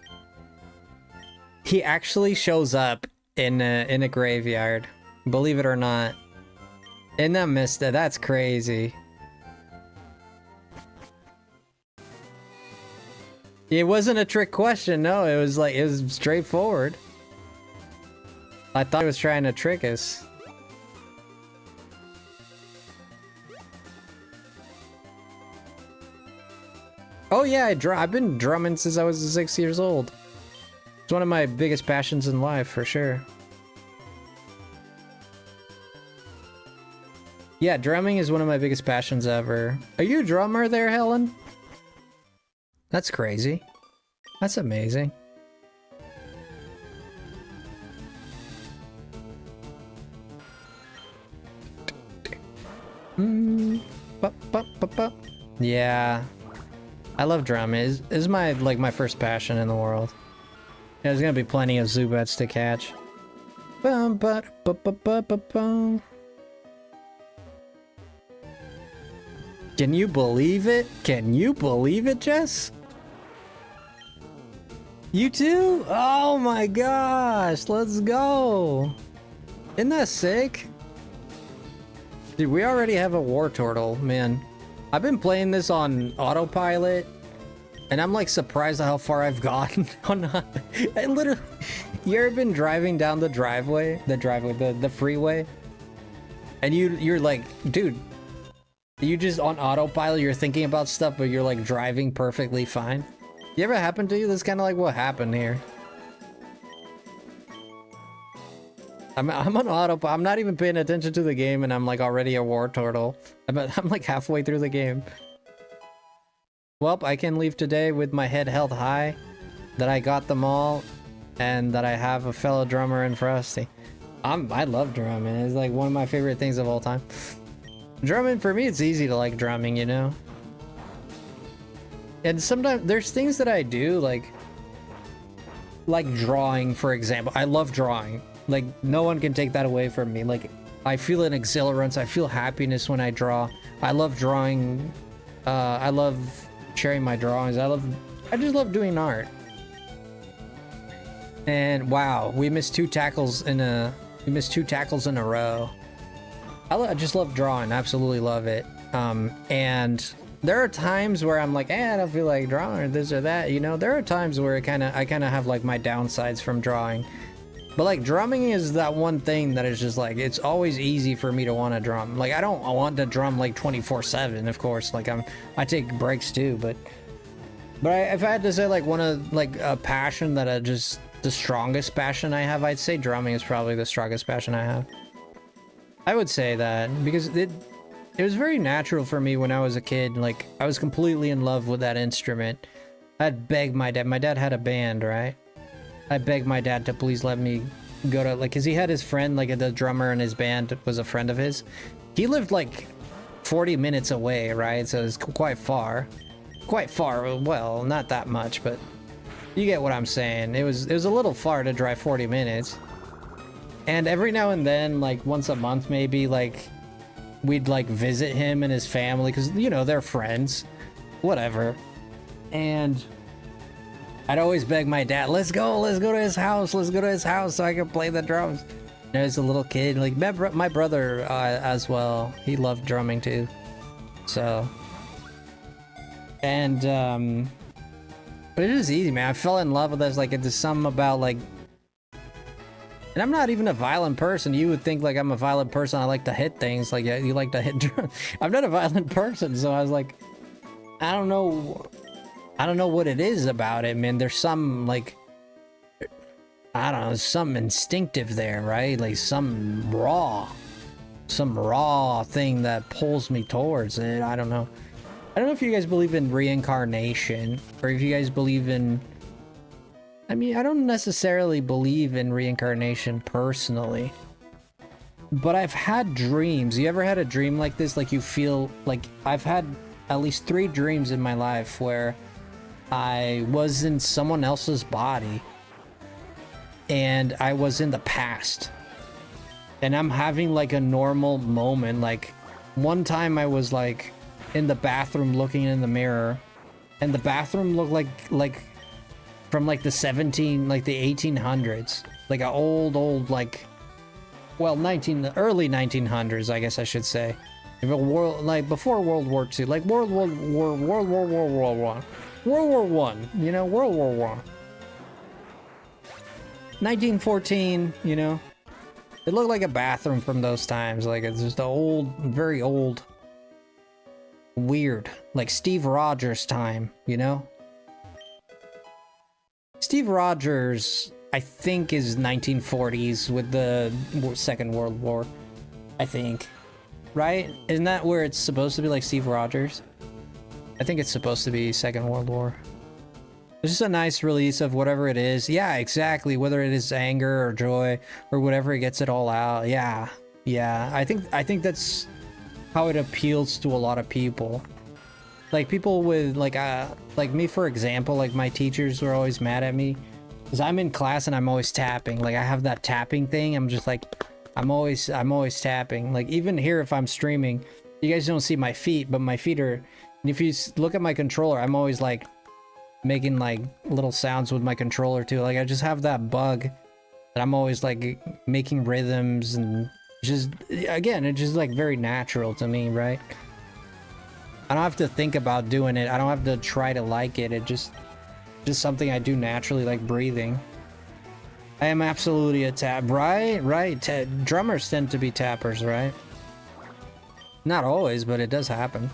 Speaker 1: He actually shows up in a graveyard. Believe it or not. In that Mista, that's crazy. It wasn't a trick question, no. It was like, it was straightforward. I thought he was trying to trick us. Oh yeah, I've been drumming since I was 6 years old. It's one of my biggest passions in life, for sure. Yeah, drumming is one of my biggest passions ever. Are you a drummer there, Helen? That's crazy. That's amazing. Yeah. I love drumming. It's my my first passion in the world. Yeah, there's gonna be plenty of Zubats to catch. Can you believe it? Can you believe it, Jess? You too? Oh my gosh, let's go. Isn't that sick? Dude, we already have a War Turtle, man. I've been playing this on autopilot, and I'm like surprised at how far I've gotten on. I literally, you ever been driving down the freeway, and you're like, dude, you just on autopilot, you're thinking about stuff, but you're like driving perfectly fine. You ever happen to you? That's kind of like what happened here. I'm on autopilot. I'm not even paying attention to the game, and I'm like already a War Turtle. I'm like halfway through the game. Well, I can leave today with my head held high, that I got them all, and that I have a fellow drummer in Frosty. I love drumming. It's like one of my favorite things of all time. Drumming, for me, it's easy to like drumming, you know? And sometimes there's things that I do, like like drawing, for example. I love drawing. Like, no one can take that away from me. Like, I feel an exhilarance. I feel happiness when I draw. I love drawing. I love sharing my drawings. I just love doing art. And wow, we missed two tackles in a row. I just love drawing. Absolutely love it. And there are times where I'm like, I don't feel like drawing or this or that. You know, there are times where I kind of have like my downsides from drawing. But like drumming is that one thing that is just like, it's always easy for me to want to drum. Like, I don't want to drum like 24/7, of course. Like, I take breaks too, but if I had to say like one of like a passion that just the strongest passion I have, I'd say drumming is probably the strongest passion I have. I would say that because it was very natural for me when I was a kid. Like, I was completely in love with that instrument. I'd beg my dad had a band, right? I begged my dad to please let me go to, like, because he had his friend, like, the drummer in his band was a friend of his. He lived, like, 40 minutes away, right? So it's quite far. Quite far, well, not that much, but you get what I'm saying. It was a little far to drive 40 minutes. And every now and then, like, once a month maybe, like, we'd, like, visit him and his family, because, you know, they're friends. Whatever. And I'd always beg my dad, let's go to his house so I can play the drums. And as a little kid, like my brother as well, he loved drumming too. So, and but it is easy, man. I fell in love with this. Like, it's something about like, and I'm not even a violent person. You would think like I'm a violent person. I like to hit things. Like, yeah, you like to hit drums. I'm not a violent person, so I was like, I don't know what it is about it, man. There's some, like, I don't know, some instinctive there, right? Like, some raw thing that pulls me towards it. I don't know. I don't know if you guys believe in reincarnation, or if you guys believe in... I mean, I don't necessarily believe in reincarnation personally, but I've had dreams. You ever had a dream like this? Like, you feel like... I've had at least 3 dreams in my life where I was in someone else's body and I was in the past, and I'm having like a normal moment. Like, one time I was like in the bathroom looking in the mirror, and the bathroom looked like from like the 1800s, like an old like, well, early 1900s, I guess I should say. If a world, like before World War II, like World War One, you know, World War One. 1914, you know, it looked like a bathroom from those times. Like, it's just old, very old, weird, like Steve Rogers time, you know. Steve Rogers, I think, is 1940s with the Second World War, I think, right? Isn't that where it's supposed to be, like Steve Rogers? I think it's supposed to be Second World War. It's just a nice release of whatever it is. Yeah, exactly. Whether it is anger or joy or whatever, it gets it all out. Yeah. I think that's how it appeals to a lot of people. Like, people with like me, for example. Like, my teachers were always mad at me because I'm in class and I'm always tapping. Like, I have that tapping thing. I'm just like, I'm always tapping. Like, even here, if I'm streaming, you guys don't see my feet, but my feet are. And if you look at my controller, I'm always like making like little sounds with my controller too. Like, I just have that bug that I'm always like making rhythms, and just, again, it's just like very natural to me, right? I don't have to think about doing it. I don't have to try to like it. It just something I do naturally, like breathing. I am absolutely a tap, right? Drummers tend to be tappers, right? Not always, but it does happen.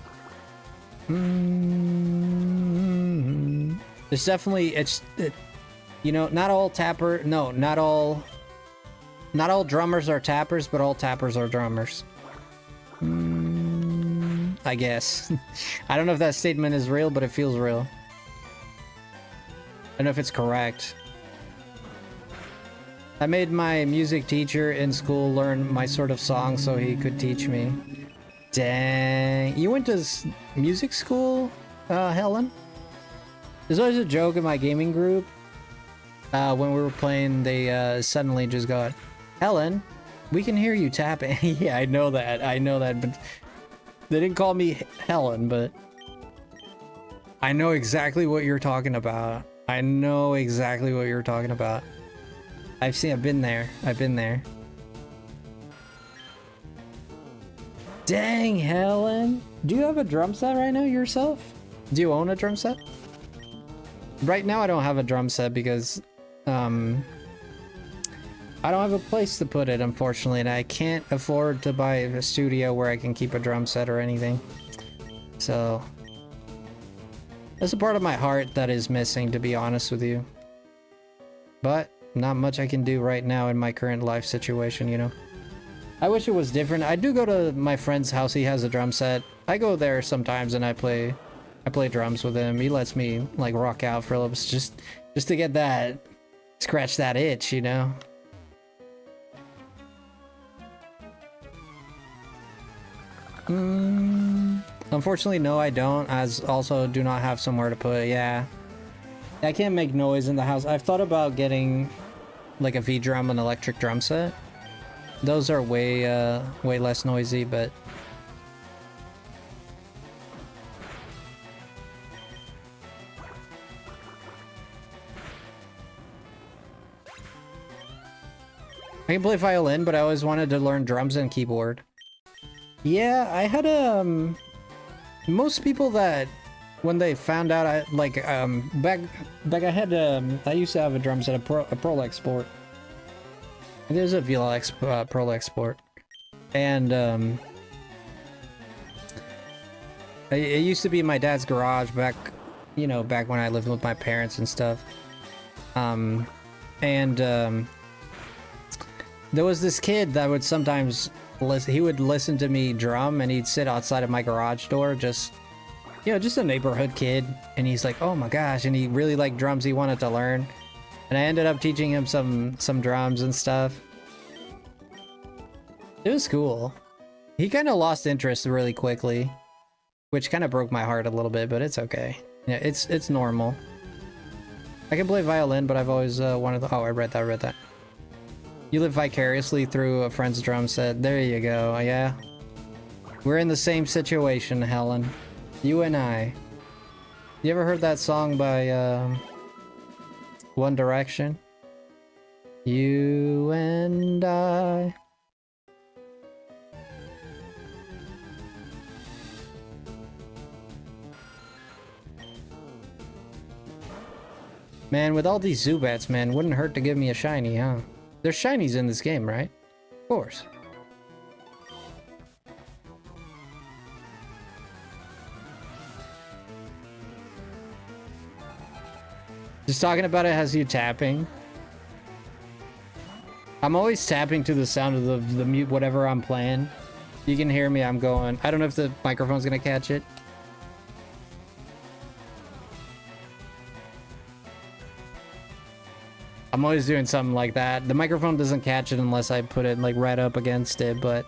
Speaker 1: There's definitely, you know, not all drummers are tappers, but all tappers are drummers. I guess. I don't know if that statement is real, but it feels real. I don't know if it's correct. I made my music teacher in school learn my sort of song so he could teach me. Dang. You went to music school, Helen? There's always a joke in my gaming group when we were playing, they suddenly just got, Helen, we can hear you tapping. Yeah, I know that, but they didn't call me Helen, but I know exactly what you're talking about. I've been there. Dang, Helen. Do you have a drum set right now yourself? Do you own a drum set? Right now I don't have a drum set because I don't have a place to put it, unfortunately, and I can't afford to buy a studio where I can keep a drum set or anything. So that's a part of my heart that is missing, to be honest with you. But not much I can do right now in my current life situation, you know. I wish it was different. I do go to my friend's house. He has a drum set. I go there sometimes and I play drums with him. He lets me like rock out for a little bit, just to get that, scratch that itch, you know. Unfortunately, no, I don't. As also do not have somewhere to put it. Yeah, I can't make noise in the house. I've thought about getting like a V drum, an electric drum set. Those are way less noisy, but I can play violin, but I always wanted to learn drums and keyboard. Yeah, I had most people that when they found out I like back I had I used to have a drum set, a Prolex Sport. There's a VLX Prolex Sport, and it used to be in my dad's garage back, you know, back when I lived with my parents and stuff. There was this kid that would sometimes listen. He would listen to me drum, and he'd sit outside of my garage door, just, you know, just a neighborhood kid. And he's like, "Oh my gosh!" And he really liked drums. He wanted to learn, and I ended up teaching him some drums and stuff. It was cool. He kind of lost interest really quickly, which kind of broke my heart a little bit, but it's okay. Yeah, it's normal. I can play violin, but I've always wanted to. Oh, I read that. You live vicariously through a friend's drum set. There you go. Yeah. We're in the same situation, Helen. You and I. You ever heard that song by One Direction? You and I. Man, with all these Zubats, man, wouldn't hurt to give me a shiny, huh? There's shinies in this game, right? Of course. Just talking about it has you tapping. I'm always tapping to the sound of the mute, whatever I'm playing. You can hear me, I'm going. I don't know if the microphone's gonna catch it. I'm always doing something like that. The microphone doesn't catch it unless I put it like right up against it, but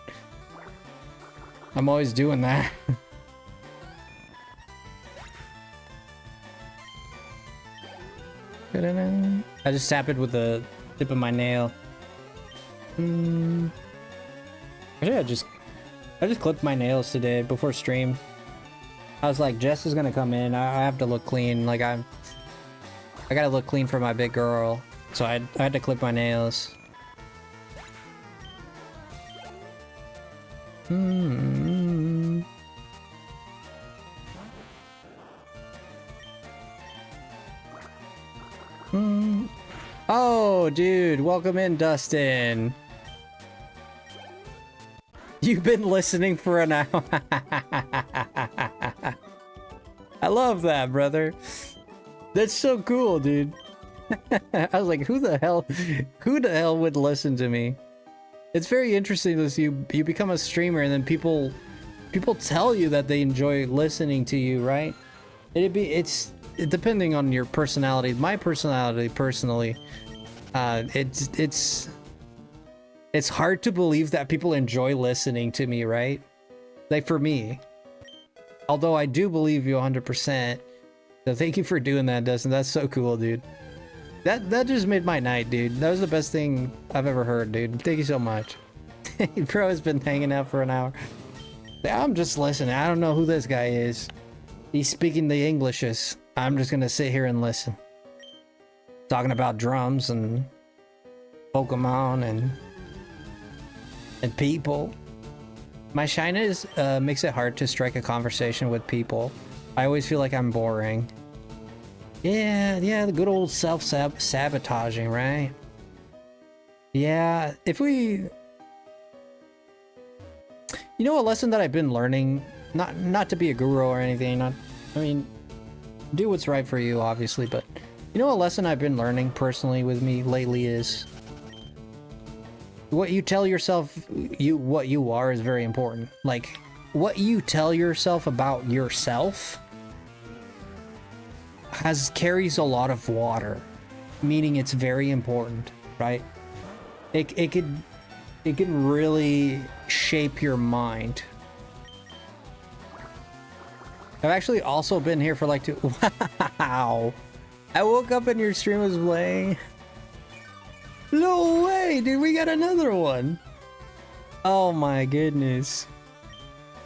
Speaker 1: I'm always doing that. I just tap it with the tip of my nail. Actually, I just clipped my nails today before stream. I was like, Jess is gonna come in. I have to look clean. Like I gotta look clean for my big girl. So I had to clip my nails. Oh, dude, welcome in, Dustin. You've been listening for an hour. I love that, brother. That's so cool, dude. I was like, who the hell would listen to me? It's very interesting that you become a streamer and then people tell you that they enjoy listening to you, right? It's depending on your personality. My personality, personally, it's hard to believe that people enjoy listening to me, right? Like for me. Although I do believe you 100%. So thank you for doing that, Dustin. That's so cool, dude. That just made my night, dude. That was the best thing I've ever heard, dude. Thank you so much. Bro has been hanging out for an hour. I'm just listening. I don't know who this guy is. He's speaking the Englishes. I'm just gonna sit here and listen. Talking about drums and Pokemon and people. My shyness makes it hard to strike a conversation with people. I always feel like I'm boring. Yeah, the good old self-sabotaging, right? Yeah, if we... You know, a lesson that I've been learning, not to be a guru or anything, I mean, do what's right for you, obviously, but you know, a lesson I've been learning personally with me lately is what you tell yourself what you are is very important. Like, what you tell yourself about yourself carries a lot of water, meaning it's very important, right? It could really shape your mind. I've actually also been here for like wow. I woke up and your stream was playing. No way, dude, we got another one. Oh my goodness.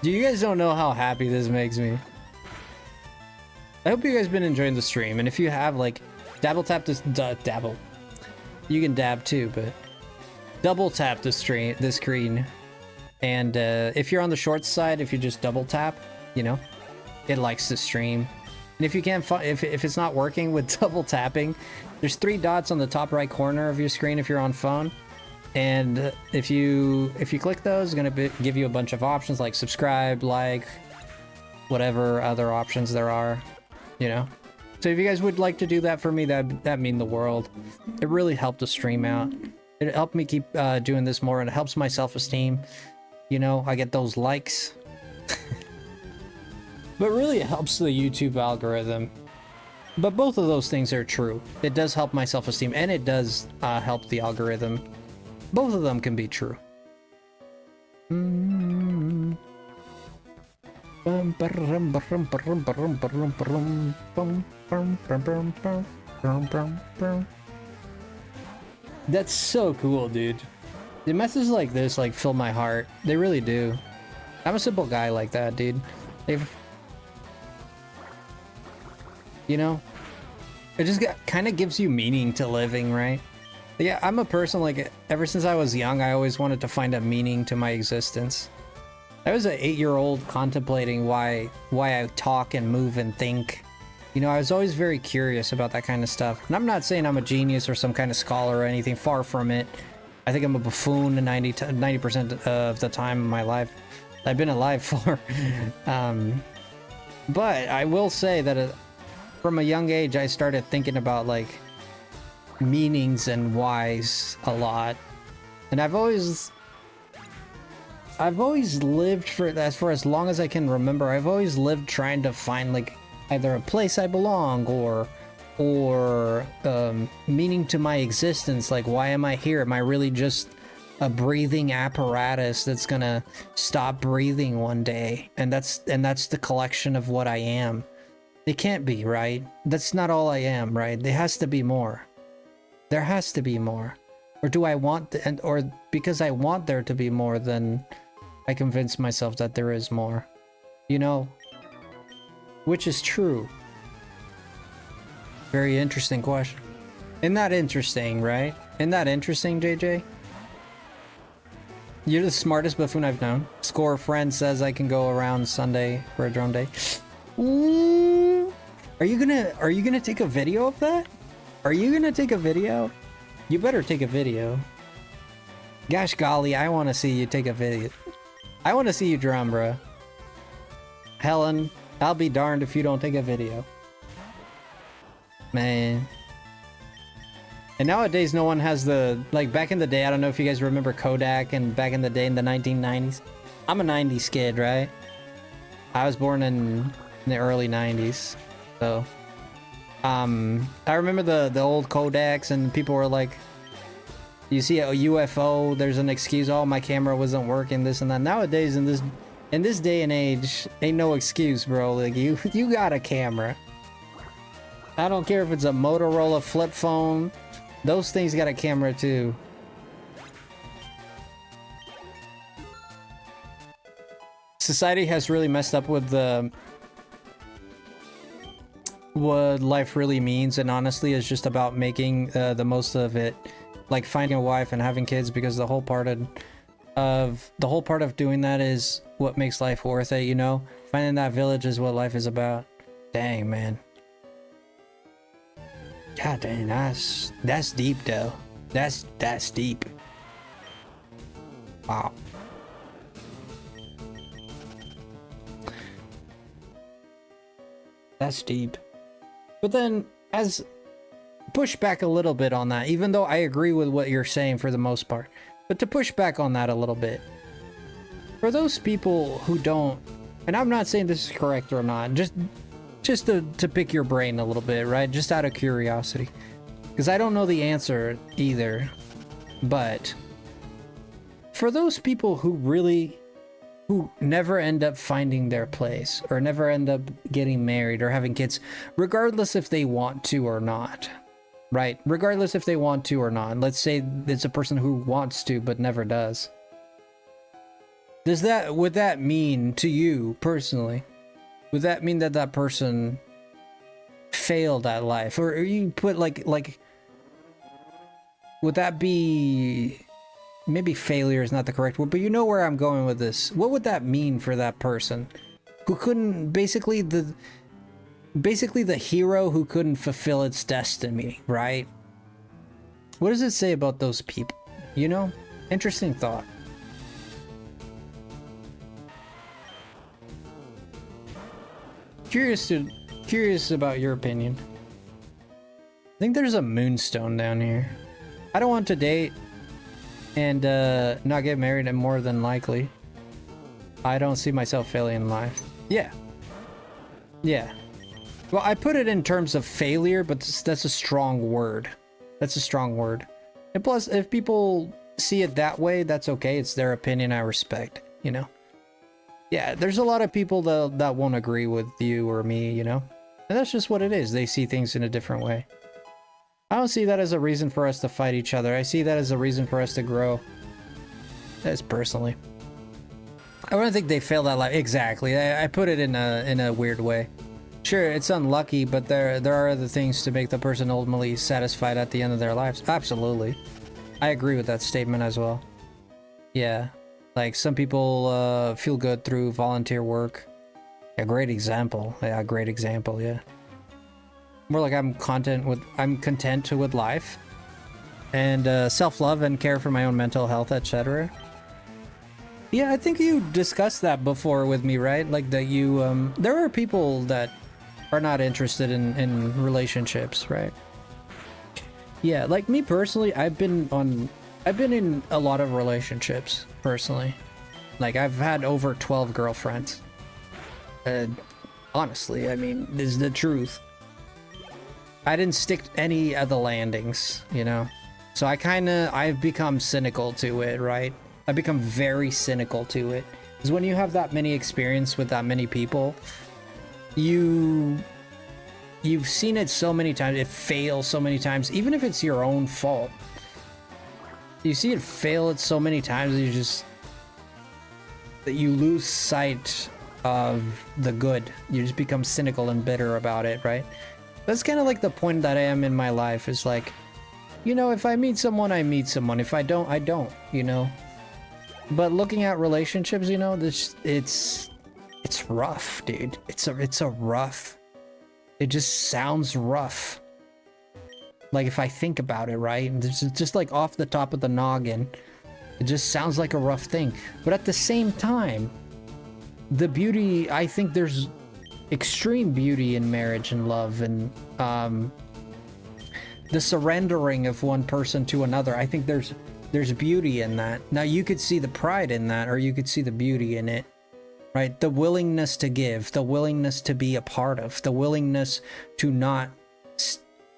Speaker 1: You guys don't know how happy this makes me. I hope you guys been enjoying the stream, and if you have, like, dabble tap this dabble. You can dab too, but double tap the screen. And if you're on the short side, if you just double tap, you know, it likes the stream. And if you can't if it's not working with double tapping, there's 3 dots on the top right corner of your screen if you're on phone. And if you click those, it's gonna give you a bunch of options like subscribe, like, whatever other options there are, you know. So if you guys would like to do that for me, that'd mean the world. It really helped the stream out. It helped me keep doing this more, and it helps my self-esteem. You know, I get those likes. But really, it helps the YouTube algorithm. But both of those things are true. It does help my self-esteem, and it does help the algorithm. Both of them can be true. That's so cool, dude. The messages like this, like, fill my heart. They really do. I'm a simple guy like that, dude. You know, it just kind of gives you meaning to living, right? Yeah, I'm a person, like, ever since I was young, I always wanted to find a meaning to my existence. I was an 8-year-old contemplating why I talk and move and think. You know, I was always very curious about that kind of stuff. And I'm not saying I'm a genius or some kind of scholar or anything, far from it. I think I'm a buffoon 90% of the time in my life I've been alive for. But I will say that from a young age, I started thinking about, like, meanings and whys a lot. And I've always lived for as long as I can remember. I've always lived trying to find, like, either a place I belong or meaning to my existence. Like, why am I here? Am I really just a breathing apparatus that's gonna stop breathing one day? And that's the collection of what I am. It can't be, right? That's not all I am, right? There has to be more. There has to be more. Or do I want or because I want there to be more, then I convince myself that there is more. You know? Which is true. Very interesting question. Isn't that interesting, right? Isn't that interesting, JJ? You're the smartest buffoon I've known. Score friend says I can go around Sunday for a drone day. Ooh. Are you gonna take a video of that? Are you gonna take a video? You better take a video. Gosh golly, I want to see you take a video. I want to see you drum, bro. Helen, I'll be darned if you don't take a video. Man. And nowadays, no one has the, like, back in the day, I don't know if you guys remember Kodak, and back in the day in the 1990s. I'm a 90s kid, right? I was born in the early 90s. So, I remember the old Kodaks, and people were like, you see a UFO, there's an excuse, oh, my camera wasn't working, this and that. Nowadays, in this day and age, ain't no excuse, bro. Like, you got a camera. I don't care if it's a Motorola flip phone. Those things got a camera too. Society has really messed up with what life really means, and honestly it's just about making the most of it, like finding a wife and having kids, because the whole part of doing that is what makes life worth it, you know? Finding that village is what life is about. Dang, man. God dang, that's deep though. That's deep. Wow. That's deep. But then, as push back a little bit on that, even though I agree with what you're saying for the most part, but to push back on that a little bit, for those people who don't, and I'm not saying this is correct or not, just to pick your brain a little bit, right? Just out of curiosity, because I don't know the answer either, but for those people who never end up finding their place, or never end up getting married or having kids, regardless if they want to or not, right? Regardless if they want to or not. Let's say it's a person who wants to but never does. Would that mean to you personally? Would that mean that that person failed at life? Or you put like would that be, maybe failure is not the correct word, but you know where I'm going with this. What would that mean for that person who couldn't, basically the hero who couldn't fulfill its destiny, right? What does it say about those people? You know? Interesting thought. Curious about your opinion. I think there's a moonstone down here. I don't want to date and not get married, and more than likely I don't see myself failing in life. Yeah. Well, I put it in terms of failure, but that's a strong word. And plus, if people see it that way, that's okay. It's their opinion. I respect, you know? Yeah, there's a lot of people that won't agree with you or me, you know? And that's just what it is. They see things in a different way. I don't see that as a reason for us to fight each other. I see that as a reason for us to grow. That's personally. I don't think they failed at life. Exactly. I put it in a weird way. Sure, it's unlucky, but there are other things to make the person ultimately satisfied at the end of their lives. Absolutely. I agree with that statement as well. Yeah. Like, some people feel good through volunteer work. A great example. Yeah, great example, yeah. More like I'm content with life. And self-love and care for my own mental health, etc. Yeah, I think you discussed that before with me, right? Like that you, there are people that are not interested in relationships, right? Yeah, like me personally, I've been in a lot of relationships, personally. Like, I've had over 12 girlfriends. Honestly, I mean, this is the truth. I didn't stick any of the landings, you know? So I've become cynical to it, right? I've become very cynical to it. Because when you have that many experience with that many people, you've seen it so many times, it fails so many times, even if it's your own fault. You see it fail it so many times that you lose sight of the good. You just become cynical and bitter about it, right? That's kind of like the point that I am in my life, is like, you know, if I meet someone, I meet someone. If I don't, I don't, you know? But looking at relationships, you know, it's rough, dude. It's a rough. It just sounds rough. Like, if I think about it, right? It's just like off the top of the noggin. It just sounds like a rough thing. But at the same time, the beauty, I think there's extreme beauty in marriage and love, and the surrendering of one person to another. I think there's beauty in that. Now, you could see the pride in that, or you could see the beauty in it, right? The willingness to give, the willingness to be a part of, the willingness to not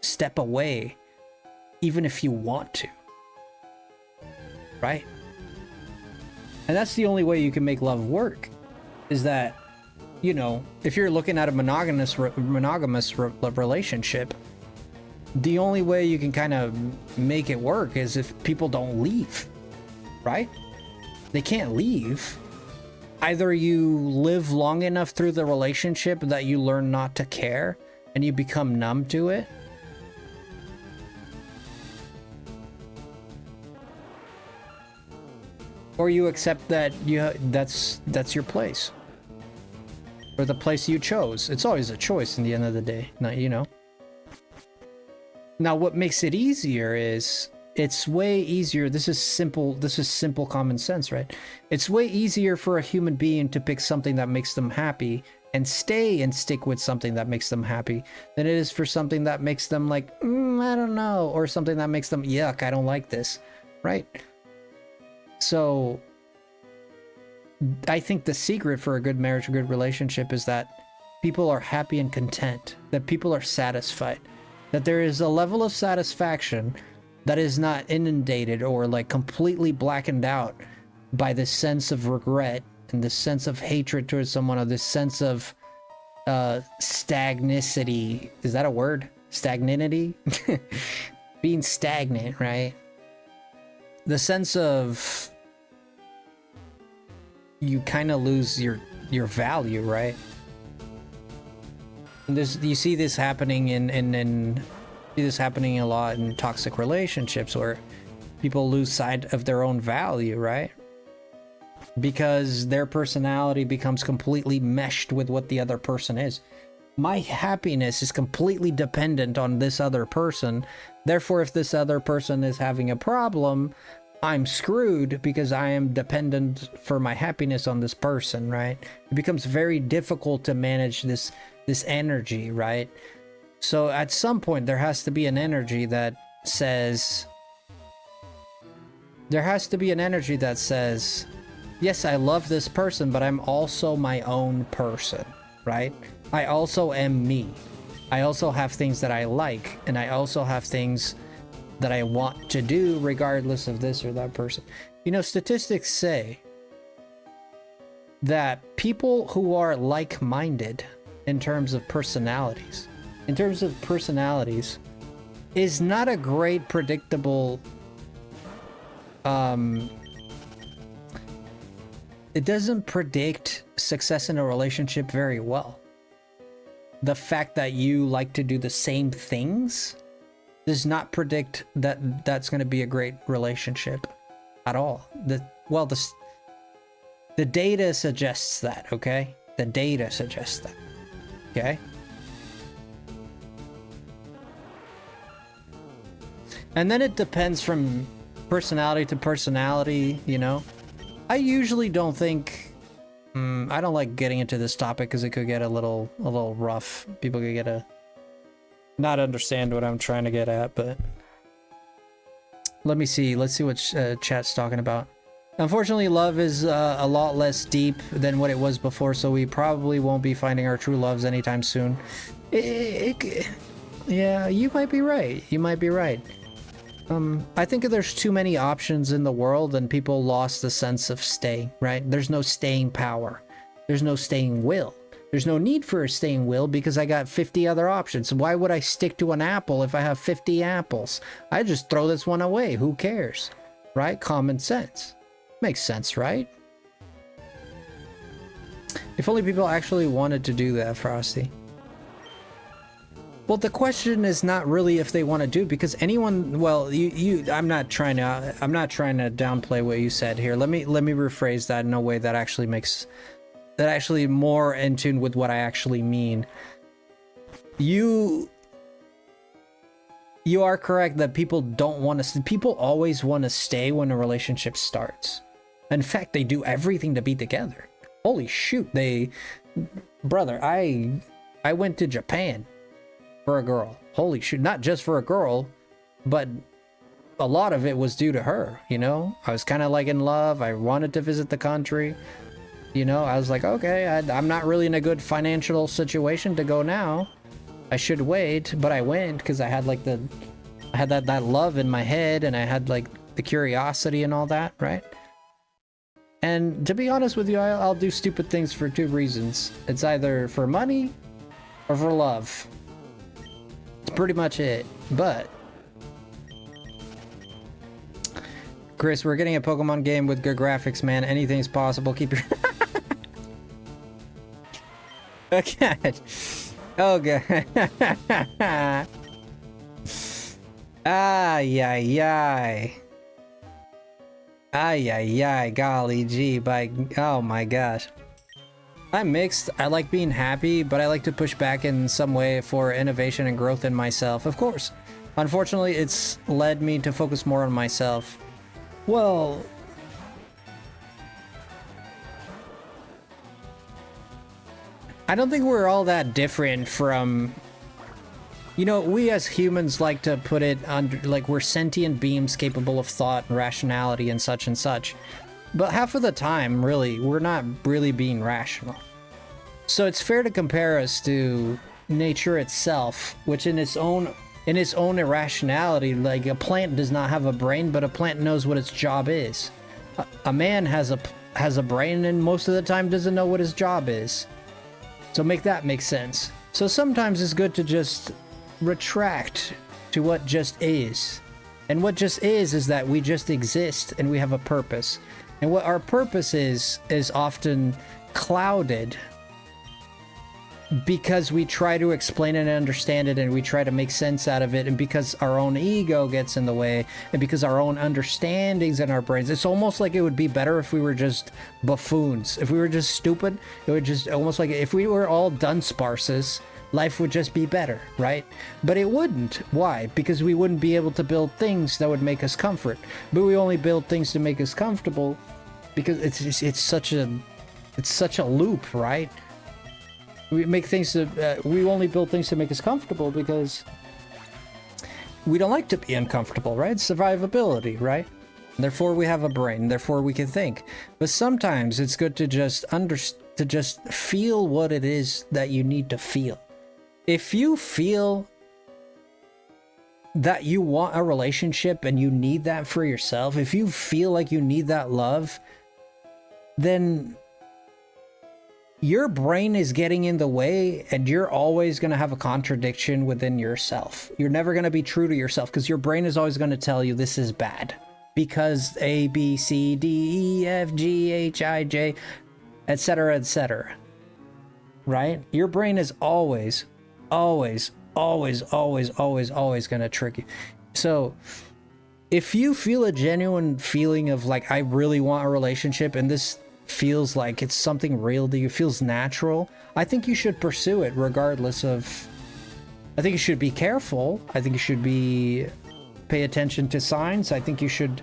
Speaker 1: step away, even if you want to, right? And that's the only way you can make love work, is that you know, if you're looking at a monogamous relationship, the only way you can kind of make it work is if people don't leave, right? They can't leave. Either you live long enough through the relationship that you learn not to care and you become numb to it, or you accept that that's your place, or the place you chose. It's always a choice in the end of the day, not, you know. Now, what makes it easier is it's way easier. This is simple common sense, right? It's way easier for a human being to pick something that makes them happy and stay and stick with something that makes them happy than it is for something that makes them like, I don't know, or something that makes them, yuck, I don't like this, right? So I think the secret for a good marriage, a good relationship, is that people are happy and content, that people are satisfied, that there is a level of satisfaction that is not inundated or like completely blackened out by this sense of regret and this sense of hatred towards someone, or this sense of stagnicity. Is that a word? Stagnanity? Being stagnant, right? The sense of you kind of lose your value, right? And you see this happening a lot in toxic relationships where people lose sight of their own value, right? Because their personality becomes completely meshed with what the other person is. My happiness is completely dependent on this other person. Therefore, if this other person is having a problem, I'm screwed because I am dependent for my happiness on this person, right? It becomes very difficult to manage this energy, right? So at some point there has to be an energy that says, yes, I love this person, but I'm also my own person, right? I also am me. I also have things that I like, and I also have things that I want to do regardless of this or that person. You know, statistics say that people who are like-minded in terms of personalities, is not a great predictable, it doesn't predict success in a relationship very well. The fact that you like to do the same things does not predict that that's going to be a great relationship at all. The data suggests that, okay? The data suggests that, okay? And then it depends from personality to personality, you know? I usually don't think... I don't like getting into this topic because it could get a little rough. People could get not understand what I'm trying to get at, but... Let's see what chat's talking about. Unfortunately, love is a lot less deep than what it was before, so we probably won't be finding our true loves anytime soon. Yeah, you might be right. You might be right. I think there's too many options in the world and people lost the sense of staying, right? There's no staying power. There's no staying will. There's no need for a staying will because I got 50 other options. Why would I stick to an apple if I have 50 apples? I just throw this one away. Who cares? Right? Common sense. Makes sense, right? If only people actually wanted to do that, Frosty. Well, the question is not really if they want to do it, because anyone, well, I'm not trying to downplay what you said here. Let me rephrase that in a way that actually makes that actually more in tune with what I actually mean. You are correct that people don't want to, people always want to stay when a relationship starts. In fact, they do everything to be together. Holy shoot, brother, I went to Japan for a girl. Holy shoot, not just for a girl, but a lot of it was due to her, you know? I was kind of like in love. I wanted to visit the country. You know, I was like, okay, I'm not really in a good financial situation to go now. I should wait, but I went because I had like I had that love in my head, and I had like the curiosity and all that, right? And to be honest with you, I'll do stupid things for two reasons. It's either for money or for love. It's pretty much it. But Chris, we're getting a Pokemon game with good graphics, man. Anything's possible. Keep your okay. Okay. Ay, ay, ay. Ay, ay, ay. Golly gee. Oh my gosh. I'm mixed. I like being happy, but I like to push back in some way for innovation and growth in myself. Of course. Unfortunately, it's led me to focus more on myself. Well, I don't think we're all that different from, you know, we as humans like to put it under, like, we're sentient beings capable of thought and rationality and such and such. But half of the time, really, we're not really being rational. So it's fair to compare us to nature itself, which in its own irrationality, like a plant does not have a brain, but a plant knows what its job is. A man has a brain and most of the time doesn't know what his job is. So make that make sense. So sometimes it's good to just retract to what just is. And what just is that we just exist and we have a purpose. And what our purpose is often clouded because we try to explain it and understand it, and we try to make sense out of it, and because our own ego gets in the way, and because our own understandings in our brains. It's almost like it would be better if we were just buffoons. If we were just stupid, it would just almost like if we were all dunsparces, life would just be better, right? But it wouldn't. Why? Because we wouldn't be able to build things that would make us comfort. But we only build things to make us comfortable because it's such a loop, right? We make things we only build things to make us comfortable because we don't like to be uncomfortable, right? Survivability, right? Therefore we have a brain, therefore we can think. But sometimes it's good to just feel what it is that you need to feel. If you feel that you want a relationship and you need that for yourself, if you feel like you need that love, then your brain is getting in the way and you're always going to have a contradiction within yourself. You're never going to be true to yourself because your brain is always going to tell you this is bad. Because A, B, C, D, E, F, G, H, I, J, etc., etc. Right? Your brain is always going to trick you. So if you feel a genuine feeling of like, I really want a relationship and this feels like it's something real to you, feels natural, I think you should pursue it regardless of, I think you should be careful. I think you should pay attention to signs. I think you should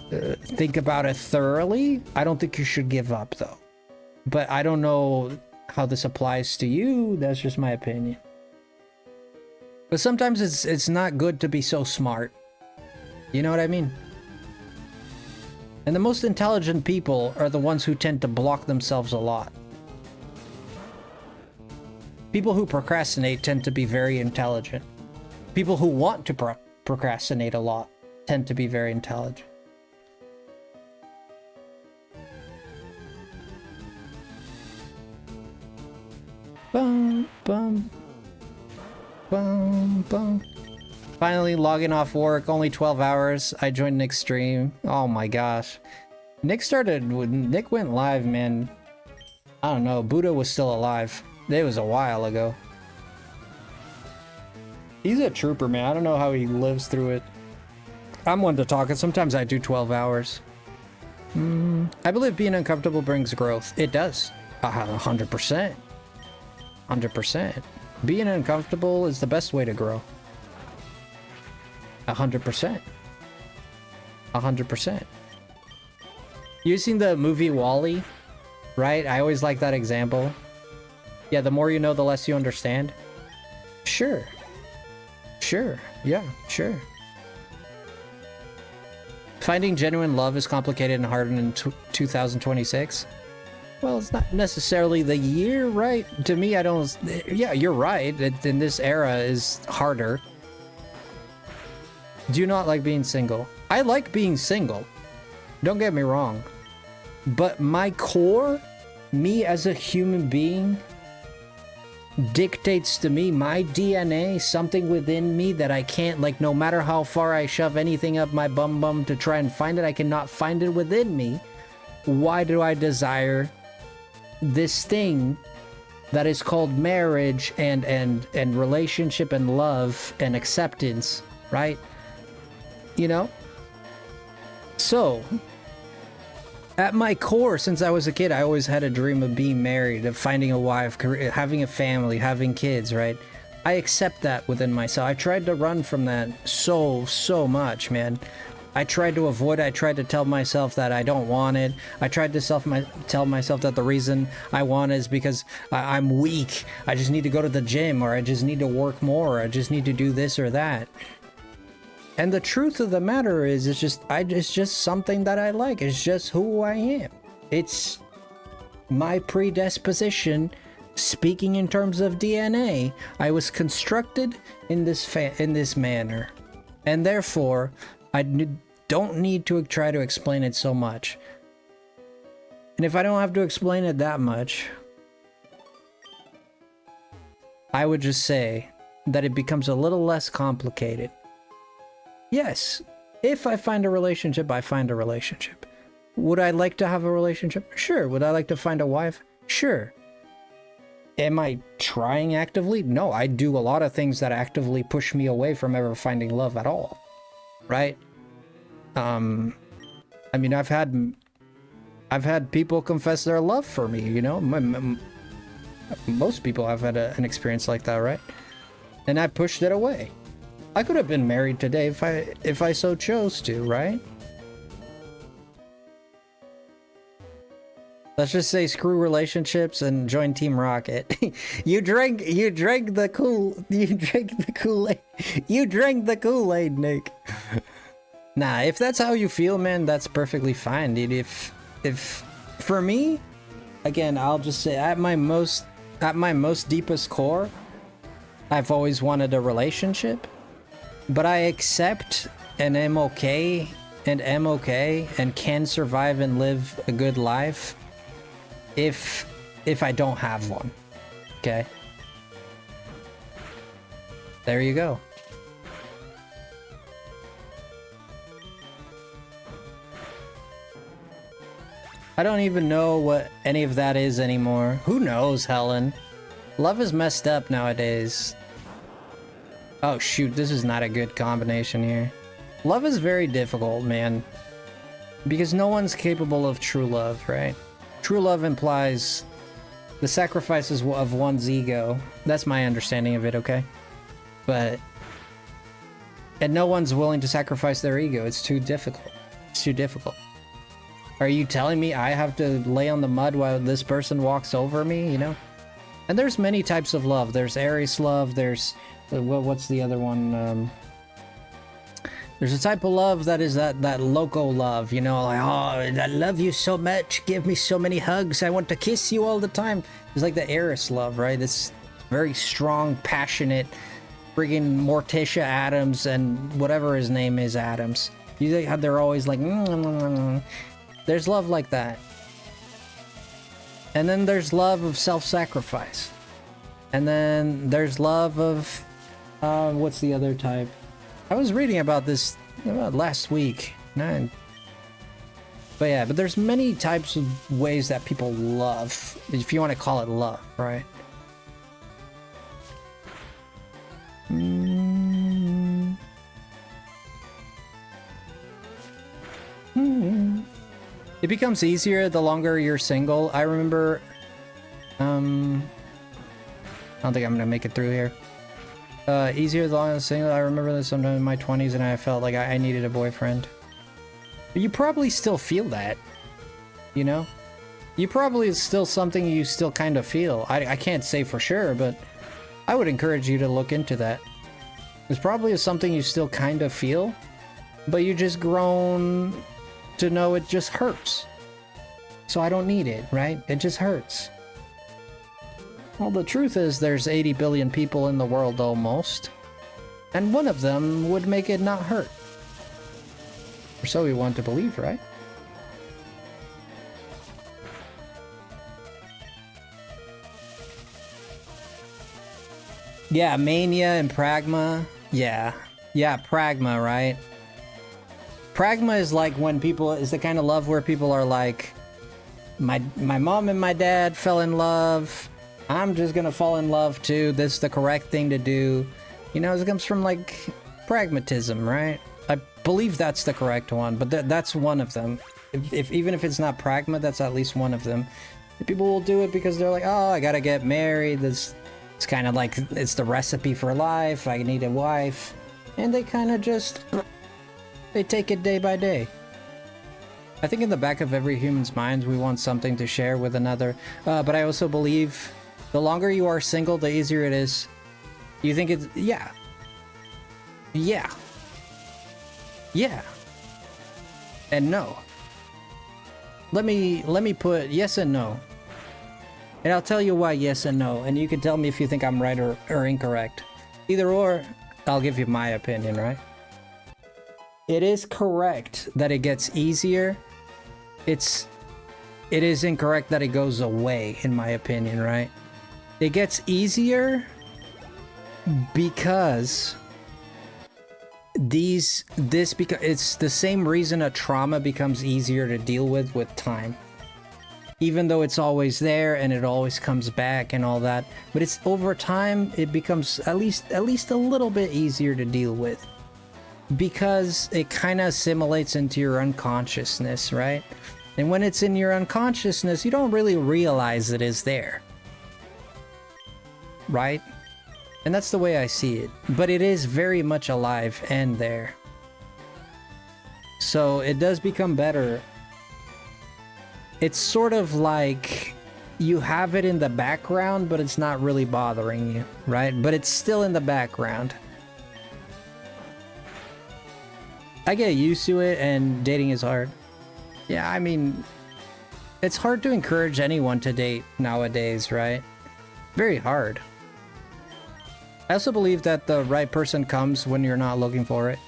Speaker 1: think about it thoroughly. I don't think you should give up though. But I don't know how this applies to you. That's just my opinion. But sometimes it's not good to be so smart. You know what I mean? And the most intelligent people are the ones who tend to block themselves a lot. People who procrastinate tend to be very intelligent. People who want to procrastinate a lot tend to be very intelligent. Bum, bum. Bum, bum. Finally logging off work, only 12 hours. I joined Nick's stream. Oh my gosh. Nick went live, man. I don't know, Buddha was still alive. It was a while ago. He's a trooper, man. I don't know how he lives through it. I'm one to talk, and sometimes I do 12 hours. I believe being uncomfortable brings growth. It does. 100%. 100%. Being uncomfortable is the best way to grow. 100%. 100%. You seen the movie WALL-E? Right? I always like that example. Yeah, the more you know, the less you understand. Sure. Sure. Yeah, sure. Finding genuine love is complicated and hard in 2026. Well, it's not necessarily the year, right? To me, I don't... Yeah, you're right. In this era is harder. Do you not like being single? I like being single. Don't get me wrong. But my core, me as a human being, dictates to me, my DNA, something within me that I can't, like, no matter how far I shove anything up my bum to try and find it, I cannot find it within me. Why do I desire this thing that is called marriage and relationship and love and acceptance, right? You know? So, at my core, since I was a kid, I always had a dream of being married, of finding a wife, having a family, having kids, right? I accept that within myself. I tried to run from that so much, man. I tried to avoid it. I tried to tell myself that I don't want it. I tried to tell myself that the reason I want it is because I'm weak. I just need to go to the gym, or I just need to work more, or I just need to do this or that. And the truth of the matter is, it's just something that I like. It's just who I am. It's my predisposition. Speaking in terms of DNA, I was constructed in this manner, and therefore I don't need to try to explain it so much. And if I don't have to explain it that much, I would just say that it becomes a little less complicated. Yes, if I find a relationship, I find a relationship. Would I like to have a relationship? Sure. Would I like to find a wife? Sure. Am I trying actively? No, I do a lot of things that actively push me away from ever finding love at all. Right? I mean, I've had people confess their love for me, you know? Most people have had an experience like that, right? And I pushed it away. I could have been married today if I so chose to, right? Let's just say screw relationships and join Team Rocket. You drank the Kool-Aid, Nick. Nah, if that's how you feel, man, that's perfectly fine, dude. If for me, again, I'll just say at my most deepest core, I've always wanted a relationship, but I accept and am okay and can survive and live a good life if I don't have one. Okay? There you go. I don't even know what any of that is anymore. Who knows, Helen? Love is messed up nowadays. Oh shoot, this is not a good combination here. Love is very difficult, man. Because no one's capable of true love, right? True love implies the sacrifices of one's ego. That's my understanding of it, okay? And no one's willing to sacrifice their ego. It's too difficult. It's too difficult. Are you telling me I have to lay on the mud while this person walks over me, you know? And there's many types of love. There's Aries love, there's... what's the other one? There's a type of love that is that loco love, you know? Like, oh, I love you so much, give me so many hugs, I want to kiss you all the time. It's like the Aries love, right? It's very strong, passionate, friggin' Morticia Adams and whatever his name is, Adams. You think how they're always like... There's love like that. And then there's love of self-sacrifice. And then there's love of... what's the other type? I was reading about this last week. But yeah, but there's many types of ways that people love. If you want to call it love, right? It becomes easier the longer you're single. I remember... I don't think I'm gonna make it through here. Easier the longer I'm single. I remember this sometime in my 20s and I felt like I needed a boyfriend. But you probably still feel that. You know? You probably is still something you still kind of feel. I can't say for sure, but I would encourage you to look into that. It's probably something you still kind of feel, but you just grown to know it just hurts. So I don't need it, right? It just hurts. Well, the truth is there's 80 billion people in the world almost, and one of them would make it not hurt. Or so we want to believe, right? Yeah, mania and pragma. Yeah. Yeah, pragma, right? Pragma is like when people, is the kind of love where people are like, my mom and my dad fell in love. I'm just gonna fall in love too. This is the correct thing to do. You know, it comes from like pragmatism, right? I believe that's the correct one, but that's one of them. If even if it's not pragma, that's at least one of them. People will do it because they're like, oh, I gotta get married. It's kind of like, it's the recipe for life. I need a wife. And they kind of just, they take it day by day. I think in the back of every human's mind, we want something to share with another. But I also believe the longer you are single, the easier it is. You think it's, yeah. Yeah. Yeah. And no. Let me put yes and no. And I'll tell you why yes and no. And you can tell me if you think I'm right or incorrect. Either or, I'll give you my opinion, right? It is correct that it gets easier. It is incorrect that it goes away, in my opinion, right? It gets easier because because it's the same reason a trauma becomes easier to deal with time. Even though it's always there and it always comes back and all that, but it's over time it becomes at least a little bit easier to deal with because it kind of assimilates into your unconsciousness, right? And when it's in your unconsciousness, you don't really realize it is there, right? And that's the way I see it. But it is very much alive and there. So it does become better. It's sort of like you have it in the background, but it's not really bothering you, right? But it's still in the background. I get used to it, and dating is hard. Yeah, I mean, it's hard to encourage anyone to date nowadays, right? Very hard. I also believe that the right person comes when you're not looking for it.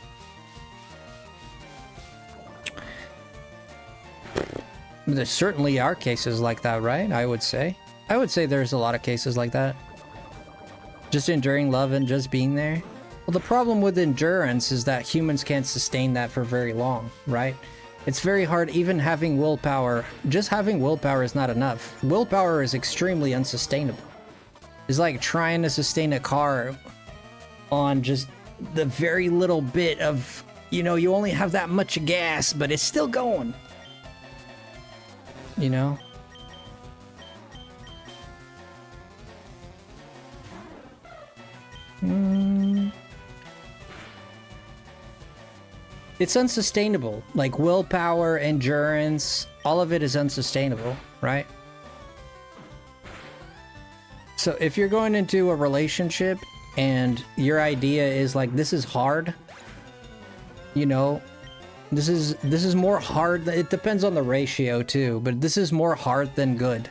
Speaker 1: There certainly are cases like that, right? I would say there's a lot of cases like that. Just enduring love and just being there. Well, the problem with endurance is that humans can't sustain that for very long, right? It's very hard, even having willpower. Just having willpower is not enough. Willpower is extremely unsustainable. It's like trying to sustain a car on just the very little bit of, you know, you only have that much gas, but it's still going. You know? It's unsustainable. Like willpower, endurance, all of it is unsustainable, right? So if you're going into a relationship and your idea is like, this is hard, you know, this is more hard. It depends on the ratio too, but this is more hard than good.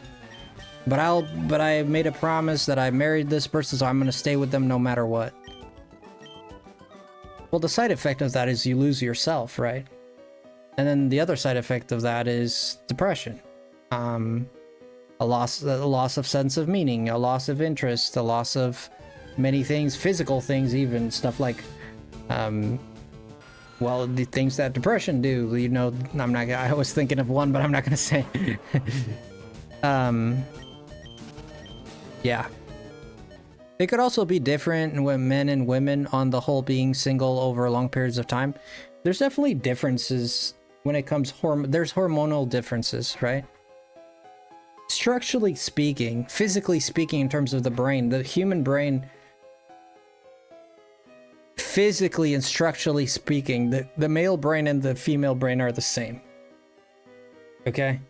Speaker 1: But I made a promise that I married this person, so I'm going to stay with them no matter what. Well, the side effect of that is you lose yourself, right? And then the other side effect of that is depression. A loss of sense of meaning, a loss of interest, a loss of many things, physical things, even stuff like, well, the things that depression do. You know, I was thinking of one, but I'm not gonna say. Yeah. It could also be different when men and women on the whole being single over long periods of time. There's definitely differences when it comes there's hormonal differences, right? Structurally speaking, physically speaking, in terms of the brain, the human brain, physically and structurally speaking, the male brain and the female brain are the same. Okay?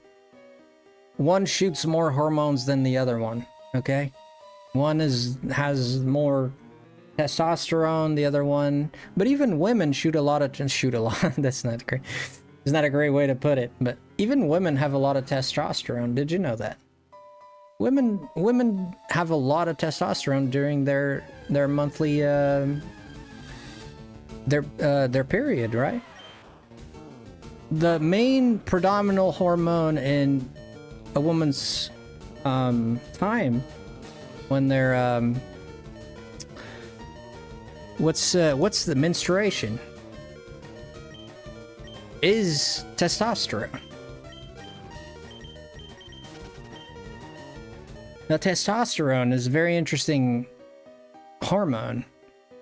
Speaker 1: One shoots more hormones than the other one, okay? One has more testosterone, the other one, but even women shoot a lot. That's not great. It's not a great way to put it, but even women have a lot of testosterone. Did you know that? Women have a lot of testosterone during their monthly their period, right? The main predominant hormone in a woman's time when they're What's the menstruation? Is testosterone. Now, testosterone is a very interesting hormone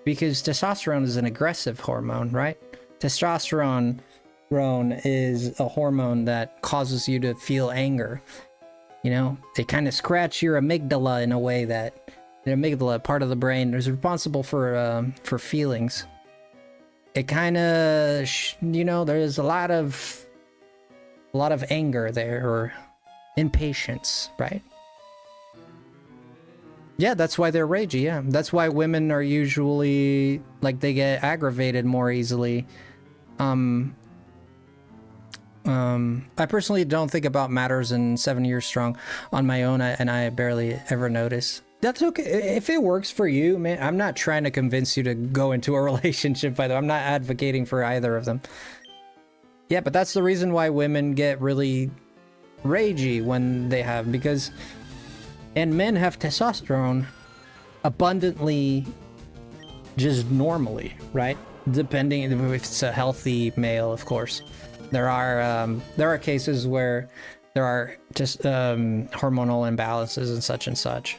Speaker 1: because testosterone is an aggressive hormone, right? Testosterone is a hormone that causes you to feel anger. You know, they kind of scratch your amygdala in a way that the amygdala, part of the brain, is responsible for feelings. It kind of, you know, there's a lot of anger there, or impatience, right? Yeah, that's why they're ragey, yeah. That's why women are usually, like, they get aggravated more easily. I personally don't think about matters in 7 Years Strong on my own, and I barely ever notice. That's okay. If it works for you, man, I'm not trying to convince you to go into a relationship, by the way. I'm not advocating for either of them. Yeah, but that's the reason why women get really ragey when they have, because... And men have testosterone abundantly, just normally, right? Depending if it's a healthy male, of course. There are cases where there are just hormonal imbalances and such.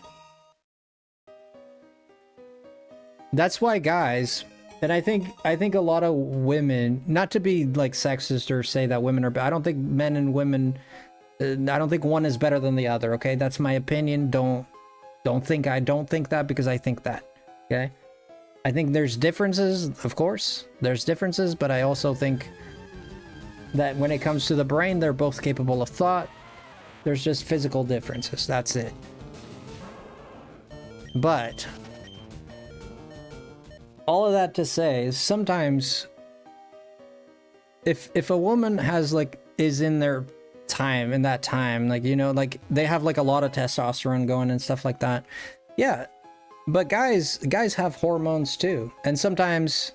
Speaker 1: That's why guys, and I think a lot of women, not to be like sexist or say that women are bad, I don't think men and women, I don't think one is better than the other, okay? That's my opinion. Don't think I don't think that, because I think that, okay? I think there's differences, of course. There's differences, but I also think that when it comes to the brain, they're both capable of thought. There's just physical differences. That's it. But all of that to say is sometimes if a woman has is in their time, in that time, like, you know, like they have like a lot of testosterone going and stuff like that, yeah, but guys have hormones too, and sometimes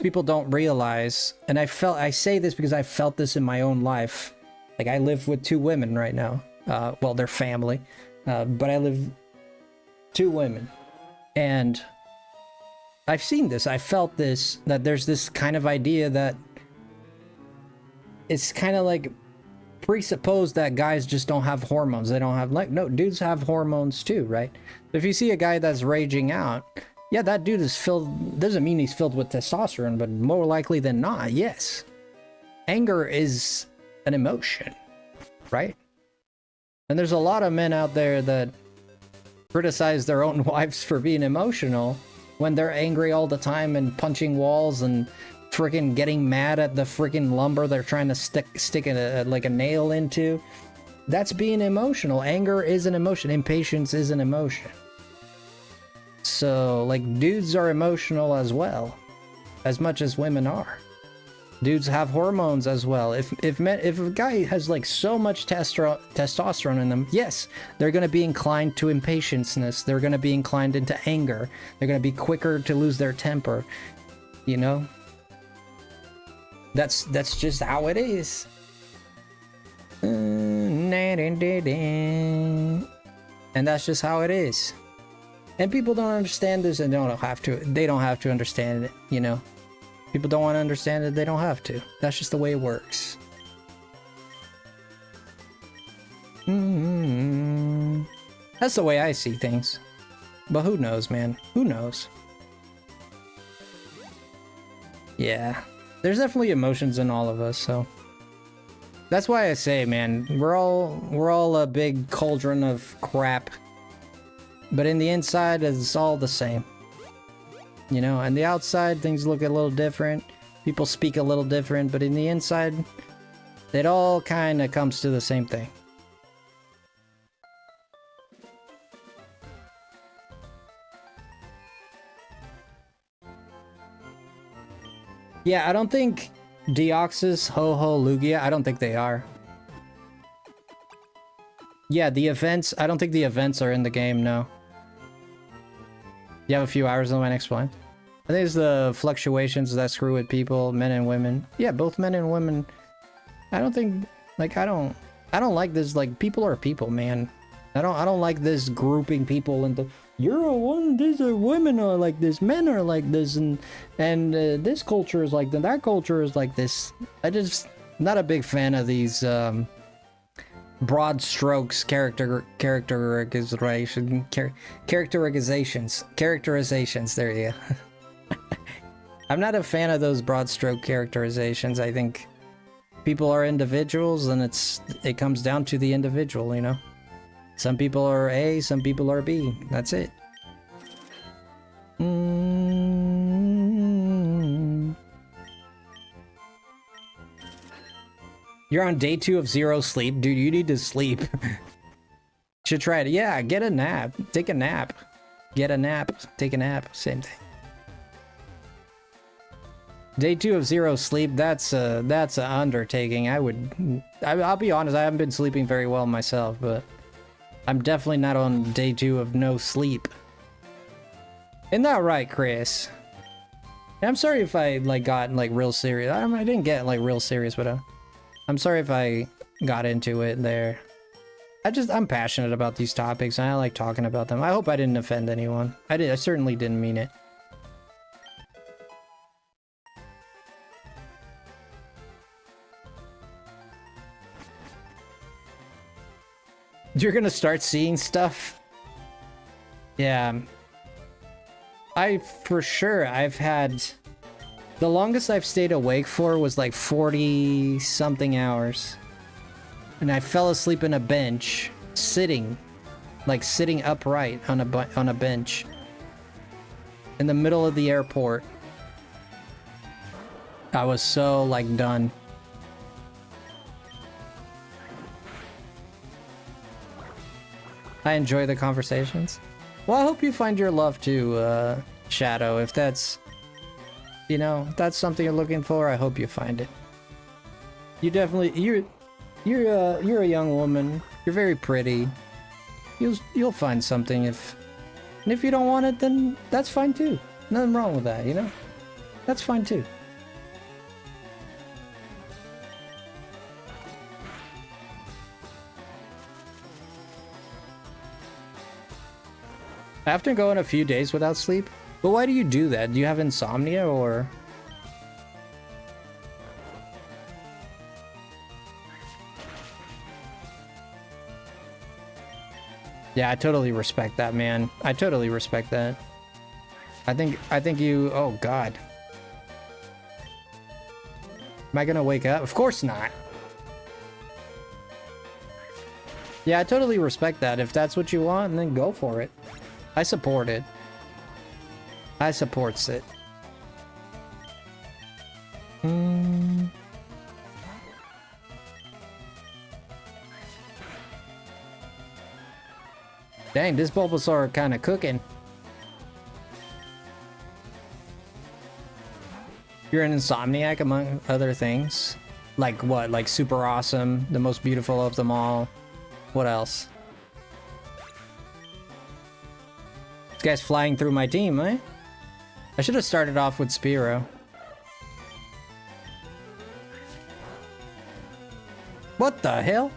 Speaker 1: people don't realize, and I say this because I felt this in my own life. Like, I live with 2 women right now, well, they're family, but I live 2 women, and I've seen this, I felt this, that there's this kind of idea that it's kind of like presupposed that guys just don't have hormones. They don't have, like, no, dudes have hormones too, right? If you see a guy that's raging out, yeah, that dude is filled, doesn't mean he's filled with testosterone, but more likely than not, yes. Anger is an emotion, right? And there's a lot of men out there that criticize their own wives for being emotional when they're angry all the time and punching walls and freaking getting mad at the freaking lumber they're trying to stick like a nail into. That's being emotional. Anger is an emotion. Impatience is an emotion. So, like, dudes are emotional as well, as much as women are. Dudes have hormones as well. If a guy has like so much testosterone in them, yes, they're going to be inclined to impatience. They're going to be inclined into anger. They're going to be quicker to lose their temper. You know? That's just how it is. And that's just how it is. And people don't understand this, and they don't have to understand it, you know. People don't want to understand it, they don't have to. That's just the way it works. That's the way I see things. But who knows, man? Who knows? Yeah. There's definitely emotions in all of us, so that's why I say, man, we're all a big cauldron of crap. But in the inside, it's all the same. You know, and the outside, things look a little different. People speak a little different, but in the inside, it all kind of comes to the same thing. Yeah, I don't think Deoxys, Ho-Ho, Lugia, I don't think they are. Yeah, the events, I don't think the events are in the game, no. You have a few hours on my next plan. I think it's the fluctuations that screw with people, men and women. Yeah, both men and women. I don't think, like, I don't like this, like, people are people, man. I don't like this grouping people into, you're a one, these are women are like this, men are like this, and this culture is like that culture is like this. I just not a big fan of these broad strokes characterizations. There you go. I'm not a fan of those broad stroke characterizations. I think people are individuals, and it comes down to the individual, you know. Some people are A, some people are B. That's it. You're on day 2 of 0 sleep. Dude, you need to sleep. Should try it. Yeah, get a nap. Take a nap. Get a nap. Take a nap. Same thing. Day 2 of 0 sleep, that's an undertaking. I'll be honest, I haven't been sleeping very well myself, but I'm definitely not on day 2 of no sleep. Isn't that right, Chris? I'm sorry if I got real serious. I didn't get real serious, but I'm sorry if I got into it there. I'm passionate about these topics, and I like talking about them. I hope I didn't offend anyone. I certainly didn't mean it. You're gonna start seeing stuff? Yeah. For sure, I've had... The longest I've stayed awake for was 40-something hours. And I fell asleep in a bench, sitting upright on a bench. In the middle of the airport. I was so, done. I enjoy the conversations. Well, I hope you find your love too, Shadow. If that's, if that's something you're looking for, I hope you find it. You definitely, you're a young woman. You're very pretty. You'll find something and if you don't want it, then that's fine too. Nothing wrong with that, That's fine too. After going a few days without sleep? But why do you do that? Do you have insomnia or... Yeah, I totally respect that, man. I totally respect that. I think you... Oh, God. Am I gonna wake up? Of course not. Yeah, I totally respect that. If that's what you want, then go for it. I support it. I supports it. Dang, this Bulbasaur kind of cooking. You're an insomniac among other things. Like what? Like super awesome, the most beautiful of them all. What else? This guy's flying through my team, eh? I should have started off with Spearow. What the hell?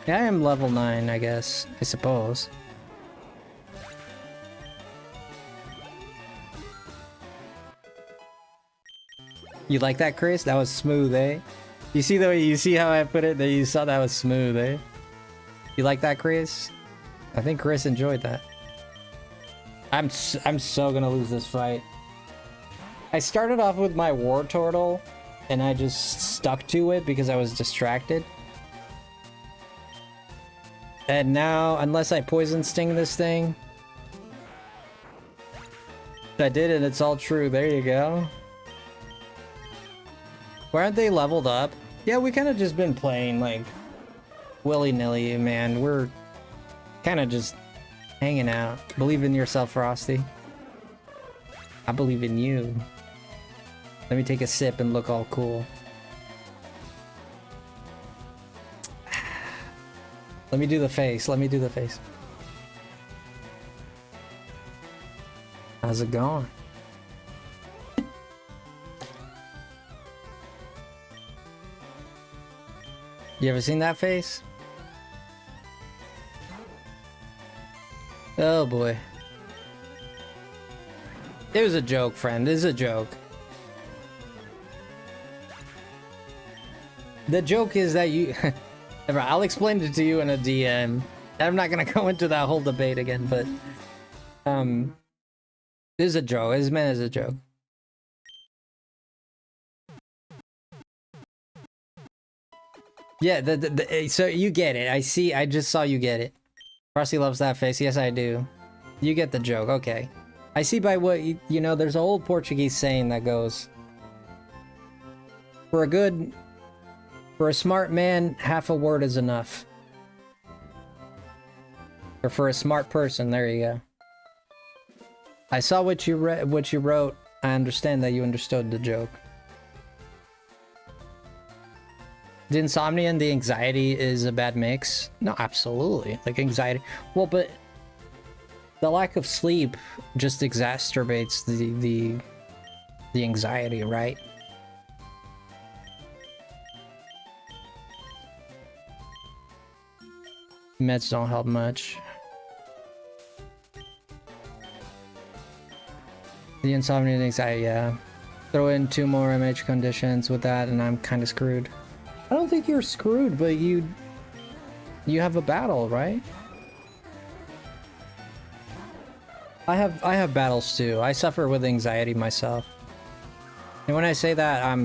Speaker 1: Yeah, I am level 9, I guess. I suppose. You like that, Chris? That was smooth, eh? You see how I put it there? You saw that was smooth, eh? You like that, Chris? I think Chris enjoyed that. I'm so gonna lose this fight. I started off with my War Turtle, and I just stuck to it because I was distracted. And now, unless I Poison Sting this thing... I did it, it's all true. There you go. Why aren't they leveled up? Yeah, we kind of just been playing, like, willy-nilly, man. We're kind of just hanging out. Believe in yourself, Frosty. I believe in you. Let me take a sip and look all cool. Let me do the face. Let me do the face. How's it going? You ever seen that face? Oh boy. It was a joke, friend. It was a joke. The joke is that you... I'll explain it to you in a DM. I'm not gonna go into that whole debate again, but... It is a joke. It's meant as a joke. Yeah, so you get it. I just saw you get it. Frosty loves that face. Yes, I do. You get the joke. Okay. I see by what, you know, there's an old Portuguese saying that goes, for a smart man, half a word is enough. Or for a smart person, there you go. I saw what you wrote. I understand that you understood the joke. The insomnia and the anxiety is a bad mix? No, absolutely. Like anxiety. Well, but the lack of sleep just exacerbates the anxiety, right? Meds don't help much. The insomnia and anxiety, yeah. Throw in 2 more MH conditions with that and I'm kind of screwed. I don't think you're screwed, but you have a battle, right? I have battles too. I suffer with anxiety myself. And when I say that,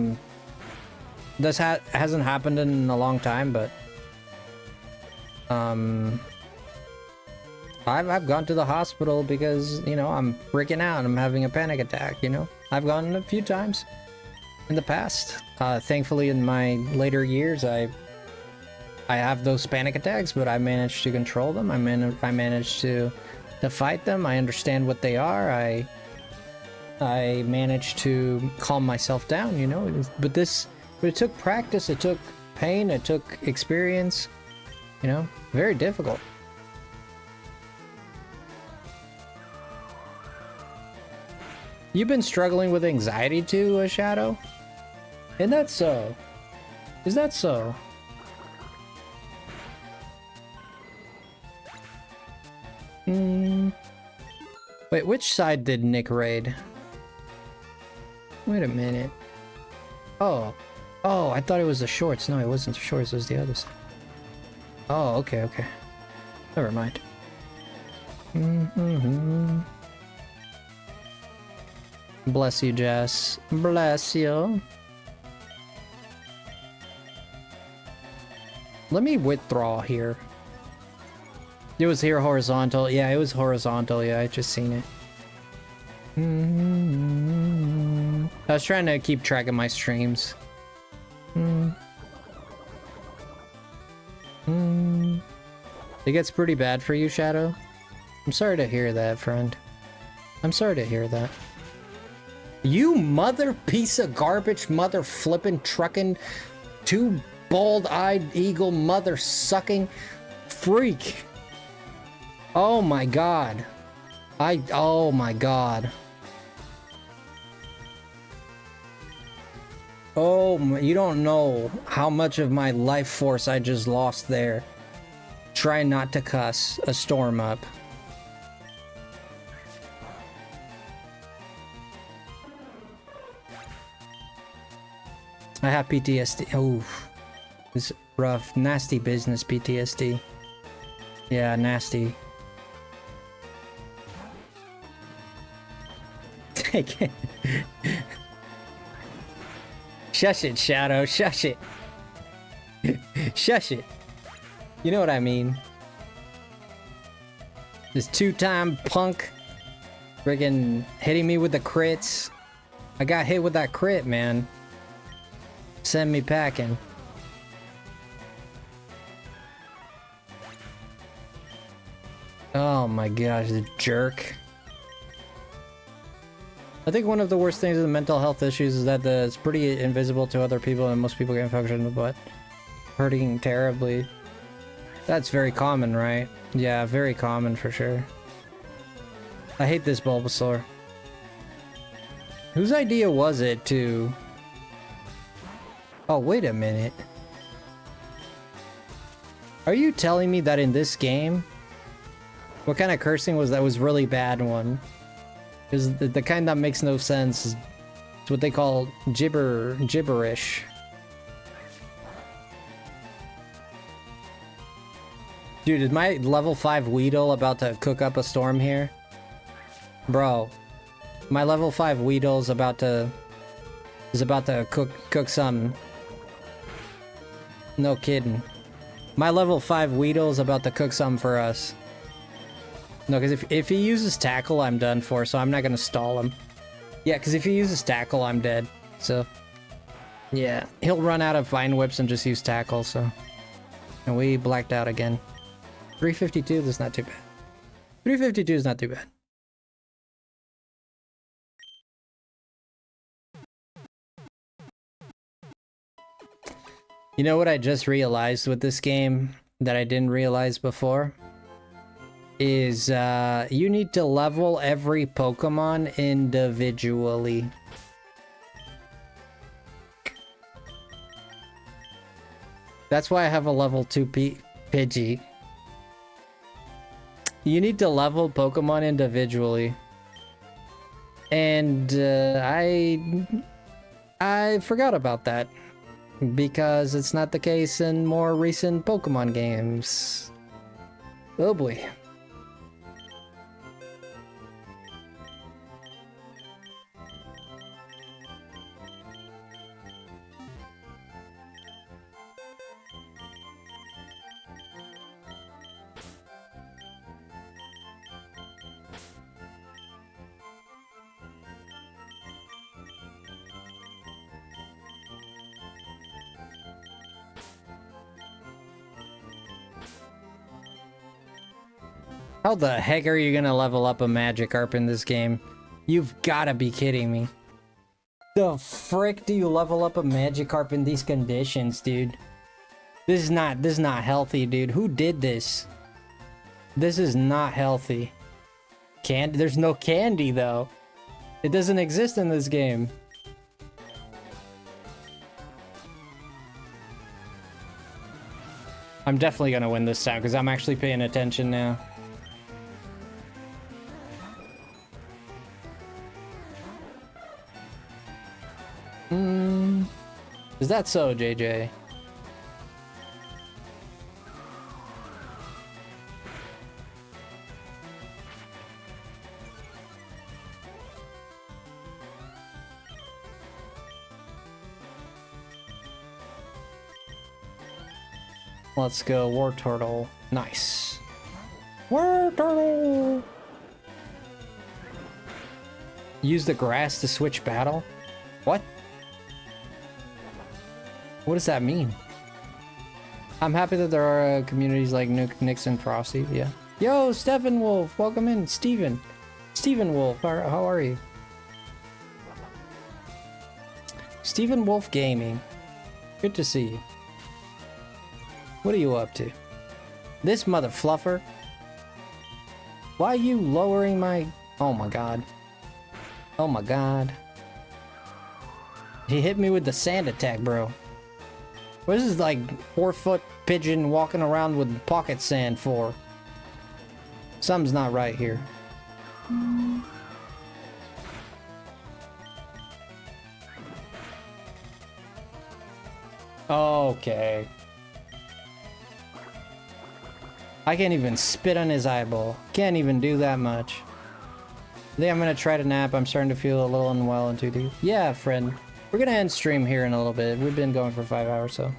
Speaker 1: this hasn't happened in a long time, but I've gone to the hospital because, you know, I'm freaking out. I'm having a panic attack, you know? I've gone a few times in the past. Thankfully, in my later years, I have those panic attacks, but I managed to control them. I managed to fight them. I understand what they are. I managed to calm myself down, you know? But it took practice, it took pain, it took experience, you know? Very difficult. You've been struggling with anxiety too, Shadow? Isn't that so? Is that so? Wait, which side did Nick raid? Wait a minute. Oh, I thought it was the shorts. No, it wasn't the shorts, it was the other side. Oh, okay. Never mind. Bless you, Jess. Bless you. Let me withdraw here. It was here horizontal. Yeah, it was horizontal. Yeah, I just seen it. I was trying to keep track of my streams. It gets pretty bad for you, Shadow? I'm sorry to hear that, friend. I'm sorry to hear that. You mother piece of garbage, mother flippin' trucking, 2 bald-eyed eagle mother sucking freak. Oh my god. Oh my god. Oh, you don't know how much of my life force I just lost there. Try not to cuss a storm up. I have PTSD. Oh, it's rough. Nasty business PTSD. Yeah, nasty. Take it. Shush it, Shadow. Shush it. Shush it. You know what I mean. This 2-time punk friggin' hitting me with the crits. I got hit with that crit, man. Send me packing. Oh my gosh, the jerk. I think one of the worst things with mental health issues is that it's pretty invisible to other people and most people get infected in the butt. Hurting terribly. That's very common, right? Yeah, very common for sure. I hate this Bulbasaur. Whose idea was it to... Oh, wait a minute. Are you telling me that in this game... What kind of cursing was that? Was really bad one. Because the kind that makes no sense is what they call gibberish. Dude, is my level 5 Weedle about to cook up a storm here? Bro, my level 5 Weedle is about to cook some. No kidding. My level 5 Weedle is about to cook some for us. No, because if he uses tackle, I'm done for, so I'm not gonna stall him. Yeah, because if he uses tackle, I'm dead. So, yeah, he'll run out of Vine Whips and just use tackle, so. And we blacked out again. 352, that's not too bad. 352 is not too bad. You know what I just realized with this game that I didn't realize before? Is you need to level every Pokemon individually. That's why I have a level 2 Pidgey. You need to level Pokemon individually. And I forgot about that. Because it's not the case in more recent Pokemon games. Oh boy. How the heck are you gonna level up a Magikarp in this game? You've gotta be kidding me. The frick do you level up a Magikarp in these conditions, dude? This is not healthy, dude. Who did this? This is not healthy. There's no candy though. It doesn't exist in this game. I'm definitely gonna win this time because I'm actually paying attention now. Is that so, JJ? Let's go, War Turtle. Nice. War Turtle! Use the grass to switch battle? What? What does that mean? I'm happy that there are communities like Nix and Frosty, yeah. Yo, Stephen Wolf, welcome in, Steven. Steven Wolf, how are you? Steven Wolf Gaming. Good to see you. What are you up to? This mother fluffer? Why are you lowering my... Oh my god. Oh my god. He hit me with the sand attack, bro. What is this, like, 4-foot pigeon walking around with pocket sand for? Something's not right here. Okay. I can't even spit on his eyeball. Can't even do that much. I think I'm gonna try to nap. I'm starting to feel a little unwell and too deep. Yeah, friend. We're gonna end stream here in a little bit. We've been going for 5 hours, so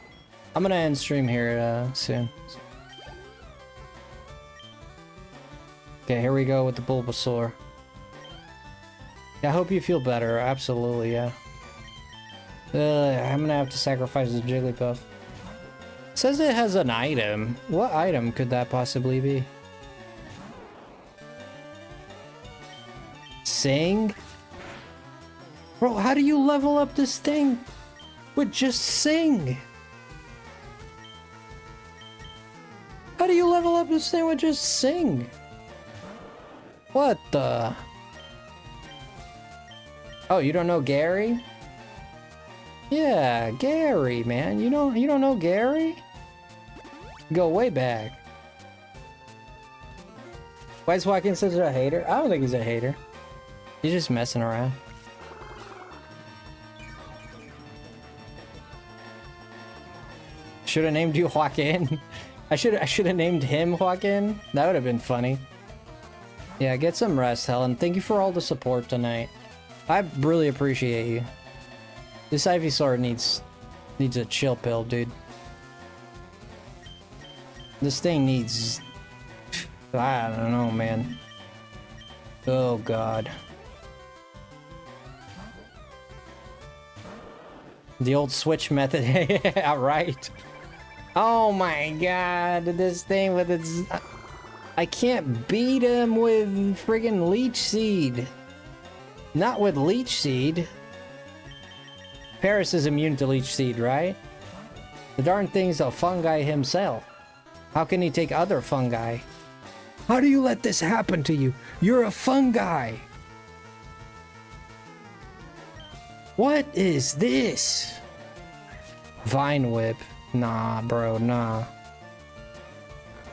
Speaker 1: I'm gonna end stream here soon. Okay, here we go with the Bulbasaur. Yeah, I hope you feel better. Absolutely, yeah. I'm gonna have to sacrifice the Jigglypuff. It says it has an item. What item could that possibly be? Sing? Bro, how do you level up this thing with just Sing? How do you level up this thing with just Sing? What the? Oh, you don't know Gary? Yeah, Gary, man. You don't know Gary? Go way back. Why is Joaquin such a hater? I don't think he's a hater. He's just messing around. Should have named you Joaquin. I should have named him Joaquin. That would have been funny. Yeah, get some rest, Helen. Thank you for all the support tonight. I really appreciate you. This Ivysaur needs a chill pill, dude. This thing needs... I don't know, man. Oh, God. The old switch method. Yeah, right. Oh my God, this thing with its... I can't beat him with friggin' Leech Seed. Not with Leech Seed. Paris is immune to Leech Seed, right? The darn thing's a fungi himself. How can he take other fungi? How do you let this happen to you? You're a fungi. What is this? Vine Whip. Nah, bro, nah.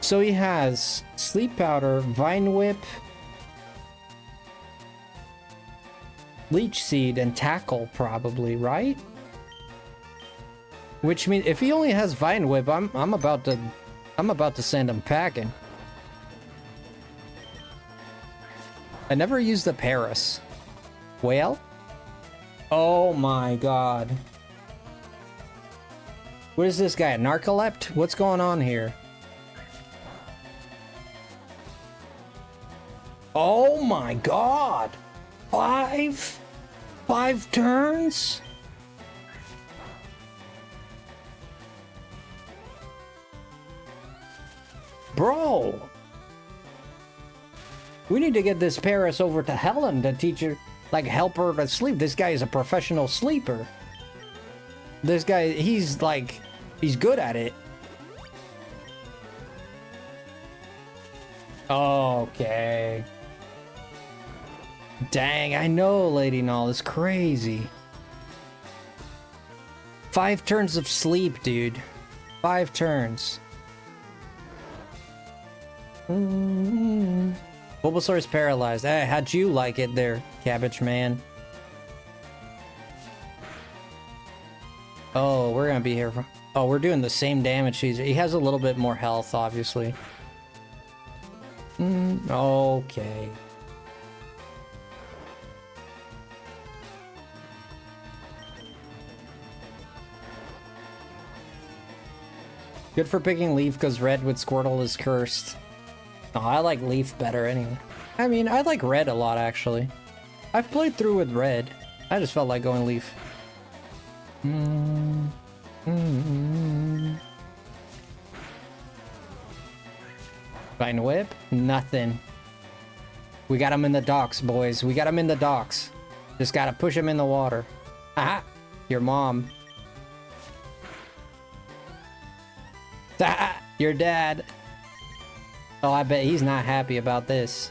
Speaker 1: So he has Sleep Powder, Vine Whip, Leech Seed, and Tackle, probably, right? Which means if he only has Vine Whip, I'm about to send him packing. I never used the Paris. Whale? Oh my God. What is this guy, a narcolept? What's going on here? Oh my God! 5 turns? Bro! We need to get this Paris over to Helen to teach her, like, help her to sleep. This guy is a professional sleeper. This guy, he's good at it. Okay. Dang, I know, Lady Null is crazy. 5 turns of sleep, dude. 5 turns. Bulbasaur is paralyzed. Hey, how'd you like it there, Cabbage Man? Oh, we're gonna be here for... Oh, we're doing the same damage. He has a little bit more health, obviously. Okay. Good for picking Leaf, because Red with Squirtle is cursed. No, I like Leaf better anyway. I mean, I like Red a lot, actually. I've played through with Red. I just felt like going Leaf. Vine Whip? Nothing. We got him in the docks, boys. We got him in the docks. Just gotta push him in the water. Aha! Your mom. Ah, your dad. Oh, I bet he's not happy about this.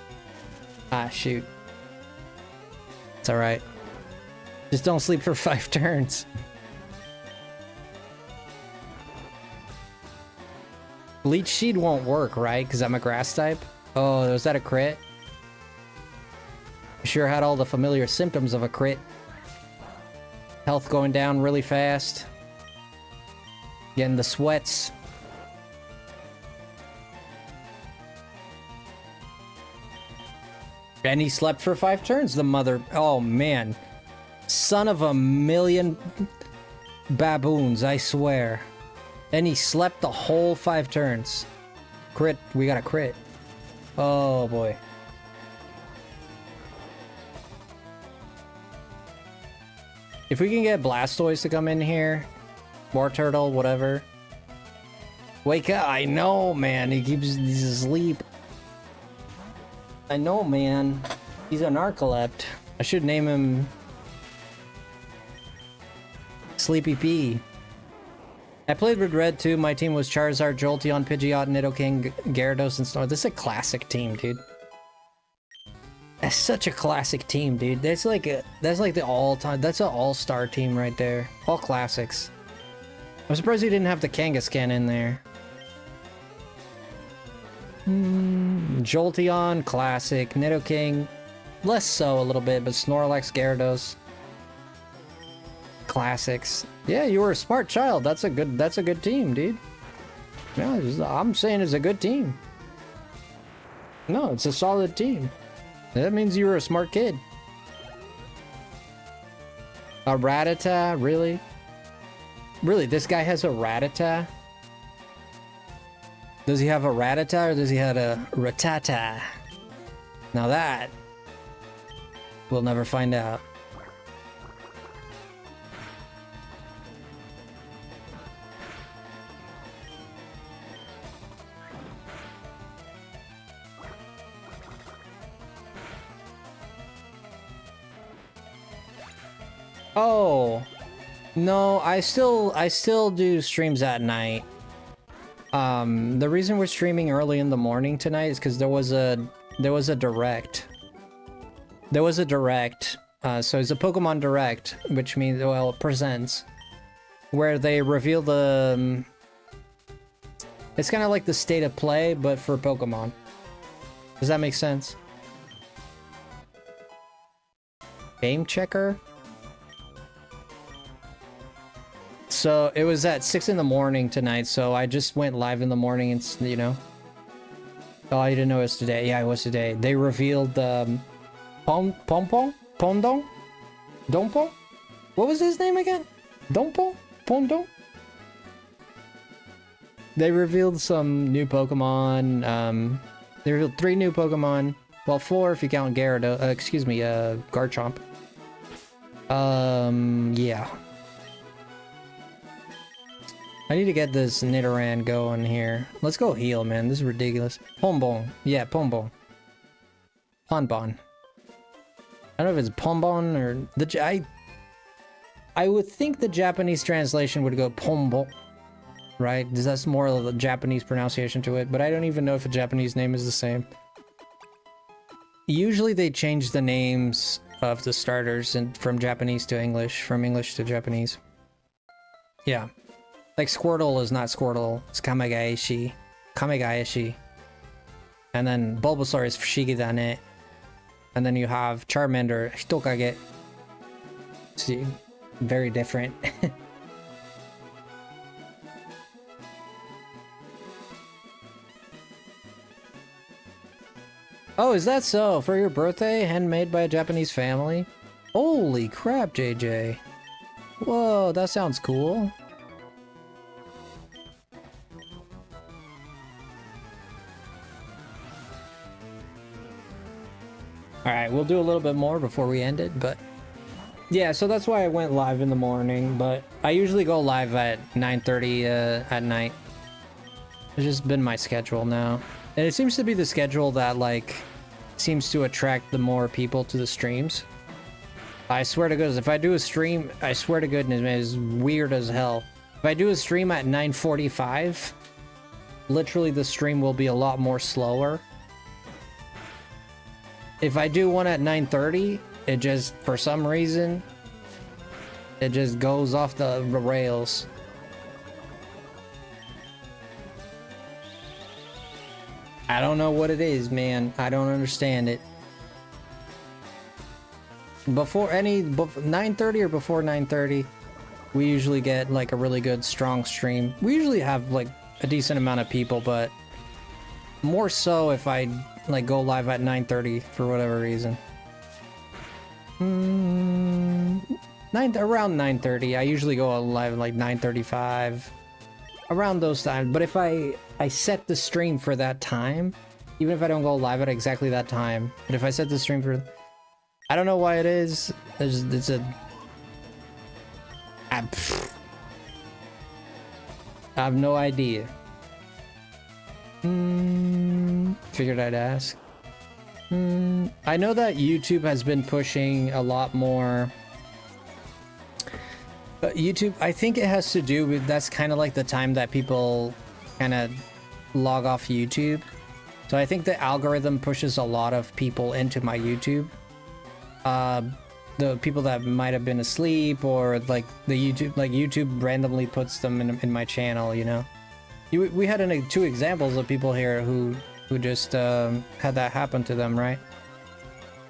Speaker 1: Ah, shoot. It's alright. Just don't sleep for 5 turns. Leech Seed won't work, right? Because I'm a grass type? Oh, was that a crit? Sure had all the familiar symptoms of a crit. Health going down really fast. Getting the sweats. And he slept for 5 turns, the mother... Oh, man. Son of a million baboons, I swear. And he slept the whole 5 turns. Crit. We got a crit. Oh, boy. If we can get Blastoise to come in here. War Turtle, whatever. Wake up. I know, man. He's asleep. I know, man. He's a narcolept. I should name him... Sleepy P. I played with Red too. My team was Charizard, Jolteon, Pidgeot, Nidoking, Gyarados, and Snow. This is a classic team, dude. That's such a classic team, dude. That's like the all-time. That's an all-star team right there. All classics. I'm surprised he didn't have the Kangaskhan in there. Jolteon, classic. Nidoking, less so a little bit, but Snorlax, Gyarados, classics. Yeah, you were a smart child. That's a good team, dude. Yeah, I'm saying it's a good team. No, it's a solid team. That means you were a smart kid. A Rattata, really? Really, this guy has a Rattata? Does he have a Rattata or does he have a Rattata? Now that we'll never find out. Oh, no, I still do streams at night. The reason we're streaming early in the morning tonight is because there was a direct. So it's a Pokemon Direct, which means, well, it presents, where they reveal the, it's kind of like the state of play, but for Pokemon. Does that make sense? Game checker? So it was at 6 in the morning tonight, so I just went live in the morning and, you know. Oh, I didn't know it was today. Yeah, it was today. They revealed Pompon? Pondon? Dompo? What was his name again? Dompo? Pondon? They revealed some new Pokemon. They revealed 3 new Pokemon. Well, 4 if you count Garchomp. Yeah. I need to get this Nidoran going here. Let's go heal, man. This is ridiculous. Pombon. Yeah, Pombon. Ponbon. I don't know if it's Pombon or... I would think the Japanese translation would go Pombo. Right? Because that's more of the Japanese pronunciation to it. But I don't even know if a Japanese name is the same. Usually they change the names of the starters from Japanese to English. From English to Japanese. Yeah. Like Squirtle is not Squirtle, it's Kamegaishi. And then Bulbasaur is Fushigidane. And then you have Charmander, Hitokage. See, very different. Oh, is that so? For your birthday? Handmade by a Japanese family? Holy crap, JJ. Whoa, that sounds cool. Alright, we'll do a little bit more before we end it, but... Yeah, so that's why I went live in the morning, but I usually go live at 9:30 at night. It's just been my schedule now. And it seems to be the schedule that, like, seems to attract the more people to the streams. I swear to goodness, if I do a stream, I swear to goodness, man, it's weird as hell. If I do a stream at 9:45, literally the stream will be a lot more slower. If I do one at 9:30, it just, for some reason, it just goes off the rails. I don't know what it is, man. I don't understand it. Before 9:30 or before 9:30, we usually get like a really good strong stream. We usually have like a decent amount of people, but more so if I like go live at 9:30 for whatever reason. Around 9:30. I usually go live at like 9:35, around those times. But if I set the stream for that time, even if I don't go live at exactly that time, but if I set the stream for, I don't know why it is. It's a. I have no idea. Figured I'd ask. I know that YouTube has been pushing a lot more. But YouTube, I think it has to do with, that's kind of like the time that people kind of log off YouTube. So I think the algorithm pushes a lot of people into my YouTube. The people that might have been asleep, or like the YouTube randomly puts them in my channel, you know. We had 2 examples of people here who just had that happen to them, right?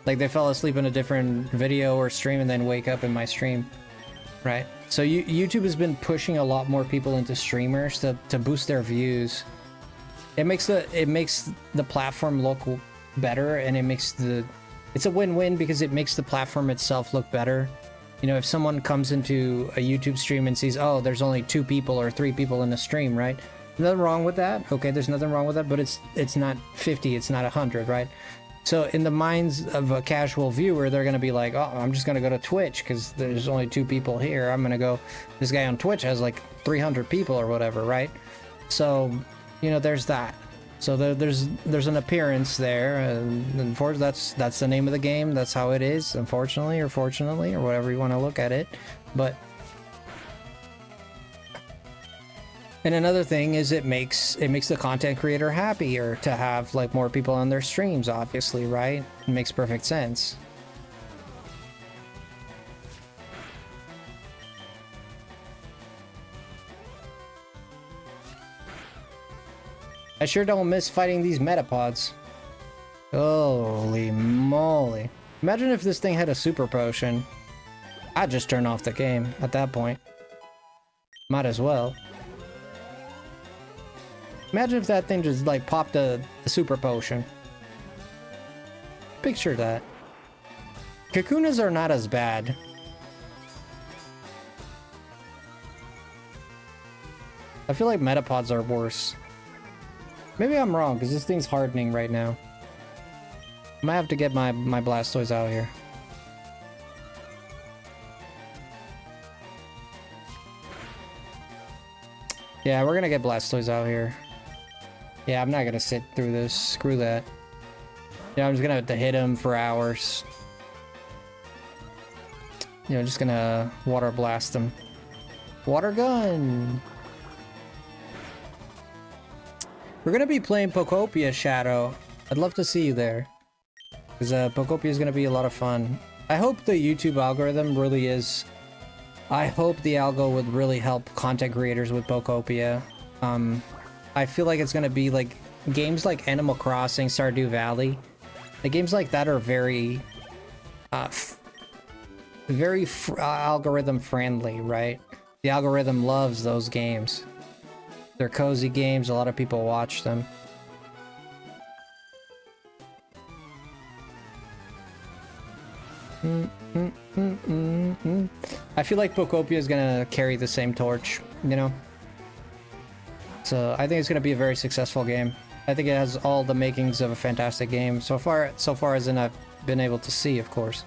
Speaker 1: Like they fell asleep in a different video or stream and then wake up in my stream, right? So YouTube has been pushing a lot more people into streamers to boost their views. It makes the platform look better, and it's a win-win because it makes the platform itself look better. You know, if someone comes into a YouTube stream and sees, oh, there's only 2 people or 3 people in the stream, right? Nothing wrong with that. Okay, there's nothing wrong with that, but it's not 50, it's not 100, right? So in the minds of a casual viewer, they're gonna be like, oh, I'm just gonna go to Twitch because there's only 2 people here. I'm gonna go, this guy on Twitch has like 300 people or whatever, right? So, you know, there's that. So there's an appearance there, and unfortunately, that's the name of the game. That's how it is, unfortunately or fortunately, or whatever you want to look at it. But and another thing is it makes the content creator happier to have like more people on their streams, obviously, right? It makes perfect sense. I sure don't miss fighting these metapods. Holy moly. Imagine if this thing had a super potion. I'd just turn off the game at that point. Might as well. Imagine if that thing just like popped a super potion. Picture that. Kakunas are not as bad. I feel like metapods are worse. Maybe I'm wrong, because this thing's hardening right now. I might have to get my Blastoise out here. Yeah, we're gonna get Blastoise out here. Yeah, I'm not gonna sit through this. Screw that. Yeah, I'm just gonna have to hit him for hours. You know, just gonna water blast him. Water gun! We're gonna be playing Pokopia, Shadow. I'd love to see you there. Because Pokopia is gonna be a lot of fun. I hope the YouTube algorithm really is... I hope the algo would really help content creators with Pokopia. I feel like it's gonna be like... games like Animal Crossing, Stardew Valley. The games like that are very... algorithm friendly, right? The algorithm loves those games. They're cozy games, a lot of people watch them. I feel like Pokopia is gonna carry the same torch, you know? So I think it's gonna be a very successful game. I think it has all the makings of a fantastic game. So far as I've been able to see, of course.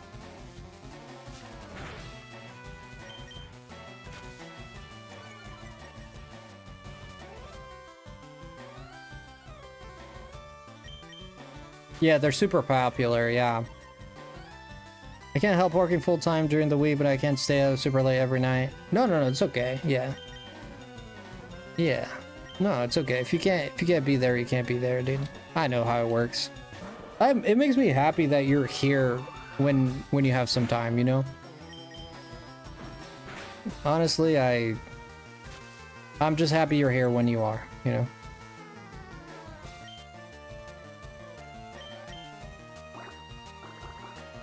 Speaker 1: Yeah, they're super popular, yeah. I can't help working full-time during the week, but I can't stay out super late every night. No, it's okay, yeah. Yeah. No, it's okay. If you can't be there, you can't be there, dude. I know how it works. It makes me happy that you're here when you have some time, you know? Honestly, I'm just happy you're here when you are, you know?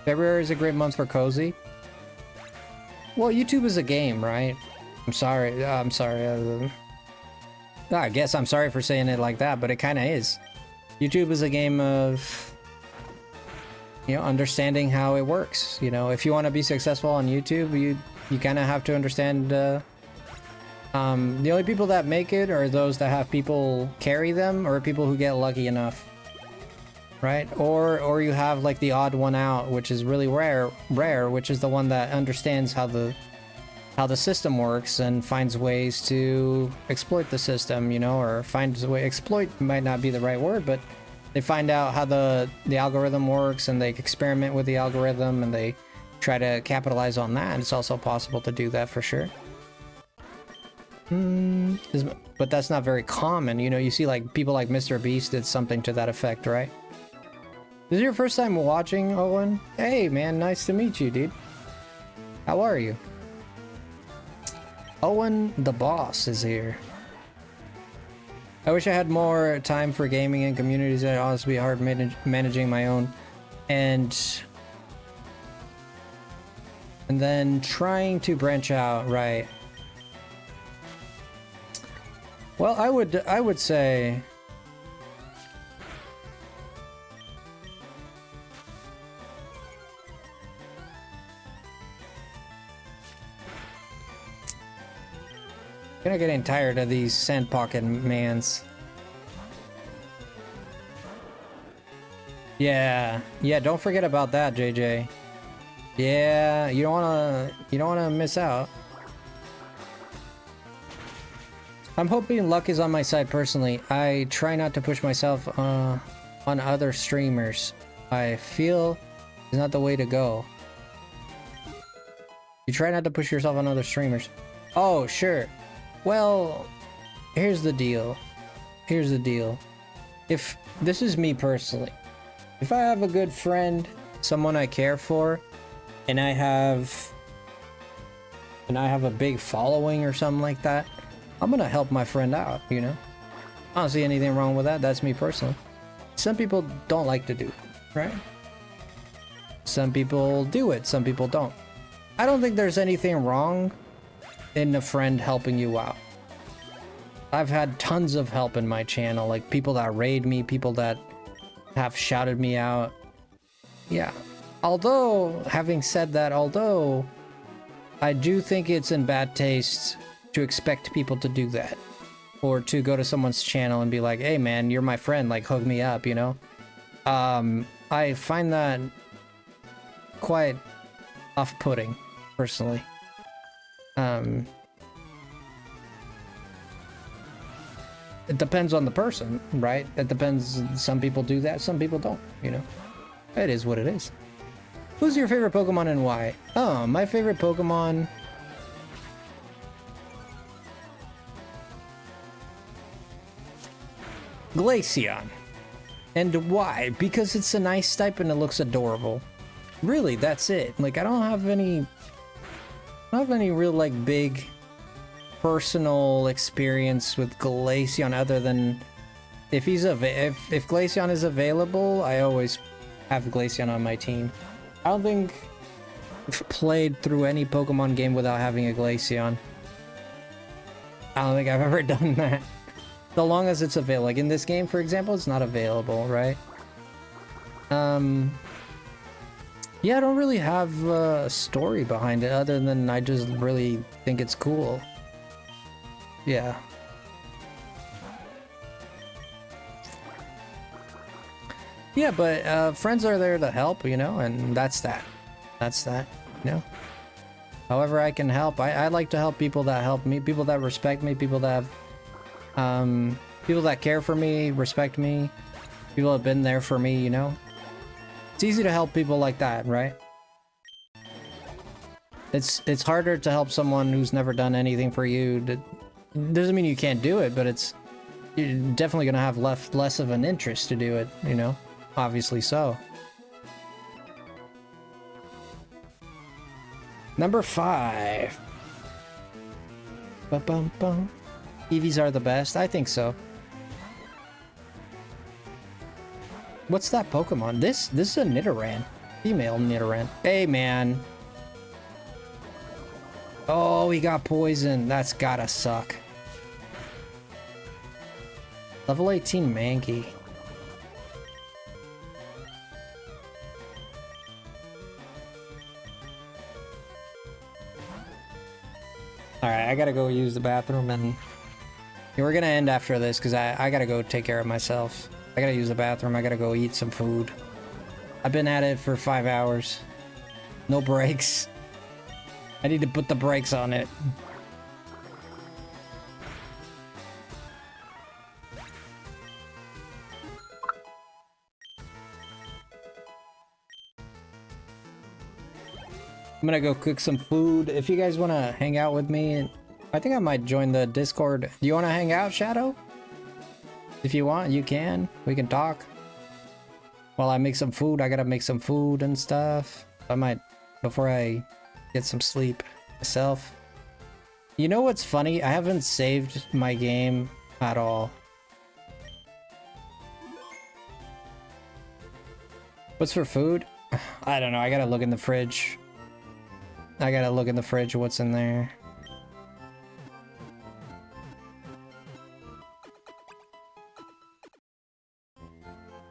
Speaker 1: February is a great month for cozy. Well, YouTube is a game, right? I'm sorry. I guess I'm sorry for saying it like that, but it kind of is. YouTube is a game of, you know, understanding how it works. You know, if you want to be successful on YouTube, you kind of have to understand. The only people that make it are those that have people carry them, or people who get lucky enough. Right? Or you have like the odd one out, which is really rare, which is the one that understands how the system works and finds ways to exploit the system, you know, or finds a way. Exploit might not be the right word, but they find out how the algorithm works and they experiment with the algorithm and they try to capitalize on that. And it's also possible to do that for sure. But that's not very common, you know. You see like people like Mr. Beast did something to that effect, right? This is your first time watching, Owen? Hey, man, nice to meet you, dude. How are you? Owen the boss is here. I wish I had more time for gaming and communities. It'd honestly be hard managing my own. And and then trying to branch out, right? Well, I would say kinda getting tired of these sand pocket mans. Yeah, don't forget about that, JJ. Yeah, you don't wanna miss out. I'm hoping luck is on my side personally. I try not to push myself on other streamers. I feel it's not the way to go. You try not to push yourself on other streamers. Oh, sure. Well, here's the deal. If this is me personally, if I have a good friend, someone I care for, and I have a big following or something like that, I'm gonna help my friend out, you know? I don't see anything wrong with that. That's me personally. Some people don't like to do it, right? Some people do it, some people don't. I don't think there's anything wrong in a friend helping you out. I've had tons of help in my channel, like people that raid me, people that have shouted me out. Yeah. Although, having said that, I do think it's in bad taste to expect people to do that. Or to go to someone's channel and be like, hey man, you're my friend, like hook me up, you know? I find that quite off-putting, personally. It depends on the person, right? It depends. Some people do that, some people don't, you know? It is what it is. Who's your favorite Pokemon and why? Oh, my favorite Pokemon... Glaceon. And why? Because it's a nice type and it looks adorable. Really, that's it. Like, I don't have any real, like, big personal experience with Glaceon other than if Glaceon is available, I always have Glaceon on my team. I don't think I've played through any Pokemon game without having a Glaceon. I don't think I've ever done that. So long as it's available. Like in this game, for example, it's not available, right? Yeah, I don't really have a story behind it other than I just really think it's cool. Yeah. Yeah, but friends are there to help, you know, and that's that. That's that, you know? However I can help. I like to help people that help me, people that respect me, people that have people that care for me, respect me, people that have been there for me, you know? It's easy to help people like that, right? It's harder to help someone who's never done anything for you. Doesn't mean you can't do it, but you're definitely gonna have less of an interest to do it, you know? Obviously so. Number 5. Ba-bum-bum. EVs are the best? I think so. What's that Pokemon? This is a Nidoran. Female Nidoran. Hey, man. Oh, he got poisoned. That's gotta suck. Level 18 Mankey. Alright, I gotta go use the bathroom and... we're gonna end after this because I gotta go take care of myself. I gotta use the bathroom. I gotta go eat some food. I've been at it for 5 hours. No breaks. I need to put the brakes on it. I'm gonna go cook some food. If you guys want to hang out with me, I think I might join the Discord. Do you want to hang out, Shadow? If you want, you can. We can talk. While I make some food, I gotta make some food and stuff. I might, before I get some sleep myself. You know what's funny? I haven't saved my game at all. What's for food? I don't know. I gotta look in the fridge. gotta look in the fridge what's in there.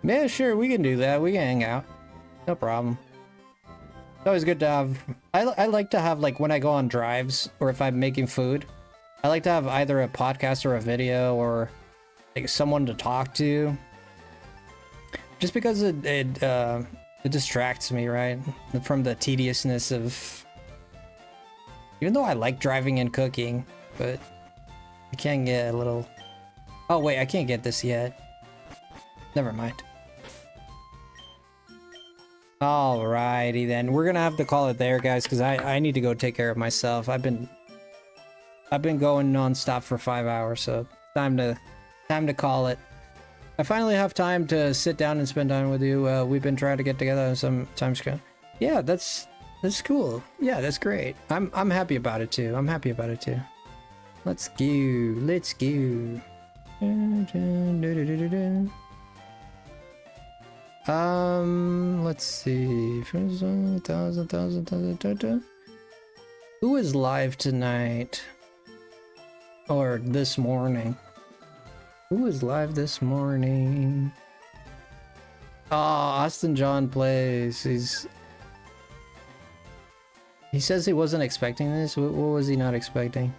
Speaker 1: Yeah, sure, we can do that. We can hang out. No problem. It's always good to have... I like to have, like, when I go on drives, or if I'm making food, I like to have either a podcast or a video, or, like, someone to talk to. Just because it distracts me, right? From the tediousness of... Even though I like driving and cooking, but I can get a little... Oh, wait, I can't get this yet. Never mind. Alrighty then, we're gonna have to call it there, guys, because I need to go take care of myself. I've been going non-stop for 5 hours, so time to call it. I finally have time to sit down and spend time with you. We've been trying to get together sometimes. Yeah, that's cool. Yeah, that's great. I'm happy about it too. I'm happy about it too. Let's go. Let's go. Let's see. Who is live tonight? Or this morning? Who is live this morning? Oh, Austin John plays. He says he wasn't expecting this. What was he not expecting?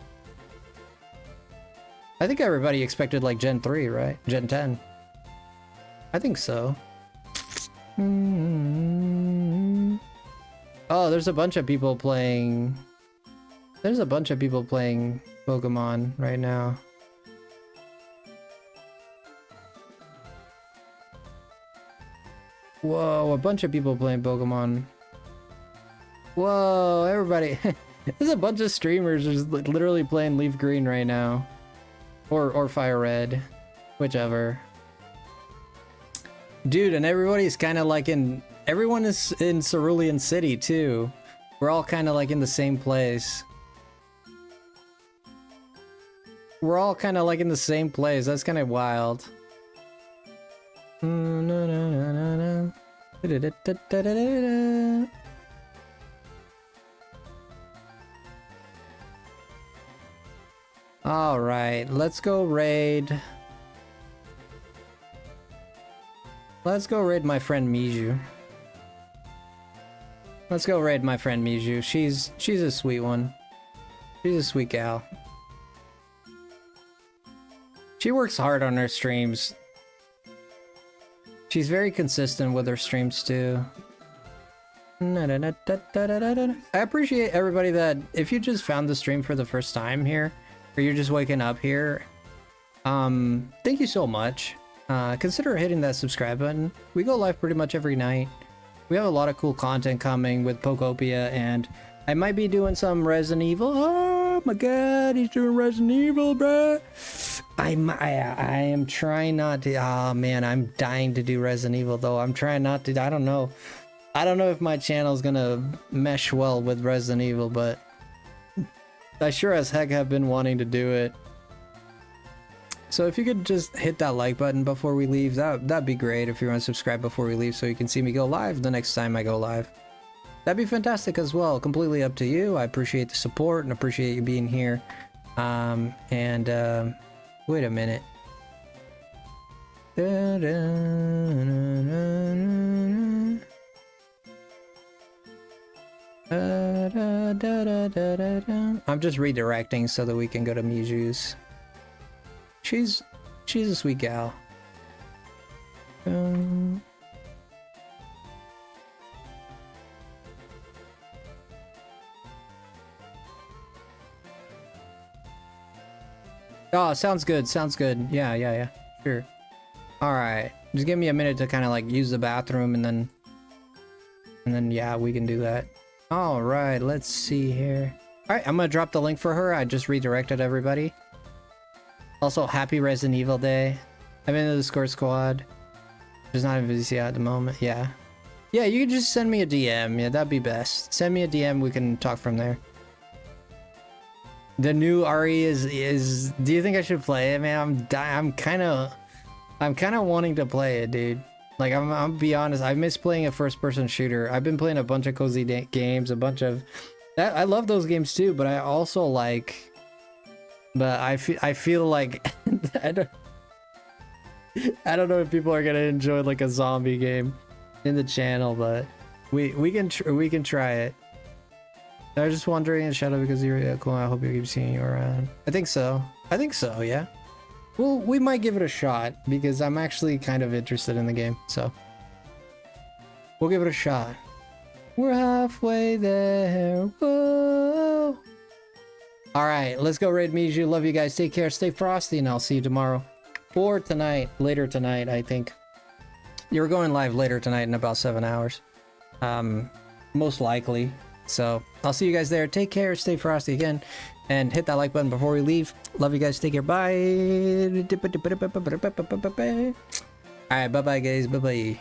Speaker 1: I think everybody expected like Gen 3, right? Gen 10. I think so. Oh, there's a bunch of people playing. There's a bunch of people playing Pokemon right now. Whoa, a bunch of people playing Pokemon. Whoa, everybody. There's a bunch of streamers just literally playing Leaf Green right now. Or Fire Red. Whichever. Dude, and everybody's kind of like everyone is in Cerulean City too. We're all kind of like in the same place. We're all kind of like in the same place. That's kind of wild. All right, let's go raid. Let's go raid my friend Miju. Let's go raid my friend Miju. She's a sweet one. She's a sweet gal. She works hard on her streams. She's very consistent with her streams too. I appreciate everybody that if you just found the stream for the first time here, or you're just waking up here, thank you so much. Consider hitting that subscribe button. We go live pretty much every night. We have a lot of cool content coming with Pokopia, and I might be doing some Resident Evil. Oh my god, he's doing Resident Evil, bruh. I am trying not to. Oh man, I'm dying to do Resident Evil though. I'm trying not to. I don't know if my channel's gonna mesh well with Resident Evil, but I sure as heck have been wanting to do it. So if you could just hit that like button before we leave, that'd be great. If you want to subscribe before we leave so you can see me go live the next time I go live. That'd be fantastic as well. Completely up to you. I appreciate the support and appreciate you being here. Wait a minute. I'm just redirecting so that we can go to Miju's. She's a sweet gal. Oh, sounds good. Sounds good. Yeah. Sure. All right. Just give me a minute to kind of like use the bathroom and then yeah, we can do that. All right. Let's see here. All right. I'm going to drop the link for her. I just redirected everybody. Also, happy Resident Evil Day. I'm in the Discord squad. There's not a VC at the moment. Yeah. Yeah, you can just send me a DM. Yeah, that'd be best. Send me a DM. We can talk from there. The new RE is. Do you think I should play it, man? I'm kind of wanting to play it, dude. Like, I'm be honest. I miss playing a first-person shooter. I've been playing a bunch of cozy games, a bunch of I love those games too, but I also like, but I feel like I don't know if people are gonna enjoy like a zombie game in the channel, but we can try it. I was just wondering, Shadow, because you're cool. I hope you keep seeing you around. I think so. Yeah. Well, we might give it a shot because I'm actually kind of interested in the game, so we'll give it a shot. We're halfway there. Whoa. All right, let's go raid Miju. Love you guys. Take care. Stay frosty, and I'll see you tomorrow. Or tonight. Later tonight, I think. You're going live later tonight in about 7 hours. Most likely. So I'll see you guys there. Take care. Stay frosty again. And hit that like button before we leave. Love you guys. Take care. Bye. All right. Bye-bye, guys. Bye-bye.